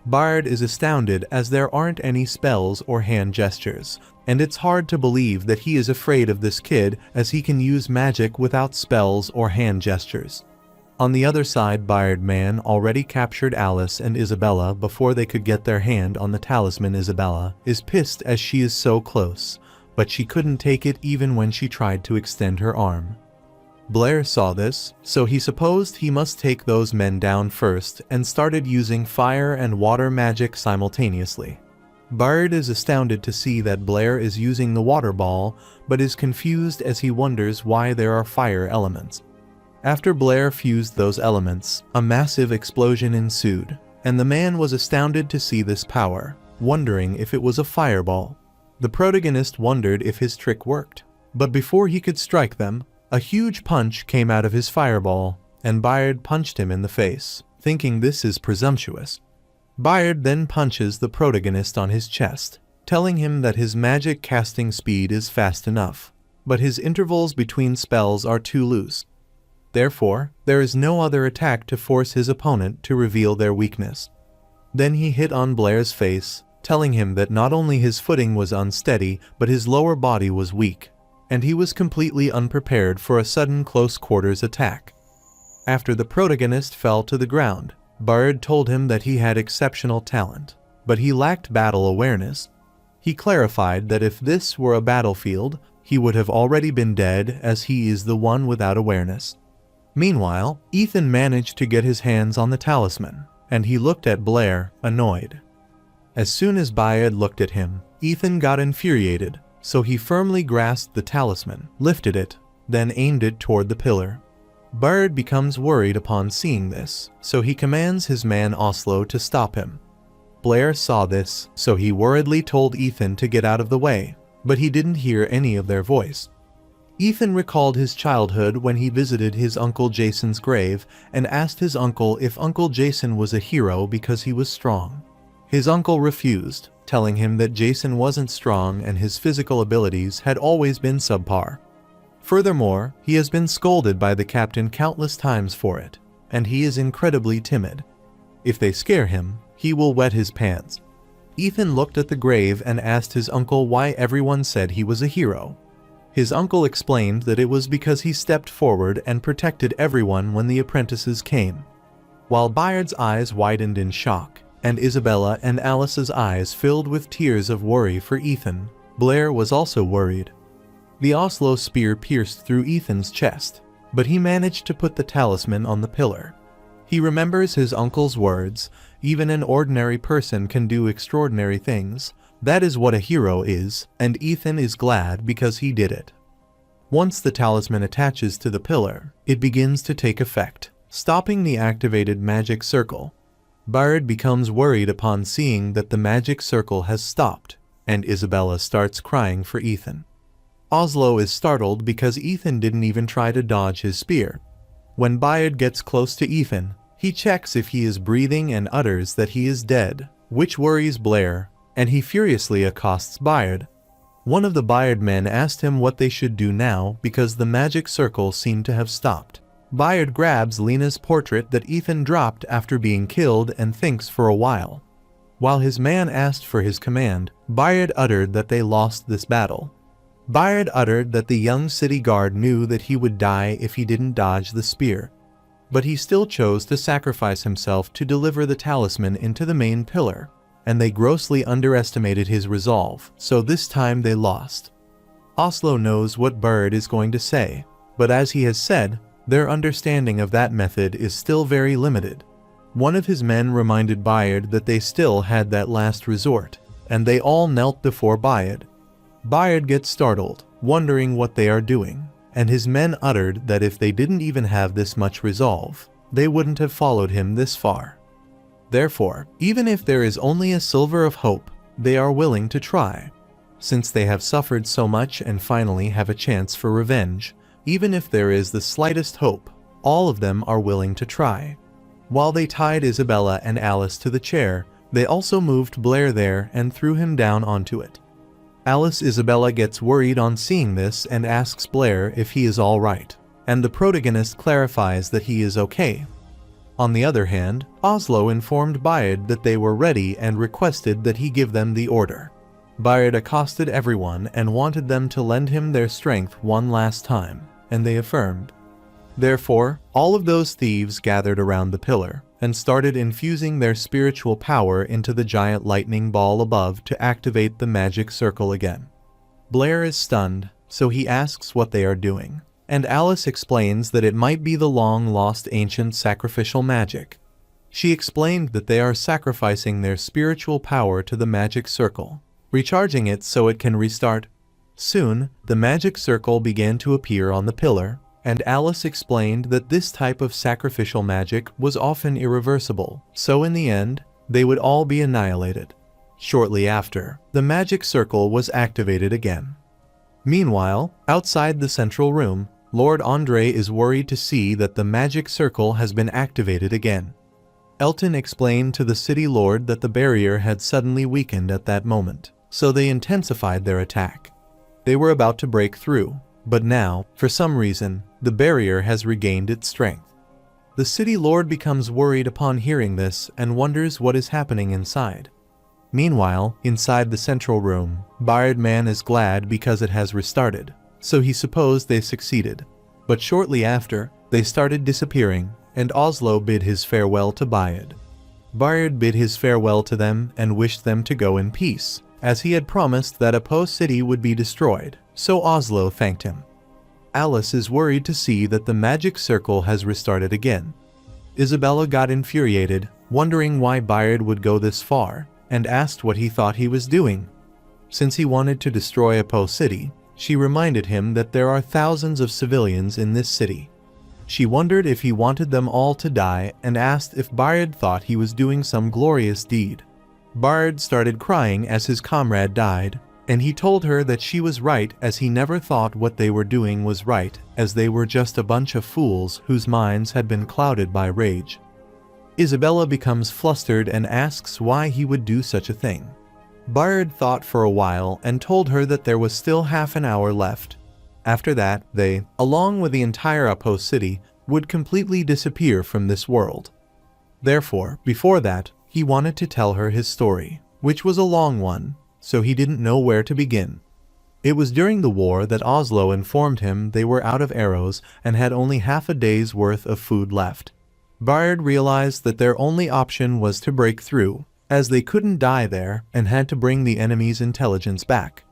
Bayard is astounded as there aren't any spells or hand gestures, and it's hard to believe that he is afraid of this kid as he can use magic without spells or hand gestures. On the other side, Bayard man already captured Alice and Isabella before they could get their hand on the talisman. Isabella is pissed as she is so close, but she couldn't take it even when she tried to extend her arm. Blair saw this, so he supposed he must take those men down first and started using fire and water magic simultaneously. Bayard is astounded to see that Blair is using the water ball, but is confused as he wonders why there are fire elements. After Blair fused those elements, a massive explosion ensued, and the man was astounded to see this power, wondering if it was a fireball. The protagonist wondered if his trick worked, but before he could strike them, a huge punch came out of his fireball, and Bayard punched him in the face, thinking this is presumptuous. Bayard then punches the protagonist on his chest. telling him that his magic casting speed is fast enough, but his intervals between spells are too loose. Therefore, there is no other attack to force his opponent to reveal their weakness. Then he hit on Blair's face, telling him that not only his footing was unsteady, but his lower body was weak, and he was completely unprepared for a sudden close-quarters attack. After the protagonist fell to the ground, Bard told him that he had exceptional talent, but he lacked battle awareness. He clarified that if this were a battlefield, he would have already been dead, as he is the one without awareness. Meanwhile, Ethan managed to get his hands on the talisman, and he looked at Blair, annoyed. As soon as Bayard looked at him, Ethan got infuriated, so he firmly grasped the talisman, lifted it, then aimed it toward the pillar. Bayard becomes worried upon seeing this, so he commands his man Oslo to stop him. Blair saw this, so he worriedly told Ethan to get out of the way, but he didn't hear any of their voice. Ethan recalled his childhood when he visited his Uncle Jason's grave and asked his uncle if Uncle Jason was a hero because he was strong. His uncle refused, telling him that Jason wasn't strong and his physical abilities had always been subpar. Furthermore, he has been scolded by the captain countless times for it, and he is incredibly timid. If they scare him, he will wet his pants. Ethan looked at the grave and asked his uncle why everyone said he was a hero. His uncle explained that it was because he stepped forward and protected everyone when the apprentices came. While Bayard's eyes widened in shock, and Isabella and Alice's eyes filled with tears of worry for Ethan, Blair was also worried. The Oslo spear pierced through Ethan's chest, but he managed to put the talisman on the pillar. He remembers his uncle's words, "Even an ordinary person can do extraordinary things. That is what a hero is," and Ethan is glad because he did it. Once the talisman attaches to the pillar, it begins to take effect, stopping the activated magic circle. Bayard becomes worried upon seeing that the magic circle has stopped, and Isabella starts crying for Ethan. Oslo is startled because Ethan didn't even try to dodge his spear. When Bayard gets close to Ethan, he checks if he is breathing and utters that he is dead, which worries Blair, and he furiously accosts Bayard. One of the Bayard men asked him what they should do now because the magic circle seemed to have stopped. Bayard grabs Lena's portrait that Ethan dropped after being killed and thinks for a while. While his man asked for his command, Bayard uttered that they lost this battle. Bayard uttered that the young city guard knew that he would die if he didn't dodge the spear. But he still chose to sacrifice himself to deliver the talisman into the main pillar, and they grossly underestimated his resolve, so this time they lost. Oslo knows what Bayard is going to say, but as he has said, their understanding of that method is still very limited. One of his men reminded Bayard that they still had that last resort, and they all knelt before Bayard. Bayard gets startled, wondering what they are doing, and his men uttered that if they didn't even have this much resolve, they wouldn't have followed him this far. Therefore, even if there is only a sliver of hope, they are willing to try. Since they have suffered so much and finally have a chance for revenge, even if there is the slightest hope, all of them are willing to try. While they tied Isabella and Alice to the chair, they also moved Blair there and threw him down onto it. Isabella gets worried on seeing this and asks Blair if he is all right, and the protagonist clarifies that he is okay. On the other hand, Oslo informed Bayard that they were ready and requested that he give them the order. Bayard accosted everyone and wanted them to lend him their strength one last time, and they affirmed. Therefore, all of those thieves gathered around the pillar and started infusing their spiritual power into the giant lightning ball above to activate the magic circle again. Blair is stunned, so he asks what they are doing, and Alice explains that it might be the long-lost ancient sacrificial magic. She explained that they are sacrificing their spiritual power to the magic circle, recharging it so it can restart. Soon, the magic circle began to appear on the pillar, and Alice explained that this type of sacrificial magic was often irreversible, so in the end, they would all be annihilated. Shortly after, the magic circle was activated again. Meanwhile, outside the central room, Lord Andre is worried to see that the magic circle has been activated again. Elton explained to the city lord that the barrier had suddenly weakened at that moment, so they intensified their attack. They were about to break through, but now, for some reason, the barrier has regained its strength. The city lord becomes worried upon hearing this and wonders what is happening inside. Meanwhile, inside the central room, Bard Man is glad because it has restarted, so he supposed they succeeded. But shortly after, they started disappearing, and Oslo bid his farewell to Bayard. Bayard bid his farewell to them and wished them to go in peace, as he had promised that Apo city would be destroyed, so Oslo thanked him. Alice is worried to see that the magic circle has restarted again. Isabella got infuriated, wondering why Bayard would go this far, and asked what he thought he was doing. Since he wanted to destroy Apo city, she reminded him that there are thousands of civilians in this city. She wondered if he wanted them all to die and asked if Bayard thought he was doing some glorious deed. Bayard started crying as his comrade died, and he told her that she was right, as he never thought what they were doing was right, as they were just a bunch of fools whose minds had been clouded by rage. Isabella becomes flustered and asks why he would do such a thing. Bayard thought for a while and told her that there was still half an hour left. After that, they, along with the entire Apo city, would completely disappear from this world. Therefore, before that, he wanted to tell her his story, which was a long one, so he didn't know where to begin. It was during the war that Oslo informed him they were out of arrows and had only half a day's worth of food left. Bayard realized that their only option was to break through, as they couldn't die there and had to bring the enemy's intelligence back.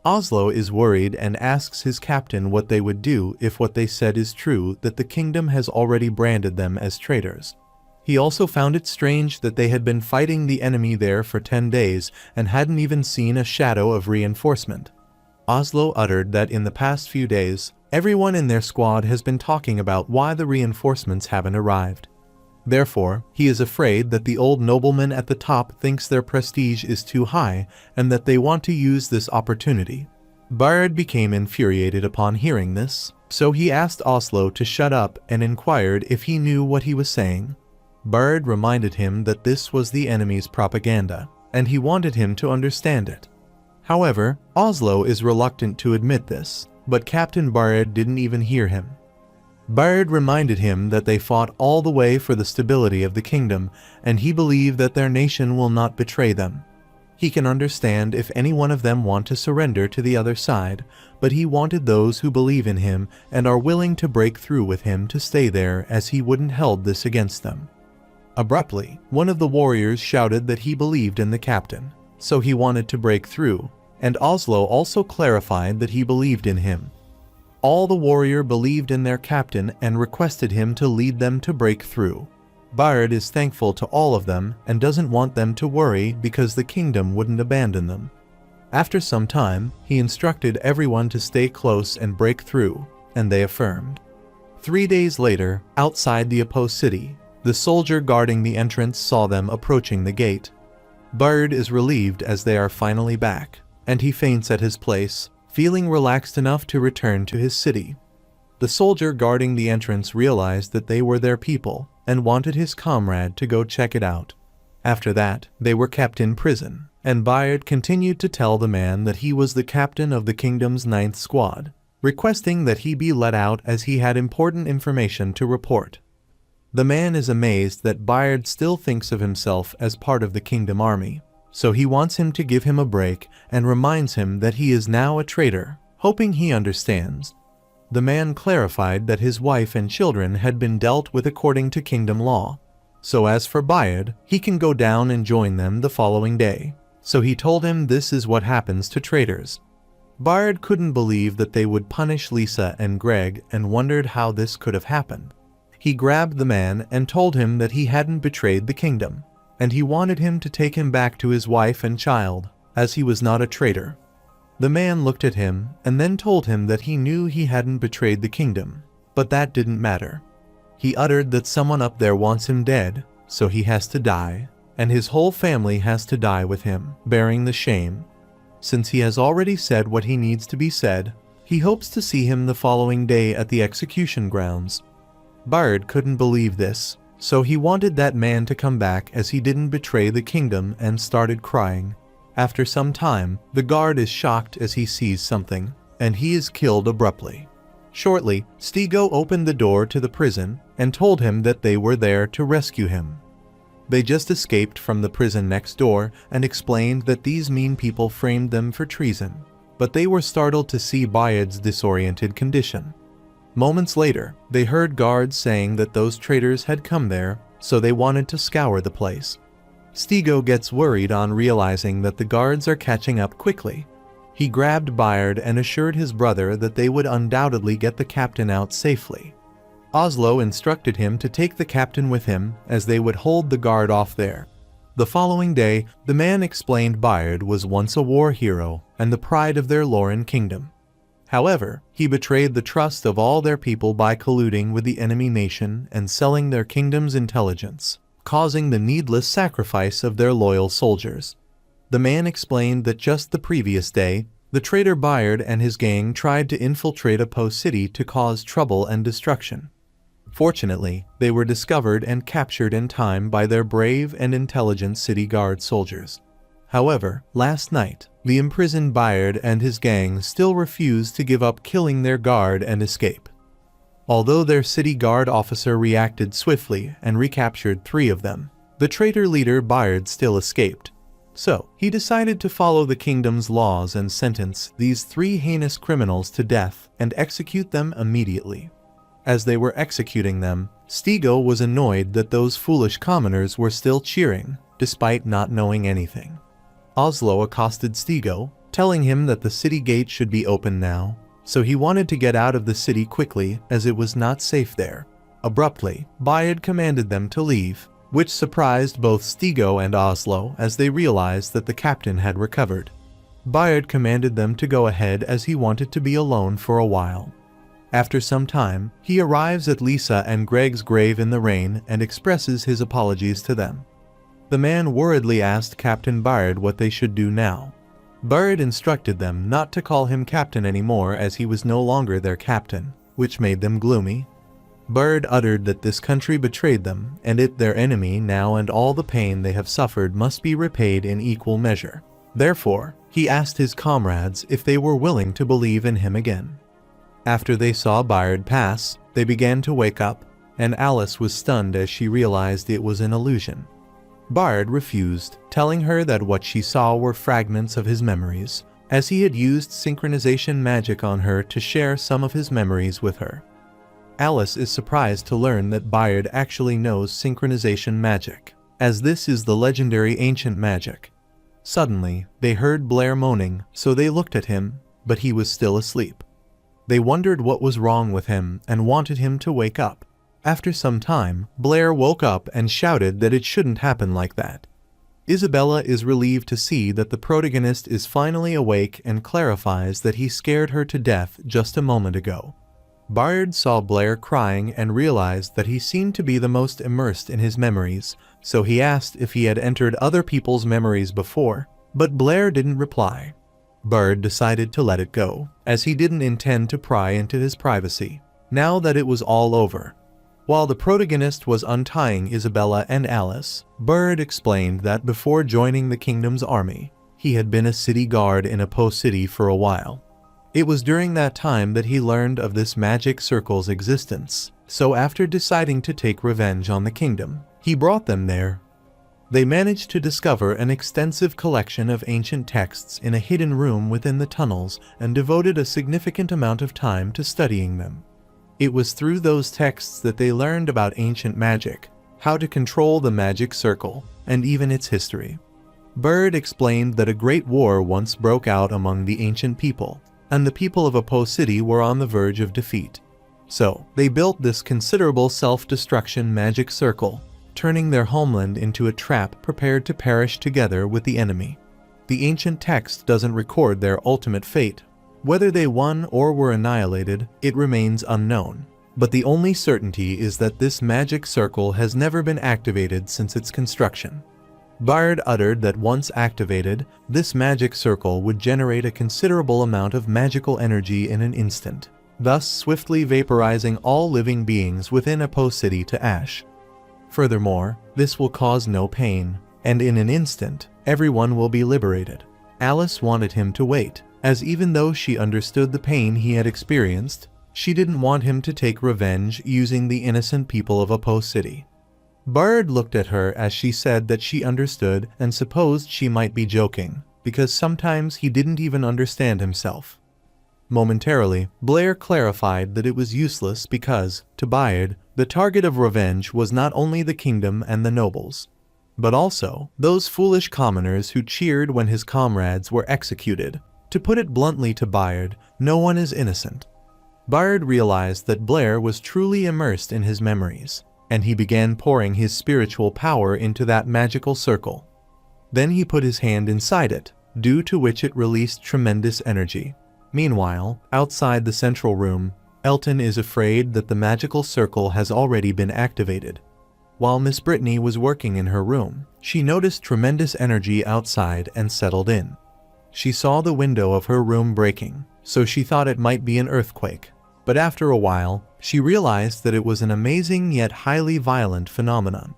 Oslo is worried and asks his captain what they would do if what they said is true, that the kingdom has already branded them as traitors. He also found it strange that they had been fighting the enemy there for 10 days and hadn't even seen a shadow of reinforcement. Oslo uttered that in the past few days, everyone in their squad has been talking about why the reinforcements haven't arrived. Therefore, he is afraid that the old nobleman at the top thinks their prestige is too high and that they want to use this opportunity. Bayard became infuriated upon hearing this, so he asked Oslo to shut up and inquired if he knew what he was saying. Bayard reminded him that this was the enemy's propaganda, and he wanted him to understand it. However, Oslo is reluctant to admit this, but Captain Bayard didn't even hear him. Bayard reminded him that they fought all the way for the stability of the kingdom, and he believed that their nation will not betray them. He can understand if any one of them want to surrender to the other side, but he wanted those who believe in him and are willing to break through with him to stay there, as he wouldn't hold this against them. Abruptly, one of the warriors shouted that he believed in the captain, so he wanted to break through, and Oslo also clarified that he believed in him. All the warrior believed in their captain and requested him to lead them to break through. Bayard is thankful to all of them and doesn't want them to worry because the kingdom wouldn't abandon them. After some time, he instructed everyone to stay close and break through, and they affirmed. 3 days later, outside the Apo city, the soldier guarding the entrance saw them approaching the gate. Bayard is relieved as they are finally back, and he faints at his place, feeling relaxed enough to return to his city. The soldier guarding the entrance realized that they were their people and wanted his comrade to go check it out. After that, they were kept in prison, and Bayard continued to tell the man that he was the captain of the kingdom's 9th squad, requesting that he be let out as he had important information to report. The man is amazed that Bayard still thinks of himself as part of the kingdom army, so he wants him to give him a break and reminds him that he is now a traitor, hoping he understands. The man clarified that his wife and children had been dealt with according to kingdom law, so as for Bayard, he can go down and join them the following day, so he told him this is what happens to traitors. Bayard couldn't believe that they would punish Lisa and Greg and wondered how this could have happened. He grabbed the man and told him that he hadn't betrayed the kingdom, and he wanted him to take him back to his wife and child, as he was not a traitor. The man looked at him and then told him that he knew he hadn't betrayed the kingdom, but that didn't matter. He uttered that someone up there wants him dead, so he has to die, and his whole family has to die with him, bearing the shame. Since he has already said what he needs to be said, he hopes to see him the following day at the execution grounds. Bayard couldn't believe this, so he wanted that man to come back as he didn't betray the kingdom and started crying. After some time, the guard is shocked as he sees something, and he is killed abruptly. Shortly, Stigo opened the door to the prison and told him that they were there to rescue him. They just escaped from the prison next door and explained that these mean people framed them for treason, but they were startled to see Bayard's disoriented condition. Moments later, they heard guards saying that those traitors had come there, so they wanted to scour the place. Stigo gets worried on realizing that the guards are catching up quickly. He grabbed Bayard and assured his brother that they would undoubtedly get the captain out safely. Oslo instructed him to take the captain with him, as they would hold the guard off there. The following day, the man explained Bayard was once a war hero and the pride of their Lauren kingdom. However, he betrayed the trust of all their people by colluding with the enemy nation and selling their kingdom's intelligence, causing the needless sacrifice of their loyal soldiers. The man explained that just the previous day, the traitor Bayard and his gang tried to infiltrate a post city to cause trouble and destruction. Fortunately, they were discovered and captured in time by their brave and intelligent city guard soldiers. However, last night, the imprisoned Bayard and his gang still refused to give up killing their guard and escape. Although their city guard officer reacted swiftly and recaptured 3 of them, the traitor leader Bayard still escaped. So, he decided to follow the kingdom's laws and sentence these 3 heinous criminals to death and execute them immediately. As they were executing them, Stigo was annoyed that those foolish commoners were still cheering, despite not knowing anything. Oslo accosted Stigo, telling him that the city gate should be open now, so he wanted to get out of the city quickly as it was not safe there. Abruptly, Bayard commanded them to leave, which surprised both Stigo and Oslo as they realized that the captain had recovered. Bayard commanded them to go ahead as he wanted to be alone for a while. After some time, he arrives at Lisa and Greg's grave in the rain and expresses his apologies to them. The man worriedly asked Captain Bayard what they should do now. Bayard instructed them not to call him captain anymore as he was no longer their captain, which made them gloomy. Bayard uttered that this country betrayed them and it their enemy now, and all the pain they have suffered must be repaid in equal measure. Therefore, he asked his comrades if they were willing to believe in him again. After they saw Bayard pass, they began to wake up, and Alice was stunned as she realized it was an illusion. Bayard refused, telling her that what she saw were fragments of his memories, as he had used synchronization magic on her to share some of his memories with her. Alice is surprised to learn that Bayard actually knows synchronization magic, as this is the legendary ancient magic. Suddenly, they heard Blair moaning, so they looked at him, but he was still asleep. They wondered what was wrong with him and wanted him to wake up. After some time, Blair woke up and shouted that it shouldn't happen like that. Isabella is relieved to see that the protagonist is finally awake and clarifies that he scared her to death just a moment ago. Bayard saw Blair crying and realized that he seemed to be the most immersed in his memories, so he asked if he had entered other people's memories before, but Blair didn't reply. Bayard decided to let it go, as he didn't intend to pry into his privacy, now that it was all over. While the protagonist was untying Isabella and Alice, Bayard explained that before joining the kingdom's army, he had been a city guard in a post city for a while. It was during that time that he learned of this magic circle's existence, so after deciding to take revenge on the kingdom, he brought them there. They managed to discover an extensive collection of ancient texts in a hidden room within the tunnels and devoted a significant amount of time to studying them. It was through those texts that they learned about ancient magic, how to control the magic circle, and even its history. Bayard explained that a great war once broke out among the ancient people, and the people of a post city were on the verge of defeat. So, they built this considerable self-destruction magic circle, turning their homeland into a trap prepared to perish together with the enemy. The ancient text doesn't record their ultimate fate. Whether they won or were annihilated, it remains unknown. But the only certainty is that this magic circle has never been activated since its construction. Bayard uttered that once activated, this magic circle would generate a considerable amount of magical energy in an instant, thus swiftly vaporizing all living beings within a post city to ash. Furthermore, this will cause no pain, and in an instant, everyone will be liberated. Alice wanted him to wait, as even though she understood the pain he had experienced, she didn't want him to take revenge using the innocent people of Apo City. Bard looked at her as she said that she understood and supposed she might be joking, because sometimes he didn't even understand himself. Momentarily, Blair clarified that it was useless because, to Bayard, the target of revenge was not only the kingdom and the nobles, but also those foolish commoners who cheered when his comrades were executed. To put it bluntly to Bayard, no one is innocent. Bayard realized that Blair was truly immersed in his memories, and he began pouring his spiritual power into that magical circle. Then he put his hand inside it, due to which it released tremendous energy. Meanwhile, outside the central room, Elton is afraid that the magical circle has already been activated. While Miss Brittany was working in her room, she noticed tremendous energy outside and settled in. She saw the window of her room breaking, so she thought it might be an earthquake. But after a while, she realized that it was an amazing yet highly violent phenomenon.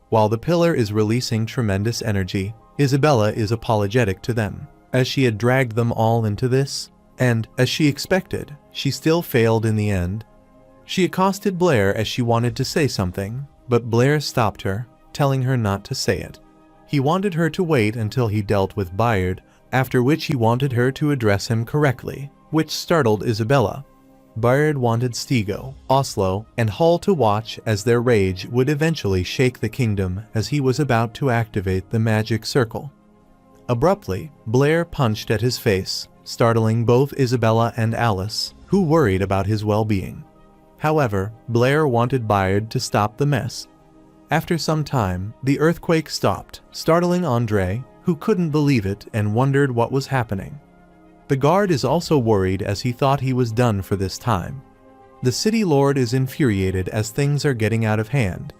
While the pillar is releasing tremendous energy, Isabella is apologetic to them, as she had dragged them all into this, and, as she expected, she still failed in the end. She accosted Blair as she wanted to say something, but Blair stopped her, telling her not to say it. He wanted her to wait until he dealt with Bayard, after which he wanted her to address him correctly, which startled Isabella. Bayard wanted Stigo, Oslo, and Hull to watch as their rage would eventually shake the kingdom as he was about to activate the magic circle. Abruptly, Blair punched at his face, startling both Isabella and Alice, who worried about his well-being. However, Blair wanted Bayard to stop the mess. After some time, the earthquake stopped, startling Andre, who couldn't believe it and wondered what was happening. The guard is also worried as he thought he was done for this time. The city lord is infuriated as things are getting out of hand.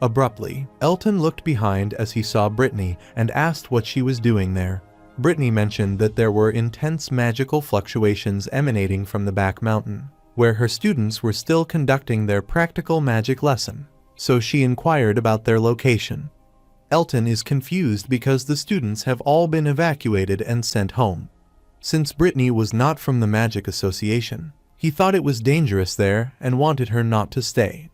Abruptly, Elton looked behind as he saw Brittany and asked what she was doing there. Brittany mentioned that there were intense magical fluctuations emanating from the back mountain, where her students were still conducting their practical magic lesson, so she inquired about their location. Elton is confused because the students have all been evacuated and sent home. Since Brittany was not from the Magic Association, he thought it was dangerous there and wanted her not to stay.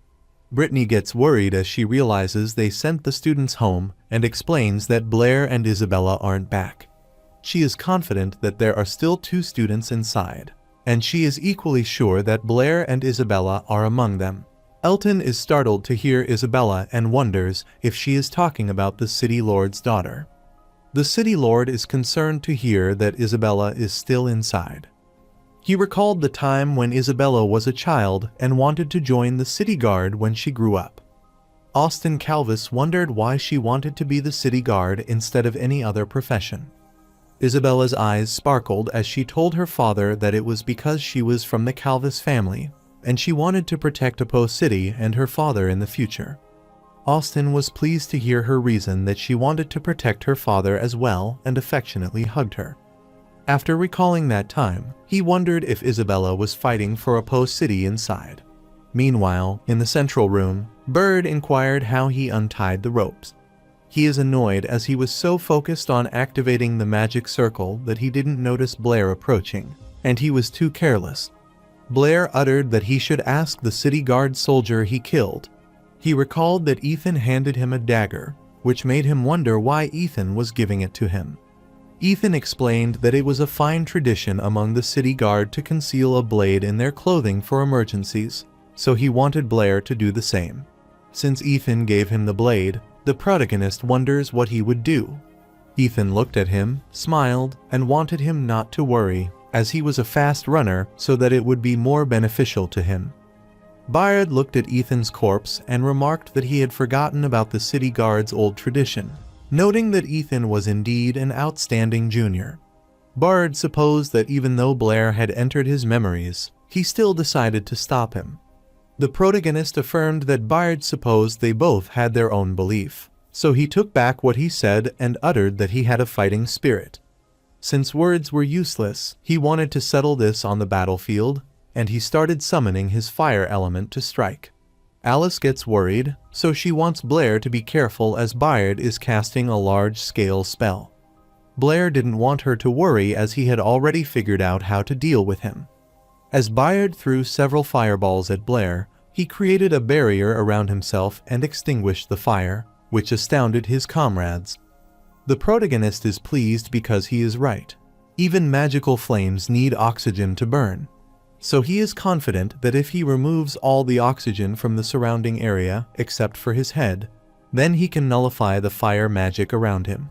Brittany gets worried as she realizes they sent the students home and explains that Blair and Isabella aren't back. She is confident that there are still 2 students inside, and she is equally sure that Blair and Isabella are among them. Elton is startled to hear Isabella and wonders if she is talking about the city lord's daughter. The city lord is concerned to hear that Isabella is still inside. He recalled the time when Isabella was a child and wanted to join the city guard when she grew up. Austin Calvis wondered why she wanted to be the city guard instead of any other profession. Isabella's eyes sparkled as she told her father that it was because she was from the Calvis family, and she wanted to protect Apo City and her father in the future. Austin was pleased to hear her reason that she wanted to protect her father as well and affectionately hugged her. After recalling that time, he wondered if Isabella was fighting for Apo City inside. Meanwhile, in the central room, Bird inquired how he untied the ropes. He is annoyed as he was so focused on activating the magic circle that he didn't notice Blair approaching, and he was too careless. Blair uttered that he should ask the city guard soldier he killed. He recalled that Ethan handed him a dagger, which made him wonder why Ethan was giving it to him. Ethan explained that it was a fine tradition among the city guard to conceal a blade in their clothing for emergencies, so he wanted Blair to do the same. Since Ethan gave him the blade, the protagonist wonders what he would do. Ethan looked at him, smiled, and wanted him not to worry, as he was a fast runner so that it would be more beneficial to him. Bayard looked at Ethan's corpse and remarked that he had forgotten about the city guard's old tradition, noting that Ethan was indeed an outstanding junior. Bayard supposed that even though Blair had entered his memories, he still decided to stop him. The protagonist affirmed that Bayard supposed they both had their own belief, so he took back what he said and uttered that he had a fighting spirit. Since words were useless, he wanted to settle this on the battlefield, and he started summoning his fire element to strike. Alice gets worried, so she wants Blair to be careful as Bayard is casting a large-scale spell. Blair didn't want her to worry as he had already figured out how to deal with him. As Bayard threw several fireballs at Blair, he created a barrier around himself and extinguished the fire, which astounded his comrades. The protagonist is pleased because he is right. Even magical flames need oxygen to burn. So he is confident that if he removes all the oxygen from the surrounding area except for his head, then he can nullify the fire magic around him.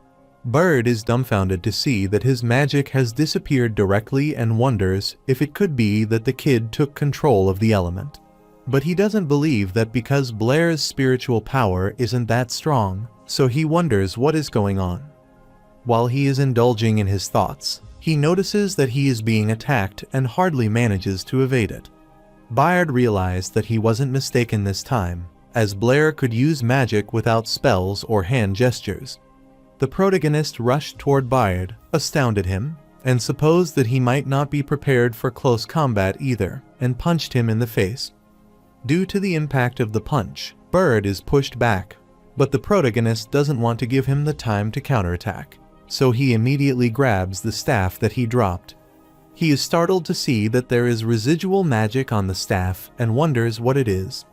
Bayard is dumbfounded to see that his magic has disappeared directly and wonders if it could be that the kid took control of the element. But he doesn't believe that because Blair's spiritual power isn't that strong, so he wonders what is going on. While he is indulging in his thoughts, he notices that he is being attacked and hardly manages to evade it. Bayard realized that he wasn't mistaken this time, as Blair could use magic without spells or hand gestures. The protagonist rushed toward Bayard, astounded him, and supposed that he might not be prepared for close combat either, and punched him in the face. Due to the impact of the punch, Bayard is pushed back, but the protagonist doesn't want to give him the time to counterattack, so he immediately grabs the staff that he dropped. He is startled to see that there is residual magic on the staff and wonders what it is.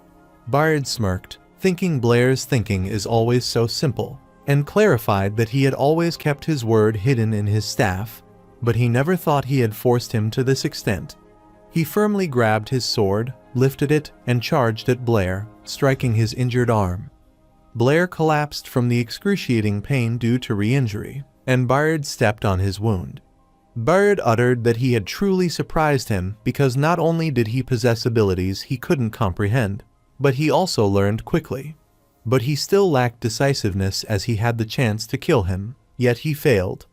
Bayard smirked, thinking Blair's thinking is always so simple, and clarified that he had always kept his word hidden in his staff, but he never thought he had forced him to this extent. He firmly grabbed his sword, lifted it, and charged at Blair, striking his injured arm. Blair collapsed from the excruciating pain due to re-injury, and Bayard stepped on his wound. Bayard uttered that he had truly surprised him because not only did he possess abilities he couldn't comprehend, but he also learned quickly. But he still lacked decisiveness as he had the chance to kill him, yet he failed.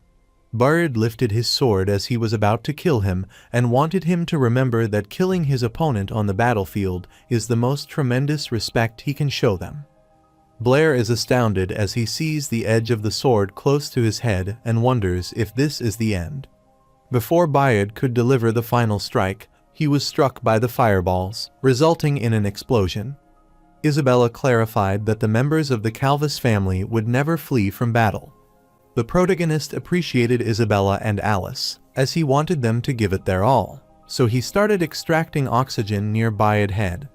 Bayard lifted his sword as he was about to kill him and wanted him to remember that killing his opponent on the battlefield is the most tremendous respect he can show them. Blair is astounded as he sees the edge of the sword close to his head and wonders if this is the end. Before Bayard could deliver the final strike, he was struck by the fireballs, resulting in an explosion. Isabella clarified that the members of the Calvis family would never flee from battle. The protagonist appreciated Isabella and Alice, as he wanted them to give it their all, so he started extracting oxygen near Bayard's head.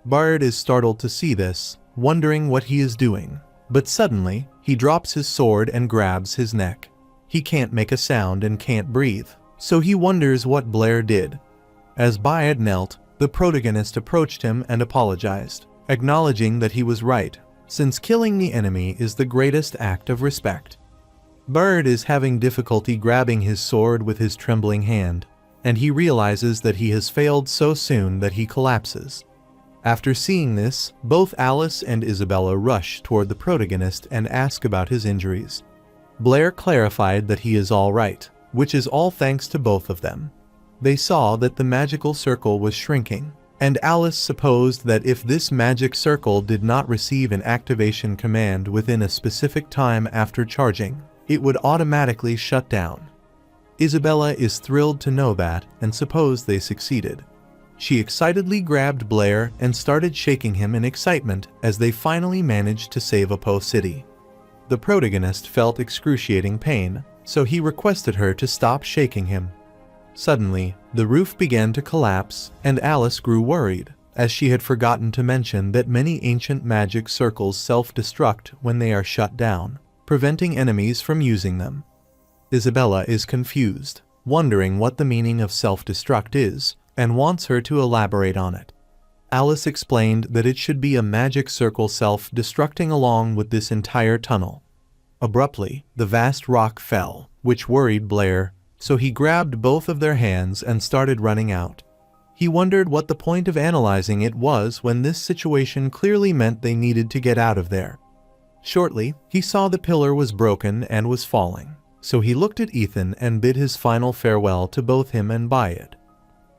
Bayard is startled to see this, wondering what he is doing, but suddenly, he drops his sword and grabs his neck. He can't make a sound and can't breathe, so he wonders what Blair did. As Bayard knelt, the protagonist approached him and apologized, acknowledging that he was right, since killing the enemy is the greatest act of respect. Bayard is having difficulty grabbing his sword with his trembling hand, and he realizes that he has failed so soon that he collapses. After seeing this, both Alice and Isabella rush toward the protagonist and ask about his injuries. Blair clarified that he is all right, which is all thanks to both of them. They saw that the magical circle was shrinking, and Alice supposed that if this magic circle did not receive an activation command within a specific time after charging, it would automatically shut down. Isabella is thrilled to know that and supposed they succeeded. She excitedly grabbed Blair and started shaking him in excitement as they finally managed to save Apo City. The protagonist felt excruciating pain, so he requested her to stop shaking him. Suddenly, the roof began to collapse, and Alice grew worried, as she had forgotten to mention that many ancient magic circles self-destruct when they are shut down, preventing enemies from using them. Isabella is confused, wondering what the meaning of self-destruct is, and wants her to elaborate on it. Alice explained that it should be a magic circle self-destructing along with this entire tunnel. Abruptly, the vast rock fell, which worried Blair, so he grabbed both of their hands and started running out. He wondered what the point of analyzing it was when this situation clearly meant they needed to get out of there. Shortly, he saw the pillar was broken and was falling, so he looked at Ethan and bid his final farewell to both him and Bayard.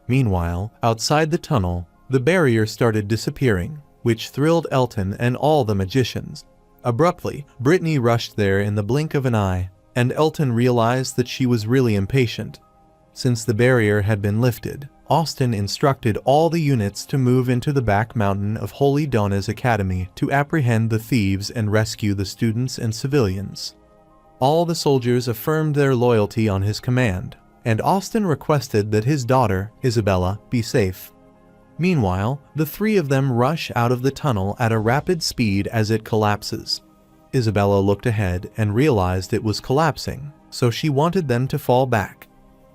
Meanwhile, outside the tunnel, the barrier started disappearing, which thrilled Elton and all the magicians. Abruptly, Brittany rushed there in the blink of an eye, and Elton realized that she was really impatient. Since the barrier had been lifted, Austin instructed all the units to move into the back mountain of Holy Donna's Academy to apprehend the thieves and rescue the students and civilians. All the soldiers affirmed their loyalty on his command, and Austin requested that his daughter, Isabella, be safe. Meanwhile, the three of them rush out of the tunnel at a rapid speed as it collapses. Isabella looked ahead and realized it was collapsing, so she wanted them to fall back.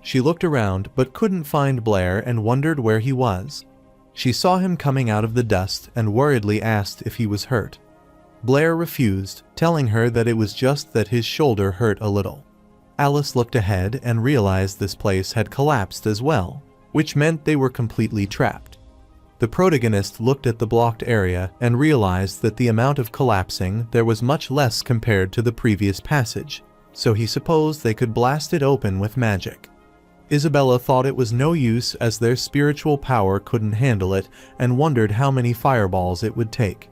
She looked around but couldn't find Blair and wondered where he was. She saw him coming out of the dust and worriedly asked if he was hurt. Blair refused, telling her that it was just that his shoulder hurt a little. Alice looked ahead and realized this place had collapsed as well, which meant they were completely trapped. The protagonist looked at the blocked area and realized that the amount of collapsing there was much less compared to the previous passage, so he supposed they could blast it open with magic. Isabella thought it was no use as their spiritual power couldn't handle it and wondered how many fireballs it would take.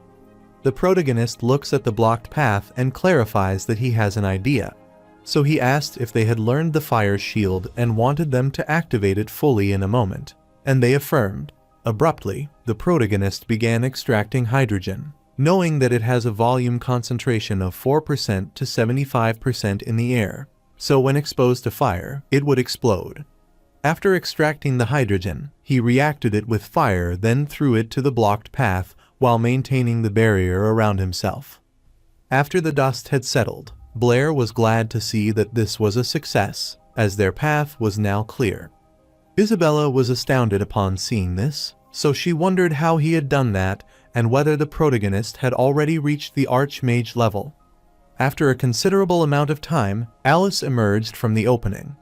The protagonist looks at the blocked path and clarifies that he has an idea, so he asked if they had learned the fire shield and wanted them to activate it fully in a moment, and they affirmed. Abruptly, the protagonist began extracting hydrogen, knowing that it has a volume concentration of 4% to 75% in the air, so when exposed to fire, it would explode. After extracting the hydrogen, he reacted it with fire, then threw it to the blocked path while maintaining the barrier around himself. After the dust had settled, Blair was glad to see that this was a success, as their path was now clear. Isabella was astounded upon seeing this, so she wondered how he had done that and whether the protagonist had already reached the Archmage level. After a considerable amount of time, Alice emerged from the opening.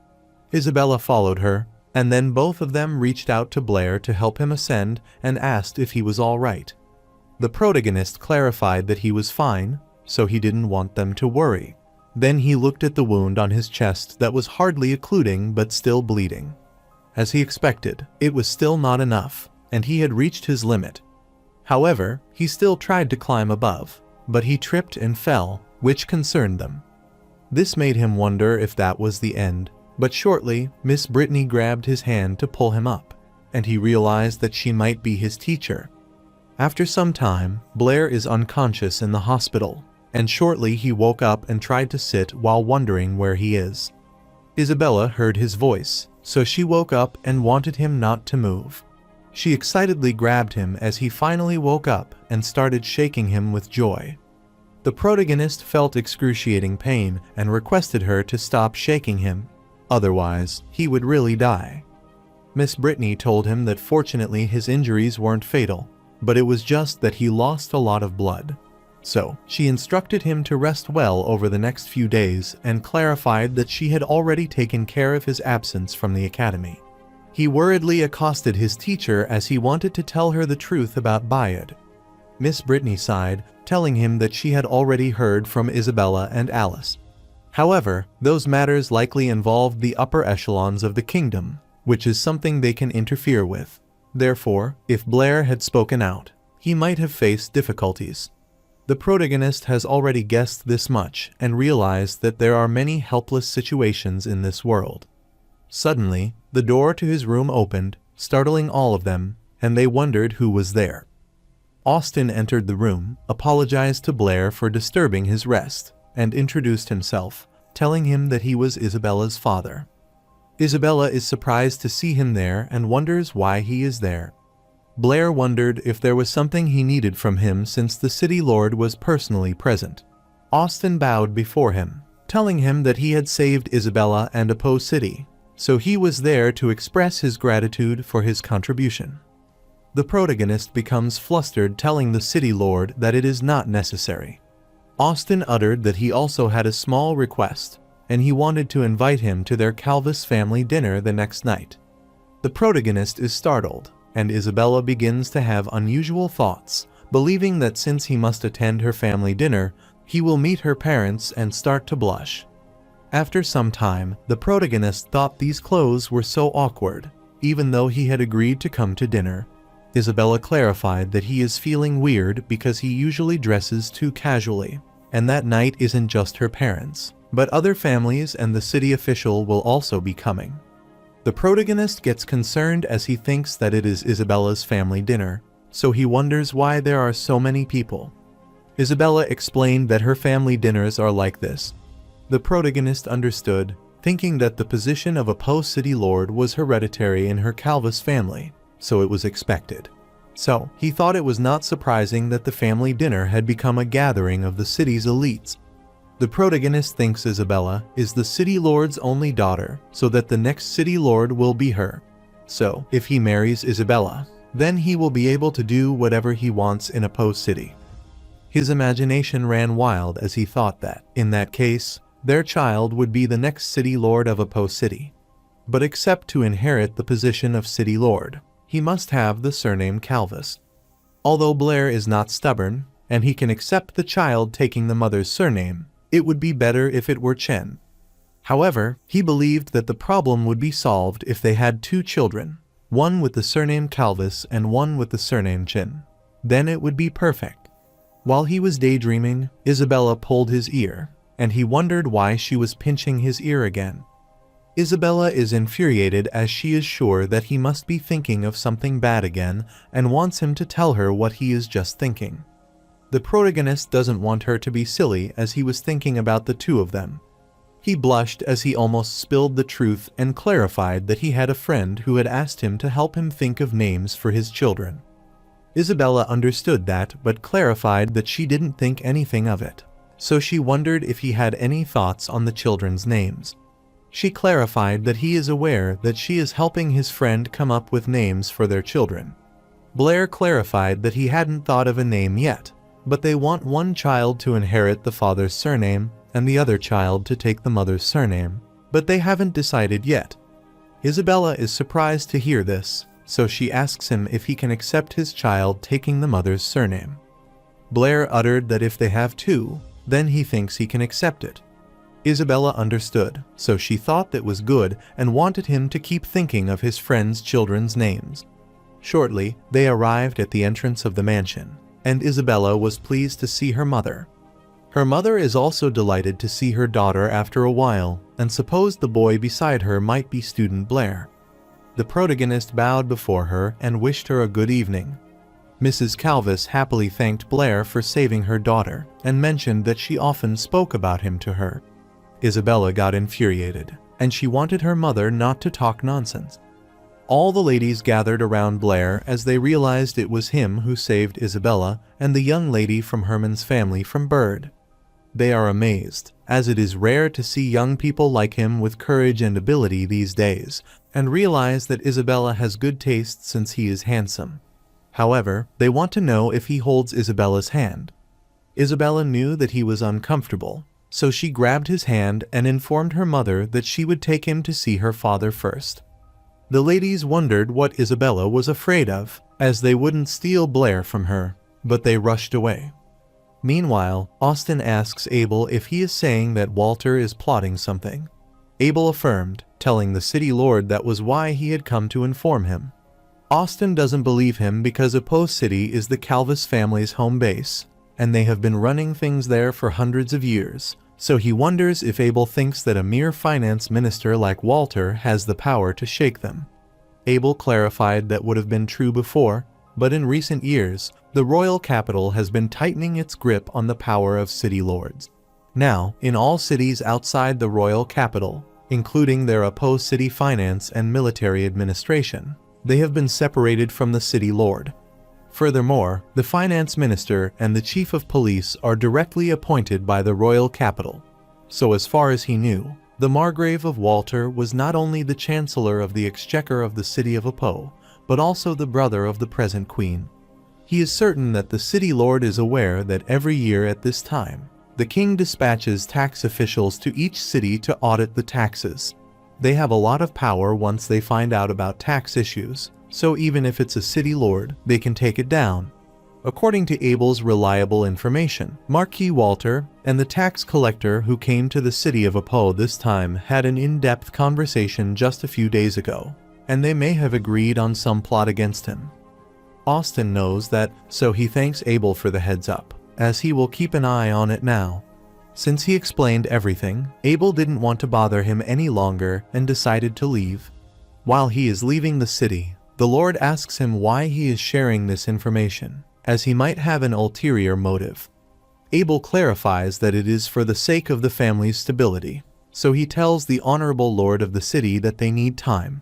Isabella followed her, and then both of them reached out to Blair to help him ascend and asked if he was all right. The protagonist clarified that he was fine, so he didn't want them to worry. Then he looked at the wound on his chest that was hardly occluding but still bleeding. As he expected, it was still not enough, and he had reached his limit. However, he still tried to climb above, but he tripped and fell, which concerned them. This made him wonder if that was the end, but shortly, Miss Brittany grabbed his hand to pull him up, and he realized that she might be his teacher. After some time, Blair is unconscious in the hospital, and shortly he woke up and tried to sit while wondering where he is. Isabella heard his voice, so she woke up and wanted him not to move. She excitedly grabbed him as he finally woke up and started shaking him with joy. The protagonist felt excruciating pain and requested her to stop shaking him, otherwise he would really die. Miss Brittany told him that fortunately his injuries weren't fatal, but it was just that he lost a lot of blood. So, she instructed him to rest well over the next few days and clarified that she had already taken care of his absence from the academy. He worriedly accosted his teacher as he wanted to tell her the truth about Bayard. Miss Brittany sighed, telling him that she had already heard from Isabella and Alice. However, those matters likely involved the upper echelons of the kingdom, which is something they can interfere with. Therefore, if Blair had spoken out, he might have faced difficulties. The protagonist has already guessed this much and realized that there are many helpless situations in this world. Suddenly, the door to his room opened, startling all of them, and they wondered who was there. Austin entered the room, apologized to Blair for disturbing his rest, and introduced himself, telling him that he was Isabella's father. Isabella is surprised to see him there and wonders why he is there. Blair wondered if there was something he needed from him since the city lord was personally present. Austin bowed before him, telling him that he had saved Isabella and Apo City, so he was there to express his gratitude for his contribution. The protagonist becomes flustered, telling the city lord that it is not necessary. Austin uttered that he also had a small request, and he wanted to invite him to their Calvis family dinner the next night. The protagonist is startled, and Isabella begins to have unusual thoughts, believing that since he must attend her family dinner, he will meet her parents and start to blush. After some time, the protagonist thought these clothes were so awkward, even though he had agreed to come to dinner. Isabella clarified that he is feeling weird because he usually dresses too casually, and that night isn't just her parents, but other families and the city official will also be coming. The protagonist gets concerned as he thinks that it is Isabella's family dinner, so he wonders why there are so many people. Isabella explained that her family dinners are like this. The protagonist understood, thinking that the position of a Po city lord was hereditary in her Calvis family, so it was expected. So, he thought it was not surprising that the family dinner had become a gathering of the city's elites. The protagonist thinks Isabella is the city lord's only daughter, so that the next city lord will be her. So, if he marries Isabella, then he will be able to do whatever he wants in a Po city. His imagination ran wild as he thought that, in that case, their child would be the next city lord of a Po city. But except to inherit the position of city lord, he must have the surname Calvis. Although Blair is not stubborn, and he can accept the child taking the mother's surname, it would be better if it were Chen. However, he believed that the problem would be solved if they had two children, one with the surname Calvis and one with the surname Chen. Then it would be perfect. While he was daydreaming, Isabella pulled his ear, and he wondered why she was pinching his ear again. Isabella is infuriated as she is sure that he must be thinking of something bad again and wants him to tell her what he is just thinking. The protagonist doesn't want her to be silly as he was thinking about the two of them. He blushed as he almost spilled the truth and clarified that he had a friend who had asked him to help him think of names for his children. Isabella understood that but clarified that she didn't think anything of it, so she wondered if he had any thoughts on the children's names. She clarified that he is aware that she is helping his friend come up with names for their children. Blair clarified that he hadn't thought of a name yet, but they want one child to inherit the father's surname and the other child to take the mother's surname, but they haven't decided yet. Isabella is surprised to hear this, so she asks him if he can accept his child taking the mother's surname. Blair uttered that if they have two, then he thinks he can accept it. Isabella understood, so she thought that was good and wanted him to keep thinking of his friend's children's names. Shortly, they arrived at the entrance of the mansion, and Isabella was pleased to see her mother. Her mother is also delighted to see her daughter after a while, and supposed the boy beside her might be student Blair. The protagonist bowed before her and wished her a good evening. Mrs. Calvis happily thanked Blair for saving her daughter, and mentioned that she often spoke about him to her. Isabella got infuriated, and she wanted her mother not to talk nonsense. All the ladies gathered around Blair as they realized it was him who saved Isabella and the young lady from Herman's family from Bird. They are amazed, as it is rare to see young people like him with courage and ability these days, and realize that Isabella has good taste since he is handsome. However, they want to know if he holds Isabella's hand. Isabella knew that he was uncomfortable, so she grabbed his hand and informed her mother that she would take him to see her father first. The ladies wondered what Isabella was afraid of, as they wouldn't steal Blair from her, but they rushed away. Meanwhile, Austin asks Abel if he is saying that Walter is plotting something. Abel affirmed, telling the city lord that was why he had come to inform him. Austin doesn't believe him because Apo City is the Calvis family's home base, and they have been running things there for hundreds of years, so he wonders if Abel thinks that a mere finance minister like Walter has the power to shake them. Abel clarified that would have been true before, but in recent years, the royal capital has been tightening its grip on the power of city lords. Now, in all cities outside the royal capital, including their Apo City finance and military administration, they have been separated from the city lord. Furthermore, the finance minister and the chief of police are directly appointed by the royal capital. So as far as he knew, the Margrave of Walter was not only the chancellor of the exchequer of the city of Apo, but also the brother of the present queen. He is certain that the city lord is aware that every year at this time, the king dispatches tax officials to each city to audit the taxes. They have a lot of power once they find out about tax issues, so even if it's a city lord, they can take it down. According to Abel's reliable information, Marquis Walter and the tax collector who came to the city of Apo this time had an in-depth conversation just a few days ago, and they may have agreed on some plot against him. Austin knows that, so he thanks Abel for the heads up, as he will keep an eye on it now. Since he explained everything, Abel didn't want to bother him any longer and decided to leave. While he is leaving the city, the Lord asks him why he is sharing this information, as he might have an ulterior motive. Abel clarifies that it is for the sake of the family's stability, so he tells the honorable lord of the city that they need time,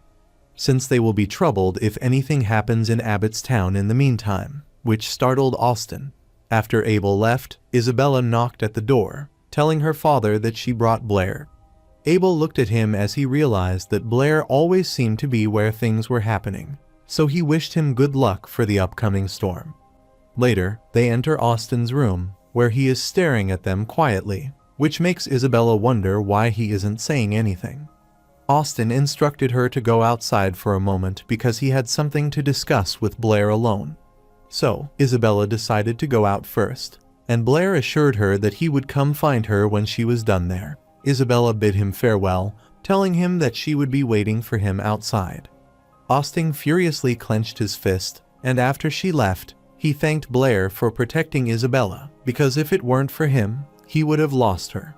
since they will be troubled if anything happens in Abbott's town in the meantime, which startled Austin. After Abel left, Isabella knocked at the door, telling her father that she brought Blair. Abel looked at him as he realized that Blair always seemed to be where things were happening, so he wished him good luck for the upcoming storm. Later, they enter Austin's room, where he is staring at them quietly, which makes Isabella wonder why he isn't saying anything. Austin instructed her to go outside for a moment because he had something to discuss with Blair alone. So, Isabella decided to go out first, and Blair assured her that he would come find her when she was done there. Isabella bid him farewell, telling him that she would be waiting for him outside. Austin furiously clenched his fist, and after she left, he thanked Blair for protecting Isabella, because if it weren't for him, he would have lost her.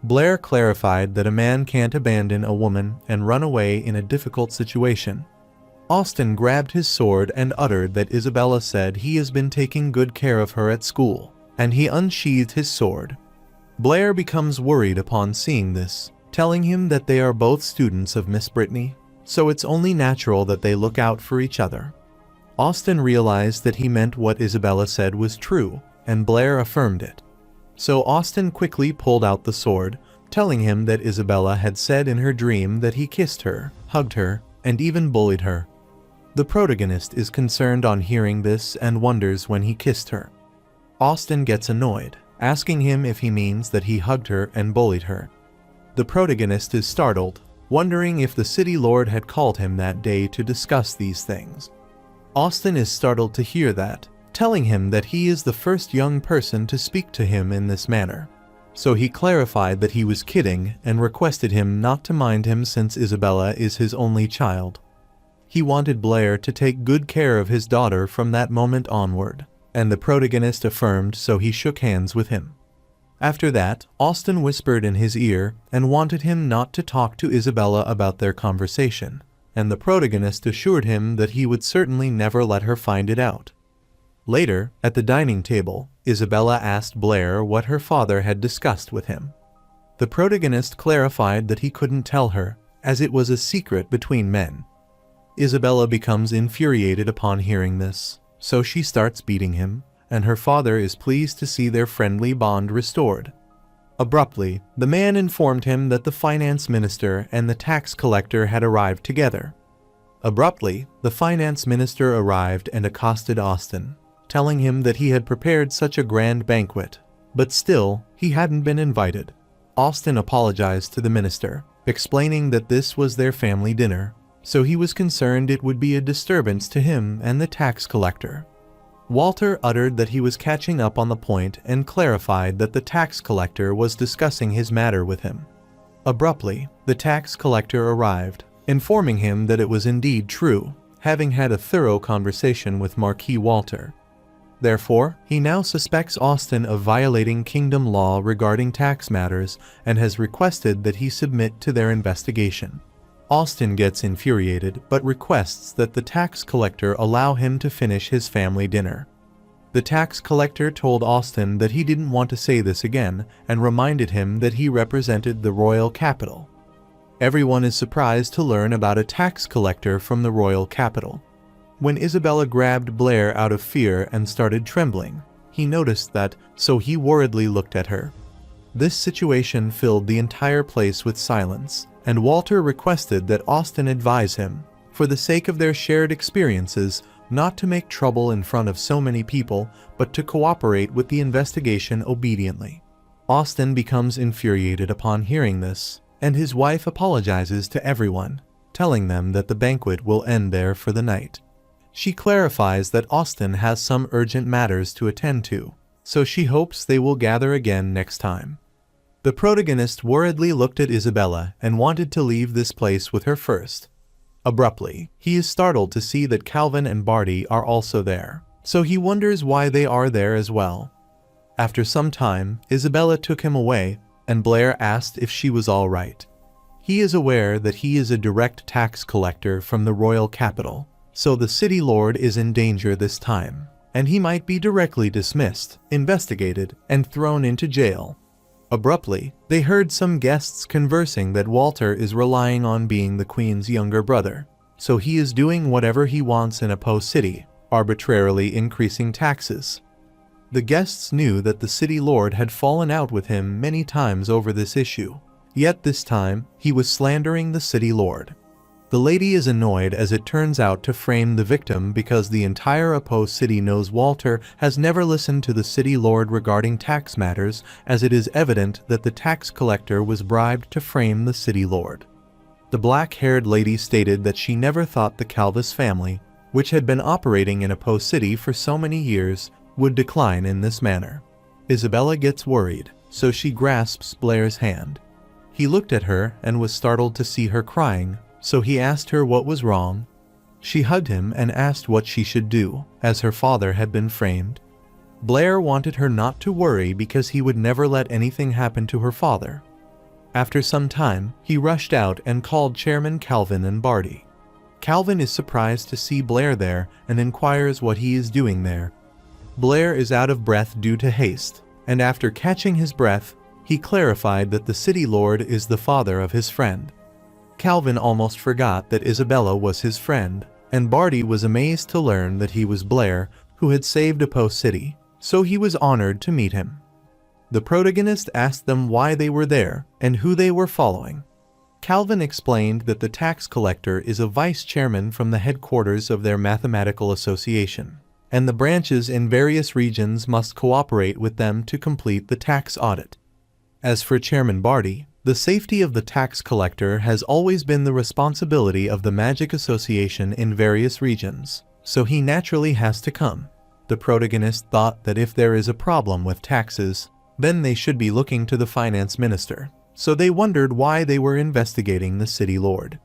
Blair clarified that a man can't abandon a woman and run away in a difficult situation. Austin grabbed his sword and uttered that Isabella said he has been taking good care of her at school, and he unsheathed his sword. Blair becomes worried upon seeing this, telling him that they are both students of Miss Brittany, so it's only natural that they look out for each other. Austin realized that he meant what Isabella said was true, and Blair affirmed it. So Austin quickly pulled out the sword, telling him that Isabella had said in her dream that he kissed her, hugged her, and even bullied her. The protagonist is concerned on hearing this and wonders when he kissed her. Austin gets annoyed, asking him if he means that he hugged her and bullied her. The protagonist is startled, wondering if the city lord had called him that day to discuss these things. Austin is startled to hear that, telling him that he is the first young person to speak to him in this manner. So he clarified that he was kidding and requested him not to mind him since Isabella is his only child. He wanted Blair to take good care of his daughter from that moment onward, and the protagonist affirmed, so he shook hands with him. After that, Austin whispered in his ear and wanted him not to talk to Isabella about their conversation, and the protagonist assured him that he would certainly never let her find it out. Later, at the dining table, Isabella asked Blair what her father had discussed with him. The protagonist clarified that he couldn't tell her, as it was a secret between men. Isabella becomes infuriated upon hearing this, so she starts beating him, and her father is pleased to see their friendly bond restored. Abruptly, the man informed him that the finance minister and the tax collector had arrived together. Abruptly, the finance minister arrived and accosted Austin, telling him that he had prepared such a grand banquet, but still, he hadn't been invited. Austin apologized to the minister, explaining that this was their family dinner, so he was concerned it would be a disturbance to him and the tax collector. Walter uttered that he was catching up on the point and clarified that the tax collector was discussing his matter with him. Abruptly, the tax collector arrived, informing him that it was indeed true, having had a thorough conversation with Marquis Walter. Therefore, he now suspects Austin of violating kingdom law regarding tax matters and has requested that he submit to their investigation. Austin gets infuriated but requests that the tax collector allow him to finish his family dinner. The tax collector told Austin that he didn't want to say this again and reminded him that he represented the royal capital. Everyone is surprised to learn about a tax collector from the royal capital. When Isabella grabbed Blair out of fear and started trembling, he noticed that, so he worriedly looked at her. This situation filled the entire place with silence, and Walter requested that Austin advise him, for the sake of their shared experiences, not to make trouble in front of so many people, but to cooperate with the investigation obediently. Austin becomes infuriated upon hearing this, and his wife apologizes to everyone, telling them that the banquet will end there for the night. She clarifies that Austin has some urgent matters to attend to, so she hopes they will gather again next time. The protagonist worriedly looked at Isabella and wanted to leave this place with her first. Abruptly, he is startled to see that Calvin and Barty are also there, so he wonders why they are there as well. After some time, Isabella took him away, and Blair asked if she was all right. He is aware that he is a direct tax collector from the royal capital, so the city lord is in danger this time, and he might be directly dismissed, investigated, and thrown into jail. Abruptly, they heard some guests conversing that Walter is relying on being the queen's younger brother, so he is doing whatever he wants in a Po city, arbitrarily increasing taxes. The guests knew that the city lord had fallen out with him many times over this issue, yet this time he was slandering the city lord. The lady is annoyed as it turns out to frame the victim because the entire Apo city knows Walter has never listened to the city lord regarding tax matters, as it is evident that the tax collector was bribed to frame the city lord. The black-haired lady stated that she never thought the Calvis family, which had been operating in Apo city for so many years, would decline in this manner. Isabella gets worried, so she grasps Blair's hand. He looked at her and was startled to see her crying, so he asked her what was wrong. She hugged him and asked what she should do, as her father had been framed. Blair wanted her not to worry because he would never let anything happen to her father. After some time, he rushed out and called Chairman Calvin and Barty. Calvin is surprised to see Blair there and inquires what he is doing there. Blair is out of breath due to haste, and after catching his breath, he clarified that the city lord is the father of his friend. Calvin almost forgot that Isabella was his friend, and Barty was amazed to learn that he was Blair, who had saved Apo City, so he was honored to meet him. The protagonist asked them why they were there and who they were following. Calvin explained that the tax collector is a vice chairman from the headquarters of their mathematical association, and the branches in various regions must cooperate with them to complete the tax audit. As for Chairman Barty, the safety of the tax collector has always been the responsibility of the Magic Association in various regions, so he naturally has to come. The protagonist thought that if there is a problem with taxes, then they should be looking to the finance minister, so they wondered why they were investigating the city lord.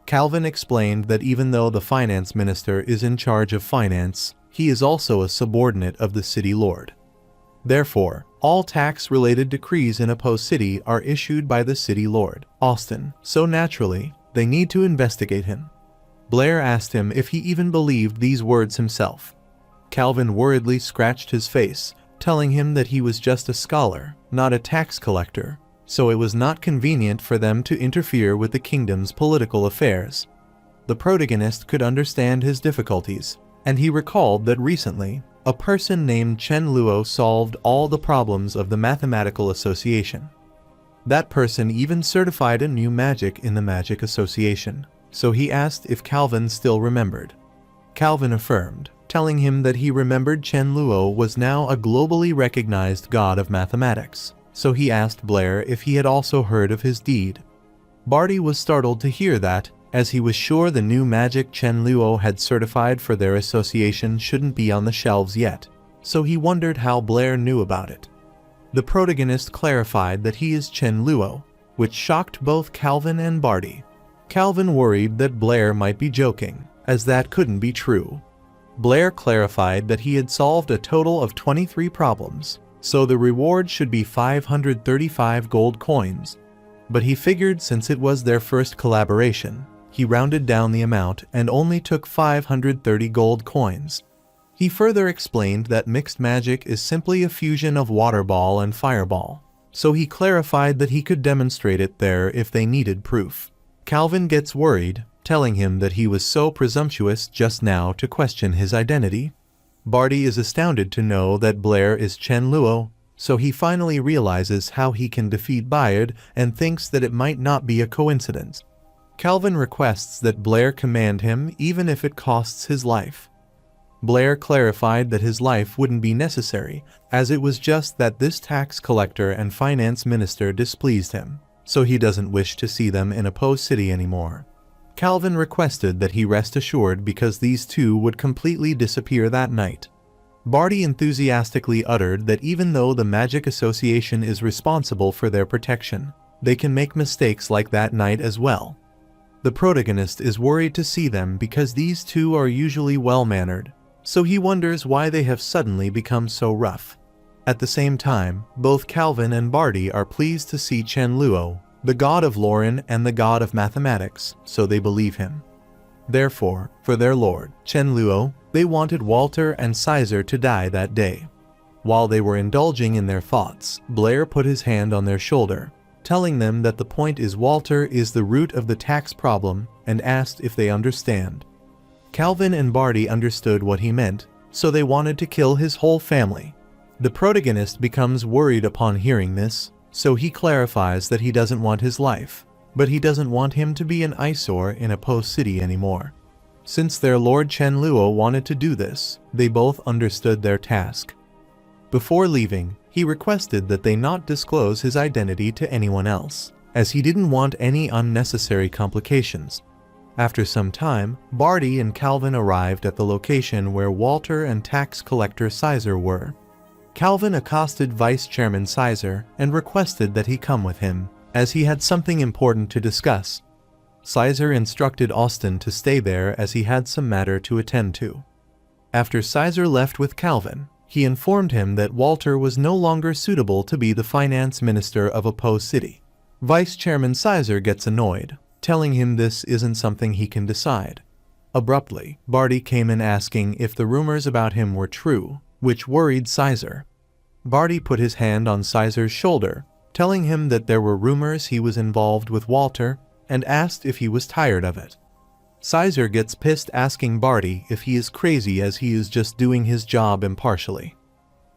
Calvin explained that even though the finance minister is in charge of finance, he is also a subordinate of the city lord. Therefore, all tax-related decrees in Apo City are issued by the city lord, Austin, so naturally, they need to investigate him. Blair asked him if he even believed these words himself. Calvin worriedly scratched his face, telling him that he was just a scholar, not a tax collector, so it was not convenient for them to interfere with the kingdom's political affairs. The protagonist could understand his difficulties, and he recalled that recently, a person named Chen Luo solved all the problems of the Mathematical Association. That person even certified a new magic in the Magic Association, so he asked if Calvin still remembered. Calvin affirmed, telling him that he remembered Chen Luo was now a globally recognized god of mathematics, so he asked Blair if he had also heard of his deed. Barty was startled to hear that, as he was sure the new magic Chen Luo had certified for their association shouldn't be on the shelves yet, so he wondered how Blair knew about it. The protagonist clarified that he is Chen Luo, which shocked both Calvin and Barty. Calvin worried that Blair might be joking, as that couldn't be true. Blair clarified that he had solved a total of 23 problems, so the reward should be 535 gold coins. But he figured since it was their first collaboration, he rounded down the amount and only took 530 gold coins. He further explained that mixed magic is simply a fusion of water ball and fireball, so he clarified that he could demonstrate it there if they needed proof. Calvin gets worried, telling him that he was so presumptuous just now to question his identity. Barty is astounded to know that Blair is Chen Luo, so he finally realizes how he can defeat Bayard and thinks that it might not be a coincidence. Calvin requests that Blair command him even if it costs his life. Blair clarified that his life wouldn't be necessary, as it was just that this tax collector and finance minister displeased him, so he doesn't wish to see them in Apo City anymore. Calvin requested that he rest assured because these two would completely disappear that night. Barty enthusiastically uttered that even though the Magic Association is responsible for their protection, they can make mistakes like that night as well. The protagonist is worried to see them because these two are usually well-mannered, so he wonders why they have suddenly become so rough. At the same time, both Calvin and Barty are pleased to see Chen Luo, the god of Lauren and the god of mathematics, so they believe him. Therefore, for their lord, Chen Luo, they wanted Walter and Sizer to die that day. While they were indulging in their thoughts, Blair put his hand on their shoulder, telling them that the point is Walter is the root of the tax problem, and asked if they understand. Calvin and Barty understood what he meant, so they wanted to kill his whole family. The protagonist becomes worried upon hearing this, so he clarifies that he doesn't want his life, but he doesn't want him to be an eyesore in a post city anymore. Since their lord Chen Luo wanted to do this, they both understood their task. Before leaving, he requested that they not disclose his identity to anyone else, as he didn't want any unnecessary complications. After some time, Barty and Calvin arrived at the location where Walter and tax collector Sizer were. Calvin accosted Vice Chairman Sizer and requested that he come with him, as he had something important to discuss. Sizer instructed Austin to stay there as he had some matter to attend to. After Sizer left with Calvin, he informed him that Walter was no longer suitable to be the finance minister of a post city. Vice Chairman Sizer gets annoyed, telling him this isn't something he can decide. Abruptly, Barty came in asking if the rumors about him were true, which worried Sizer. Barty put his hand on Sizer's shoulder, telling him that there were rumors he was involved with Walter, and asked if he was tired of it. Sizer gets pissed, asking Barty if he is crazy as he is just doing his job impartially.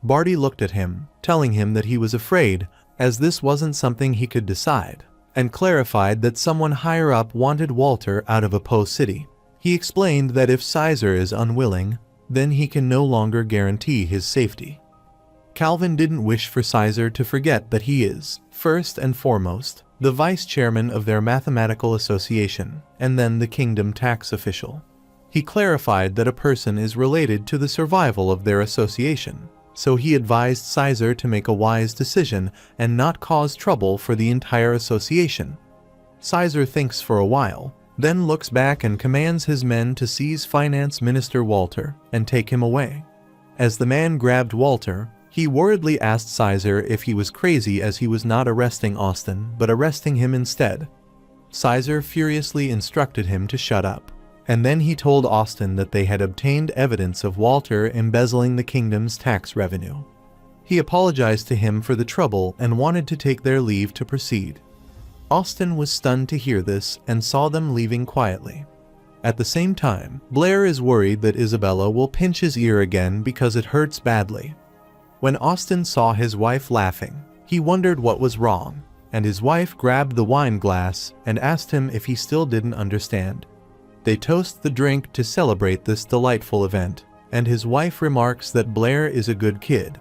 Barty looked at him, telling him that he was afraid, as this wasn't something he could decide, and clarified that someone higher up wanted Walter out of a post city. He explained that if Sizer is unwilling, then he can no longer guarantee his safety. Calvin didn't wish for Sizer to forget that he is, first and foremost, the vice chairman of their mathematical association, and then the kingdom tax official. He clarified that a person is related to the survival of their association, so he advised Sizer to make a wise decision and not cause trouble for the entire association. Sizer thinks for a while, then looks back and commands his men to seize Finance Minister Walter and take him away. As the man grabbed Walter, he worriedly asked Sizer if he was crazy as he was not arresting Austin but arresting him instead. Sizer furiously instructed him to shut up, and then he told Austin that they had obtained evidence of Walter embezzling the kingdom's tax revenue. He apologized to him for the trouble and wanted to take their leave to proceed. Austin was stunned to hear this and saw them leaving quietly. At the same time, Blair is worried that Isabella will pinch his ear again because it hurts badly. When Austin saw his wife laughing, he wondered what was wrong, and his wife grabbed the wine glass and asked him if he still didn't understand. They toast the drink to celebrate this delightful event, and his wife remarks that Blair is a good kid.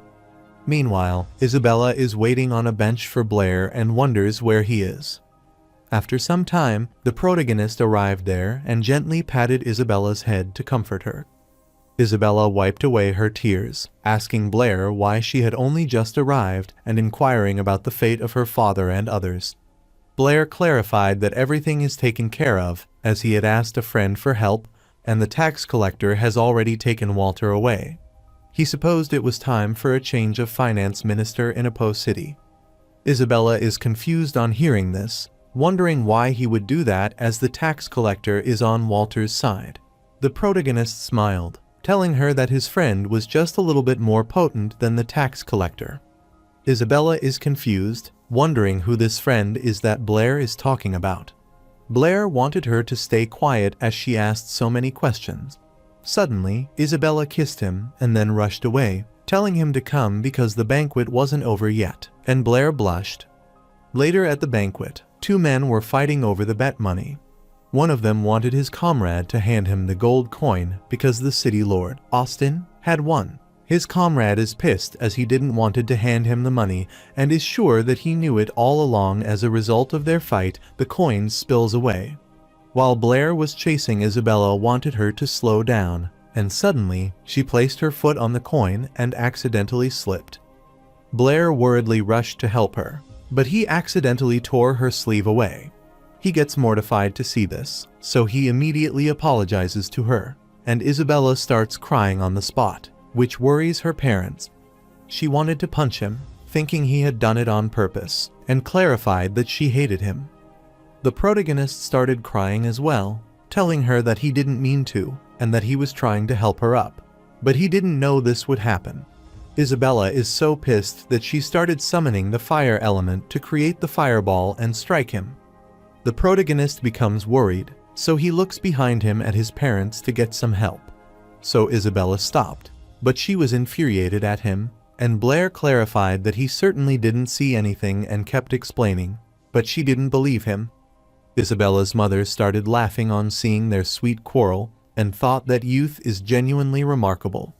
Meanwhile, Isabella is waiting on a bench for Blair and wonders where he is. After some time, the protagonist arrived there and gently patted Isabella's head to comfort her. Isabella wiped away her tears, asking Blair why she had only just arrived and inquiring about the fate of her father and others. Blair clarified that everything is taken care of, as he had asked a friend for help, and the tax collector has already taken Walter away. He supposed it was time for a change of finance minister in a post city. Isabella is confused on hearing this, wondering why he would do that as the tax collector is on Walter's side. The protagonist smiled, telling her that his friend was just a little bit more potent than the tax collector. Isabella is confused, wondering who this friend is that Blair is talking about. Blair wanted her to stay quiet as she asked so many questions. Suddenly, Isabella kissed him and then rushed away, telling him to come because the banquet wasn't over yet, and Blair blushed. Later at the banquet, two men were fighting over the bet money. One of them wanted his comrade to hand him the gold coin because the city lord, Austin, had won. His comrade is pissed as he didn't wanted to hand him the money and is sure that he knew it all along. As a result of their fight, the coin spills away. While Blair was chasing, Isabella wanted her to slow down, and suddenly she placed her foot on the coin and accidentally slipped. Blair worriedly rushed to help her, but he accidentally tore her sleeve away. He gets mortified to see this, so he immediately apologizes to her, and Isabella starts crying on the spot, which worries her parents. She wanted to punch him, thinking he had done it on purpose, and clarified that she hated him. The protagonist started crying as well, telling her that he didn't mean to, and that he was trying to help her up. But he didn't know this would happen. Isabella is so pissed that she started summoning the fire element to create the fireball and strike him. The protagonist becomes worried, so he looks behind him at his parents to get some help. So Isabella stopped, but she was infuriated at him, and Blair clarified that he certainly didn't see anything and kept explaining, but she didn't believe him. Isabella's mother started laughing on seeing their sweet quarrel and thought that youth is genuinely remarkable.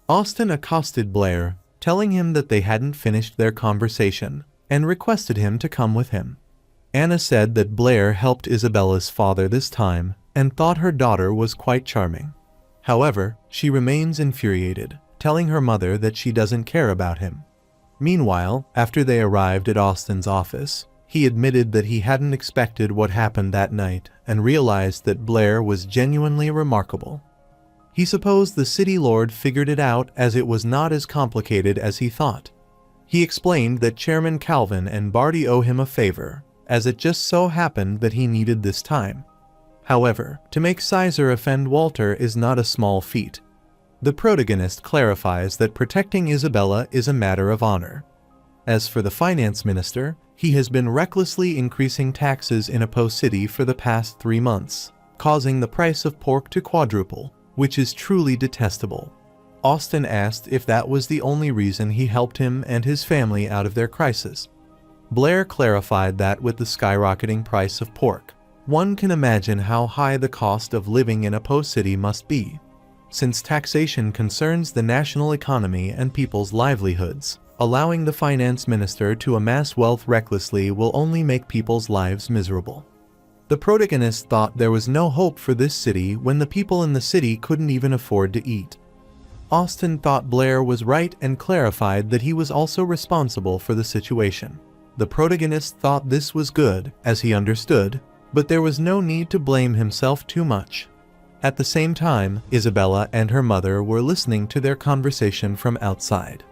Austin accosted Blair, telling him that they hadn't finished their conversation, and requested him to come with him. Anna said that Blair helped Isabella's father this time and thought her daughter was quite charming. However, she remains infuriated, telling her mother that she doesn't care about him. Meanwhile, after they arrived at Austin's office, he admitted that he hadn't expected what happened that night and realized that Blair was genuinely remarkable. He supposed the city lord figured it out as it was not as complicated as he thought. He explained that Chairman Calvin and Barty owe him a favor, as it just so happened that he needed this time. However, to make Caesar offend Walter is not a small feat. The protagonist clarifies that protecting Isabella is a matter of honor. As for the finance minister, he has been recklessly increasing taxes in Apo City for the past 3 months, causing the price of pork to quadruple, which is truly detestable. Austin asked if that was the only reason he helped him and his family out of their crisis. Blair clarified that with the skyrocketing price of pork, one can imagine how high the cost of living in Apo City must be, since taxation concerns the national economy and people's livelihoods. Allowing the finance minister to amass wealth recklessly will only make people's lives miserable. The protagonist thought there was no hope for this city when the people in the city couldn't even afford to eat. Austin thought Blair was right and clarified that he was also responsible for the situation. The protagonist thought this was good, as he understood, but there was no need to blame himself too much. At the same time, Isabella and her mother were listening to their conversation from outside.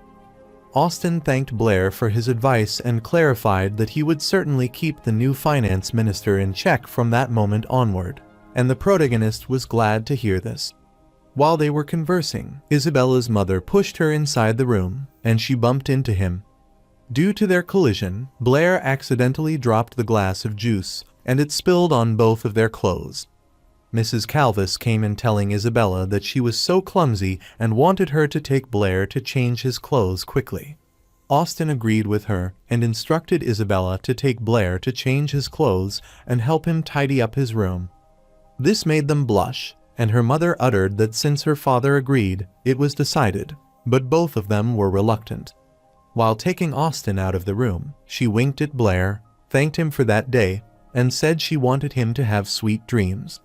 Austin thanked Blair for his advice and clarified that he would certainly keep the new finance minister in check from that moment onward, and the protagonist was glad to hear this. While they were conversing, Isabella's mother pushed her inside the room, and she bumped into him. Due to their collision, Blair accidentally dropped the glass of juice, and it spilled on both of their clothes. Mrs. Calvis came in telling Isabella that she was so clumsy and wanted her to take Blair to change his clothes quickly. Austin agreed with her and instructed Isabella to take Blair to change his clothes and help him tidy up his room. This made them blush, and her mother uttered that since her father agreed, it was decided, but both of them were reluctant. While taking Austin out of the room, she winked at Blair, thanked him for that day, and said she wanted him to have sweet dreams.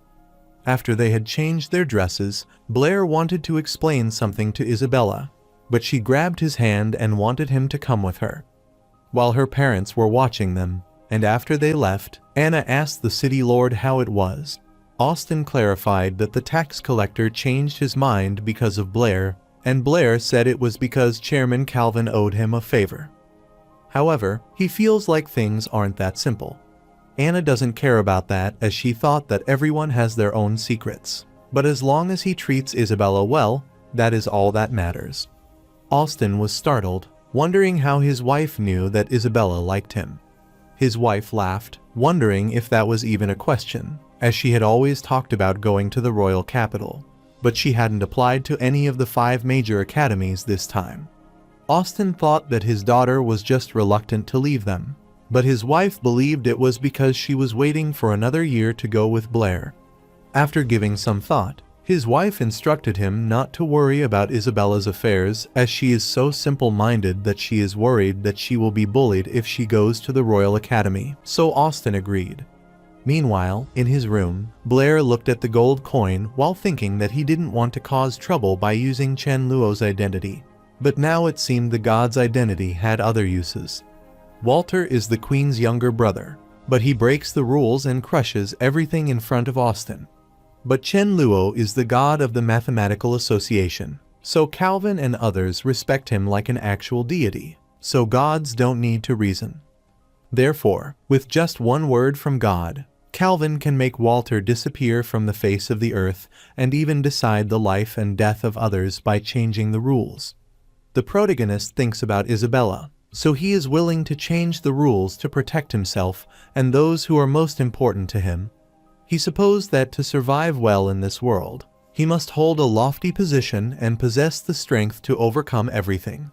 After they had changed their dresses, Blair wanted to explain something to Isabella, but she grabbed his hand and wanted him to come with her. While her parents were watching them, and after they left, Anna asked the city lord how it was. Austin clarified that the tax collector changed his mind because of Blair, and Blair said it was because Chairman Calvin owed him a favor. However, he feels like things aren't that simple. Anna doesn't care about that, as she thought that everyone has their own secrets. But as long as he treats Isabella well, that is all that matters. Austin was startled, wondering how his wife knew that Isabella liked him. His wife laughed, wondering if that was even a question, as she had always talked about going to the royal capital, but she hadn't applied to any of the 5 major academies this time. Austin thought that his daughter was just reluctant to leave them, but his wife believed it was because she was waiting for another year to go with Blair. After giving some thought, his wife instructed him not to worry about Isabella's affairs, as she is so simple-minded that she is worried that she will be bullied if she goes to the Royal Academy, so Austin agreed. Meanwhile, in his room, Blair looked at the gold coin while thinking that he didn't want to cause trouble by using Chen Luo's identity. But now it seemed the god's identity had other uses. Walter is the queen's younger brother, but he breaks the rules and crushes everything in front of Austin. But Chen Luo is the god of the mathematical association, so Calvin and others respect him like an actual deity, so gods don't need to reason. Therefore, with just one word from God, Calvin can make Walter disappear from the face of the earth and even decide the life and death of others by changing the rules. The protagonist thinks about Isabella, so he is willing to change the rules to protect himself and those who are most important to him. He supposed that to survive well in this world, he must hold a lofty position and possess the strength to overcome everything.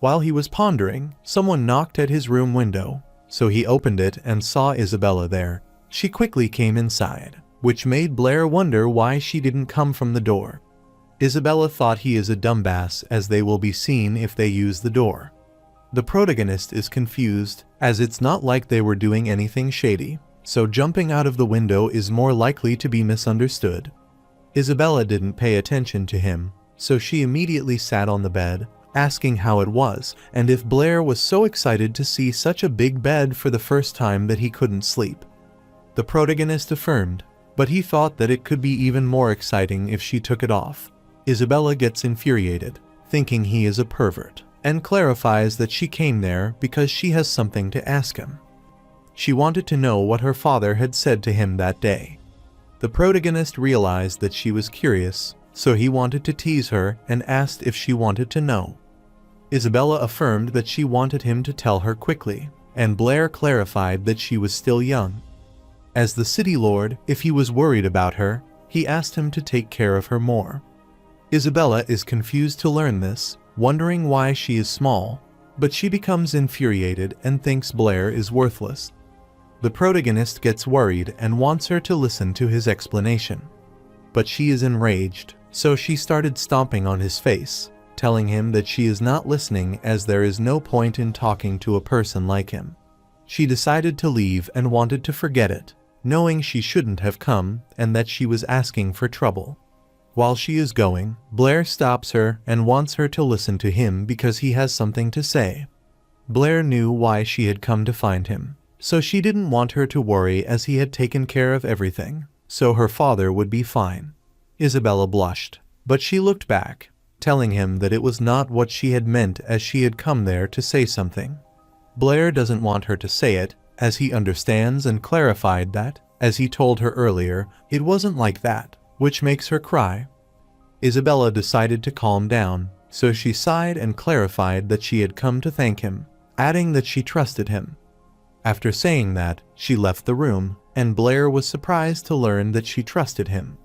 While he was pondering, someone knocked at his room window, so he opened it and saw Isabella there. She quickly came inside, which made Blair wonder why she didn't come from the door. Isabella thought he is a dumbass, as they will be seen if they use the door. The protagonist is confused, as it's not like they were doing anything shady, so jumping out of the window is more likely to be misunderstood. Isabella didn't pay attention to him, so she immediately sat on the bed, asking how it was and if Blair was so excited to see such a big bed for the first time that he couldn't sleep. The protagonist affirmed, but he thought that it could be even more exciting if she took it off. Isabella gets infuriated, thinking he is a pervert, and clarifies that she came there because she has something to ask him. She wanted to know what her father had said to him that day. The protagonist realized that she was curious, so he wanted to tease her and asked if she wanted to know. Isabella affirmed that she wanted him to tell her quickly, and Blair clarified that she was still young. As the city lord, if he was worried about her, he asked him to take care of her more. Isabella is confused to learn this, wondering why she is small, but she becomes infuriated and thinks Blair is worthless. The protagonist gets worried and wants her to listen to his explanation. But she is enraged, so she started stomping on his face, telling him that she is not listening as there is no point in talking to a person like him. She decided to leave and wanted to forget it, knowing she shouldn't have come and that she was asking for trouble. While she is going, Blair stops her and wants her to listen to him because he has something to say. Blair knew why she had come to find him, so she didn't want her to worry as he had taken care of everything, so her father would be fine. Isabella blushed, but she looked back, telling him that it was not what she had meant as she had come there to say something. Blair doesn't want her to say it, as he understands and clarified that, as he told her earlier, it wasn't like that, which makes her cry. Isabella decided to calm down, so she sighed and clarified that she had come to thank him, adding that she trusted him. After saying that, she left the room, and Blair was surprised to learn that she trusted him.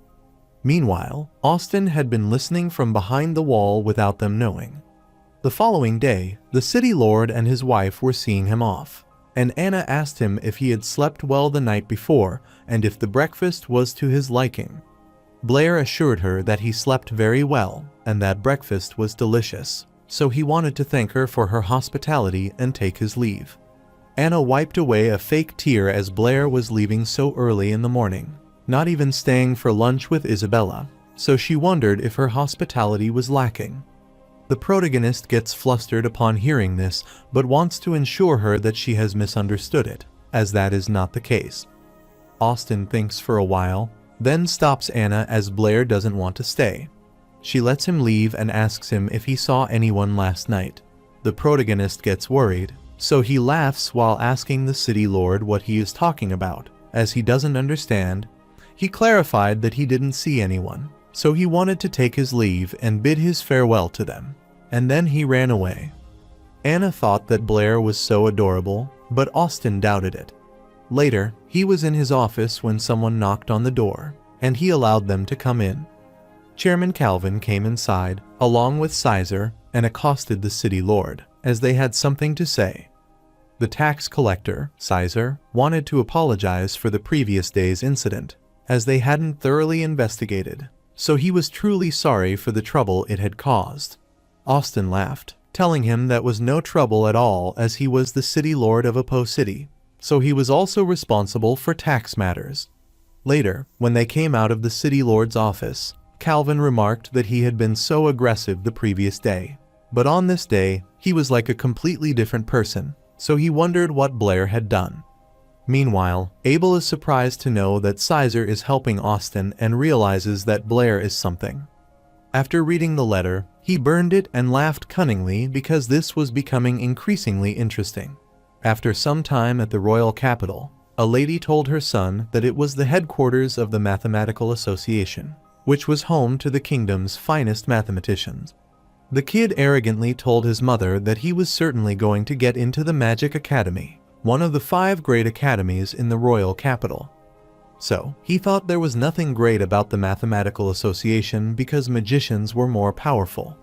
Meanwhile, Austin had been listening from behind the wall without them knowing. The following day, the city lord and his wife were seeing him off, and Anna asked him if he had slept well the night before and if the breakfast was to his liking. Blair assured her that he slept very well and that breakfast was delicious, so he wanted to thank her for her hospitality and take his leave. Anna wiped away a fake tear as Blair was leaving so early in the morning, not even staying for lunch with Isabella, so she wondered if her hospitality was lacking. The protagonist gets flustered upon hearing this, but wants to ensure her that she has misunderstood it, as that is not the case. Austin thinks for a while, then stops Anna as Blair doesn't want to stay. She lets him leave and asks him if he saw anyone last night. The protagonist gets worried, so he laughs while asking the city lord what he is talking about, as he doesn't understand. He clarified that he didn't see anyone, so he wanted to take his leave and bid his farewell to them, and then he ran away. Anna thought that Blair was so adorable, but Austin doubted it. Later, he was in his office when someone knocked on the door, and he allowed them to come in. Chairman Calvin came inside, along with Sizer, and accosted the city lord, as they had something to say. The tax collector, Sizer, wanted to apologize for the previous day's incident, as they hadn't thoroughly investigated, so he was truly sorry for the trouble it had caused. Austin laughed, telling him that was no trouble at all as he was the city lord of Apo City, so he was also responsible for tax matters. Later, when they came out of the city lord's office, Calvin remarked that he had been so aggressive the previous day, but on this day, he was like a completely different person, so he wondered what Blair had done. Meanwhile, Abel is surprised to know that Sizer is helping Austin and realizes that Blair is something. After reading the letter, he burned it and laughed cunningly because this was becoming increasingly interesting. After some time at the royal capital, a lady told her son that it was the headquarters of the Mathematical Association, which was home to the kingdom's finest mathematicians. The kid arrogantly told his mother that he was certainly going to get into the Magic Academy, one of the 5 great academies in the royal capital. So, he thought there was nothing great about the Mathematical Association because magicians were more powerful.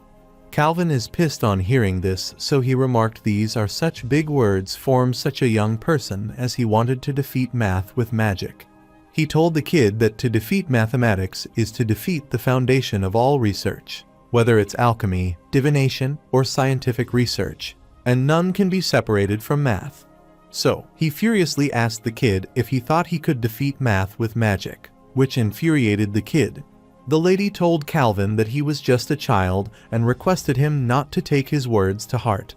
Calvin is pissed on hearing this, so he remarked these are such big words for such a young person, as he wanted to defeat math with magic. He told the kid that to defeat mathematics is to defeat the foundation of all research, whether it's alchemy, divination, or scientific research, and none can be separated from math. So, he furiously asked the kid if he thought he could defeat math with magic, which infuriated the kid. The lady told Calvin that he was just a child and requested him not to take his words to heart.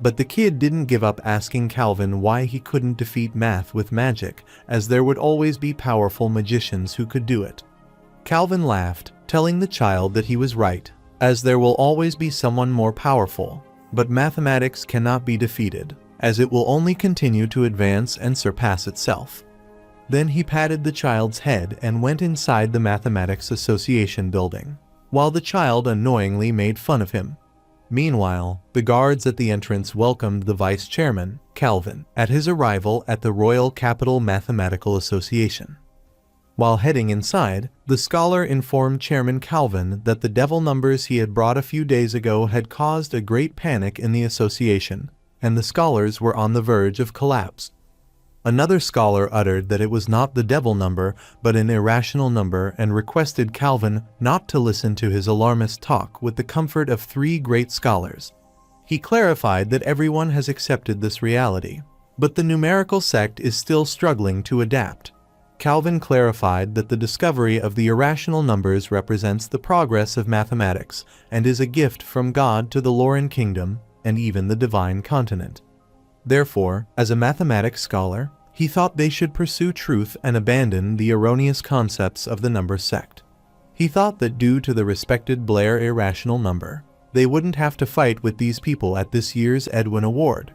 But the kid didn't give up asking Calvin why he couldn't defeat math with magic, as there would always be powerful magicians who could do it. Calvin laughed, telling the child that he was right, as there will always be someone more powerful, but mathematics cannot be defeated, as it will only continue to advance and surpass itself. Then he patted the child's head and went inside the Mathematics Association building, while the child annoyingly made fun of him. Meanwhile, the guards at the entrance welcomed the vice chairman, Calvin, at his arrival at the Royal Capital Mathematical Association. While heading inside, the scholar informed Chairman Calvin that the devil numbers he had brought a few days ago had caused a great panic in the association, and the scholars were on the verge of collapse. Another scholar uttered that it was not the devil number, but an irrational number, and requested Calvin not to listen to his alarmist talk with the comfort of 3 great scholars. He clarified that everyone has accepted this reality, but the numerical sect is still struggling to adapt. Calvin clarified that the discovery of the irrational numbers represents the progress of mathematics and is a gift from God to the Lauren kingdom and even the divine continent. Therefore, as a mathematics scholar, he thought they should pursue truth and abandon the erroneous concepts of the number sect. He thought that due to the respected Blair irrational number, they wouldn't have to fight with these people at this year's Edwin Award.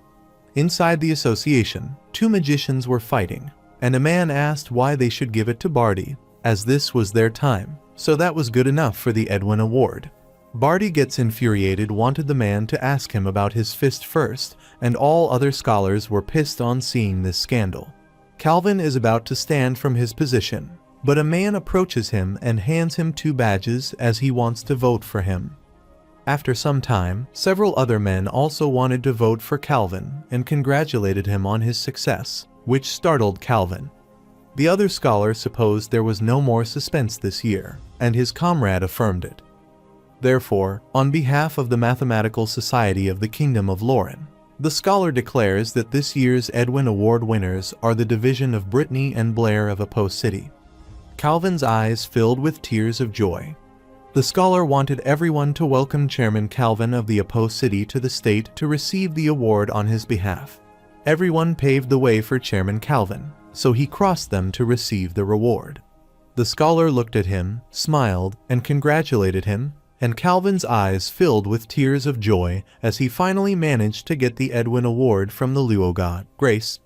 Inside the association, 2 magicians were fighting, and a man asked why they should give it to Barty, as this was their time, so that was good enough for the Edwin Award. Barty gets infuriated, wanted the man to ask him about his fist first, and all other scholars were pissed on seeing this scandal. Calvin is about to stand from his position, but a man approaches him and hands him 2 badges as he wants to vote for him. After some time, several other men also wanted to vote for Calvin and congratulated him on his success, which startled Calvin. The other scholar supposed there was no more suspense this year, and his comrade affirmed it. Therefore, on behalf of the Mathematical Society of the Kingdom of Lauren, the scholar declares that this year's Edwin Award winners are the division of Brittany and Blair of Apo City. Calvin's eyes filled with tears of joy. The scholar wanted everyone to welcome Chairman Calvin of the Apo City to the state to receive the award on his behalf. Everyone paved the way for Chairman Calvin, so he crossed them to receive the reward. The scholar looked at him, smiled, and congratulated him, and Calvin's eyes filled with tears of joy as he finally managed to get the Edwin Award from the Luo god, Grace.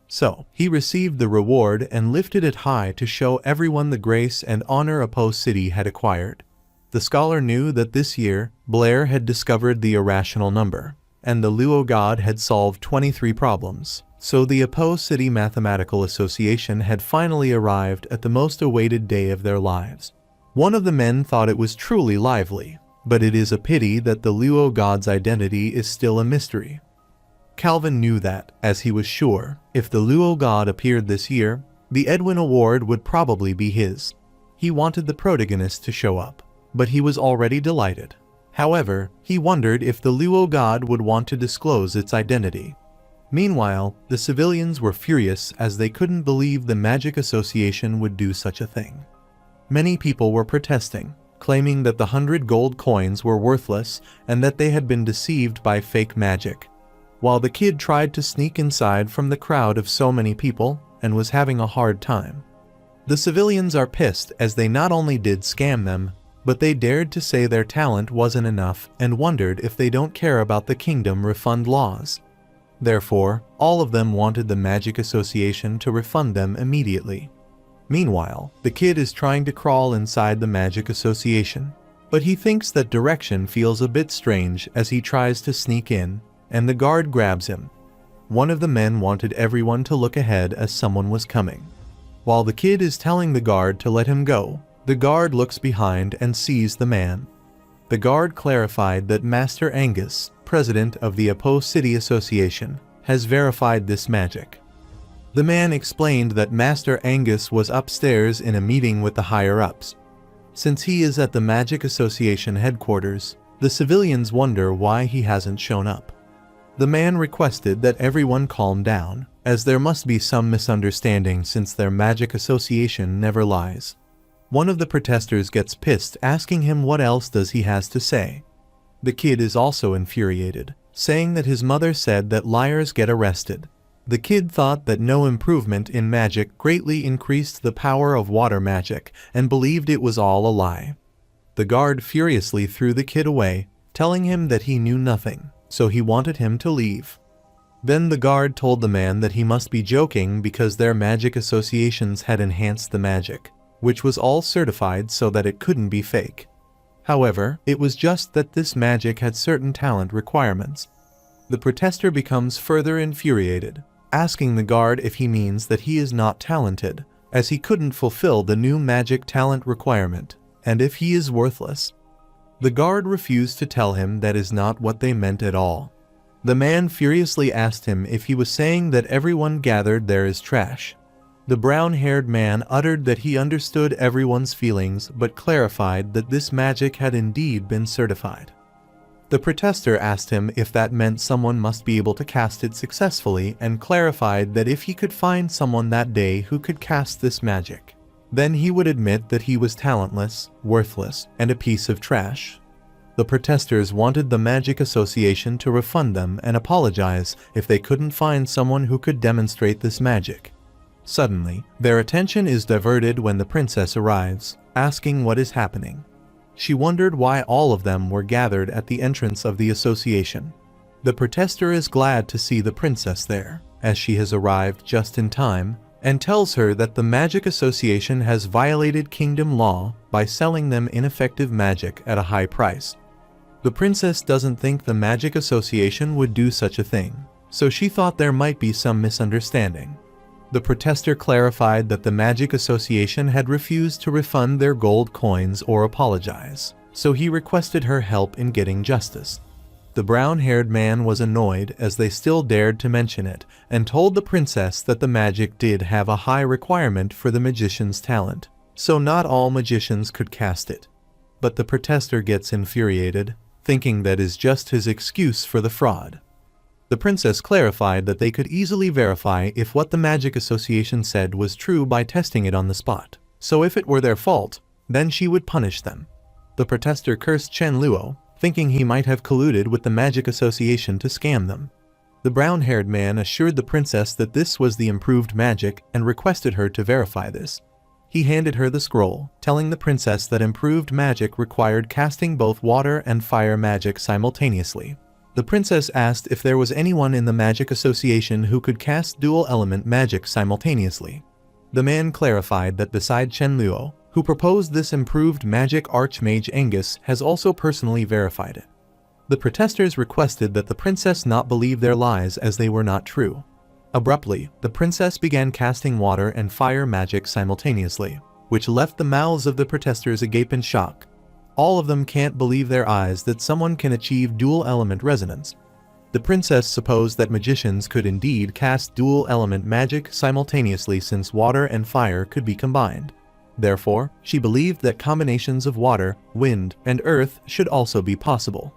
So, he received the reward and lifted it high to show everyone the grace and honor Apo City had acquired. The scholar knew that this year, Blair had discovered the irrational number, and the Luo god had solved 23 problems. So the Apo City Mathematical Association had finally arrived at the most awaited day of their lives. One of the men thought it was truly lively, but it is a pity that the Luo god's identity is still a mystery. Calvin knew that, as he was sure, if the Luo god appeared this year, the Edwin Award would probably be his. He wanted the protagonist to show up, but he was already delighted. However, he wondered if the Luo god would want to disclose its identity. Meanwhile, the civilians were furious as they couldn't believe the Magic Association would do such a thing. Many people were protesting, claiming that the 100 gold coins were worthless and that they had been deceived by fake magic. While the kid tried to sneak inside from the crowd of so many people and was having a hard time. The civilians are pissed as they not only did scam them, but they dared to say their talent wasn't enough and wondered if they don't care about the kingdom refund laws. Therefore, all of them wanted the Magic Association to refund them immediately. Meanwhile, the kid is trying to crawl inside the Magic Association, but he thinks that direction feels a bit strange as he tries to sneak in, and the guard grabs him. One of the men wanted everyone to look ahead as someone was coming. While the kid is telling the guard to let him go, the guard looks behind and sees the man. The guard clarified that Master Angus, president of the Apo City Association, has verified this magic. The man explained that Master Angus was upstairs in a meeting with the higher-ups. Since he is at the Magic Association headquarters, the civilians wonder why he hasn't shown up. The man requested that everyone calm down, as there must be some misunderstanding since their Magic Association never lies. One of the protesters gets pissed, asking him what else does he has to say. The kid is also infuriated, saying that his mother said that liars get arrested. The kid thought that no improvement in magic greatly increased the power of water magic and believed it was all a lie. The guard furiously threw the kid away, telling him that he knew nothing, so he wanted him to leave. Then the guard told the man that he must be joking because their magic associations had enhanced the magic, which was all certified so that it couldn't be fake. However, it was just that this magic had certain talent requirements. The protester becomes further infuriated, asking the guard if he means that he is not talented, as he couldn't fulfill the new magic talent requirement, and if he is worthless. The guard refused to tell him that is not what they meant at all. The man furiously asked him if he was saying that everyone gathered there is trash. The brown-haired man uttered that he understood everyone's feelings but clarified that this magic had indeed been certified. The protester asked him if that meant someone must be able to cast it successfully and clarified that if he could find someone that day who could cast this magic, then he would admit that he was talentless, worthless, and a piece of trash. The protesters wanted the Magic Association to refund them and apologize if they couldn't find someone who could demonstrate this magic. Suddenly, their attention is diverted when the princess arrives, asking what is happening. She wondered why all of them were gathered at the entrance of the association. The protester is glad to see the princess there, as she has arrived just in time, and tells her that the Magic Association has violated kingdom law by selling them ineffective magic at a high price. The princess doesn't think the Magic Association would do such a thing, so she thought there might be some misunderstanding. The protester clarified that the Magic Association had refused to refund their gold coins or apologize, so he requested her help in getting justice. The brown-haired man was annoyed as they still dared to mention it, and told the princess that the magic did have a high requirement for the magician's talent, so not all magicians could cast it. But the protester gets infuriated, thinking that is just his excuse for the fraud. The princess clarified that they could easily verify if what the Magic Association said was true by testing it on the spot, so if it were their fault, then she would punish them. The protester cursed Chen Luo, thinking he might have colluded with the Magic Association to scam them. The brown-haired man assured the princess that this was the improved magic and requested her to verify this. He handed her the scroll, telling the princess that improved magic required casting both water and fire magic simultaneously. The princess asked if there was anyone in the Magic Association who could cast dual-element magic simultaneously. The man clarified that beside Chen Luo, who proposed this improved magic, Archmage Angus has also personally verified it. The protesters requested that the princess not believe their lies as they were not true. Abruptly, the princess began casting water and fire magic simultaneously, which left the mouths of the protesters agape in shock. All of them can't believe their eyes that someone can achieve dual-element resonance. The princess supposed that magicians could indeed cast dual-element magic simultaneously since water and fire could be combined. Therefore, she believed that combinations of water, wind, and earth should also be possible.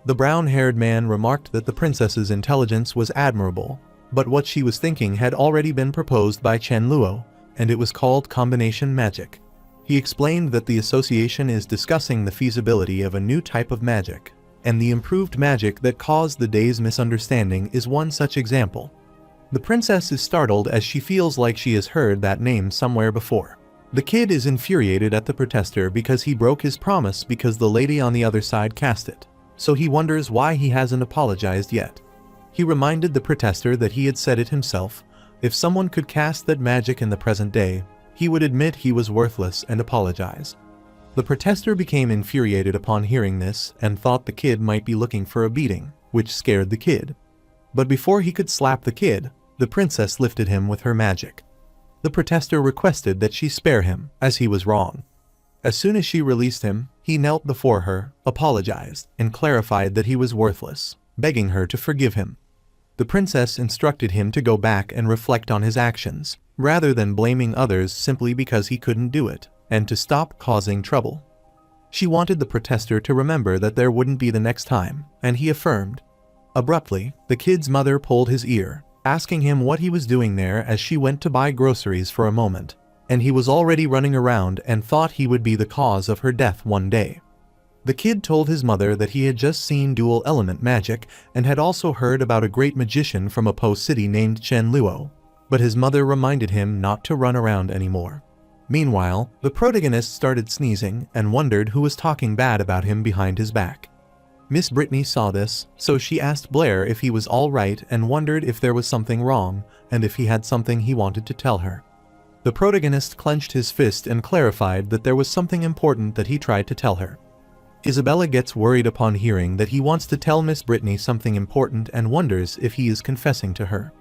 The brown-haired man remarked that the princess's intelligence was admirable, but what she was thinking had already been proposed by Chen Luo, and it was called combination magic. He explained that the association is discussing the feasibility of a new type of magic, and the improved magic that caused the day's misunderstanding is one such example. The princess is startled as she feels like she has heard that name somewhere before. The kid is infuriated at the protester because he broke his promise because the lady on the other side cast it, so he wonders why he hasn't apologized yet. He reminded the protester that he had said it himself: if someone could cast that magic in the present day, he would admit he was worthless and apologize. The protester became infuriated upon hearing this and thought the kid might be looking for a beating, which scared the kid. But before he could slap the kid, the princess lifted him with her magic. The protester requested that she spare him, as he was wrong. As soon as she released him, he knelt before her, apologized, and clarified that he was worthless, begging her to forgive him. The princess instructed him to go back and reflect on his actions, rather than blaming others simply because he couldn't do it, and to stop causing trouble. She wanted the protester to remember that there wouldn't be the next time, and he affirmed. Abruptly, the kid's mother pulled his ear, asking him what he was doing there as she went to buy groceries for a moment, and he was already running around and thought he would be the cause of her death one day. The kid told his mother that he had just seen dual element magic and had also heard about a great magician from a Po city named Chen Luo, but his mother reminded him not to run around anymore. Meanwhile, the protagonist started sneezing and wondered who was talking bad about him behind his back. Miss Brittany saw this, so she asked Blair if he was all right and wondered if there was something wrong and if he had something he wanted to tell her. The protagonist clenched his fist and clarified that there was something important that he tried to tell her. Isabella gets worried upon hearing that he wants to tell Miss Brittany something important and wonders if he is confessing to her.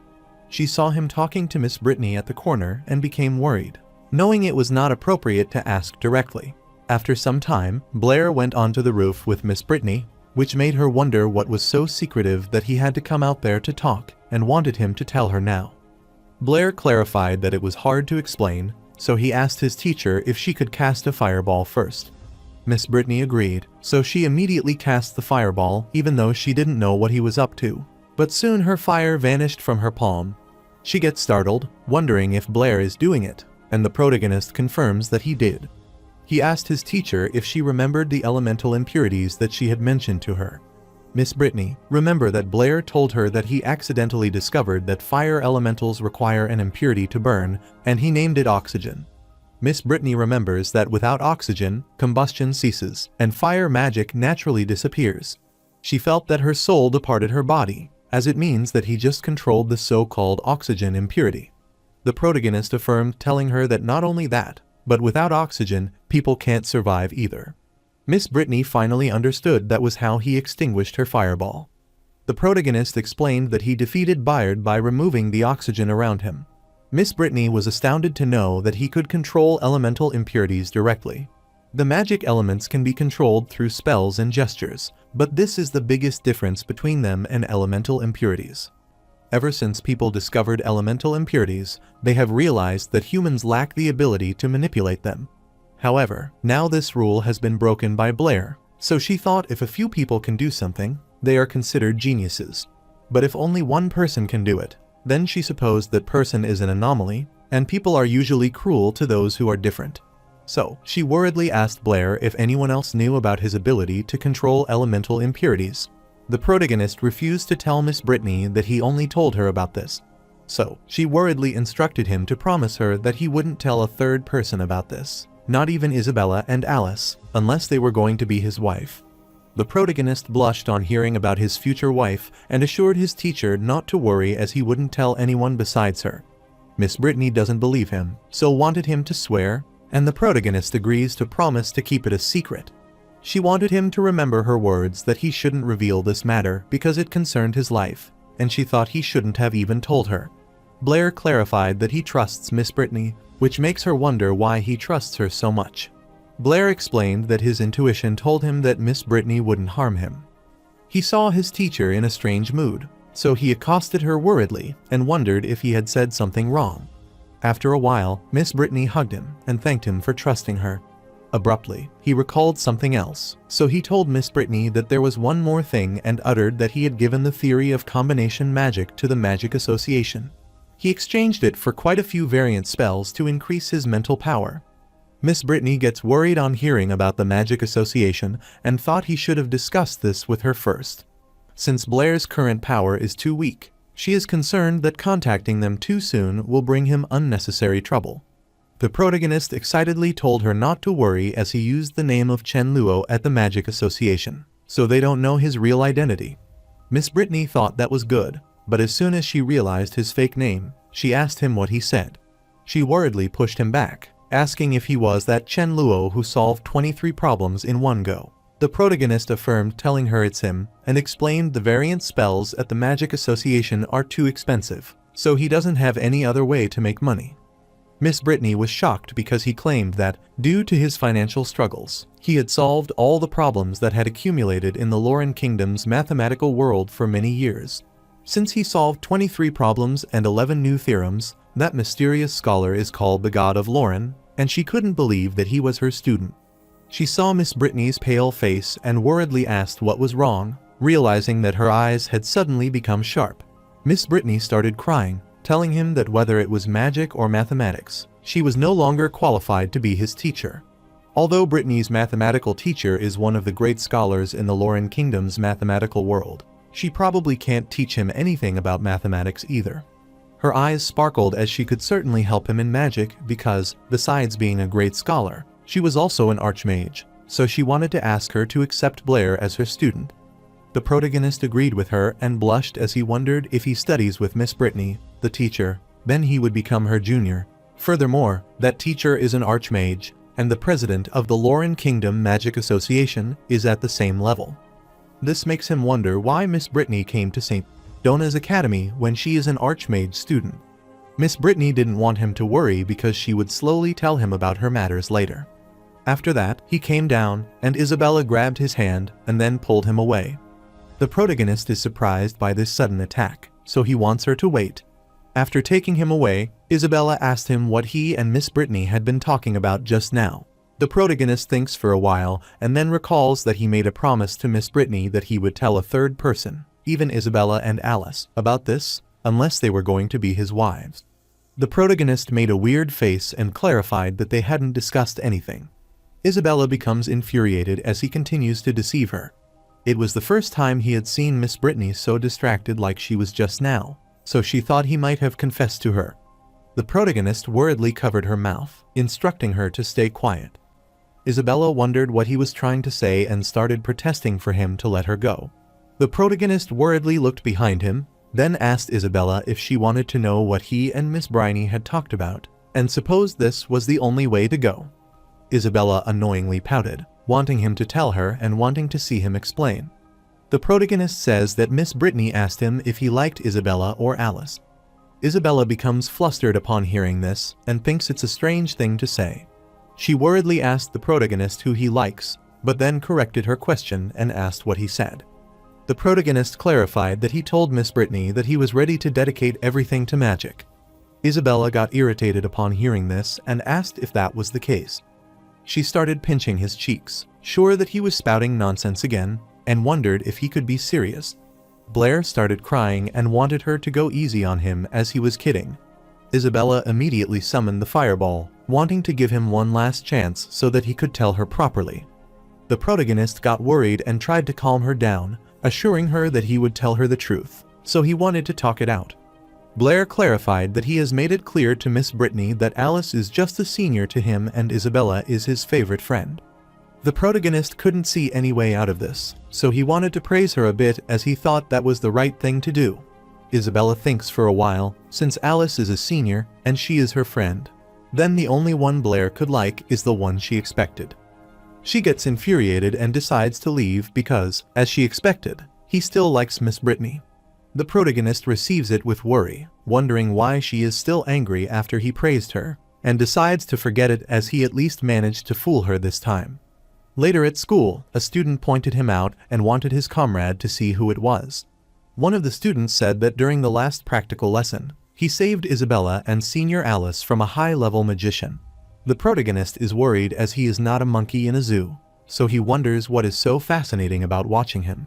She saw him talking to Miss Brittany at the corner and became worried, knowing it was not appropriate to ask directly. After some time, Blair went onto the roof with Miss Brittany, which made her wonder what was so secretive that he had to come out there to talk and wanted him to tell her now. Blair clarified that it was hard to explain, so he asked his teacher if she could cast a fireball first. Miss Brittany agreed, so she immediately cast the fireball even though she didn't know what he was up to, but soon her fire vanished from her palm. She gets startled, wondering if Blair is doing it, and the protagonist confirms that he did. He asked his teacher if she remembered the elemental impurities that she had mentioned to her. Miss Brittany, remember that Blair told her that he accidentally discovered that fire elementals require an impurity to burn, and he named it oxygen. Miss Brittany remembers that without oxygen, combustion ceases, and fire magic naturally disappears. She felt that her soul departed her body, as it means that he just controlled the so-called oxygen impurity. The protagonist affirmed, telling her that not only that, but without oxygen, people can't survive either. Miss Brittany finally understood that was how he extinguished her fireball. The protagonist explained that he defeated Bayard by removing the oxygen around him. Miss Brittany was astounded to know that he could control elemental impurities directly. The magic elements can be controlled through spells and gestures, but this is the biggest difference between them and elemental impurities. Ever since people discovered elemental impurities, they have realized that humans lack the ability to manipulate them. However, now this rule has been broken by Blair, so she thought if a few people can do something, they are considered geniuses. But if only one person can do it, then she supposed that person is an anomaly, and people are usually cruel to those who are different. So, she worriedly asked Blair if anyone else knew about his ability to control elemental impurities. The protagonist refused to tell Miss Brittany that he only told her about this. So, she worriedly instructed him to promise her that he wouldn't tell a third person about this, not even Isabella and Alice, unless they were going to be his wife. The protagonist blushed on hearing about his future wife and assured his teacher not to worry as he wouldn't tell anyone besides her. Miss Brittany doesn't believe him, so wanted him to swear, and the protagonist agrees to promise to keep it a secret. She wanted him to remember her words that he shouldn't reveal this matter because it concerned his life, and she thought he shouldn't have even told her. Blair clarified that he trusts Miss Brittany, which makes her wonder why he trusts her so much. Blair explained that his intuition told him that Miss Brittany wouldn't harm him. He saw his teacher in a strange mood, so he accosted her worriedly and wondered if he had said something wrong. After a while, Miss Brittany hugged him and thanked him for trusting her. Abruptly, he recalled something else, so he told Miss Brittany that there was one more thing and uttered that he had given the theory of combination magic to the Magic Association. He exchanged it for quite a few variant spells to increase his mental power. Miss Brittany gets worried on hearing about the Magic Association and thought he should have discussed this with her first. Since Blair's current power is too weak, she is concerned that contacting them too soon will bring him unnecessary trouble. The protagonist excitedly told her not to worry as he used the name of Chen Luo at the Magic Association, so they don't know his real identity. Miss Brittany thought that was good, but as soon as she realized his fake name, she asked him what he said. She worriedly pushed him back, asking if he was that Chen Luo who solved 23 problems in one go. The protagonist affirmed, telling her it's him, and explained the variant spells at the Magic Association are too expensive, so he doesn't have any other way to make money. Miss Brittany was shocked because he claimed that, due to his financial struggles, he had solved all the problems that had accumulated in the Lauren Kingdom's mathematical world for many years. Since he solved 23 problems and 11 new theorems, that mysterious scholar is called the God of Lauren, and she couldn't believe that he was her student. She saw Miss Brittany's pale face and worriedly asked what was wrong, realizing that her eyes had suddenly become sharp. Miss Brittany started crying, telling him that whether it was magic or mathematics, she was no longer qualified to be his teacher. Although Brittany's mathematical teacher is one of the great scholars in the Lauren Kingdom's mathematical world, she probably can't teach him anything about mathematics either. Her eyes sparkled as she could certainly help him in magic because, besides being a great scholar, she was also an Archmage, so she wanted to ask her to accept Blair as her student. The protagonist agreed with her and blushed as he wondered if he studies with Miss Brittany, the teacher, then he would become her junior. Furthermore, that teacher is an Archmage, and the president of the Lauren Kingdom Magic Association is at the same level. This makes him wonder why Miss Brittany came to St. Donna's Academy when she is an Archmage student. Miss Brittany didn't want him to worry because she would slowly tell him about her matters later. After that, he came down, and Isabella grabbed his hand and then pulled him away. The protagonist is surprised by this sudden attack, so he wants her to wait. After taking him away, Isabella asked him what he and Miss Brittany had been talking about just now. The protagonist thinks for a while and then recalls that he made a promise to Miss Brittany that he would tell a third person, even Isabella and Alice, about this, unless they were going to be his wives. The protagonist made a weird face and clarified that they hadn't discussed anything. Isabella becomes infuriated as he continues to deceive her. It was the first time he had seen Miss Brittany so distracted like she was just now, so she thought he might have confessed to her. The protagonist worriedly covered her mouth, instructing her to stay quiet. Isabella wondered what he was trying to say and started protesting for him to let her go. The protagonist worriedly looked behind him, then asked Isabella if she wanted to know what he and Miss Brittany had talked about, and supposed this was the only way to go. Isabella annoyingly pouted, wanting him to tell her and wanting to see him explain. The protagonist says that Miss Brittany asked him if he liked Isabella or Alice. Isabella becomes flustered upon hearing this and thinks it's a strange thing to say. She worriedly asked the protagonist who he likes, but then corrected her question and asked what he said. The protagonist clarified that he told Miss Brittany that he was ready to dedicate everything to magic. Isabella got irritated upon hearing this and asked if that was the case. She started pinching his cheeks, sure that he was spouting nonsense again, and wondered if he could be serious. Blair started crying and wanted her to go easy on him as he was kidding. Isabella immediately summoned the fireball, wanting to give him one last chance so that he could tell her properly. The protagonist got worried and tried to calm her down, assuring her that he would tell her the truth, so he wanted to talk it out. Blair clarified that he has made it clear to Miss Brittany that Alice is just a senior to him and Isabella is his favorite friend. The protagonist couldn't see any way out of this, so he wanted to praise her a bit as he thought that was the right thing to do. Isabella thinks for a while, since Alice is a senior and she is her friend. Then the only one Blair could like is the one she expected. She gets infuriated and decides to leave because, as she expected, he still likes Miss Brittany. The protagonist receives it with worry, wondering why she is still angry after he praised her, and decides to forget it as he at least managed to fool her this time. Later at school, a student pointed him out and wanted his comrade to see who it was. One of the students said that during the last practical lesson, he saved Isabella and Senior Alice from a high-level magician. The protagonist is worried as he is not a monkey in a zoo, so he wonders what is so fascinating about watching him.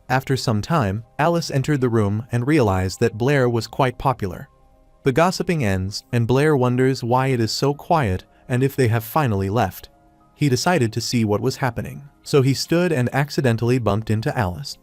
After some time, Alice entered the room and realized that Blair was quite popular. The gossiping ends, and Blair wonders why it is so quiet and if they have finally left. He decided to see what was happening, so he stood and accidentally bumped into Alice.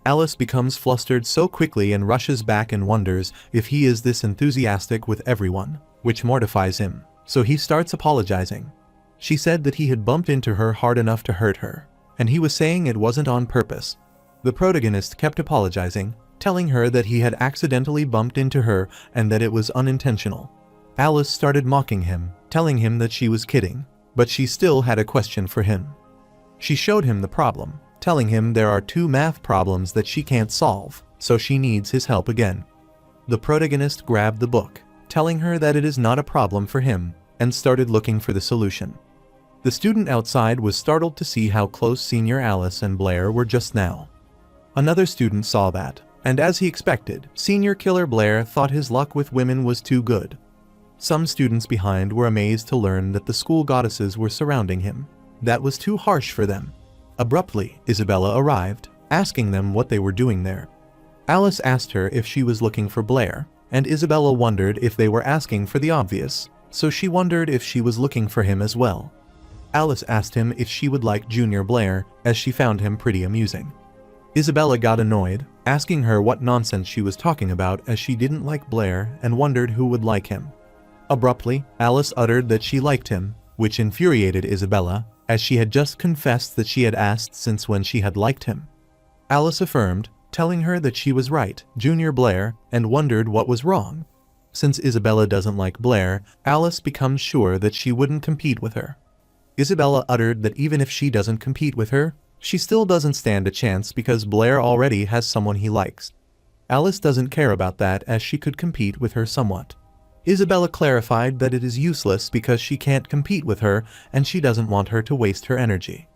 Alice becomes flustered so quickly and rushes back and wonders if he is this enthusiastic with everyone, which mortifies him. so he starts apologizing. She said that he had bumped into her hard enough to hurt her, and he was saying it wasn't on purpose. The protagonist kept apologizing, telling her that he had accidentally bumped into her and that it was unintentional. Alice started mocking him, telling him that she was kidding, but she still had a question for him. She showed him the problem, telling him there are 2 math problems that she can't solve, so she needs his help again. The protagonist grabbed the book, telling her that it is not a problem for him, and started looking for the solution. The student outside was startled to see how close Senior Alice and Blair were just now. Another student saw that, and as he expected, Senior Killer Blair thought his luck with women was too good. Some students behind were amazed to learn that the school goddesses were surrounding him. That was too harsh for them. Abruptly, Isabella arrived, asking them what they were doing there. Alice asked her if she was looking for Blair, and Isabella wondered if they were asking for the obvious, so she wondered if she was looking for him as well. Alice asked him if she would like Junior Blair, as she found him pretty amusing. Isabella got annoyed, asking her what nonsense she was talking about as she didn't like Blair and wondered who would like him. Abruptly, Alice uttered that she liked him, which infuriated Isabella, as she had just confessed that she had asked since when she had liked him. Alice affirmed, telling her that she was right, Junior Blair, and wondered what was wrong. Since Isabella doesn't like Blair, Alice becomes sure that she wouldn't compete with her. Isabella uttered that even if she doesn't compete with her, she still doesn't stand a chance because Blair already has someone he likes. Alice doesn't care about that as she could compete with her somewhat. Isabella clarified that it is useless because she can't compete with her and she doesn't want her to waste her energy.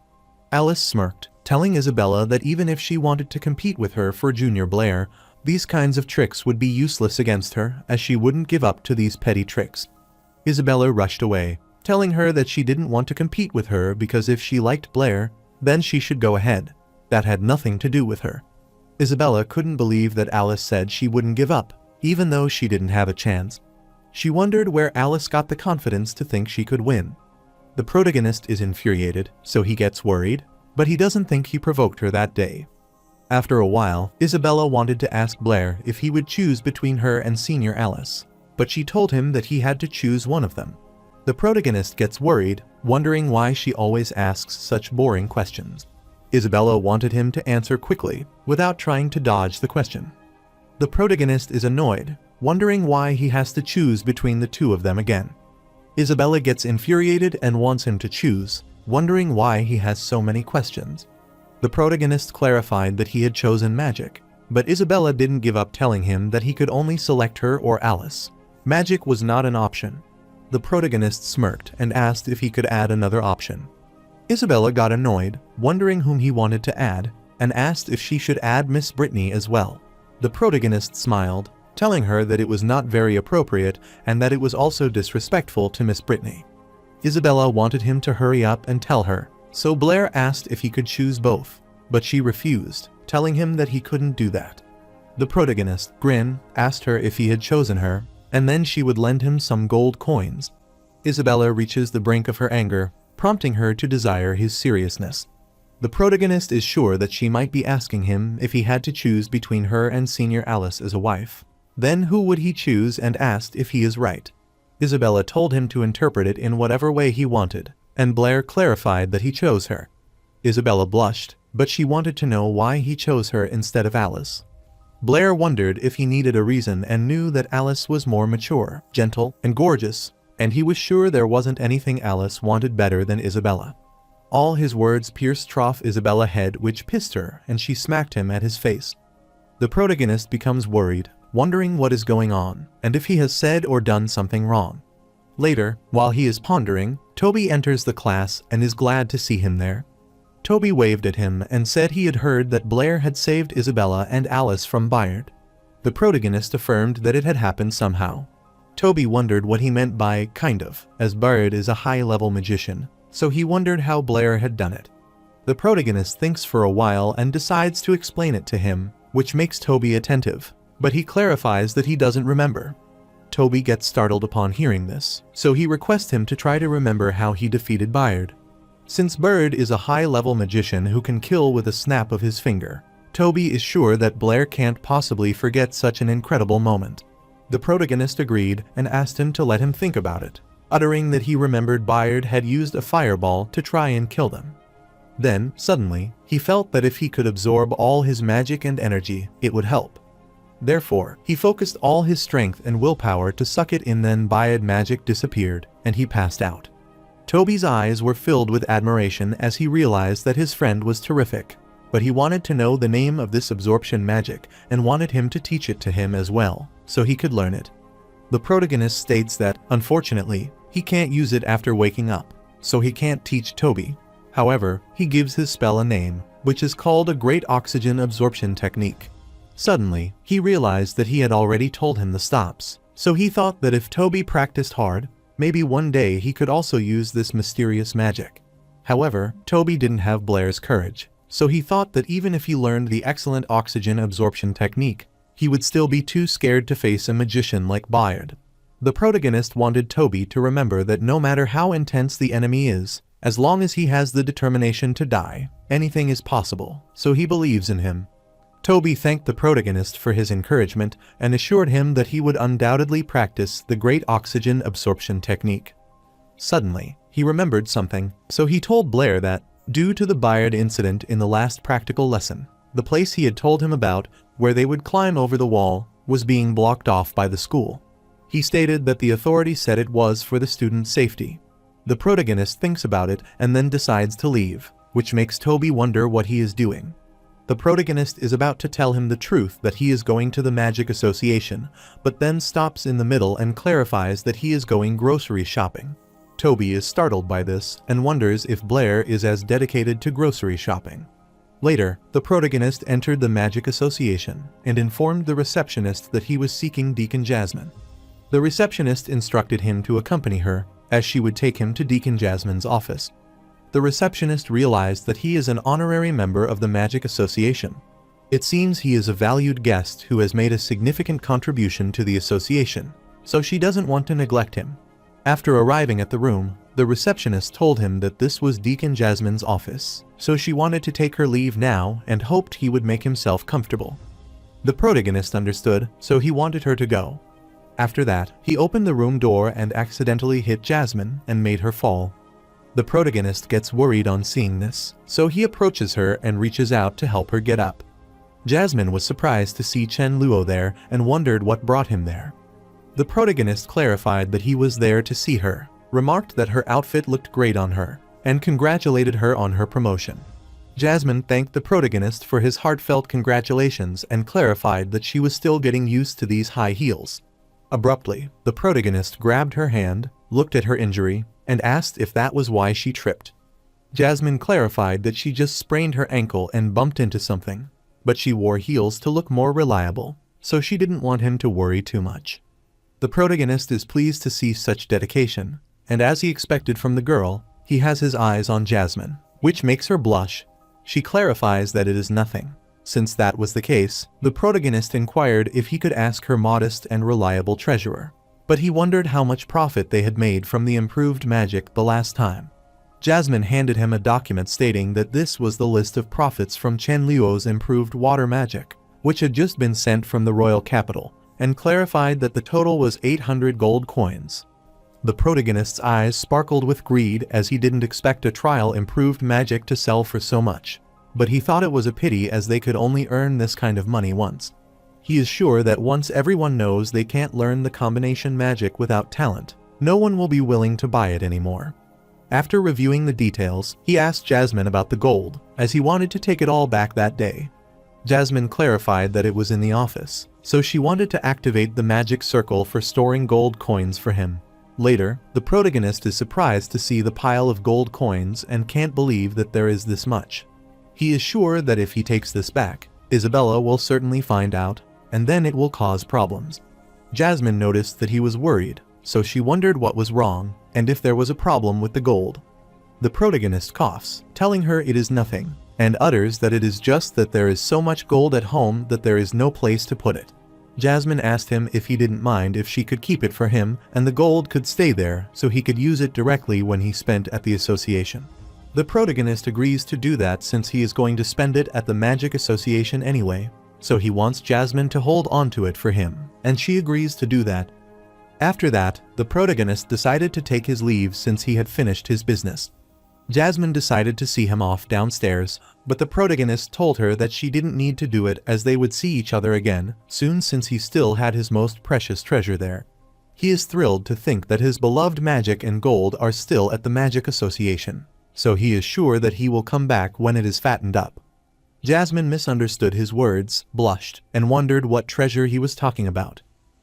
Alice smirked, telling Isabella that even if she wanted to compete with her for Junior Blair, these kinds of tricks would be useless against her as she wouldn't give up to these petty tricks. Isabella rushed away, telling her that she didn't want to compete with her because if she liked Blair, then she should go ahead. That had nothing to do with her. Isabella couldn't believe that Alice said she wouldn't give up, even though she didn't have a chance. She wondered where Alice got the confidence to think she could win. The protagonist is infuriated, so he gets worried, but he doesn't think he provoked her that day. After a while, Isabella wanted to ask Blair if he would choose between her and Senior Alice, but she told him that he had to choose one of them. The protagonist gets worried, wondering why she always asks such boring questions. Isabella wanted him to answer quickly, without trying to dodge the question. The protagonist is annoyed, wondering why he has to choose between the 2 of them again. Isabella gets infuriated and wants him to choose, wondering why he has so many questions. The protagonist clarified that he had chosen magic, but Isabella didn't give up telling him that he could only select her or Alice. Magic was not an option. The protagonist smirked and asked if he could add another option. Isabella got annoyed, wondering whom he wanted to add, and asked if she should add Miss Brittany as well. The protagonist smiled, telling her that it was not very appropriate and that it was also disrespectful to Miss Brittany. Isabella wanted him to hurry up and tell her, so Blair asked if he could choose both, but she refused, telling him that he couldn't do that. The protagonist, Grin, asked her if he had chosen her, and then she would lend him some gold coins. Isabella reaches the brink of her anger, prompting her to desire his seriousness. The protagonist is sure that she might be asking him if he had to choose between her and Senior Alice as a wife. Then who would he choose, and asked if he is right. Isabella told him to interpret it in whatever way he wanted, and Blair clarified that he chose her. Isabella blushed, but she wanted to know why he chose her instead of Alice. Blair wondered if he needed a reason and knew that Alice was more mature, gentle, and gorgeous, and he was sure there wasn't anything Alice wanted better than Isabella. All his words pierced trough Isabella's head, which pissed her, and she smacked him at his face. The protagonist becomes worried, wondering what is going on, and if he has said or done something wrong. Later, while he is pondering, Toby enters the class and is glad to see him there. Toby waved at him and said he had heard that Blair had saved Isabella and Alice from Bayard. The protagonist affirmed that it had happened somehow. Toby wondered what he meant by kind of, as Bayard is a high-level magician, so he wondered how Blair had done it. The protagonist thinks for a while and decides to explain it to him, which makes Toby attentive, but he clarifies that he doesn't remember. Toby gets startled upon hearing this, so he requests him to try to remember how he defeated Bayard. Since Bayard is a high-level magician who can kill with a snap of his finger, Toby is sure that Blair can't possibly forget such an incredible moment. The protagonist agreed and asked him to let him think about it. uttering that he remembered Bayard had used a fireball to try and kill them. Then, suddenly, he felt that if he could absorb all his magic and energy, it would help. Therefore, he focused all his strength and willpower to suck it in. Then Bayard magic disappeared, and he passed out. Toby's eyes were filled with admiration as he realized that his friend was terrific, but he wanted to know the name of this absorption magic and wanted him to teach it to him as well, so he could learn it. The protagonist states that, unfortunately, he can't use it after waking up, so he can't teach Toby. However, he gives his spell a name, which is called a Great Oxygen Absorption Technique. Suddenly, he realized that he had already told him the stops, so he thought that if Toby practiced hard, maybe one day he could also use this mysterious magic. However, Toby didn't have Blair's courage, so he thought that even if he learned the excellent oxygen absorption technique, he would still be too scared to face a magician like Bayard. The protagonist wanted Toby to remember that no matter how intense the enemy is, as long as he has the determination to die, anything is possible, so he believes in him. Toby thanked the protagonist for his encouragement and assured him that he would undoubtedly practice the Great Oxygen Absorption Technique. Suddenly, he remembered something, so he told Blair that, due to the Bayard incident in the last practical lesson, the place he had told him about, where they would climb over the wall, was being blocked off by the school. He stated that the authority said it was for the student's safety. The protagonist thinks about it and then decides to leave, which makes Toby wonder what he is doing. The protagonist is about to tell him the truth that he is going to the Magic Association, but then stops in the middle and clarifies that he is going grocery shopping. Toby is startled by this and wonders if Blair is as dedicated to grocery shopping. Later, the protagonist entered the Magic Association and informed the receptionist that he was seeking Deacon Jasmine. The receptionist instructed him to accompany her, as she would take him to Deacon Jasmine's office. The receptionist realized that he is an honorary member of the Magic Association. It seems he is a valued guest who has made a significant contribution to the association, so she doesn't want to neglect him. After arriving at the room, the receptionist told him that this was Deacon Jasmine's office, so she wanted to take her leave now and hoped he would make himself comfortable. The protagonist understood, so he wanted her to go. After that, he opened the room door and accidentally hit Jasmine and made her fall. The protagonist gets worried on seeing this, so he approaches her and reaches out to help her get up. Jasmine was surprised to see Chen Luo there and wondered what brought him there. The protagonist clarified that he was there to see her, remarked that her outfit looked great on her, and congratulated her on her promotion. Jasmine thanked the protagonist for his heartfelt congratulations and clarified that she was still getting used to these high heels. Abruptly, the protagonist grabbed her hand, looked at her injury, and asked if that was why she tripped. Jasmine clarified that she just sprained her ankle and bumped into something, but she wore heels to look more reliable, so she didn't want him to worry too much. The protagonist is pleased to see such dedication, and as he expected from the girl, he has his eyes on Jasmine, which makes her blush. She clarifies that it is nothing. Since that was the case, the protagonist inquired if he could ask her modest and reliable treasurer, but he wondered how much profit they had made from the improved magic the last time. Jasmine handed him a document stating that this was the list of profits from Chen Luo's improved water magic, which had just been sent from the royal capital, and clarified that the total was 800 gold coins. The protagonist's eyes sparkled with greed as he didn't expect a trial improved magic to sell for so much, but he thought it was a pity as they could only earn this kind of money once. He is sure that once everyone knows they can't learn the combination magic without talent, no one will be willing to buy it anymore. After reviewing the details, he asked Jasmine about the gold, as he wanted to take it all back that day. Jasmine clarified that it was in the office, so she wanted to activate the magic circle for storing gold coins for him. Later, the protagonist is surprised to see the pile of gold coins and can't believe that there is this much. He is sure that if he takes this back, Isabella will certainly find out, and then it will cause problems. Jasmine noticed that he was worried, so she wondered what was wrong and if there was a problem with the gold. The protagonist coughs, telling her it is nothing, and utters that it is just that there is so much gold at home that there is no place to put it. Jasmine asked him if he didn't mind if she could keep it for him and the gold could stay there so he could use it directly when he spent at the association. The protagonist agrees to do that since he is going to spend it at the Magic Association anyway, so he wants Jasmine to hold on to it for him, and she agrees to do that. After that, the protagonist decided to take his leave since he had finished his business. Jasmine decided to see him off downstairs, but the protagonist told her that she didn't need to do it as they would see each other again soon since he still had his most precious treasure there. He is thrilled to think that his beloved magic and gold are still at the Magic Association, so he is sure that he will come back when it is fattened up. Jasmine misunderstood his words, blushed, and wondered what treasure he was talking about.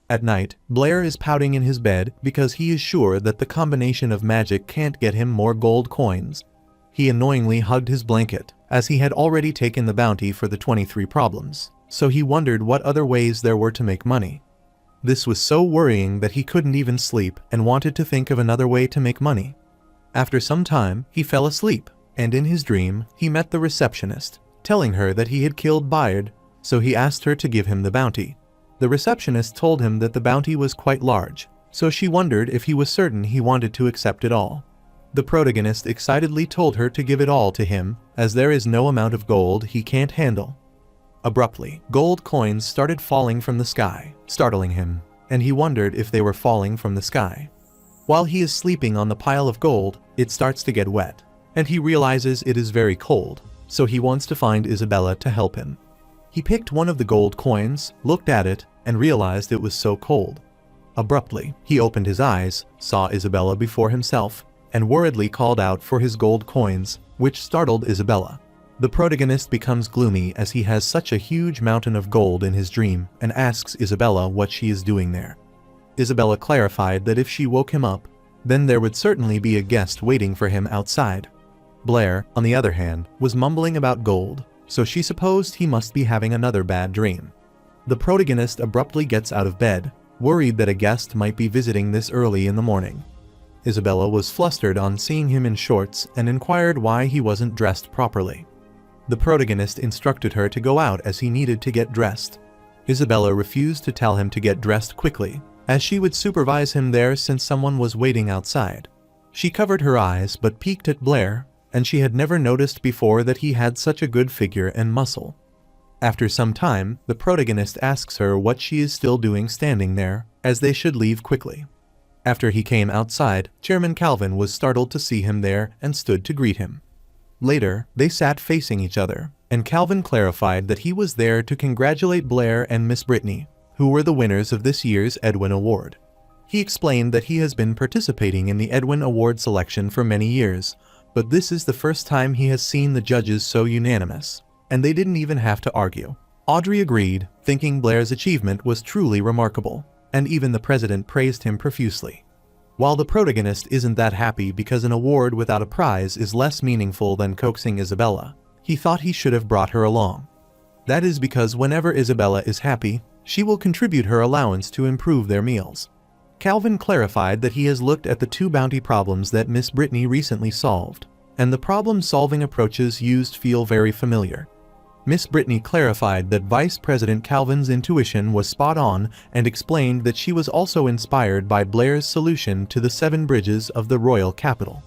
At night, Blair is pouting in his bed because he is sure that the combination of magic can't get him more gold coins. He annoyingly hugged his blanket, as he had already taken the bounty for the 23 problems, so he wondered what other ways there were to make money. This was so worrying that he couldn't even sleep and wanted to think of another way to make money. After some time, he fell asleep, and in his dream, he met the receptionist, telling her that he had killed Bayard, so he asked her to give him the bounty. The receptionist told him that the bounty was quite large, so she wondered if he was certain he wanted to accept it all. The protagonist excitedly told her to give it all to him, as there is no amount of gold he can't handle. Abruptly, gold coins started falling from the sky, startling him, and he wondered if they were falling from the sky. While he is sleeping on the pile of gold, it starts to get wet, and he realizes it is very cold, so he wants to find Isabella to help him. He picked one of the gold coins, looked at it, and realized it was so cold. Abruptly, he opened his eyes, saw Isabella before himself, and worriedly called out for his gold coins, which startled Isabella. The protagonist becomes gloomy as he has such a huge mountain of gold in his dream and asks Isabella what she is doing there. Isabella clarified that if she woke him up, then there would certainly be a guest waiting for him outside. Blair, on the other hand, was mumbling about gold, so she supposed he must be having another bad dream. The protagonist abruptly gets out of bed, worried that a guest might be visiting this early in the morning. Isabella was flustered on seeing him in shorts and inquired why he wasn't dressed properly. The protagonist instructed her to go out as he needed to get dressed. Isabella refused to tell him to get dressed quickly, as she would supervise him there since someone was waiting outside. She covered her eyes but peeked at Blair, and she had never noticed before that he had such a good figure and muscle. After some time, the protagonist asks her what she is still doing standing there, as they should leave quickly. After he came outside, Chairman Calvin was startled to see him there and stood to greet him. Later, they sat facing each other, and Calvin clarified that he was there to congratulate Blair and Miss Brittany, who were the winners of this year's Edwin Award. He explained that he has been participating in the Edwin Award selection for many years, but this is the first time he has seen the judges so unanimous, and they didn't even have to argue. Audrey agreed, thinking Blair's achievement was truly remarkable, and even the president praised him profusely. While the protagonist isn't that happy because an award without a prize is less meaningful than coaxing Isabella, he thought he should have brought her along. That is because whenever Isabella is happy, she will contribute her allowance to improve their meals. Calvin clarified that he has looked at the 2 bounty problems that Miss Brittany recently solved, and the problem-solving approaches used feel very familiar. Miss Brittany clarified that Vice President Calvin's intuition was spot on and explained that she was also inspired by Blair's solution to the 7 bridges of the royal capital.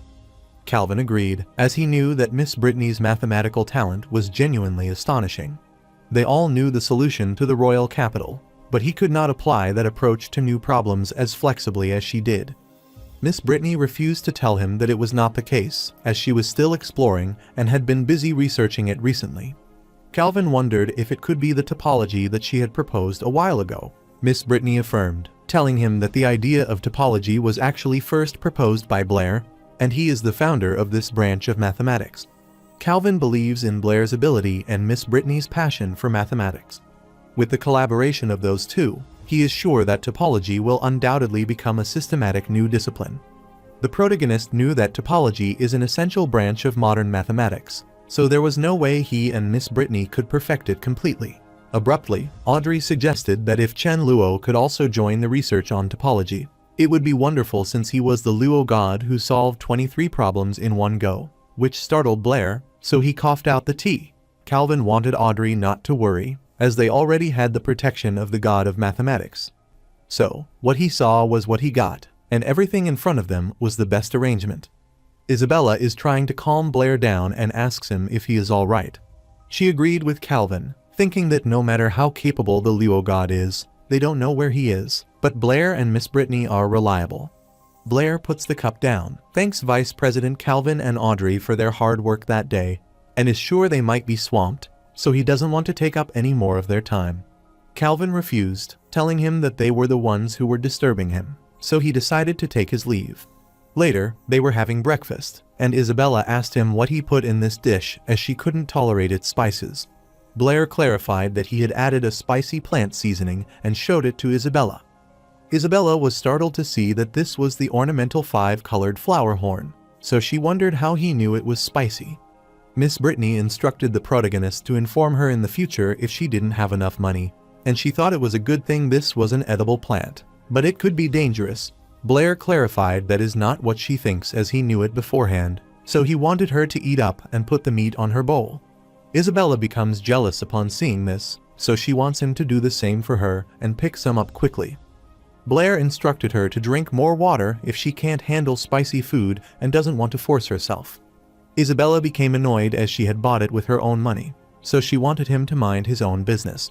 Calvin agreed, as he knew that Miss Brittany's mathematical talent was genuinely astonishing. They all knew the solution to the royal capital, but he could not apply that approach to new problems as flexibly as she did. Miss Brittany refused to tell him that it was not the case, as she was still exploring and had been busy researching it recently. Calvin wondered if it could be the topology that she had proposed a while ago. Miss Brittany affirmed, telling him that the idea of topology was actually first proposed by Blair, and he is the founder of this branch of mathematics. Calvin believes in Blair's ability and Miss Brittany's passion for mathematics. With the collaboration of those two, he is sure that topology will undoubtedly become a systematic new discipline. The protagonist knew that topology is an essential branch of modern mathematics, so there was no way he and Miss Brittany could perfect it completely. Abruptly, Audrey suggested that if Chen Luo could also join the research on topology, it would be wonderful since he was the Luo god who solved 23 problems in one go, which startled Blair, so he coughed out the tea. Calvin wanted Audrey not to worry, as they already had the protection of the god of mathematics. So, what he saw was what he got, and everything in front of them was the best arrangement. Isabella is trying to calm Blair down and asks him if he is all right. She agreed with Calvin, thinking that no matter how capable the Luo god is, they don't know where he is, But Blair and Miss Brittany are reliable. Blair puts the cup down, thanks Vice President Calvin and Audrey for their hard work that day, and is sure they might be swamped, so he doesn't want to take up any more of their time. Calvin refused, telling him that they were the ones who were disturbing him, so he decided to take his leave. Later, they were having breakfast, and Isabella asked him what he put in this dish as she couldn't tolerate its spices. Blair clarified that he had added a spicy plant seasoning and showed it to Isabella. Isabella was startled to see that this was the ornamental 5-colored flower horn, so she wondered how he knew it was spicy. Miss Brittany instructed the protagonist to inform her in the future if she didn't have enough money, and she thought it was a good thing this was an edible plant, but it could be dangerous. Blair clarified that is not what she thinks as he knew it beforehand, so he wanted her to eat up and put the meat on her bowl. Isabella becomes jealous upon seeing this, so she wants him to do the same for her and pick some up quickly. Blair instructed her to drink more water if she can't handle spicy food and doesn't want to force herself. Isabella became annoyed as she had bought it with her own money, so she wanted him to mind his own business.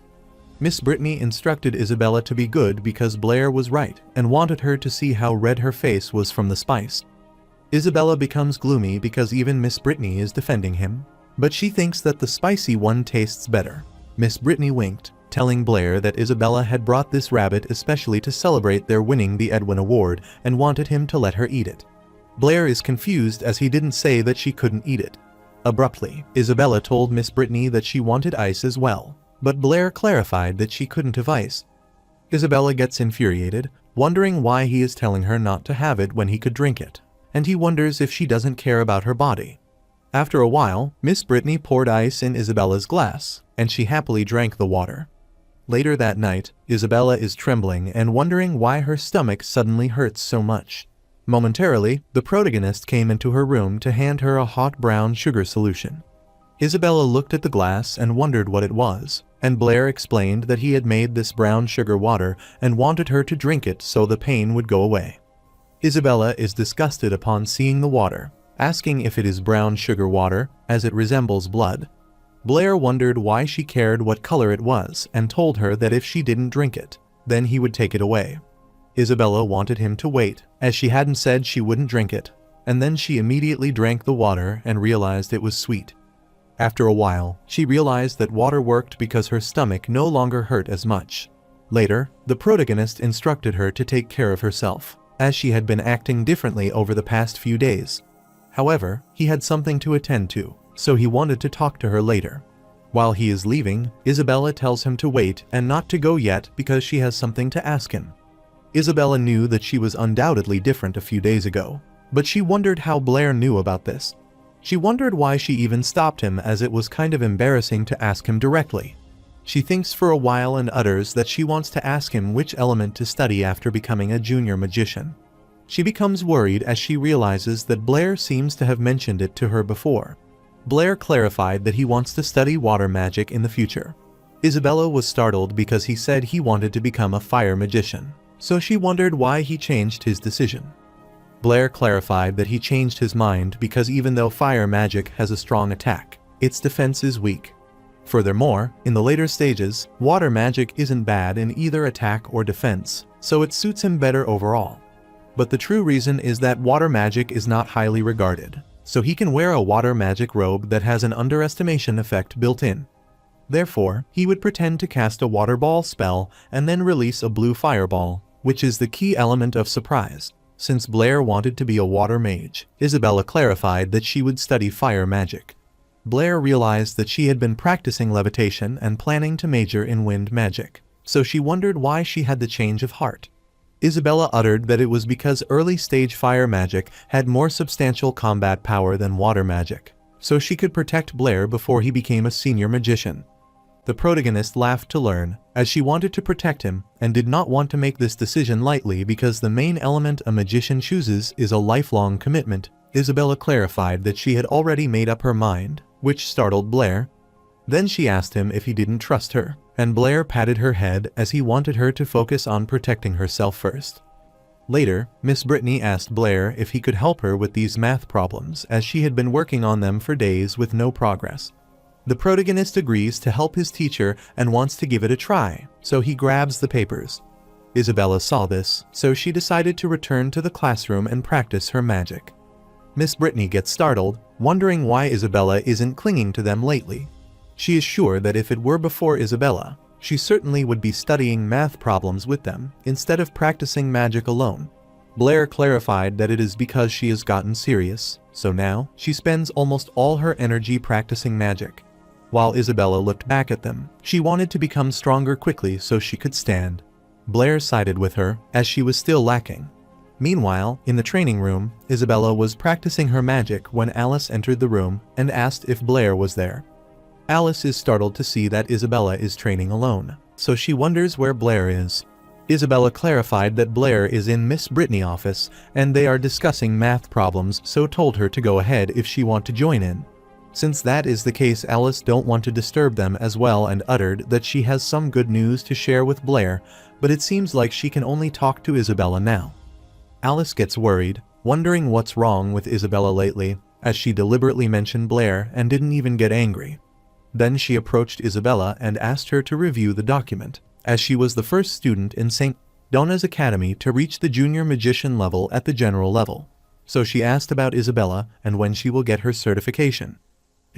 Miss Brittany instructed Isabella to be good because Blair was right and wanted her to see how red her face was from the spice. Isabella becomes gloomy because even Miss Brittany is defending him, but she thinks that the spicy one tastes better. Miss Brittany winked, telling Blair that Isabella had brought this rabbit especially to celebrate their winning the Edwin Award and wanted him to let her eat it. Blair is confused as he didn't say that she couldn't eat it. Abruptly, Isabella told Miss Brittany that she wanted ice as well, but Blair clarified that she couldn't have ice. Isabella gets infuriated, wondering why he is telling her not to have it when he could drink it, and he wonders if she doesn't care about her body. After a while, Miss Brittany poured ice in Isabella's glass, and she happily drank the water. Later that night, Isabella is trembling and wondering why her stomach suddenly hurts so much. Momentarily, the protagonist came into her room to hand her a hot brown sugar solution. Isabella looked at the glass and wondered what it was, and Blair explained that he had made this brown sugar water and wanted her to drink it so the pain would go away. Isabella is disgusted upon seeing the water, asking if it is brown sugar water, as it resembles blood. Blair wondered why she cared what color it was and told her that if she didn't drink it, then he would take it away. Isabella wanted him to wait, as she hadn't said she wouldn't drink it, and then she immediately drank the water and realized it was sweet. After a while, she realized that water worked because her stomach no longer hurt as much. Later, the protagonist instructed her to take care of herself, as she had been acting differently over the past few days. However, he had something to attend to, so he wanted to talk to her later. While he is leaving, Isabella tells him to wait and not to go yet because she has something to ask him. Isabella knew that she was undoubtedly different a few days ago, but she wondered how Blair knew about this. She wondered why she even stopped him, as it was kind of embarrassing to ask him directly. She thinks for a while and utters that she wants to ask him which element to study after becoming a junior magician. She becomes worried as she realizes that Blair seems to have mentioned it to her before. Blair clarified that he wants to study water magic in the future. Isabella was startled because he said he wanted to become a fire magician, so she wondered why he changed his decision. Blair clarified that he changed his mind because even though fire magic has a strong attack, its defense is weak. Furthermore, in the later stages, water magic isn't bad in either attack or defense, so it suits him better overall. But the true reason is that water magic is not highly regarded, so he can wear a water magic robe that has an underestimation effect built in. Therefore, he would pretend to cast a water ball spell and then release a blue fireball, which is the key element of surprise. Since Blair wanted to be a water mage, Isabella clarified that she would study fire magic. Blair realized that she had been practicing levitation and planning to major in wind magic, so she wondered why she had the change of heart. Isabella uttered that it was because early-stage fire magic had more substantial combat power than water magic, so she could protect Blair before he became a senior magician. The protagonist laughed to learn, as she wanted to protect him and did not want to make this decision lightly because the main element a magician chooses is a lifelong commitment. Isabella clarified that she had already made up her mind, which startled Blair. Then she asked him if he didn't trust her, and Blair patted her head as he wanted her to focus on protecting herself first. Later, Miss Brittany asked Blair if he could help her with these math problems as she had been working on them for days with no progress. The protagonist agrees to help his teacher and wants to give it a try, so he grabs the papers. Isabella saw this, so she decided to return to the classroom and practice her magic. Miss Brittany gets startled, wondering why Isabella isn't clinging to them lately. She is sure that if it were before Isabella, she certainly would be studying math problems with them, instead of practicing magic alone. Blair clarified that it is because she has gotten serious, so now she spends almost all her energy practicing magic. While Isabella looked back at them, she wanted to become stronger quickly so she could stand. Blair sided with her, as she was still lacking. Meanwhile, in the training room, Isabella was practicing her magic when Alice entered the room and asked if Blair was there. Alice is startled to see that Isabella is training alone, so she wonders where Blair is. Isabella clarified that Blair is in Miss Brittany's office and they are discussing math problems, so told her to go ahead if she want to join in. Since that is the case, Alice don't want to disturb them as well and uttered that she has some good news to share with Blair, but it seems like she can only talk to Isabella now. Alice gets worried, wondering what's wrong with Isabella lately, as she deliberately mentioned Blair and didn't even get angry. Then she approached Isabella and asked her to review the document, as she was the first student in St. Donna's Academy to reach the junior magician level at the general level. So she asked about Isabella and when she will get her certification.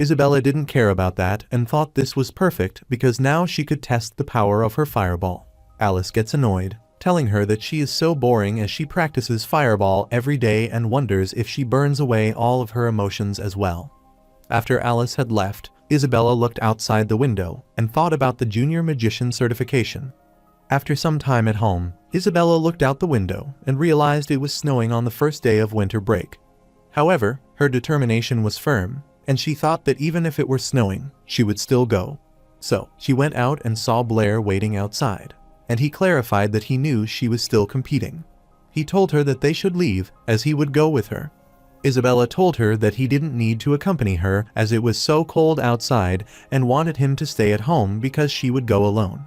Isabella didn't care about that and thought this was perfect because now she could test the power of her fireball. Alice gets annoyed, telling her that she is so boring as she practices fireball every day and wonders if she burns away all of her emotions as well. After Alice had left, Isabella looked outside the window and thought about the junior magician certification. After some time at home, Isabella looked out the window and realized it was snowing on the first day of winter break. However, her determination was firm, and she thought that even if it were snowing, she would still go. So, she went out and saw Blair waiting outside, and he clarified that he knew she was still competing. He told her that they should leave, as he would go with her. Isabella told her that he didn't need to accompany her as it was so cold outside and wanted him to stay at home because she would go alone.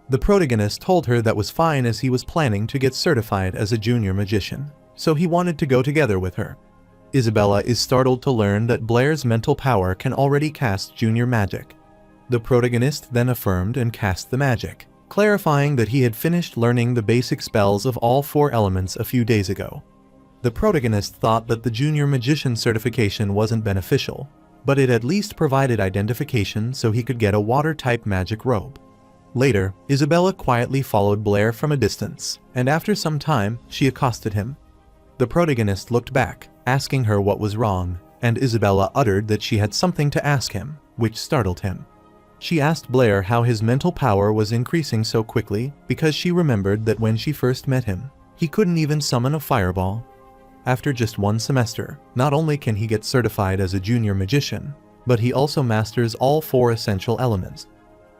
The protagonist told her that was fine as he was planning to get certified as a junior magician, so he wanted to go together with her. Isabella is startled to learn that Blair's mental power can already cast junior magic. The protagonist then affirmed and cast the magic, clarifying that he had finished learning the basic spells of all 4 elements a few days ago. The protagonist thought that the junior magician certification wasn't beneficial, but it at least provided identification so he could get a water-type magic robe. Later, Isabella quietly followed Blair from a distance, and after some time, she accosted him. The protagonist looked back, asking her what was wrong, and Isabella uttered that she had something to ask him, which startled him. She asked Blair how his mental power was increasing so quickly because she remembered that when she first met him, he couldn't even summon a fireball. After just 1 semester, not only can he get certified as a junior magician, but he also masters all 4 essential elements.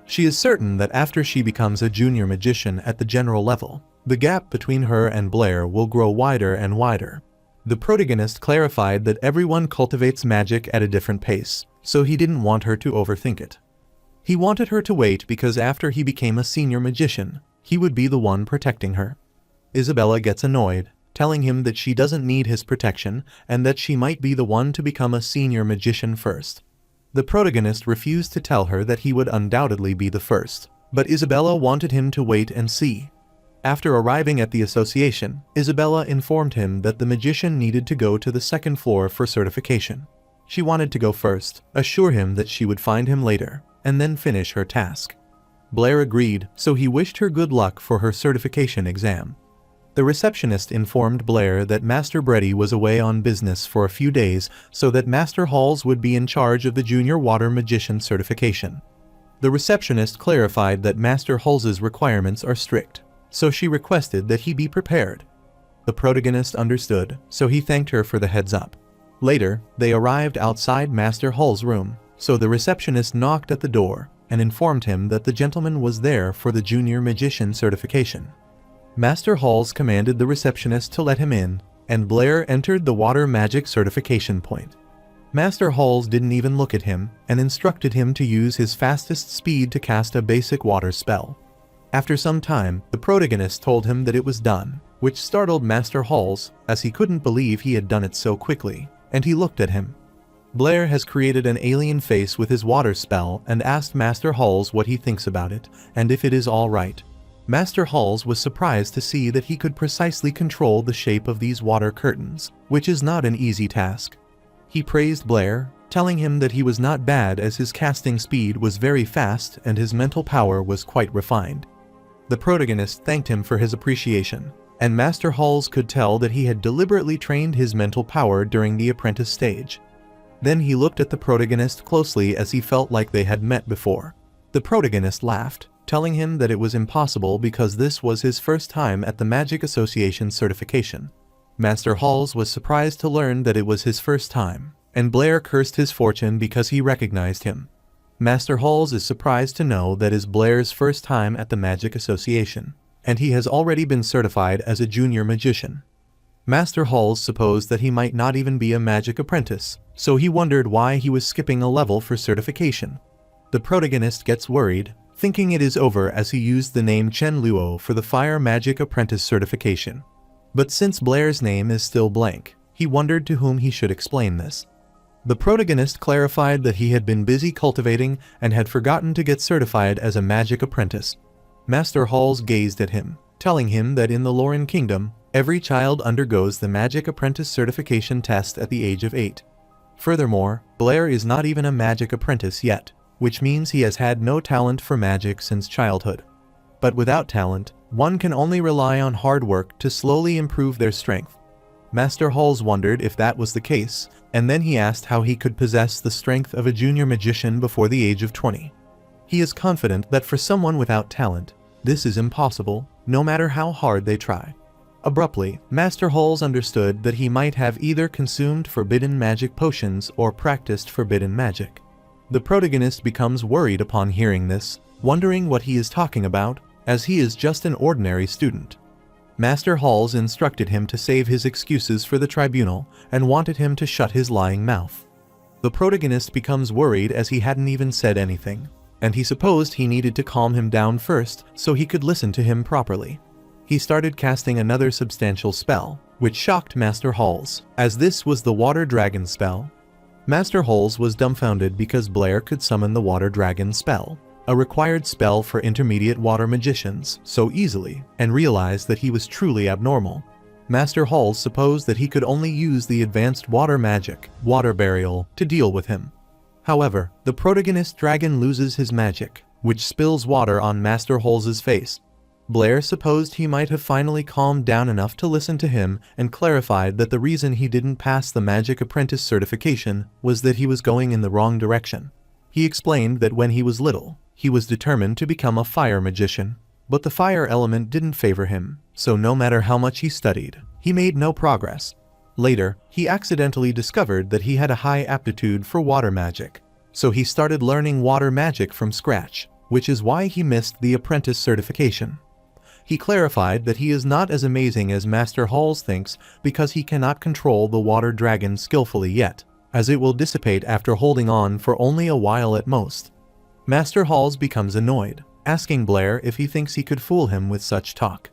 She is certain that after she becomes a junior magician at the general level, the gap between her and Blair will grow wider and wider. The protagonist clarified that everyone cultivates magic at a different pace, so he didn't want her to overthink it. He wanted her to wait because after he became a senior magician, he would be the one protecting her. Isabella gets annoyed, telling him that she doesn't need his protection and that she might be the one to become a senior magician first. The protagonist refused to tell her that he would undoubtedly be the first, but Isabella wanted him to wait and see. After arriving at the association, Isabella informed him that the magician needed to go to the 2nd floor for certification. She wanted to go first, assure him that she would find him later, and then finish her task. Blair agreed, so he wished her good luck for her certification exam. The receptionist informed Blair that Master Brady was away on business for a few days so that Master Halls would be in charge of the Junior Water Magician certification. The receptionist clarified that Master Hals's requirements are strict, so she requested that he be prepared. The protagonist understood, so he thanked her for the heads up. Later, they arrived outside Master Hall's room, so the receptionist knocked at the door and informed him that the gentleman was there for the Junior Magician certification. Master Halls commanded the receptionist to let him in, and Blair entered the water magic certification point. Master Halls didn't even look at him and instructed him to use his fastest speed to cast a basic water spell. After some time, the protagonist told him that it was done, which startled Master Halls as he couldn't believe he had done it so quickly, and he looked at him. Blair has created an alien face with his water spell and asked Master Halls what he thinks about it and if it is all right. Master Halls was surprised to see that he could precisely control the shape of these water curtains, which is not an easy task. He praised Blair, telling him that he was not bad as his casting speed was very fast and his mental power was quite refined. The protagonist thanked him for his appreciation, and Master Halls could tell that he had deliberately trained his mental power during the apprentice stage. Then he looked at the protagonist closely as he felt like they had met before. The protagonist laughed, telling him that it was impossible because this was his first time at the Magic Association certification. Master Halls was surprised to learn that it was his first time, and Blair cursed his fortune because he recognized him. Master Halls is surprised to know that is Blair's first time at the Magic Association, and he has already been certified as a junior magician. Master Halls supposed that he might not even be a magic apprentice, so he wondered why he was skipping a level for certification. The protagonist gets worried, thinking it is over as he used the name Chen Luo for the Fire Magic Apprentice certification. But since Blair's name is still blank, he wondered to whom he should explain this. The protagonist clarified that he had been busy cultivating and had forgotten to get certified as a magic apprentice. Master Halls gazed at him, telling him that in the Lauren Kingdom, every child undergoes the Magic Apprentice certification test at the age of 8. Furthermore, Blair is not even a magic apprentice yet, which means he has had no talent for magic since childhood. But without talent, one can only rely on hard work to slowly improve their strength. Master Halls wondered if that was the case, and then he asked how he could possess the strength of a junior magician before the age of 20. He is confident that for someone without talent, this is impossible, no matter how hard they try. Abruptly, Master Halls understood that he might have either consumed forbidden magic potions or practiced forbidden magic. The protagonist becomes worried upon hearing this, wondering what he is talking about, as he is just an ordinary student. Master Halls instructed him to save his excuses for the tribunal and wanted him to shut his lying mouth. The protagonist becomes worried as he hadn't even said anything, and he supposed he needed to calm him down first so he could listen to him properly. He started casting another substantial spell, which shocked Master Halls, as this was the Water Dragon spell. Master Halls was dumbfounded because Blair could summon the Water Dragon spell, a required spell for intermediate water magicians, so easily, and realized that he was truly abnormal. Master Halls supposed that he could only use the advanced water magic, Water Burial, to deal with him. However, the protagonist dragon loses his magic, which spills water on Master Halls' face. Blair supposed he might have finally calmed down enough to listen to him and clarified that the reason he didn't pass the Magic Apprentice certification was that he was going in the wrong direction. He explained that when he was little, he was determined to become a fire magician, but the fire element didn't favor him, so no matter how much he studied, he made no progress. Later, he accidentally discovered that he had a high aptitude for water magic, so he started learning water magic from scratch, which is why he missed the apprentice certification. He clarified that he is not as amazing as Master Halls thinks because he cannot control the water dragon skillfully yet, as it will dissipate after holding on for only a while at most. Master Halls becomes annoyed, asking Blair if he thinks he could fool him with such talk.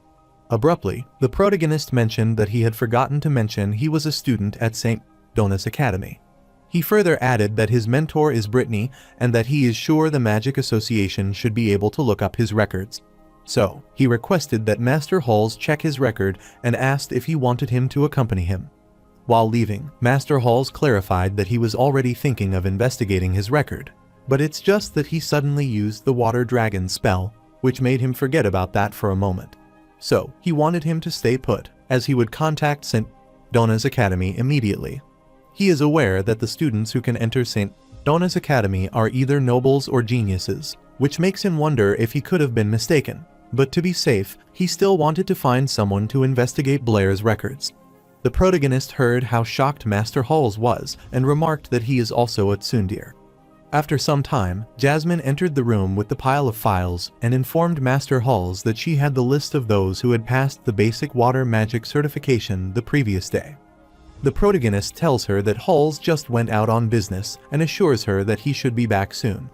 Abruptly, the protagonist mentioned that he had forgotten to mention he was a student at St. Donna's Academy. He further added that his mentor is Brittany and that he is sure the Magic Association should be able to look up his records. So, he requested that Master Halls check his record and asked if he wanted him to accompany him. While leaving, Master Halls clarified that he was already thinking of investigating his record, but it's just that he suddenly used the Water Dragon spell, which made him forget about that for a moment. So, he wanted him to stay put, as he would contact St. Donna's Academy immediately. He is aware that the students who can enter St. Donna's Academy are either nobles or geniuses, which makes him wonder if he could have been mistaken. But to be safe, he still wanted to find someone to investigate Blair's records. The protagonist heard how shocked Master Halls was and remarked that he is also a tsundere. After some time, Jasmine entered the room with the pile of files and informed Master Halls that she had the list of those who had passed the basic water magic certification the previous day. The protagonist tells her that Halls just went out on business and assures her that he should be back soon.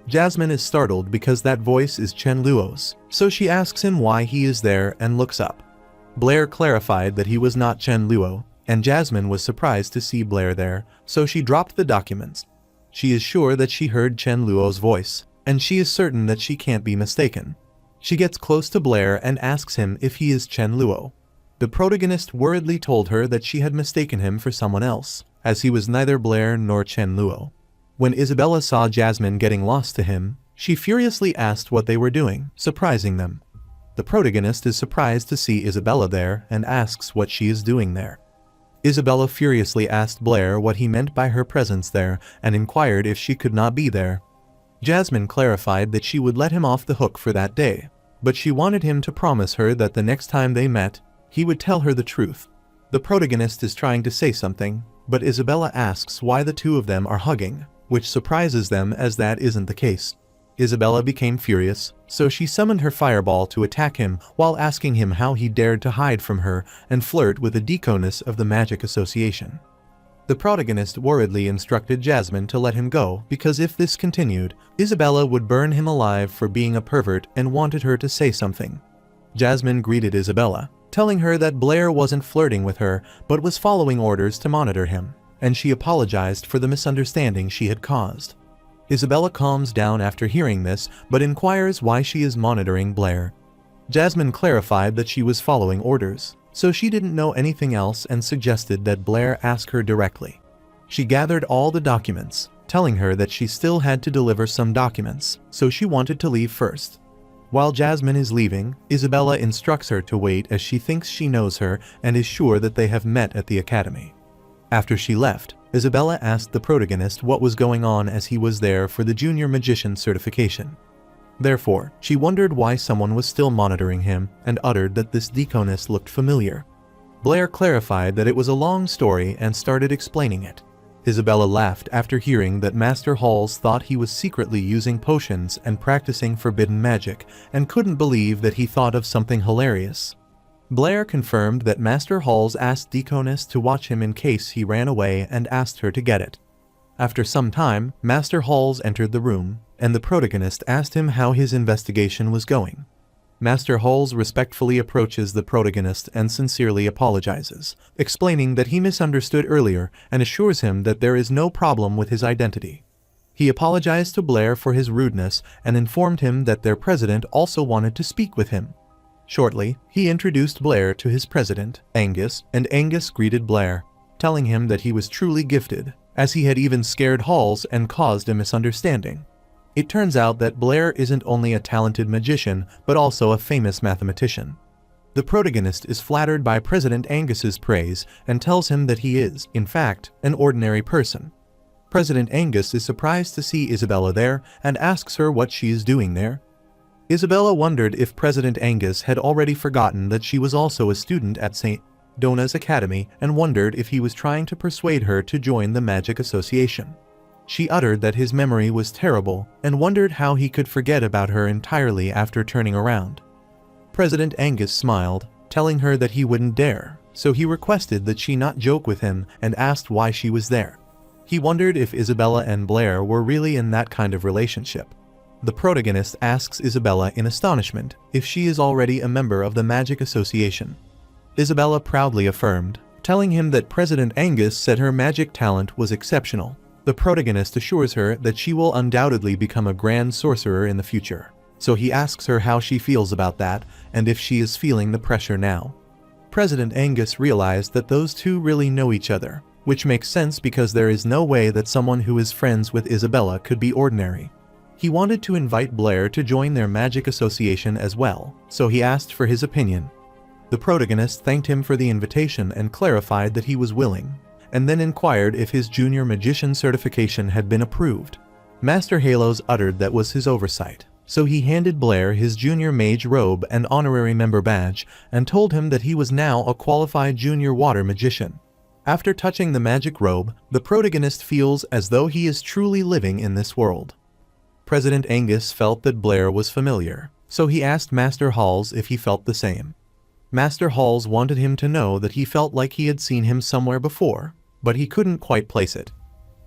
Jasmine is startled because that voice is Chen Luo's, so she asks him why he is there and looks up. Blair clarified that he was not Chen Luo, and Jasmine was surprised to see Blair there, so she dropped the documents. She is sure that she heard Chen Luo's voice, and she is certain that she can't be mistaken. She gets close to Blair and asks him if he is Chen Luo. The protagonist worriedly told her that she had mistaken him for someone else, as he was neither Blair nor Chen Luo. When Isabella saw Jasmine getting lost to him, she furiously asked what they were doing, surprising them. The protagonist is surprised to see Isabella there and asks what she is doing there. Isabella furiously asked Blair what he meant by her presence there and inquired if she could not be there. Jasmine clarified that she would let him off the hook for that day, but she wanted him to promise her that the next time they met, he would tell her the truth. The protagonist is trying to say something, but Isabella asks why the two of them are hugging, which surprises them as that isn't the case. Isabella became furious, so she summoned her fireball to attack him while asking him how he dared to hide from her and flirt with the deaconess of the Magic Association. The protagonist worriedly instructed Jasmine to let him go because if this continued, Isabella would burn him alive for being a pervert and wanted her to say something. Jasmine greeted Isabella, telling her that Blair wasn't flirting with her but was following orders to monitor him, and she apologized for the misunderstanding she had caused. Isabella calms down after hearing this but inquires why she is monitoring Blair. Jasmine clarified that she was following orders, so she didn't know anything else and suggested that Blair ask her directly. She gathered all the documents, telling her that she still had to deliver some documents, so she wanted to leave first. While Jasmine is leaving, Isabella instructs her to wait as she thinks she knows her and is sure that they have met at the academy. After she left, Isabella asked the protagonist what was going on as he was there for the junior magician certification. Therefore, she wondered why someone was still monitoring him and uttered that this deaconess looked familiar. Blair clarified that it was a long story and started explaining it. Isabella laughed after hearing that Master Halls thought he was secretly using potions and practicing forbidden magic and couldn't believe that he thought of something hilarious. Blair confirmed that Master Halls asked Deaconess to watch him in case he ran away and asked her to get it. After some time, Master Halls entered the room, and the protagonist asked him how his investigation was going. Master Halls respectfully approaches the protagonist and sincerely apologizes, explaining that he misunderstood earlier and assures him that there is no problem with his identity. He apologized to Blair for his rudeness and informed him that their president also wanted to speak with him. Shortly, he introduced Blair to his president, Angus, and Angus greeted Blair, telling him that he was truly gifted, as he had even scared Halls and caused a misunderstanding. It turns out that Blair isn't only a talented magician, but also a famous mathematician. The protagonist is flattered by President Angus's praise and tells him that he is, in fact, an ordinary person. President Angus is surprised to see Isabella there and asks her what she is doing there. Isabella wondered if President Angus had already forgotten that she was also a student at St. Dona's Academy and wondered if he was trying to persuade her to join the Magic Association. She uttered that his memory was terrible and wondered how he could forget about her entirely after turning around. President Angus smiled, telling her that he wouldn't dare, so he requested that she not joke with him and asked why she was there. He wondered if Isabella and Blair were really in that kind of relationship. The protagonist asks Isabella in astonishment if she is already a member of the Magic Association. Isabella proudly affirmed, telling him that President Angus said her magic talent was exceptional. The protagonist assures her that she will undoubtedly become a grand sorcerer in the future, so he asks her how she feels about that and if she is feeling the pressure now. President Angus realized that those two really know each other, which makes sense because there is no way that someone who is friends with Isabella could be ordinary. He wanted to invite Blair to join their magic association as well, so he asked for his opinion. The protagonist thanked him for the invitation and clarified that he was willing, and then inquired if his junior magician certification had been approved. Master Halos uttered that was his oversight, so he handed Blair his junior mage robe and honorary member badge and told him that he was now a qualified junior water magician. After touching the magic robe, the protagonist feels as though he is truly living in this world. President Angus felt that Blair was familiar, so he asked Master Halls if he felt the same. Master Halls wanted him to know that he felt like he had seen him somewhere before, but he couldn't quite place it.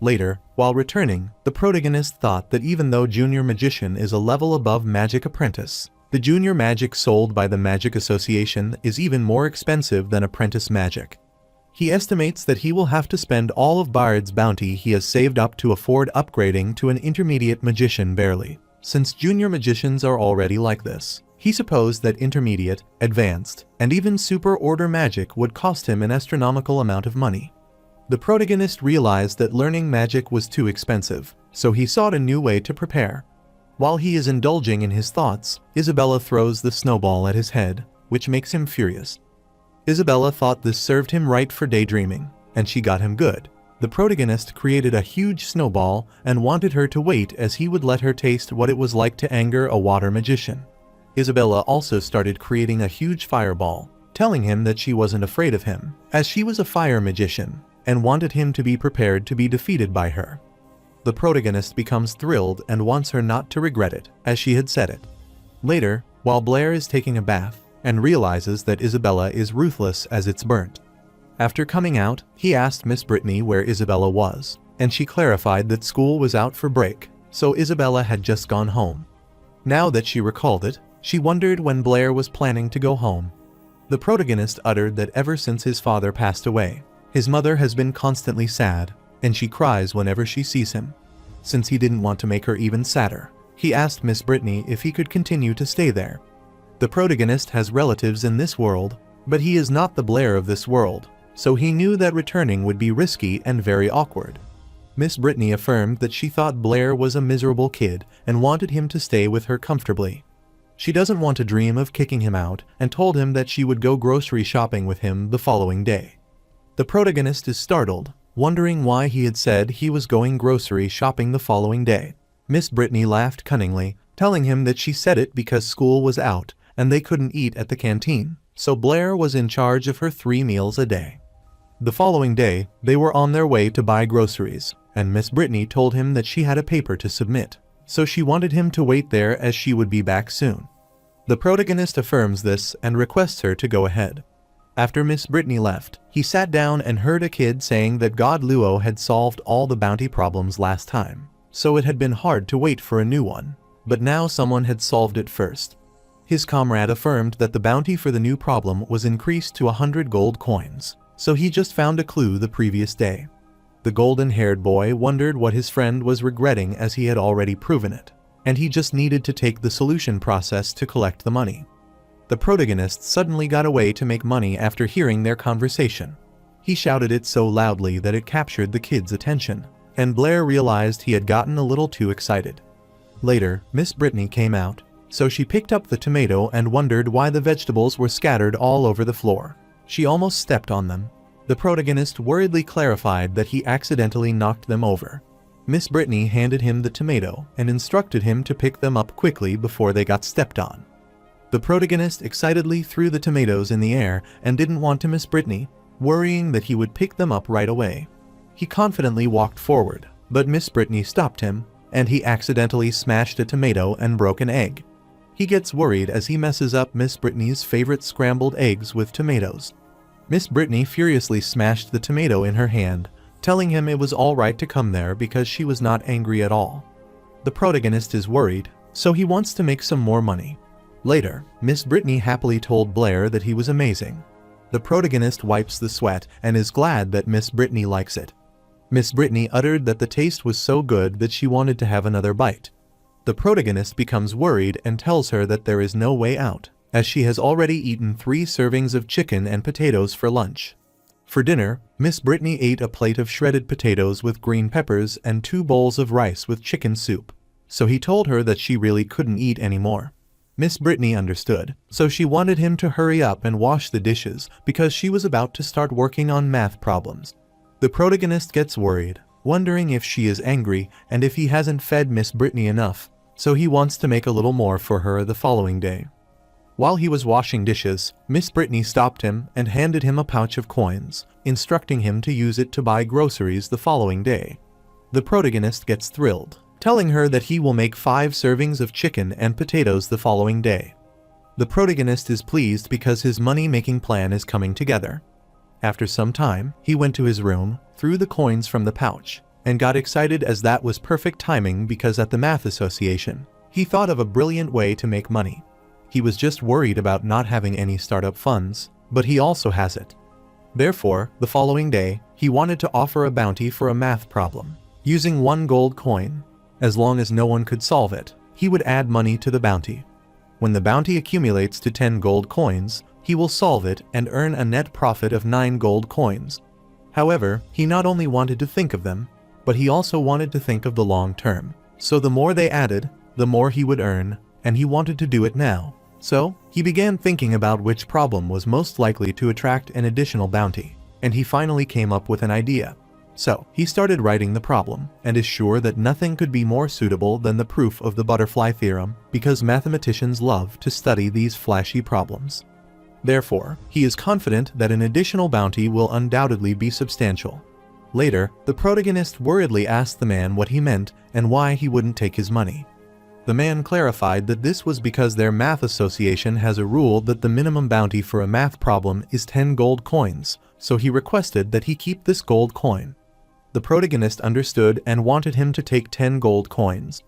Later, while returning, the protagonist thought that even though Junior Magician is a level above Magic Apprentice, the junior magic sold by the Magic Association is even more expensive than apprentice magic. He estimates that he will have to spend all of Bard's bounty he has saved up to afford upgrading to an intermediate magician barely, since junior magicians are already like this. He supposed that intermediate, advanced, and even super order magic would cost him an astronomical amount of money. The protagonist realized that learning magic was too expensive, so he sought a new way to prepare. While he is indulging in his thoughts, Isabella throws the snowball at his head, which makes him furious. Isabella thought this served him right for daydreaming, and she got him good. The protagonist created a huge snowball and wanted her to wait as he would let her taste what it was like to anger a water magician. Isabella also started creating a huge fireball, telling him that she wasn't afraid of him, as she was a fire magician, and wanted him to be prepared to be defeated by her. The protagonist becomes thrilled and wants her not to regret it, as she had said it. Later, while Blair is taking a bath, and realizes that Isabella is ruthless as it's burnt. After coming out, he asked Miss Brittany where Isabella was, and she clarified that school was out for break, so Isabella had just gone home. Now that she recalled it, she wondered when Blair was planning to go home. The protagonist uttered that ever since his father passed away, his mother has been constantly sad, and she cries whenever she sees him. Since he didn't want to make her even sadder, he asked Miss Brittany if he could continue to stay there. The protagonist has relatives in this world, but he is not the Blair of this world, so he knew that returning would be risky and very awkward. Miss Brittany affirmed that she thought Blair was a miserable kid and wanted him to stay with her comfortably. She doesn't want to dream of kicking him out and told him that she would go grocery shopping with him the following day. The protagonist is startled, wondering why he had said he was going grocery shopping the following day. Miss Brittany laughed cunningly, telling him that she said it because school was out and they couldn't eat at the canteen, so Blair was in charge of her 3 meals a day. The following day, they were on their way to buy groceries, and Miss Brittany told him that she had a paper to submit, so she wanted him to wait there as she would be back soon. The protagonist affirms this and requests her to go ahead. After Miss Brittany left, he sat down and heard a kid saying that God Luo had solved all the bounty problems last time, so it had been hard to wait for a new one, but now someone had solved it first. His comrade affirmed that the bounty for the new problem was increased to 100 gold coins, so he just found a clue the previous day. The golden-haired boy wondered what his friend was regretting as he had already proven it, and he just needed to take the solution process to collect the money. The protagonist suddenly got a way to make money after hearing their conversation. He shouted it so loudly that it captured the kid's attention, and Blair realized he had gotten a little too excited. Later, Miss Brittany came out, so she picked up the tomato and wondered why the vegetables were scattered all over the floor. She almost stepped on them. The protagonist worriedly clarified that he accidentally knocked them over. Miss Brittany handed him the tomato and instructed him to pick them up quickly before they got stepped on. The protagonist excitedly threw the tomatoes in the air and didn't want to miss Brittany, worrying that he would pick them up right away. He confidently walked forward, but Miss Brittany stopped him, and he accidentally smashed a tomato and broke an egg. He gets worried as he messes up Miss Brittany's favorite scrambled eggs with tomatoes. Miss Brittany furiously smashed the tomato in her hand, telling him it was alright to come there because she was not angry at all. The protagonist is worried, so he wants to make some more money. Later, Miss Brittany happily told Blair that he was amazing. The protagonist wipes the sweat and is glad that Miss Brittany likes it. Miss Brittany uttered that the taste was so good that she wanted to have another bite. The protagonist becomes worried and tells her that there is no way out, as she has already eaten 3 servings of chicken and potatoes for lunch. For dinner, Miss Brittany ate a plate of shredded potatoes with green peppers and 2 bowls of rice with chicken soup, so he told her that she really couldn't eat anymore. Miss Brittany understood, so she wanted him to hurry up and wash the dishes because she was about to start working on math problems. The protagonist gets worried, wondering if she is angry and if he hasn't fed Miss Brittany enough, so he wants to make a little more for her the following day. While he was washing dishes, Miss Brittany stopped him and handed him a pouch of coins, instructing him to use it to buy groceries the following day. The protagonist gets thrilled, telling her that he will make 5 servings of chicken and potatoes the following day. The protagonist is pleased because his money-making plan is coming together. After some time, he went to his room, threw the coins from the pouch, and got excited as that was perfect timing because at the math association, he thought of a brilliant way to make money. He was just worried about not having any startup funds, but he also has it. Therefore, the following day, he wanted to offer a bounty for a math problem, using 1 gold coin. As long as no one could solve it, he would add money to the bounty. When the bounty accumulates to 10 gold coins, he will solve it and earn a net profit of 9 gold coins. However, he not only wanted to think of them, but he also wanted to think of the long term. So the more they added, the more he would earn, and he wanted to do it now. So, he began thinking about which problem was most likely to attract an additional bounty, and he finally came up with an idea. So, he started writing the problem, and is sure that nothing could be more suitable than the proof of the butterfly theorem, because mathematicians love to study these flashy problems. Therefore, he is confident that an additional bounty will undoubtedly be substantial. Later, the protagonist worriedly asked the man what he meant and why he wouldn't take his money. The man clarified that this was because their math association has a rule that the minimum bounty for a math problem is 10 gold coins, so he requested that he keep this gold coin. The protagonist understood and wanted him to take 10 gold coins.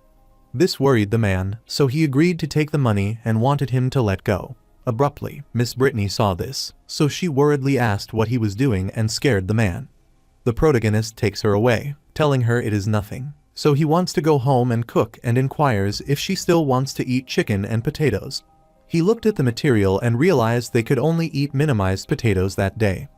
This worried the man, so he agreed to take the money and wanted him to let go. Abruptly, Miss Brittany saw this, so she worriedly asked what he was doing and scared the man. The protagonist takes her away, telling her it is nothing. So he wants to go home and cook and inquires if she still wants to eat chicken and potatoes. He looked at the material and realized they could only eat minimized potatoes that day.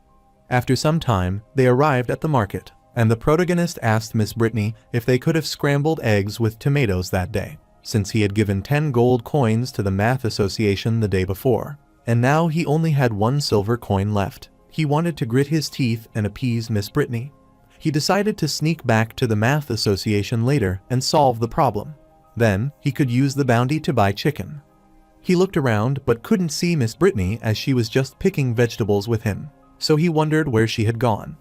After some time, they arrived at the market, and the protagonist asked Miss Brittany if they could have scrambled eggs with tomatoes that day, since he had given 10 gold coins to the math association the day before, and now he only had 1 silver coin left. He wanted to grit his teeth and appease Miss Brittany. He decided to sneak back to the math association later and solve the problem. Then, he could use the bounty to buy chicken. He looked around but couldn't see Miss Brittany as she was just picking vegetables with him, so he wondered where she had gone.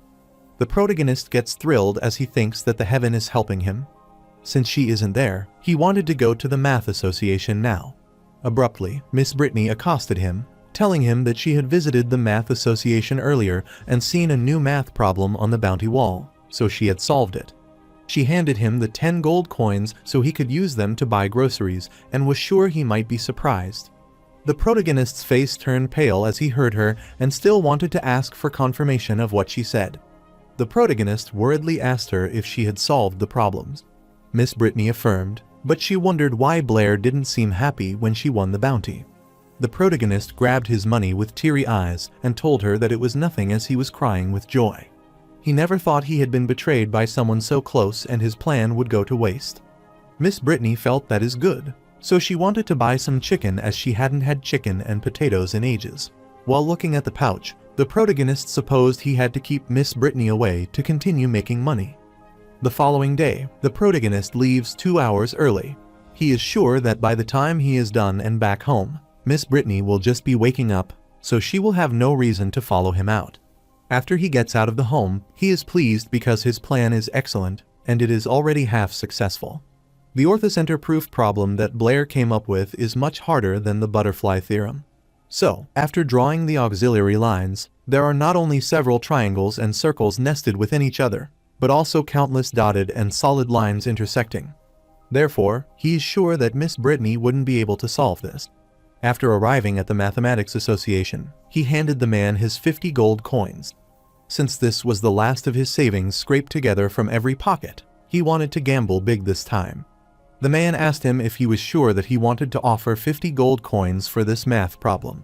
The protagonist gets thrilled as he thinks that the heaven is helping him. Since she isn't there, he wanted to go to the math association now. Abruptly, Miss Brittany accosted him, telling him that she had visited the math association earlier and seen a new math problem on the bounty wall, so she had solved it. She handed him the 10 gold coins so he could use them to buy groceries and was sure he might be surprised. The protagonist's face turned pale as he heard her and still wanted to ask for confirmation of what she said. The protagonist worriedly asked her if she had solved the problems. Miss Brittany affirmed, but she wondered why Blair didn't seem happy when she won the bounty. The protagonist grabbed his money with teary eyes and told her that it was nothing as he was crying with joy. He never thought he had been betrayed by someone so close and his plan would go to waste. Miss Brittany felt that is good, so she wanted to buy some chicken as she hadn't had chicken and potatoes in ages. While looking at the pouch, the protagonist supposed he had to keep Miss Brittany away to continue making money. The following day, the protagonist leaves 2 hours early. He is sure that by the time he is done and back home, Miss Brittany will just be waking up, so she will have no reason to follow him out. After he gets out of the home, he is pleased because his plan is excellent, and it is already half successful. The orthocenter proof problem that Blair came up with is much harder than the butterfly theorem. So, after drawing the auxiliary lines, there are not only several triangles and circles nested within each other, but also countless dotted and solid lines intersecting. Therefore, he is sure that Miss Brittany wouldn't be able to solve this. After arriving at the Mathematics Association, he handed the man his 50 gold coins. Since this was the last of his savings scraped together from every pocket, he wanted to gamble big this time. The man asked him if he was sure that he wanted to offer 50 gold coins for this math problem.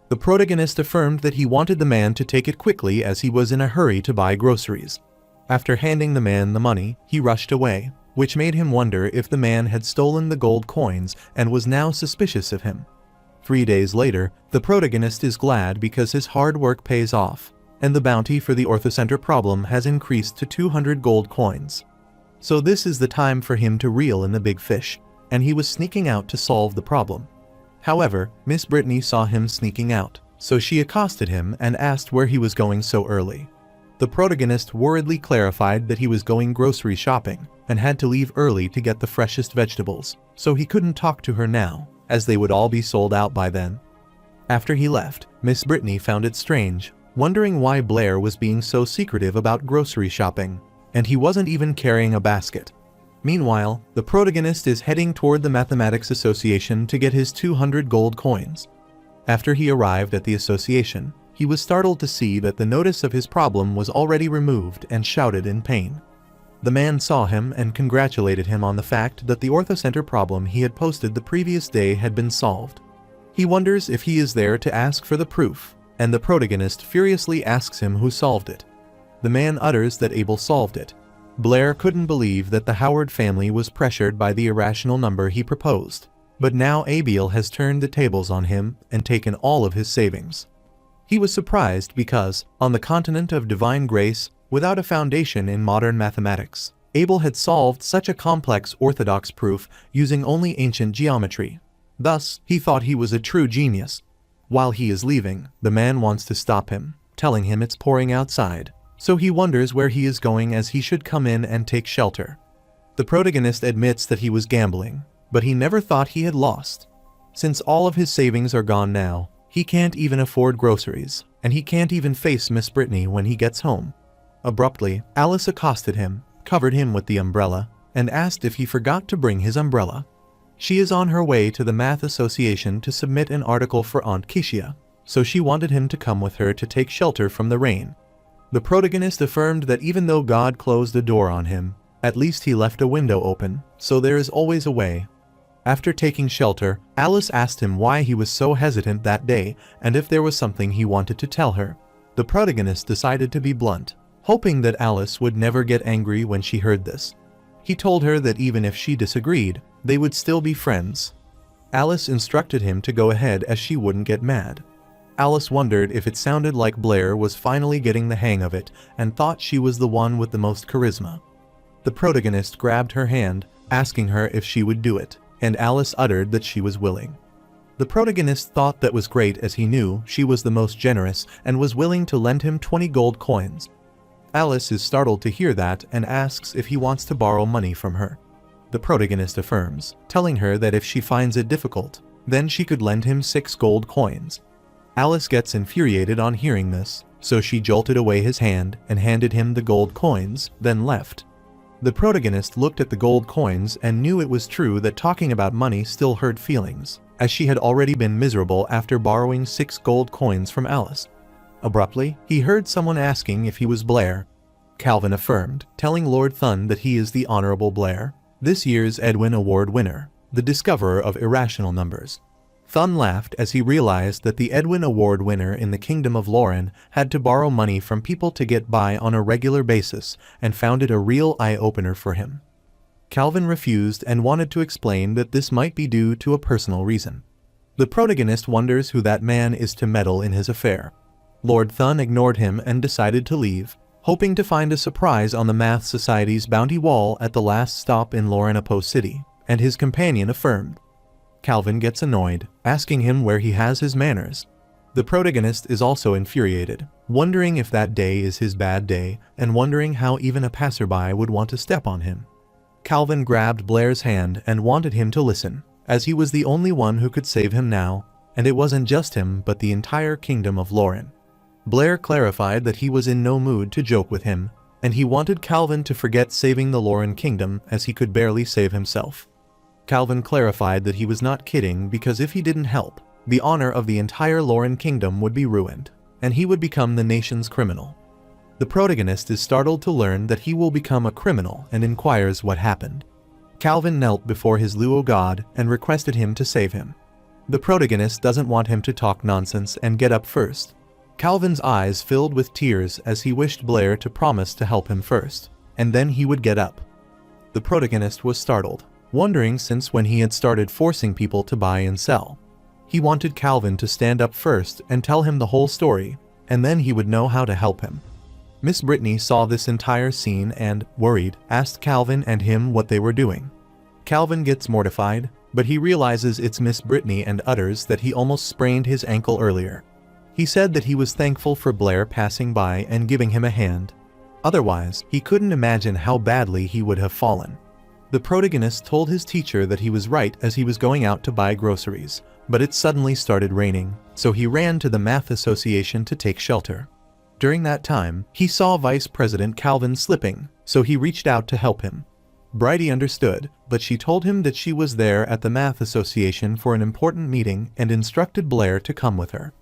The protagonist affirmed that he wanted the man to take it quickly as he was in a hurry to buy groceries. After handing the man the money, he rushed away, which made him wonder if the man had stolen the gold coins and was now suspicious of him. 3 days later, the protagonist is glad because his hard work pays off, and the bounty for the orthocenter problem has increased to 200 gold coins. So this is the time for him to reel in the big fish, and he was sneaking out to solve the problem. However, Miss Brittany saw him sneaking out, so she accosted him and asked where he was going so early. The protagonist worriedly clarified that he was going grocery shopping and had to leave early to get the freshest vegetables, so he couldn't talk to her now, as they would all be sold out by then. After he left, Miss Brittany found it strange, wondering why Blair was being so secretive about grocery shopping, and he wasn't even carrying a basket. Meanwhile, the protagonist is heading toward the Mathematics Association to get his 200 gold coins. After he arrived at the association, he was startled to see that the notice of his problem was already removed and shouted in pain. The man saw him and congratulated him on the fact that the orthocenter problem he had posted the previous day had been solved. He wonders if he is there to ask for the proof, and the protagonist furiously asks him who solved it. The man utters that Abel solved it. Blair couldn't believe that the Howard family was pressured by the irrational number he proposed. But now Abel has turned the tables on him and taken all of his savings. He was surprised because, on the continent of divine grace, without a foundation in modern mathematics, Abel had solved such a complex orthodox proof using only ancient geometry. Thus, he thought he was a true genius. While he is leaving, the man wants to stop him, telling him it's pouring outside. So he wonders where he is going, as he should come in and take shelter. The protagonist admits that he was gambling, but he never thought he had lost. Since all of his savings are gone now, he can't even afford groceries, and he can't even face Miss Brittany when he gets home. Abruptly, Alice accosted him, covered him with the umbrella, and asked if he forgot to bring his umbrella. She is on her way to the Math Association to submit an article for Aunt Keisha, so she wanted him to come with her to take shelter from the rain. The protagonist affirmed that even though God closed the door on him, at least he left a window open, so there is always a way. After taking shelter, Alice asked him why he was so hesitant that day and if there was something he wanted to tell her. The protagonist decided to be blunt, hoping that Alice would never get angry when she heard this. He told her that even if she disagreed, they would still be friends. Alice instructed him to go ahead as she wouldn't get mad. Alice wondered if it sounded like Blair was finally getting the hang of it and thought she was the one with the most charisma. The protagonist grabbed her hand, asking her if she would do it, and Alice uttered that she was willing. The protagonist thought that was great, as he knew she was the most generous and was willing to lend him 20 gold coins. Alice is startled to hear that and asks if he wants to borrow money from her. The protagonist affirms, telling her that if she finds it difficult, then she could lend him 6 gold coins. Alice gets infuriated on hearing this, so she jolted away his hand and handed him the gold coins, then left. The protagonist looked at the gold coins and knew it was true that talking about money still hurt feelings, as she had already been miserable after borrowing 6 gold coins from Alice. Abruptly, he heard someone asking if he was Blair. Calvin affirmed, telling Lord Thun that he is the Honorable Blair, this year's Edwin Award winner, the discoverer of irrational numbers. Thun laughed as he realized that the Edwin Award winner in the Kingdom of Lauren had to borrow money from people to get by on a regular basis, and found it a real eye-opener for him. Calvin refused and wanted to explain that this might be due to a personal reason. The protagonist wonders who that man is to meddle in his affair. Lord Thun ignored him and decided to leave, hoping to find a surprise on the Math Society's bounty wall at the last stop in Loranapo City, and his companion affirmed. Calvin gets annoyed, asking him where he has his manners. The protagonist is also infuriated, wondering if that day is his bad day, and wondering how even a passerby would want to step on him. Calvin grabbed Blair's hand and wanted him to listen, as he was the only one who could save him now, and it wasn't just him but the entire Kingdom of Lauren. Blair clarified that he was in no mood to joke with him, and he wanted Calvin to forget saving the Lauren Kingdom, as he could barely save himself. Calvin clarified that he was not kidding, because if he didn't help, the honor of the entire Lauren Kingdom would be ruined, and he would become the nation's criminal. The protagonist is startled to learn that he will become a criminal and inquires what happened. Calvin knelt before his Luo god and requested him to save him. The protagonist doesn't want him to talk nonsense and get up first. Calvin's eyes filled with tears as he wished Blair to promise to help him first, and then he would get up. The protagonist was startled, wondering since when he had started forcing people to buy and sell. He wanted Calvin to stand up first and tell him the whole story, and then he would know how to help him. Miss Brittany saw this entire scene and, worried, asked Calvin and him what they were doing. Calvin gets mortified, but he realizes it's Miss Brittany and utters that he almost sprained his ankle earlier. He said that he was thankful for Blair passing by and giving him a hand. Otherwise, he couldn't imagine how badly he would have fallen. The protagonist told his teacher that he was right as he was going out to buy groceries, but it suddenly started raining, so he ran to the Math Association to take shelter. During that time, he saw Vice President Calvin slipping, so he reached out to help him. Bridie understood, but she told him that she was there at the Math Association for an important meeting and instructed Blair to come with her.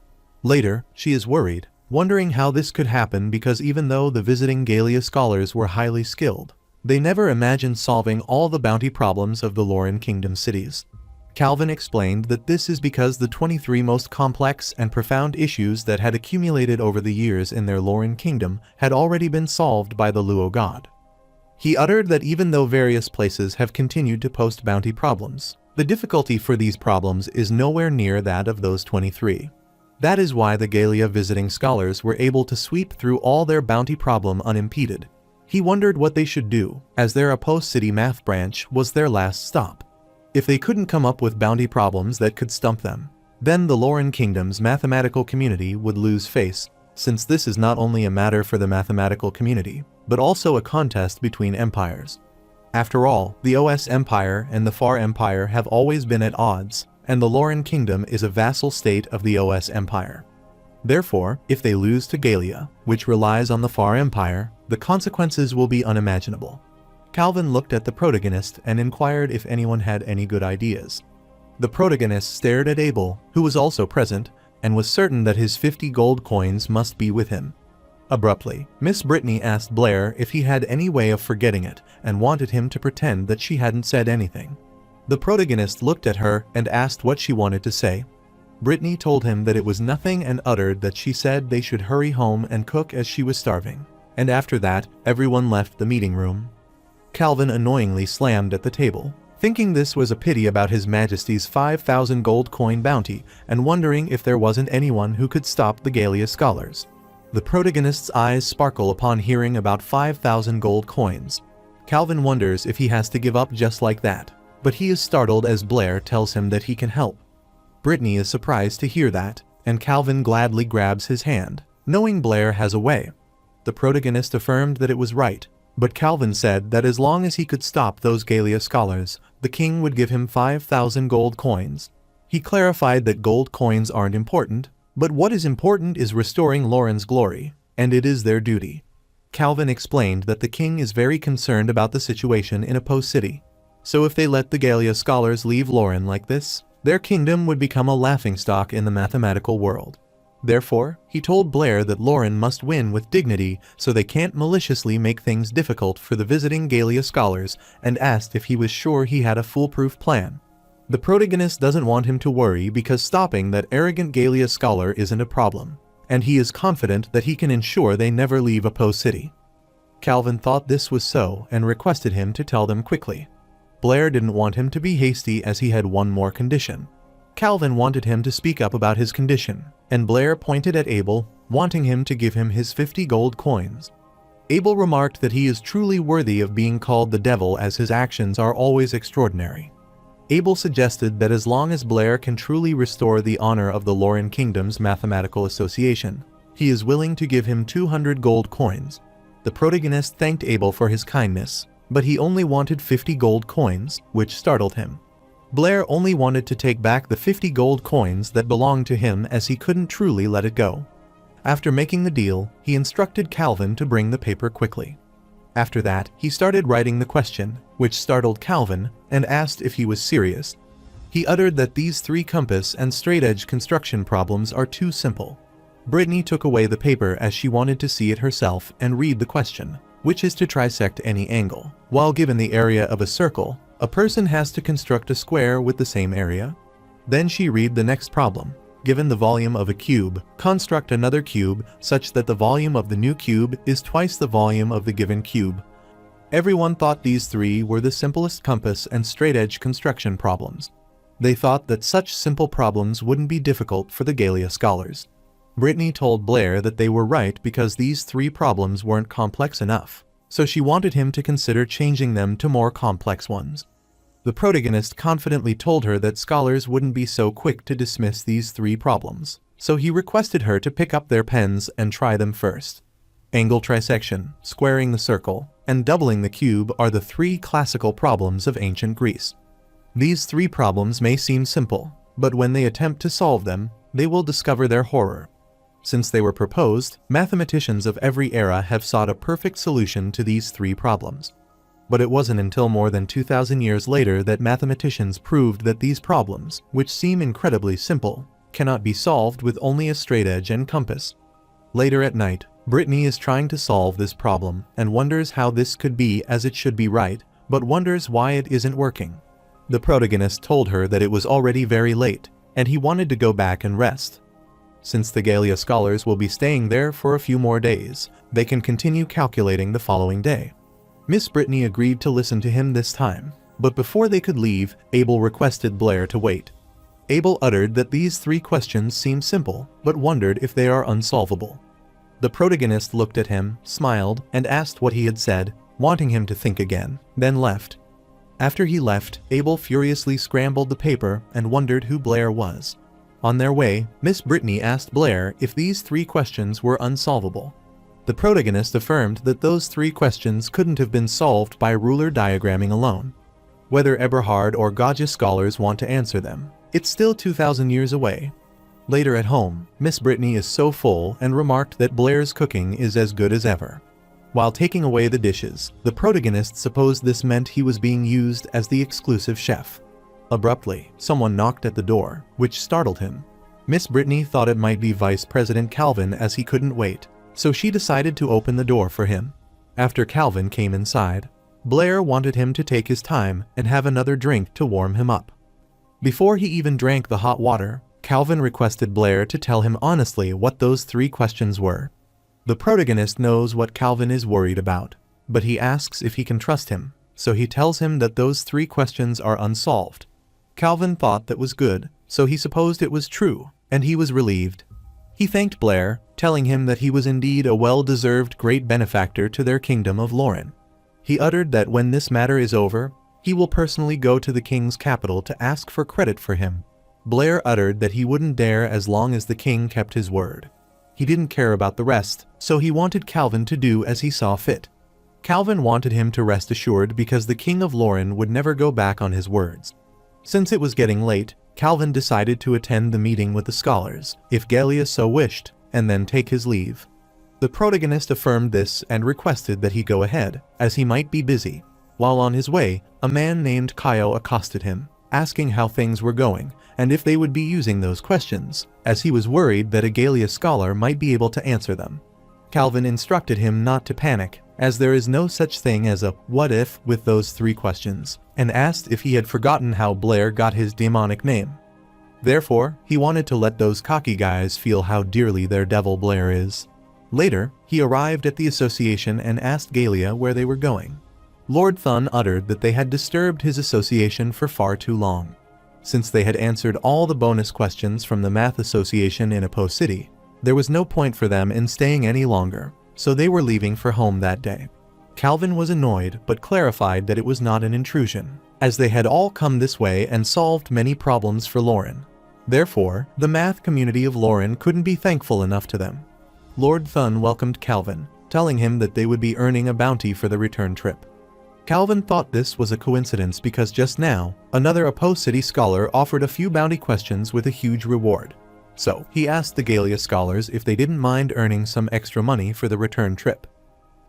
Later, she is worried, wondering how this could happen because even though the visiting Galia scholars were highly skilled, they never imagined solving all the bounty problems of the Lauren Kingdom cities. Calvin explained that this is because the 23 most complex and profound issues that had accumulated over the years in their Lauren kingdom had already been solved by the Luo god. He uttered that even though various places have continued to post bounty problems, the difficulty for these problems is nowhere near that of those 23. That is why the Galia visiting scholars were able to sweep through all their bounty problem unimpeded. He wondered what they should do, as their Apo City math branch was their last stop. If they couldn't come up with bounty problems that could stump them, then the Lauren Kingdom's mathematical community would lose face, since this is not only a matter for the mathematical community, but also a contest between empires. After all, the OS Empire and the Far Empire have always been at odds, and the Lauren Kingdom is a vassal state of the OS Empire. Therefore, if they lose to Galia, which relies on the Far Empire, the consequences will be unimaginable. Calvin looked at the protagonist and inquired if anyone had any good ideas. The protagonist stared at Abel, who was also present, and was certain that his 50 gold coins must be with him. Abruptly, Miss Brittany asked Blair if he had any way of forgetting it and wanted him to pretend that she hadn't said anything. The protagonist looked at her and asked what she wanted to say. Brittany told him that it was nothing and uttered that she said they should hurry home and cook as she was starving. And after that, everyone left the meeting room. Calvin annoyingly slammed at the table, thinking this was a pity about His Majesty's 5,000 gold coin bounty and wondering if there wasn't anyone who could stop the Galia scholars. The protagonist's eyes sparkle upon hearing about 5,000 gold coins. Calvin wonders if he has to give up just like that, but he is startled as Blair tells him that he can help. Brittany is surprised to hear that, and Calvin gladly grabs his hand, knowing Blair has a way. The protagonist affirmed that it was right, but Calvin said that as long as he could stop those Galia scholars, the king would give him 5,000 gold coins. He clarified that gold coins aren't important, but what is important is restoring Lauren's glory, and it is their duty. Calvin explained that the king is very concerned about the situation in Apo City. So if they let the Galia scholars leave Lauren like this, their kingdom would become a laughingstock in the mathematical world. Therefore, he told Blair that Lauren must win with dignity so they can't maliciously make things difficult for the visiting Galia scholars, and asked if he was sure he had a foolproof plan. The protagonist doesn't want him to worry because stopping that arrogant Galia scholar isn't a problem, and he is confident that he can ensure they never leave Apo City. Calvin thought this was so and requested him to tell them quickly. Blair didn't want him to be hasty as he had one more condition. Calvin wanted him to speak up about his condition, and Blair pointed at Abel, wanting him to give him his 50 gold coins. Abel remarked that he is truly worthy of being called the devil as his actions are always extraordinary. Abel suggested that as long as Blair can truly restore the honor of the Lauren Kingdom's Mathematical Association, he is willing to give him 200 gold coins. The protagonist thanked Abel for his kindness, but he only wanted 50 gold coins, which startled him. Blair only wanted to take back the 50 gold coins that belonged to him as he couldn't truly let it go. After making the deal, he instructed Calvin to bring the paper quickly. After that, he started writing the question, which startled Calvin, and asked if he was serious. He uttered that these 3 compass and straight-edge construction problems are too simple. Brittany took away the paper as she wanted to see it herself and read the question, which is to trisect any angle. While given the area of a circle, a person has to construct a square with the same area. Then she read the next problem. Given the volume of a cube, construct another cube such that the volume of the new cube is twice the volume of the given cube. Everyone thought these 3 were the simplest compass and straight-edge construction problems. They thought that such simple problems wouldn't be difficult for the Galia scholars. Brittany told Blair that they were right because these 3 problems weren't complex enough, so she wanted him to consider changing them to more complex ones. The protagonist confidently told her that scholars wouldn't be so quick to dismiss these 3 problems, so he requested her to pick up their pens and try them first. Angle trisection, squaring the circle, and doubling the cube are the 3 classical problems of ancient Greece. These 3 problems may seem simple, but when they attempt to solve them, they will discover their horror. Since they were proposed, mathematicians of every era have sought a perfect solution to these 3 problems. But it wasn't until more than 2,000 years later that mathematicians proved that these problems, which seem incredibly simple, cannot be solved with only a straight edge and compass. Later at night, Brittany is trying to solve this problem and wonders how this could be as it should be right, but wonders why it isn't working. The protagonist told her that it was already very late, and he wanted to go back and rest. Since the Galia scholars will be staying there for a few more days, they can continue calculating the following day. Miss Brittany agreed to listen to him this time, but before they could leave, Abel requested Blair to wait. Abel uttered that these 3 questions seem simple, but wondered if they are unsolvable. The protagonist looked at him, smiled, and asked what he had said, wanting him to think again, then left. After he left, Abel furiously scrambled the paper and wondered who Blair was. On their way, Miss Brittany asked Blair if these 3 questions were unsolvable. The protagonist affirmed that those 3 questions couldn't have been solved by ruler diagramming alone. Whether Eberhard or Gaja scholars want to answer them, it's still 2,000 years away. Later at home, Miss Brittany is so full and remarked that Blair's cooking is as good as ever. While taking away the dishes, the protagonist supposed this meant he was being used as the exclusive chef. Abruptly, someone knocked at the door, which startled him. Miss Brittany thought it might be Vice President Calvin as he couldn't wait, so she decided to open the door for him. After Calvin came inside, Blair wanted him to take his time and have another drink to warm him up. Before he even drank the hot water, Calvin requested Blair to tell him honestly what those 3 questions were. The protagonist knows what Calvin is worried about, but he asks if he can trust him, so he tells him that those 3 questions are unsolved. Calvin thought that was good, so he supposed it was true, and he was relieved. He thanked Blair, telling him that he was indeed a well-deserved great benefactor to their kingdom of Lauren. He uttered that when this matter is over, he will personally go to the king's capital to ask for credit for him. Blair uttered that he wouldn't dare as long as the king kept his word. He didn't care about the rest, so he wanted Calvin to do as he saw fit. Calvin wanted him to rest assured because the king of Lauren would never go back on his words. Since it was getting late, Calvin decided to attend the meeting with the scholars, if Galia so wished, and then take his leave. The protagonist affirmed this and requested that he go ahead, as he might be busy. While on his way, a man named Kaio accosted him, asking how things were going, and if they would be using those questions, as he was worried that a Galia scholar might be able to answer them. Calvin instructed him not to panic, as there is no such thing as a what if with those 3 questions, and asked if he had forgotten how Blair got his demonic name. Therefore, he wanted to let those cocky guys feel how dearly their devil Blair is. Later, he arrived at the association and asked Galia where they were going. Lord Thun uttered that they had disturbed his association for far too long. Since they had answered all the bonus questions from the Math Association in Apo City, there was no point for them in staying any longer, so they were leaving for home that day. Calvin was annoyed but clarified that it was not an intrusion, as they had all come this way and solved many problems for Lauren. Therefore, the math community of Lauren couldn't be thankful enough to them. Lord Thun welcomed Calvin, telling him that they would be earning a bounty for the return trip. Calvin thought this was a coincidence because just now, another Apo City scholar offered a few bounty questions with a huge reward. So, he asked the Galia scholars if they didn't mind earning some extra money for the return trip.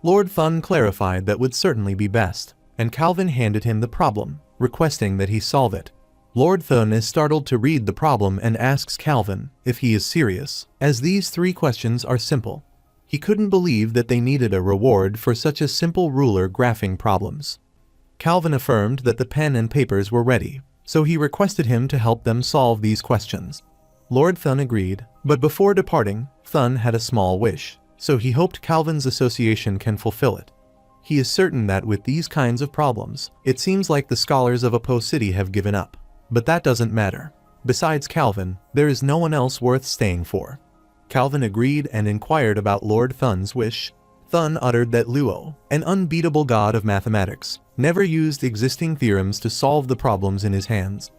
Lord Thun clarified that would certainly be best, and Calvin handed him the problem, requesting that he solve it. Lord Thun is startled to read the problem and asks Calvin if he is serious, as these 3 questions are simple. He couldn't believe that they needed a reward for such a simple ruler graphing problems. Calvin affirmed that the pen and papers were ready, so he requested him to help them solve these questions. Lord Thun agreed, but before departing, Thun had a small wish, so he hoped Calvin's association can fulfill it. He is certain that with these kinds of problems, it seems like the scholars of Apo City have given up. But that doesn't matter. Besides Calvin, there is no one else worth staying for. Calvin agreed and inquired about Lord Thun's wish. Thun uttered that Luo, an unbeatable god of mathematics, never used existing theorems to solve the problems in his hands.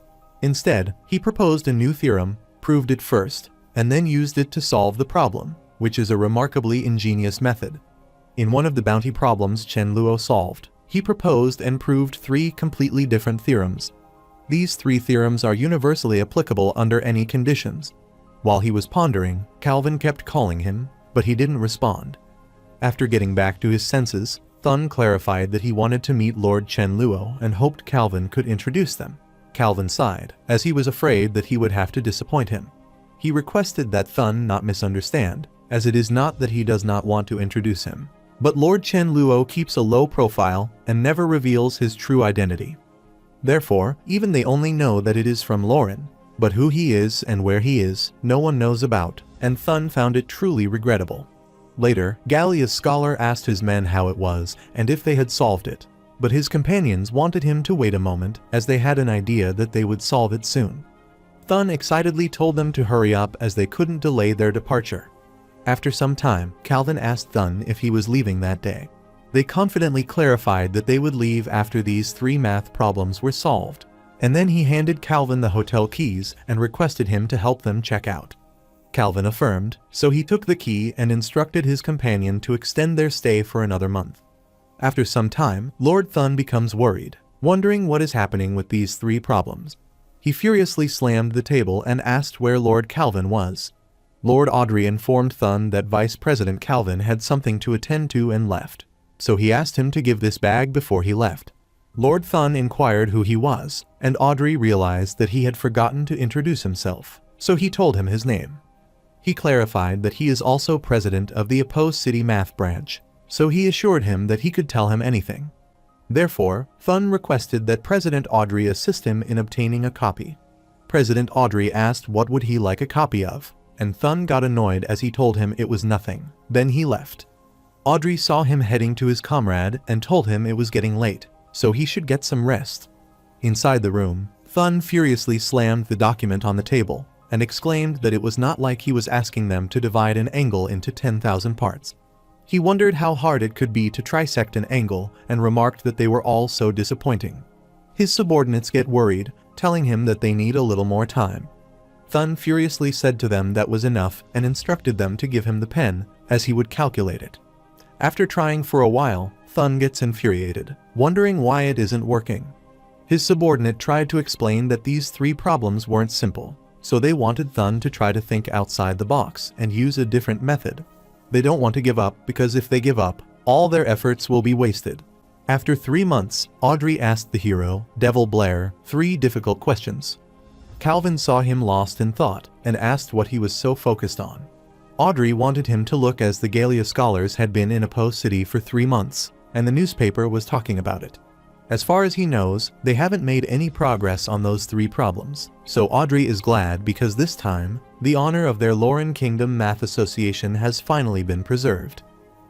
Instead, he proposed a new theorem, proved it first, and then used it to solve the problem, which is a remarkably ingenious method. In one of the bounty problems Chen Luo solved, he proposed and proved 3 completely different theorems. These 3 theorems are universally applicable under any conditions. While he was pondering, Calvin kept calling him, but he didn't respond. After getting back to his senses, Thun clarified that he wanted to meet Lord Chen Luo and hoped Calvin could introduce them. Calvin sighed, as he was afraid that he would have to disappoint him. He requested that Thun not misunderstand, as it is not that he does not want to introduce him, but Lord Chen Luo keeps a low profile and never reveals his true identity. Therefore, even they only know that it is from Lauren. But who he is and where he is, no one knows about, and Thun found it truly regrettable. Later, Gallia's scholar asked his men how it was and if they had solved it. But his companions wanted him to wait a moment, as they had an idea that they would solve it soon. Thun excitedly told them to hurry up as they couldn't delay their departure. After some time, Calvin asked Thun if he was leaving that day. They confidently clarified that they would leave after these 3 math problems were solved, and then he handed Calvin the hotel keys and requested him to help them check out. Calvin affirmed, so he took the key and instructed his companion to extend their stay for another month. After some time, Lord Thun becomes worried, wondering what is happening with these 3 problems. He furiously slammed the table and asked where Lord Calvin was. Lord Audrey informed Thun that Vice President Calvin had something to attend to and left, so he asked him to give this bag before he left. Lord Thun inquired who he was, and Audrey realized that he had forgotten to introduce himself, so he told him his name. He clarified that he is also president of the Opposed City Math Branch, so he assured him that he could tell him anything. Therefore, Thun requested that President Audrey assist him in obtaining a copy. President Audrey asked what would he like a copy of, and Thun got annoyed as he told him it was nothing. Then he left. Audrey saw him heading to his comrade and told him it was getting late, so he should get some rest. Inside the room, Thun furiously slammed the document on the table and exclaimed that it was not like he was asking them to divide an angle into 10,000 parts. He wondered how hard it could be to trisect an angle and remarked that they were all so disappointing. His subordinates get worried, telling him that they need a little more time. Thun furiously said to them that was enough and instructed them to give him the pen, as he would calculate it. After trying for a while, Thun gets infuriated, wondering why it isn't working. His subordinate tried to explain that these 3 problems weren't simple, so they wanted Thun to try to think outside the box and use a different method. They don't want to give up because if they give up, all their efforts will be wasted. After 3 months, Audrey asked the hero, Devil Blair, 3 difficult questions. Calvin saw him lost in thought and asked what he was so focused on. Audrey wanted him to look as the Gallia scholars had been in Opposed City for 3 months, and the newspaper was talking about it. As far as he knows, they haven't made any progress on those 3 problems, so Audrey is glad because this time, the honor of their Lauren Kingdom Math Association has finally been preserved.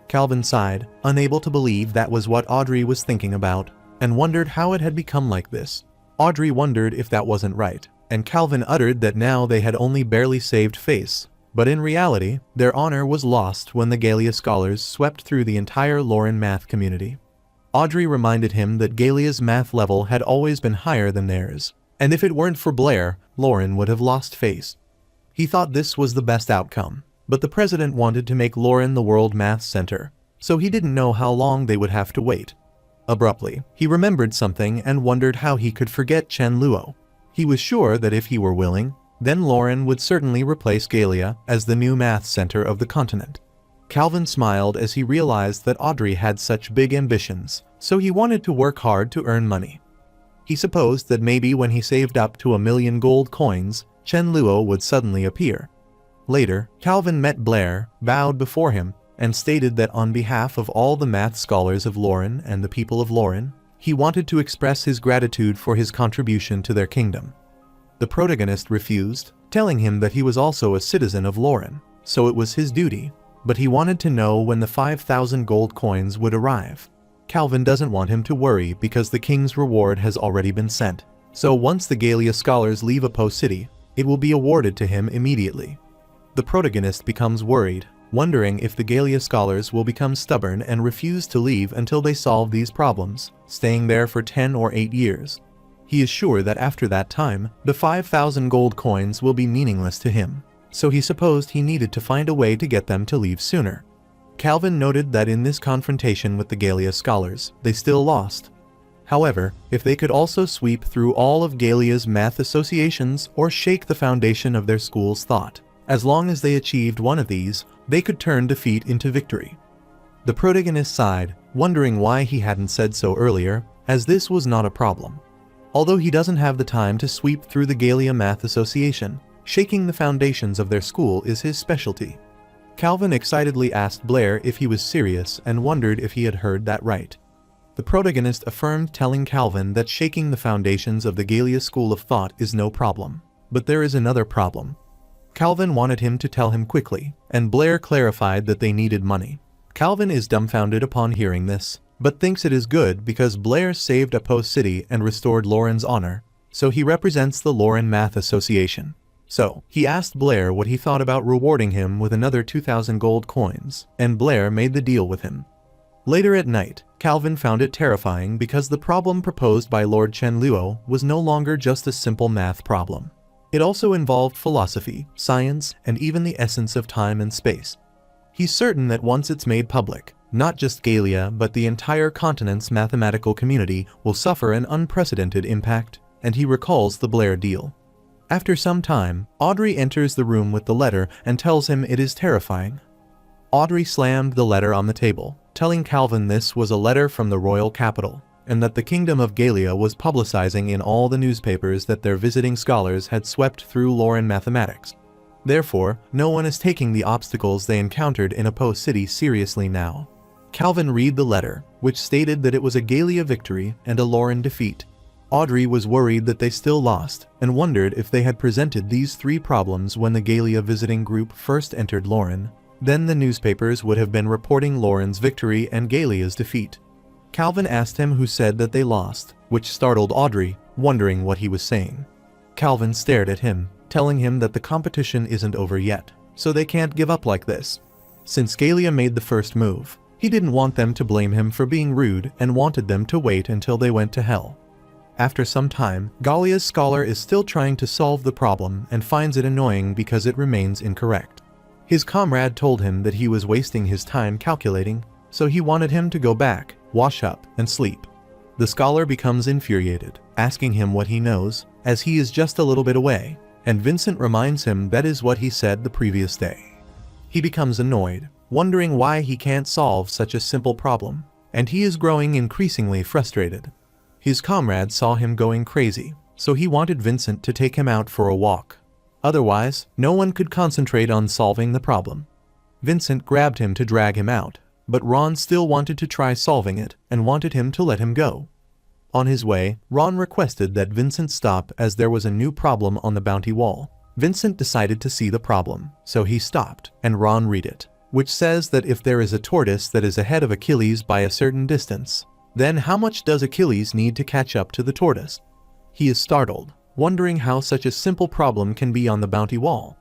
Calvin sighed, unable to believe that was what Audrey was thinking about, and wondered how it had become like this. Audrey wondered if that wasn't right, and Calvin uttered that now they had only barely saved face, but in reality, their honor was lost when the Gallia scholars swept through the entire Lauren math community. Audrey reminded him that Gallia's math level had always been higher than theirs, and if it weren't for Blair, Lauren would have lost face. He thought this was the best outcome, but the president wanted to make Lauren the World Math Center, so he didn't know how long they would have to wait. Abruptly, he remembered something and wondered how he could forget Chen Luo. He was sure that if he were willing, then Lauren would certainly replace Gallia as the new math center of the continent. Calvin smiled as he realized that Audrey had such big ambitions, so he wanted to work hard to earn money. He supposed that maybe when he saved up to 1,000,000 gold coins, Chen Luo would suddenly appear. Later, Calvin met Blair, bowed before him, and stated that on behalf of all the math scholars of Lauren and the people of Lauren, he wanted to express his gratitude for his contribution to their kingdom. The protagonist refused, telling him that he was also a citizen of Lauren, so it was his duty, but he wanted to know when the 5,000 gold coins would arrive. Calvin doesn't want him to worry because the king's reward has already been sent, so once the Gallia scholars leave Opposed City, it will be awarded to him immediately. The protagonist becomes worried, wondering if the Gallia scholars will become stubborn and refuse to leave until they solve these problems, staying there for 10 or 8 years. He is sure that after that time, the 5,000 gold coins will be meaningless to him, so he supposed he needed to find a way to get them to leave sooner. Calvin noted that in this confrontation with the Gallia scholars, they still lost. However, if they could also sweep through all of Gallia's math associations or shake the foundation of their school's thought, as long as they achieved one of these, they could turn defeat into victory. The protagonist sighed, wondering why he hadn't said so earlier, as this was not a problem. Although he doesn't have the time to sweep through the Gallia Math Association, shaking the foundations of their school is his specialty. Calvin excitedly asked Blair if he was serious and wondered if he had heard that right. The protagonist affirmed, telling Calvin that shaking the foundations of the Galia school of thought is no problem. But there is another problem. Calvin wanted him to tell him quickly, and Blair clarified that they needed money. Calvin is dumbfounded upon hearing this, but thinks it is good because Blair saved Apo City and restored Lauren's honor, so he represents the Lauren Math Association. So, he asked Blair what he thought about rewarding him with another 2,000 gold coins, and Blair made the deal with him. Later at night, Calvin found it terrifying because the problem proposed by Lord Chen Luo was no longer just a simple math problem. It also involved philosophy, science, and even the essence of time and space. He's certain that once it's made public, not just Galia but the entire continent's mathematical community will suffer an unprecedented impact, and he recalls the Blair deal. After some time, Audrey enters the room with the letter and tells him it is terrifying. Audrey slammed the letter on the table, telling Calvin this was a letter from the royal capital, and that the kingdom of Galia was publicizing in all the newspapers that their visiting scholars had swept through Lauren mathematics. Therefore, no one is taking the obstacles they encountered in Apo City seriously now. Calvin read the letter, which stated that it was a Galia victory and a Lauren defeat. Audrey was worried that they still lost, and wondered if they had presented these three problems when the Galia visiting group first entered Lauren. Then the newspapers would have been reporting Lauren's victory and Galia's defeat. Calvin asked him who said that they lost, which startled Audrey, wondering what he was saying. Calvin stared at him, telling him that the competition isn't over yet, so they can't give up like this. Since Galia made the first move, he didn't want them to blame him for being rude and wanted them to wait until they went to hell. After some time, Galia's scholar is still trying to solve the problem and finds it annoying because it remains incorrect. His comrade told him that he was wasting his time calculating, so he wanted him to go back, wash up, and sleep. The scholar becomes infuriated, asking him what he knows, as he is just a little bit away, and Vincent reminds him that is what he said the previous day. He becomes annoyed, wondering why he can't solve such a simple problem, and he is growing increasingly frustrated. His comrade saw him going crazy, so he wanted Vincent to take him out for a walk. Otherwise, no one could concentrate on solving the problem. Vincent grabbed him to drag him out, but Ron still wanted to try solving it and wanted him to let him go. On his way, Ron requested that Vincent stop as there was a new problem on the bounty wall. Vincent decided to see the problem, so he stopped, and Ron read it, which says that if there is a tortoise that is ahead of Achilles by a certain distance, then how much does Achilles need to catch up to the tortoise? He is startled, wondering how such a simple problem can be on the bounty wall.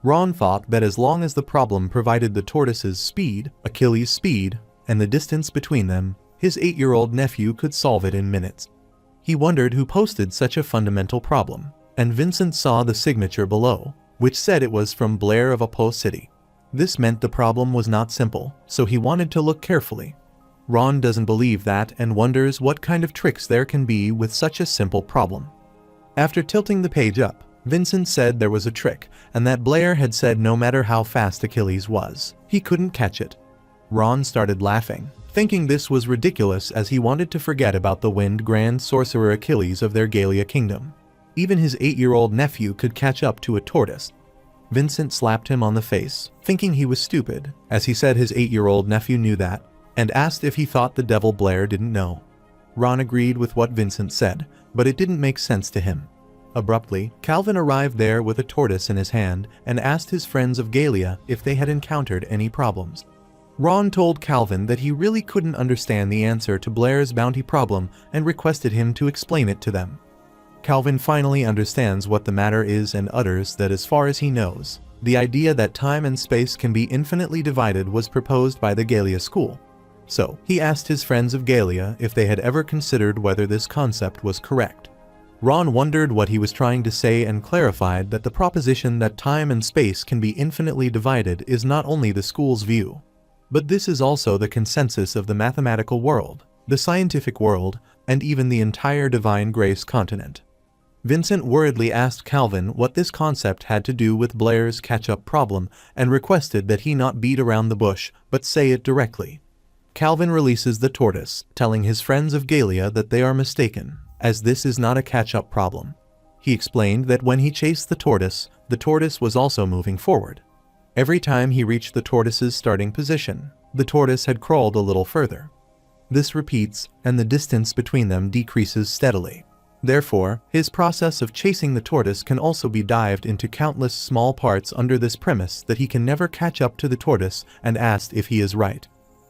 Ron thought that as long as the problem provided the tortoise's speed, Achilles' speed, and the distance between them, his 8-year-old nephew could solve it in minutes. He wondered who posted such a fundamental problem, and Vincent saw the signature below, which said it was from Blair of Apo City. This meant the problem was not simple, so he wanted to look carefully. Ron doesn't believe that and wonders what kind of tricks there can be with such a simple problem. After tilting the page up, Vincent said there was a trick, and that Blair had said no matter how fast Achilles was, he couldn't catch it. Ron started laughing, thinking this was ridiculous as he wanted to forget about the Wind Grand Sorcerer Achilles of their Galia kingdom. Even his 8-year-old nephew could catch up to a tortoise. Vincent slapped him on the face, thinking he was stupid, as he said his 8-year-old nephew knew that, and asked if he thought the devil Blair didn't know. Ron agreed with what Vincent said, but it didn't make sense to him. Abruptly, Calvin arrived there with a tortoise in his hand and asked his friends of Galia if they had encountered any problems. Ron told Calvin that he really couldn't understand the answer to Blair's bounty problem and requested him to explain it to them. Calvin finally understands what the matter is and utters that as far as he knows, the idea that time and space can be infinitely divided was proposed by the Galia school. So, he asked his friends of Galia if they had ever considered whether this concept was correct. Ron wondered what he was trying to say and clarified that the proposition that time and space can be infinitely divided is not only the school's view, but this is also the consensus of the mathematical world, the scientific world, and even the entire Divine Grace continent. Vincent worriedly asked Calvin what this concept had to do with Blair's catch-up problem and requested that he not beat around the bush, but say it directly. Calvin releases the tortoise, telling his friends of Galia that they are mistaken, as this is not a catch-up problem. He explained that when he chased the tortoise was also moving forward. Every time he reached the tortoise's starting position, the tortoise had crawled a little further. This repeats, and the distance between them decreases steadily. Therefore, his process of chasing the tortoise can also be dived into countless small parts under this premise that he can never catch up to the tortoise and asked if he is right.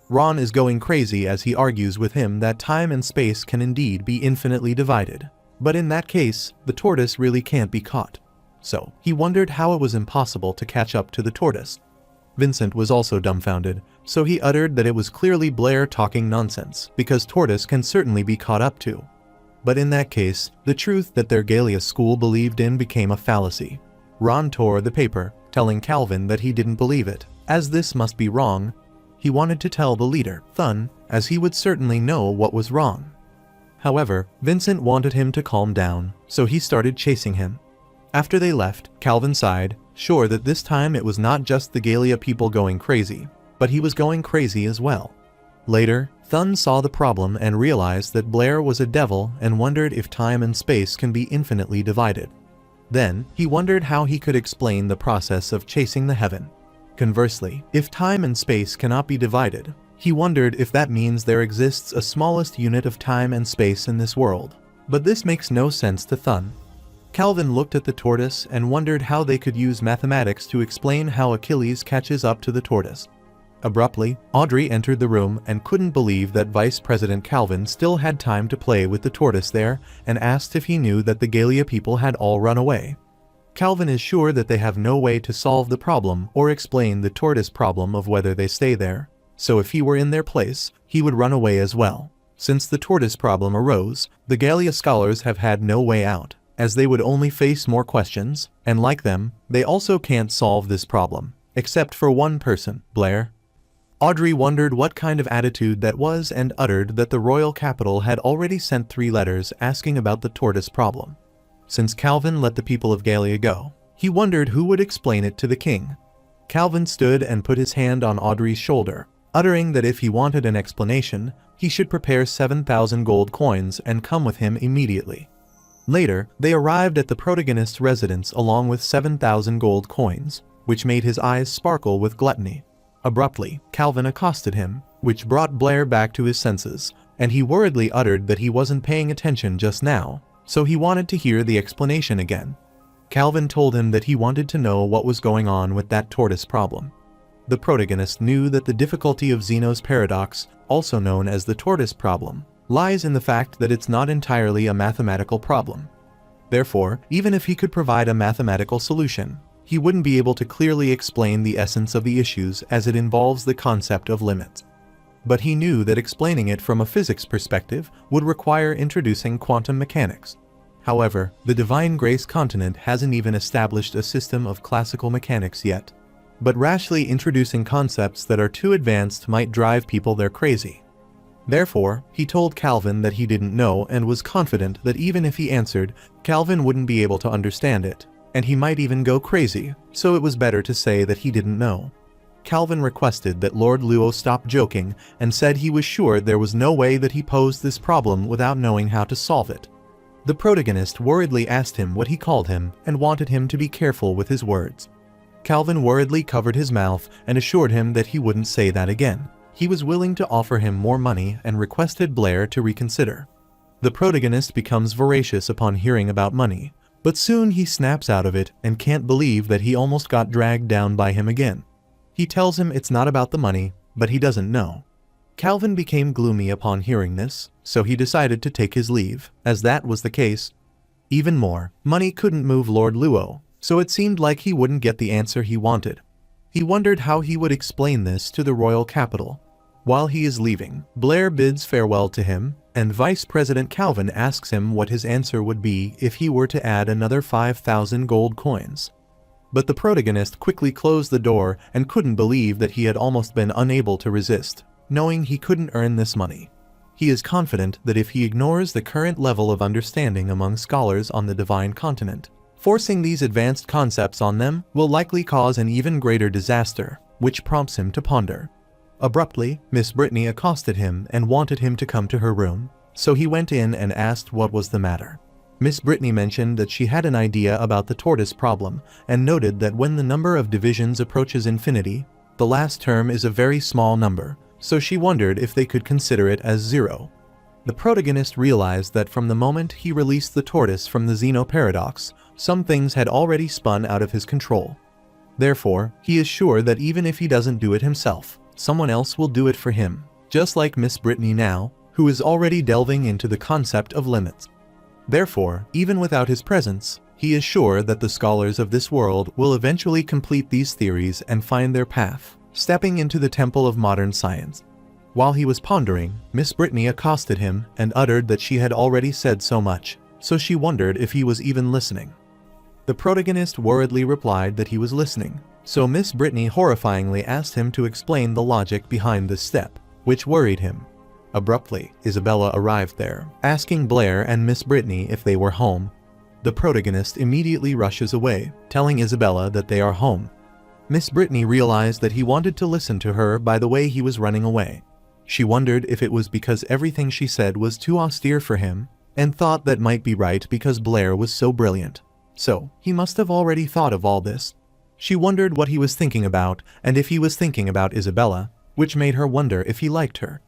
Ron is going crazy as he argues with him that time and space can indeed be infinitely divided. But in that case, the tortoise really can't be caught. So, he wondered how it was impossible to catch up to the tortoise. Vincent was also dumbfounded, so he uttered that it was clearly Blair talking nonsense, because tortoise can certainly be caught up to. But in that case, the truth that their Galia school believed in became a fallacy. Ron tore the paper, telling Calvin that he didn't believe it, as this must be wrong. He wanted to tell the leader, Thun, as he would certainly know what was wrong. However, Vincent wanted him to calm down, so he started chasing him. After they left, Calvin sighed, sure that this time it was not just the Galia people going crazy, but he was going crazy as well. Later, Thun saw the problem and realized that Blair was a devil and wondered if time and space can be infinitely divided. Then, he wondered how he could explain the process of chasing the heaven. Conversely, if time and space cannot be divided, he wondered if that means there exists a smallest unit of time and space in this world. But this makes no sense to Thun. Calvin looked at the tortoise and wondered how they could use mathematics to explain how Achilles catches up to the tortoise. Abruptly, Audrey entered the room and couldn't believe that Vice President Calvin still had time to play with the tortoise there, and asked if he knew that the Galia people had all run away. Calvin is sure that they have no way to solve the problem or explain the tortoise problem of whether they stay there, so if he were in their place, he would run away as well. Since the tortoise problem arose, the Galia scholars have had no way out, as they would only face more questions, and like them, they also can't solve this problem, except for one person, Blair. Audrey wondered what kind of attitude that was and uttered that the royal capital had already sent 3 letters asking about the tortoise problem. Since Calvin let the people of Galia go, he wondered who would explain it to the king. Calvin stood and put his hand on Audrey's shoulder, uttering that if he wanted an explanation, he should prepare 7,000 gold coins and come with him immediately. Later, they arrived at the protagonist's residence along with 7,000 gold coins, which made his eyes sparkle with gluttony. Abruptly, Calvin accosted him, which brought Blair back to his senses, and he worriedly uttered that he wasn't paying attention just now, so he wanted to hear the explanation again. Calvin told him that he wanted to know what was going on with that tortoise problem. The protagonist knew that the difficulty of Zeno's paradox, also known as the tortoise problem, lies in the fact that it's not entirely a mathematical problem. Therefore, even if he could provide a mathematical solution, he wouldn't be able to clearly explain the essence of the issues as it involves the concept of limits. But he knew that explaining it from a physics perspective would require introducing quantum mechanics. However, the Divine Grace continent hasn't even established a system of classical mechanics yet. But rashly introducing concepts that are too advanced might drive people there crazy. Therefore, he told Calvin that he didn't know and was confident that even if he answered, Calvin wouldn't be able to understand it, and he might even go crazy, so it was better to say that he didn't know. Calvin requested that Lord Luo stop joking and said he was sure there was no way that he posed this problem without knowing how to solve it. The protagonist worriedly asked him what he called him and wanted him to be careful with his words. Calvin worriedly covered his mouth and assured him that he wouldn't say that again. He was willing to offer him more money and requested Blair to reconsider. The protagonist becomes voracious upon hearing about money, but soon he snaps out of it and can't believe that he almost got dragged down by him again. He tells him it's not about the money, but he doesn't know. Calvin became gloomy upon hearing this, so he decided to take his leave, as that was the case. Even more, money couldn't move Lord Luo, so it seemed like he wouldn't get the answer he wanted. He wondered how he would explain this to the royal capital. While he is leaving, Blair bids farewell to him, and Vice President Calvin asks him what his answer would be if he were to add another 5,000 gold coins. But the protagonist quickly closed the door and couldn't believe that he had almost been unable to resist, knowing he couldn't earn this money. He is confident that if he ignores the current level of understanding among scholars on the Divine Continent, forcing these advanced concepts on them will likely cause an even greater disaster, which prompts him to ponder. Abruptly, Miss Brittany accosted him and wanted him to come to her room, so he went in and asked what was the matter. Miss Brittany mentioned that she had an idea about the tortoise problem and noted that when the number of divisions approaches infinity, the last term is a very small number, so she wondered if they could consider it as 0. The protagonist realized that from the moment he released the tortoise from the Xeno paradox, some things had already spun out of his control. Therefore, he is sure that even if he doesn't do it himself, someone else will do it for him, just like Miss Brittany now, who is already delving into the concept of limits. Therefore, even without his presence, he is sure that the scholars of this world will eventually complete these theories and find their path, stepping into the temple of modern science. While he was pondering, Miss Brittany accosted him and uttered that she had already said so much, so she wondered if he was even listening. The protagonist worriedly replied that he was listening, so Miss Brittany horrifyingly asked him to explain the logic behind this step, which worried him. Abruptly, Isabella arrived there, asking Blair and Miss Brittany if they were home. The protagonist immediately rushes away, telling Isabella that they are home. Miss Brittany realized that he wanted to listen to her by the way he was running away. She wondered if it was because everything she said was too austere for him, and thought that might be right because Blair was so brilliant. So, he must have already thought of all this. She wondered what he was thinking about, and if he was thinking about Isabella, which made her wonder if he liked her.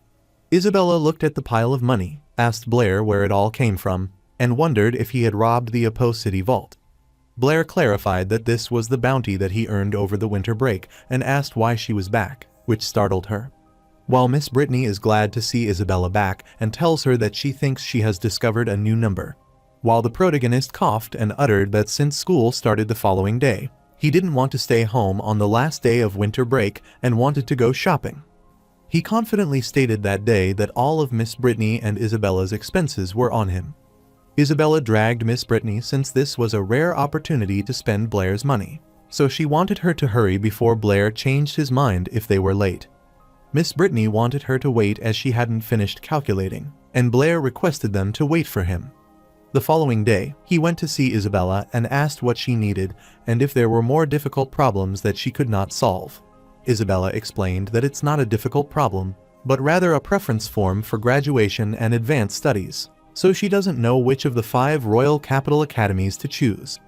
Isabella looked at the pile of money, asked Blair where it all came from, and wondered if he had robbed the Apo City vault. Blair clarified that this was the bounty that he earned over the winter break, and asked why she was back, which startled her. While Miss Brittany is glad to see Isabella back and tells her that she thinks she has discovered a new number. While the protagonist coughed and uttered that since school started the following day, he didn't want to stay home on the last day of winter break and wanted to go shopping. He confidently stated that day that all of Miss Brittany and Isabella's expenses were on him. Isabella dragged Miss Brittany since this was a rare opportunity to spend Blair's money, so she wanted her to hurry before Blair changed his mind if they were late. Miss Brittany wanted her to wait as she hadn't finished calculating, and Blair requested them to wait for him. The following day, he went to see Isabella and asked what she needed and if there were more difficult problems that she could not solve. Isabella explained that it's not a difficult problem, but rather a preference form for graduation and advanced studies, so she doesn't know which of the 5 Royal Capital Academies to choose.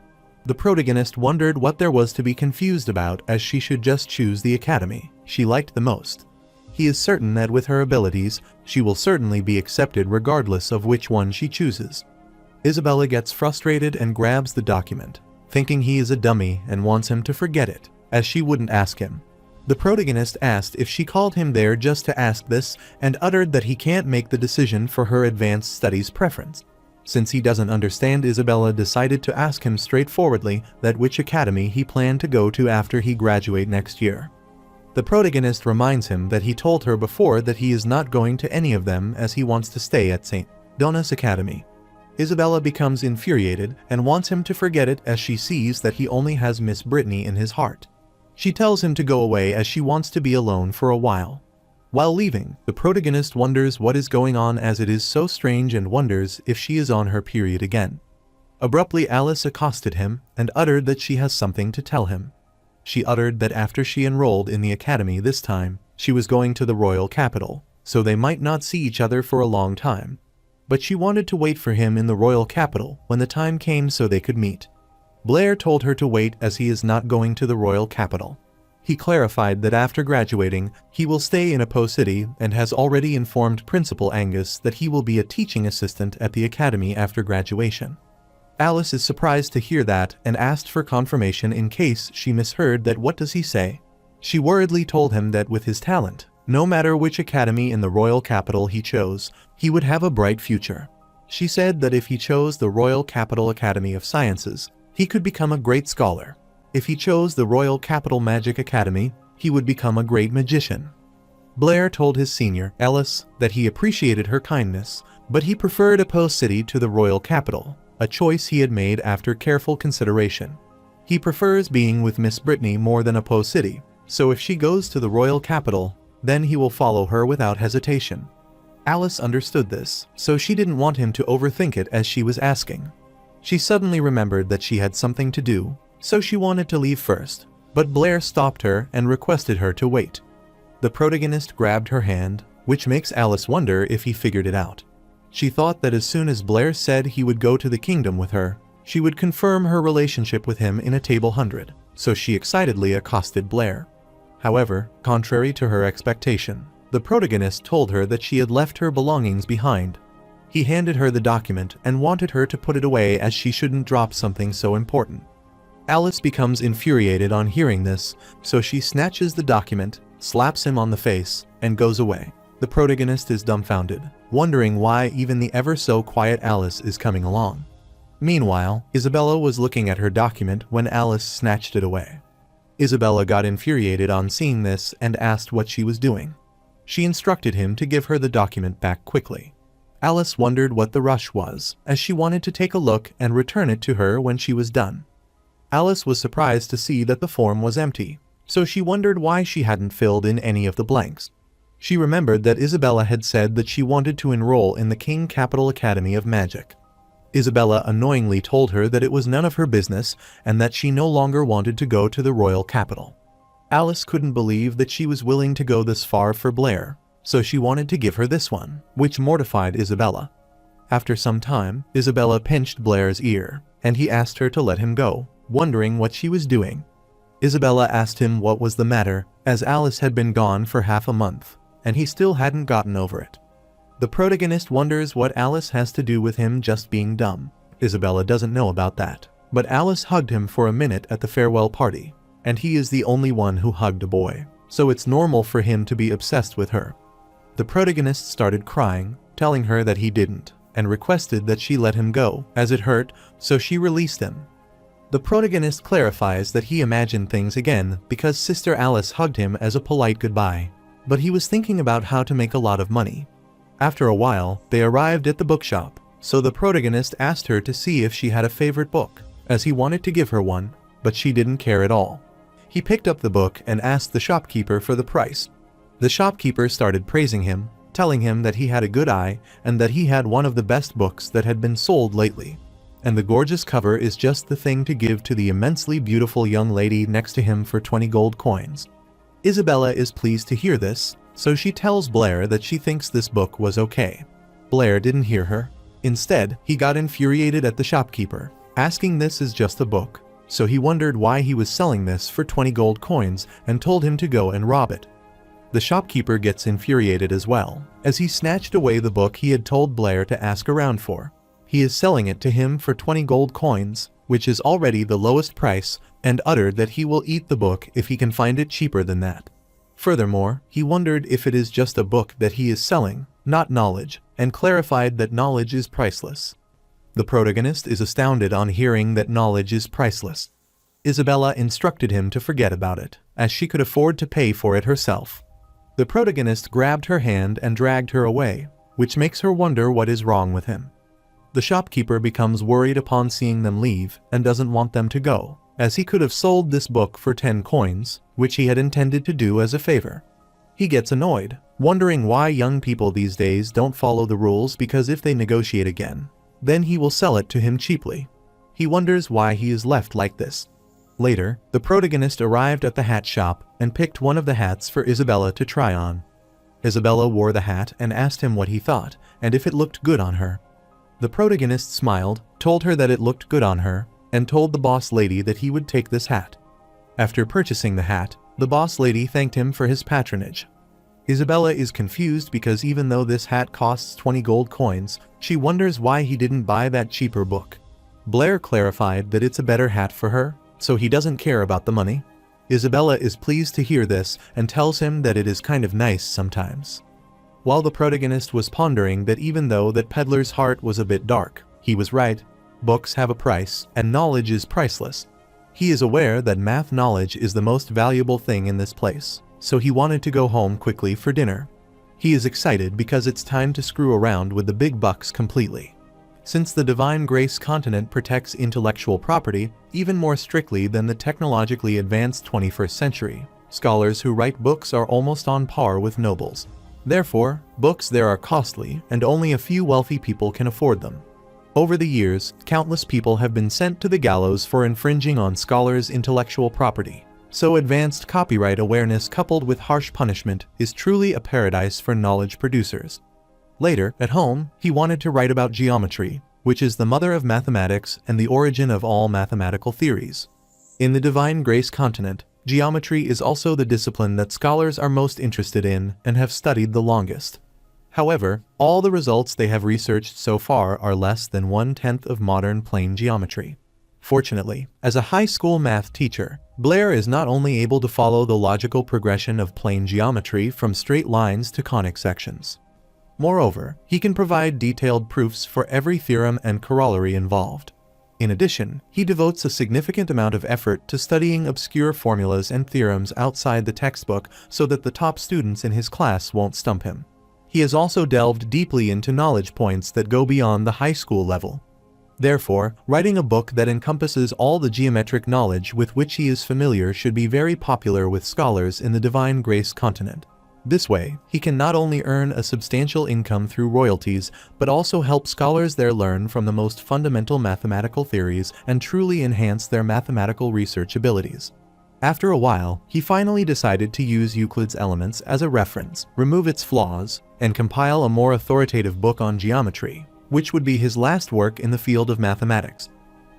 The protagonist wondered what there was to be confused about, as she should just choose the academy she liked the most. He is certain that with her abilities, she will certainly be accepted regardless of which one she chooses. Isabella gets frustrated and grabs the document, thinking he is a dummy and wants him to forget it, as she wouldn't ask him. The protagonist asked if she called him there just to ask this and uttered that he can't make the decision for her advanced studies preference. Since he doesn't understand, Isabella decided to ask him straightforwardly that which academy he planned to go to after he graduate next year. The protagonist reminds him that he told her before that he is not going to any of them as he wants to stay at St. Donna's Academy. Isabella becomes infuriated and wants him to forget it as she sees that he only has Miss Brittany in his heart. She tells him to go away as she wants to be alone for a while. While leaving, the protagonist wonders what is going on as it is so strange and wonders if she is on her period again. Abruptly, Alice accosted him and uttered that she has something to tell him. She uttered that after she enrolled in the academy this time, she was going to the royal capital, so they might not see each other for a long time. But she wanted to wait for him in the royal capital when the time came so they could meet. Blair told her to wait as he is not going to the royal capital. He clarified that after graduating, he will stay in Apo City and has already informed Principal Angus that he will be a teaching assistant at the academy after graduation. Alice is surprised to hear that and asked for confirmation in case she misheard that. What does he say? She worriedly told him that with his talent, no matter which academy in the royal capital he chose, he would have a bright future. She said that if he chose the Royal Capital Academy of Sciences, he could become a great scholar. If he chose the Royal Capital Magic Academy, he would become a great magician. Blair told his senior, Ellis, that he appreciated her kindness, but he preferred Apo City to the royal capital, a choice he had made after careful consideration. He prefers being with Miss Brittany more than Apo City, so if she goes to the royal capital, then he will follow her without hesitation. Alice understood this, so she didn't want him to overthink it as she was asking. She suddenly remembered that she had something to do, so she wanted to leave first, but Blair stopped her and requested her to wait. The protagonist grabbed her hand, which makes Alice wonder if he figured it out. She thought that as soon as Blair said he would go to the kingdom with her, she would confirm her relationship with him in a table 100, so she excitedly accosted Blair. However, contrary to her expectation, The protagonist told her that she had left her belongings behind. He handed her the document and wanted her to put it away as she shouldn't drop something so important. Alice becomes infuriated on hearing this, so she snatches the document, slaps him on the face, and goes away. The protagonist is dumbfounded, wondering why even the ever-so-quiet Alice is coming along. Meanwhile, Isabella was looking at her document when Alice snatched it away. Isabella got infuriated on seeing this and asked what she was doing. She instructed him to give her the document back quickly. Alice wondered what the rush was, as she wanted to take a look and return it to her when she was done. Alice was surprised to see that the form was empty, so she wondered why she hadn't filled in any of the blanks. She remembered that Isabella had said that she wanted to enroll in the King Capital Academy of Magic. Isabella annoyingly told her that it was none of her business and that she no longer wanted to go to the royal capital. Alice couldn't believe that she was willing to go this far for Blair, so she wanted to give her this one, which mortified Isabella. After some time, Isabella pinched Blair's ear, and he asked her to let him go, wondering what she was doing. Isabella asked him what was the matter, as Alice had been gone for half a month, and he still hadn't gotten over it. The protagonist wonders what Alice has to do with him just being dumb. Isabella doesn't know about that, but Alice hugged him for a minute at the farewell party, and he is the only one who hugged a boy, so it's normal for him to be obsessed with her. The protagonist started crying, telling her that he didn't, and requested that she let him go, as it hurt, so she released him. The protagonist clarifies that he imagined things again because Sister Alice hugged him as a polite goodbye, but he was thinking about how to make a lot of money. After a while, they arrived at the bookshop, so the protagonist asked her to see if she had a favorite book, as he wanted to give her one, but she didn't care at all. He picked up the book and asked the shopkeeper for the price. The shopkeeper started praising him, telling him that he had a good eye and that he had one of the best books that had been sold lately. And the gorgeous cover is just the thing to give to the immensely beautiful young lady next to him for 20 gold coins. Isabella is pleased to hear this, so she tells Blair that she thinks this book was okay. Blair didn't hear her. Instead, he got infuriated at the shopkeeper, asking this is just a book, so he wondered why he was selling this for 20 gold coins and told him to go and rob it. The shopkeeper gets infuriated as well, as he snatched away the book he had told Blair to ask around for. He is selling it to him for 20 gold coins, which is already the lowest price, and uttered that he will eat the book if he can find it cheaper than that. Furthermore, he wondered if it is just a book that he is selling, not knowledge, and clarified that knowledge is priceless. The protagonist is astounded on hearing that knowledge is priceless. Isabella instructed him to forget about it, as she could afford to pay for it herself. The protagonist grabbed her hand and dragged her away, which makes her wonder what is wrong with him. The shopkeeper becomes worried upon seeing them leave and doesn't want them to go, as he could have sold this book for 10 coins, which he had intended to do as a favor. He gets annoyed, wondering why young people these days don't follow the rules because if they negotiate again, then he will sell it to him cheaply. He wonders why he is left like this. Later, the protagonist arrived at the hat shop and picked one of the hats for Isabella to try on. Isabella wore the hat and asked him what he thought and if it looked good on her. The protagonist smiled, told her that it looked good on her, and told the boss lady that he would take this hat. After purchasing the hat, the boss lady thanked him for his patronage. Isabella is confused because even though this hat costs 20 gold coins, she wonders why he didn't buy that cheaper book. Blair clarified that it's a better hat for her, so he doesn't care about the money. Isabella is pleased to hear this and tells him that it is kind of nice sometimes. While the protagonist was pondering that even though that peddler's heart was a bit dark, he was right. Books have a price, and knowledge is priceless. He is aware that math knowledge is the most valuable thing in this place, so he wanted to go home quickly for dinner. He is excited because it's time to screw around with the big bucks completely. Since the Divine Grace continent protects intellectual property even more strictly than the technologically advanced 21st century, scholars who write books are almost on par with nobles. Therefore, books there are costly and only a few wealthy people can afford them. Over the years, countless people have been sent to the gallows for infringing on scholars' intellectual property. So advanced copyright awareness coupled with harsh punishment is truly a paradise for knowledge producers. Later, at home, he wanted to write about geometry, which is the mother of mathematics and the origin of all mathematical theories. In the Divine Grace continent, Geometry is also the discipline that scholars are most interested in and have studied the longest. However, all the results they have researched so far are less than 1/10 of modern plane geometry. Fortunately, as a high school math teacher, Blair is not only able to follow the logical progression of plane geometry from straight lines to conic sections. Moreover, he can provide detailed proofs for every theorem and corollary involved. In addition, he devotes a significant amount of effort to studying obscure formulas and theorems outside the textbook so that the top students in his class won't stump him. He has also delved deeply into knowledge points that go beyond the high school level. Therefore, writing a book that encompasses all the geometric knowledge with which he is familiar should be very popular with scholars in the Divine Grace continent. This way, he can not only earn a substantial income through royalties, but also help scholars there learn from the most fundamental mathematical theories and truly enhance their mathematical research abilities. After a while, he finally decided to use Euclid's Elements as a reference, remove its flaws, and compile a more authoritative book on geometry, which would be his last work in the field of mathematics.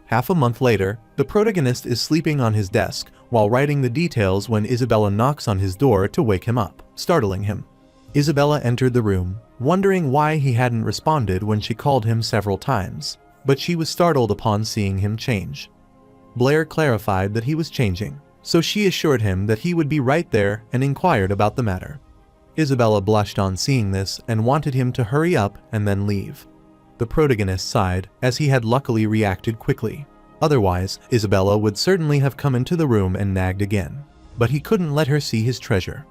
Half a month later, the protagonist is sleeping on his desk while writing the details when Isabella knocks on his door to wake him up, startling him. Isabella entered the room, wondering why he hadn't responded when she called him several times, but she was startled upon seeing him change. Blair clarified that he was changing, so she assured him that he would be right there and inquired about the matter. Isabella blushed on seeing this and wanted him to hurry up and then leave. The protagonist sighed, as he had luckily reacted quickly. Otherwise, Isabella would certainly have come into the room and nagged again. But he couldn't let her see his treasure.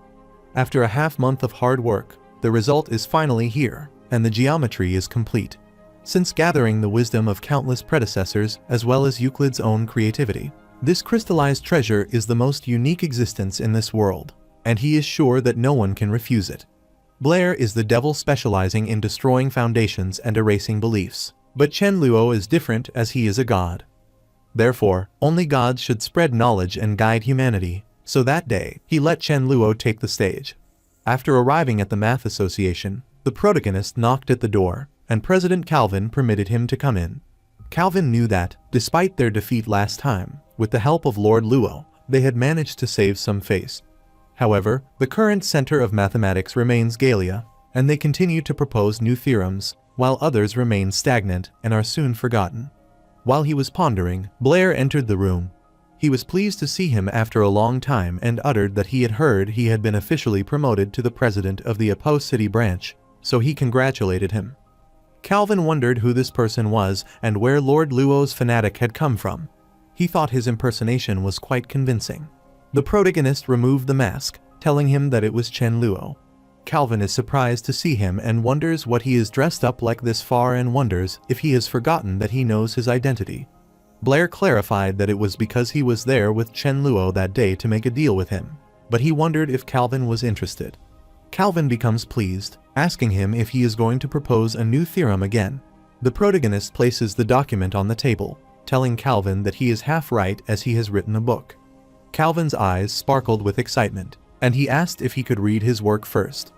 After a half-month of hard work, the result is finally here, and the geometry is complete. Since gathering the wisdom of countless predecessors as well as Euclid's own creativity, this crystallized treasure is the most unique existence in this world, and he is sure that no one can refuse it. Blair is the devil specializing in destroying foundations and erasing beliefs, but Chen Luo is different as he is a god. Therefore, only gods should spread knowledge and guide humanity, so that day, he let Chen Luo take the stage. After arriving at the Math Association, the protagonist knocked at the door, and President Calvin permitted him to come in. Calvin knew that, despite their defeat last time, with the help of Lord Luo, they had managed to save some face. However, the current center of mathematics remains Gallia, and they continue to propose new theorems, while others remain stagnant and are soon forgotten. While he was pondering, Blair entered the room. He was pleased to see him after a long time and uttered that he had heard he had been officially promoted to the president of the Apo City branch, so he congratulated him. Calvin wondered who this person was and where Lord Luo's fanatic had come from. He thought his impersonation was quite convincing. The protagonist removed the mask, telling him that it was Chen Luo. Calvin is surprised to see him and wonders what he is dressed up like this for and wonders if he has forgotten that he knows his identity. Blair clarified that it was because he was there with Chen Luo that day to make a deal with him, but he wondered if Calvin was interested. Calvin becomes pleased, asking him if he is going to propose a new theorem again. The protagonist places the document on the table, telling Calvin that he is half right as he has written a book. Calvin's eyes sparkled with excitement, and he asked if he could read his work first.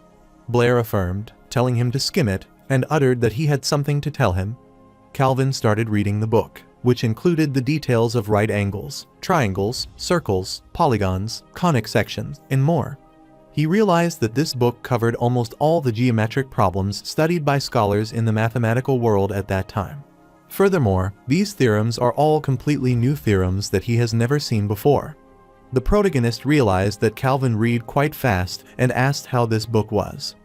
Blair affirmed, telling him to skim it, and uttered that he had something to tell him. Calvin started reading the book, which included the details of right angles, triangles, circles, polygons, conic sections, and more. He realized that this book covered almost all the geometric problems studied by scholars in the mathematical world at that time. Furthermore, these theorems are all completely new theorems that he has never seen before. The protagonist realized that Calvin read quite fast and asked how this book was.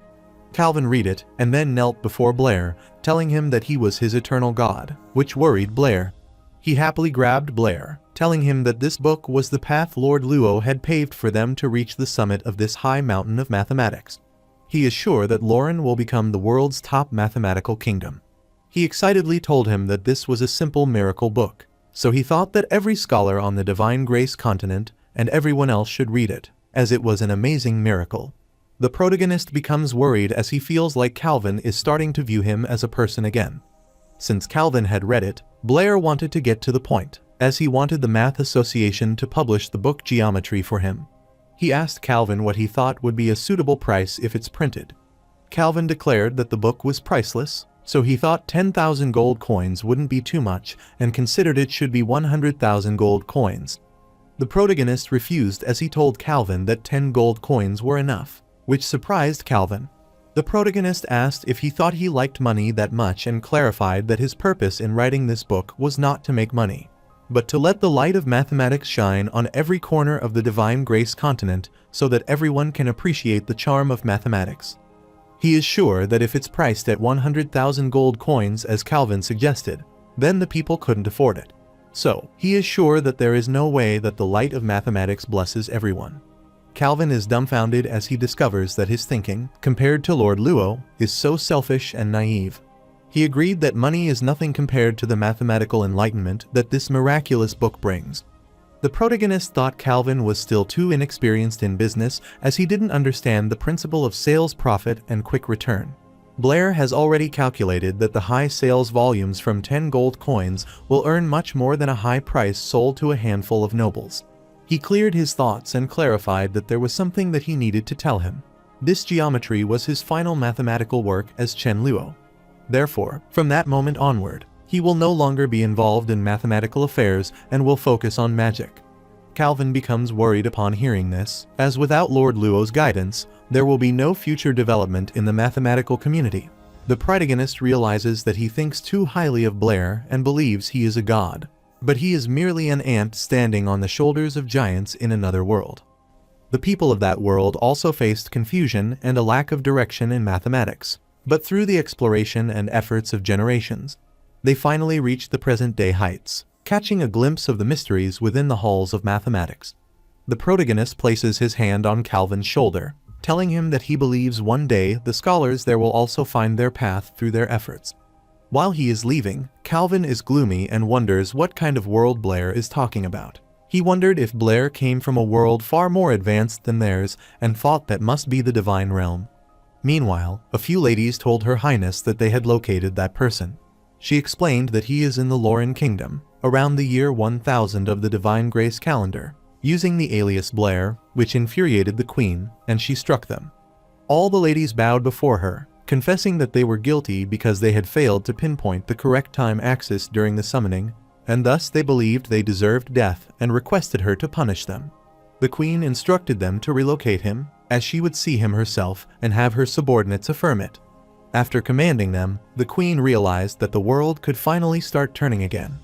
Calvin read it and then knelt before Blair, telling him that he was his eternal god, which worried Blair. He happily grabbed Blair, telling him that this book was the path Lord Luo had paved for them to reach the summit of this high mountain of mathematics. He is sure that Lauren will become the world's top mathematical kingdom. He excitedly told him that this was a simple miracle book, so he thought that every scholar on the Divine Grace continent and everyone else should read it, as it was an amazing miracle. The protagonist becomes worried as he feels like Calvin is starting to view him as a person again. Since Calvin had read it, Blair wanted to get to the point, as he wanted the Math Association to publish the book Geometry for him. He asked Calvin what he thought would be a suitable price if it's printed. Calvin declared that the book was priceless, so he thought 10,000 gold coins wouldn't be too much and considered it should be 100,000 gold coins. The protagonist refused as he told Calvin that 10 gold coins were enough, which surprised Calvin. The protagonist asked if he thought he liked money that much and clarified that his purpose in writing this book was not to make money, but to let the light of mathematics shine on every corner of the Divine Grace continent so that everyone can appreciate the charm of mathematics. He is sure that if it's priced at 100,000 gold coins as Calvin suggested, then the people couldn't afford it. So, he is sure that there is no way that the light of mathematics blesses everyone. Calvin is dumbfounded as he discovers that his thinking, compared to Lord Luo, is so selfish and naive. He agreed that money is nothing compared to the mathematical enlightenment that this miraculous book brings. The protagonist thought Calvin was still too inexperienced in business as he didn't understand the principle of sales profit and quick return. Blair has already calculated that the high sales volumes from 10 gold coins will earn much more than a high price sold to a handful of nobles. He cleared his thoughts and clarified that there was something that he needed to tell him. This geometry was his final mathematical work as Chen Luo. Therefore, from that moment onward, he will no longer be involved in mathematical affairs and will focus on magic. Calvin becomes worried upon hearing this, as without Lord Luo's guidance, there will be no future development in the mathematical community. The protagonist realizes that he thinks too highly of Blair and believes he is a god, but he is merely an ant standing on the shoulders of giants in another world. The people of that world also faced confusion and a lack of direction in mathematics, but through the exploration and efforts of generations, they finally reached the present-day heights, catching a glimpse of the mysteries within the halls of mathematics. The protagonist places his hand on Calvin's shoulder, telling him that he believes one day the scholars there will also find their path through their efforts. While he is leaving, Calvin is gloomy and wonders what kind of world Blair is talking about. He wondered if Blair came from a world far more advanced than theirs and thought that must be the divine realm. Meanwhile, a few ladies told Her Highness that they had located that person. She explained that he is in the Lauren Kingdom, around the year 1000 of the Divine Grace calendar, using the alias Blair, which infuriated the queen, and she struck them. All the ladies bowed before her, confessing that they were guilty because they had failed to pinpoint the correct time axis during the summoning, and thus they believed they deserved death and requested her to punish them. The queen instructed them to relocate him, as she would see him herself and have her subordinates affirm it. After commanding them, the queen realized that the world could finally start turning again.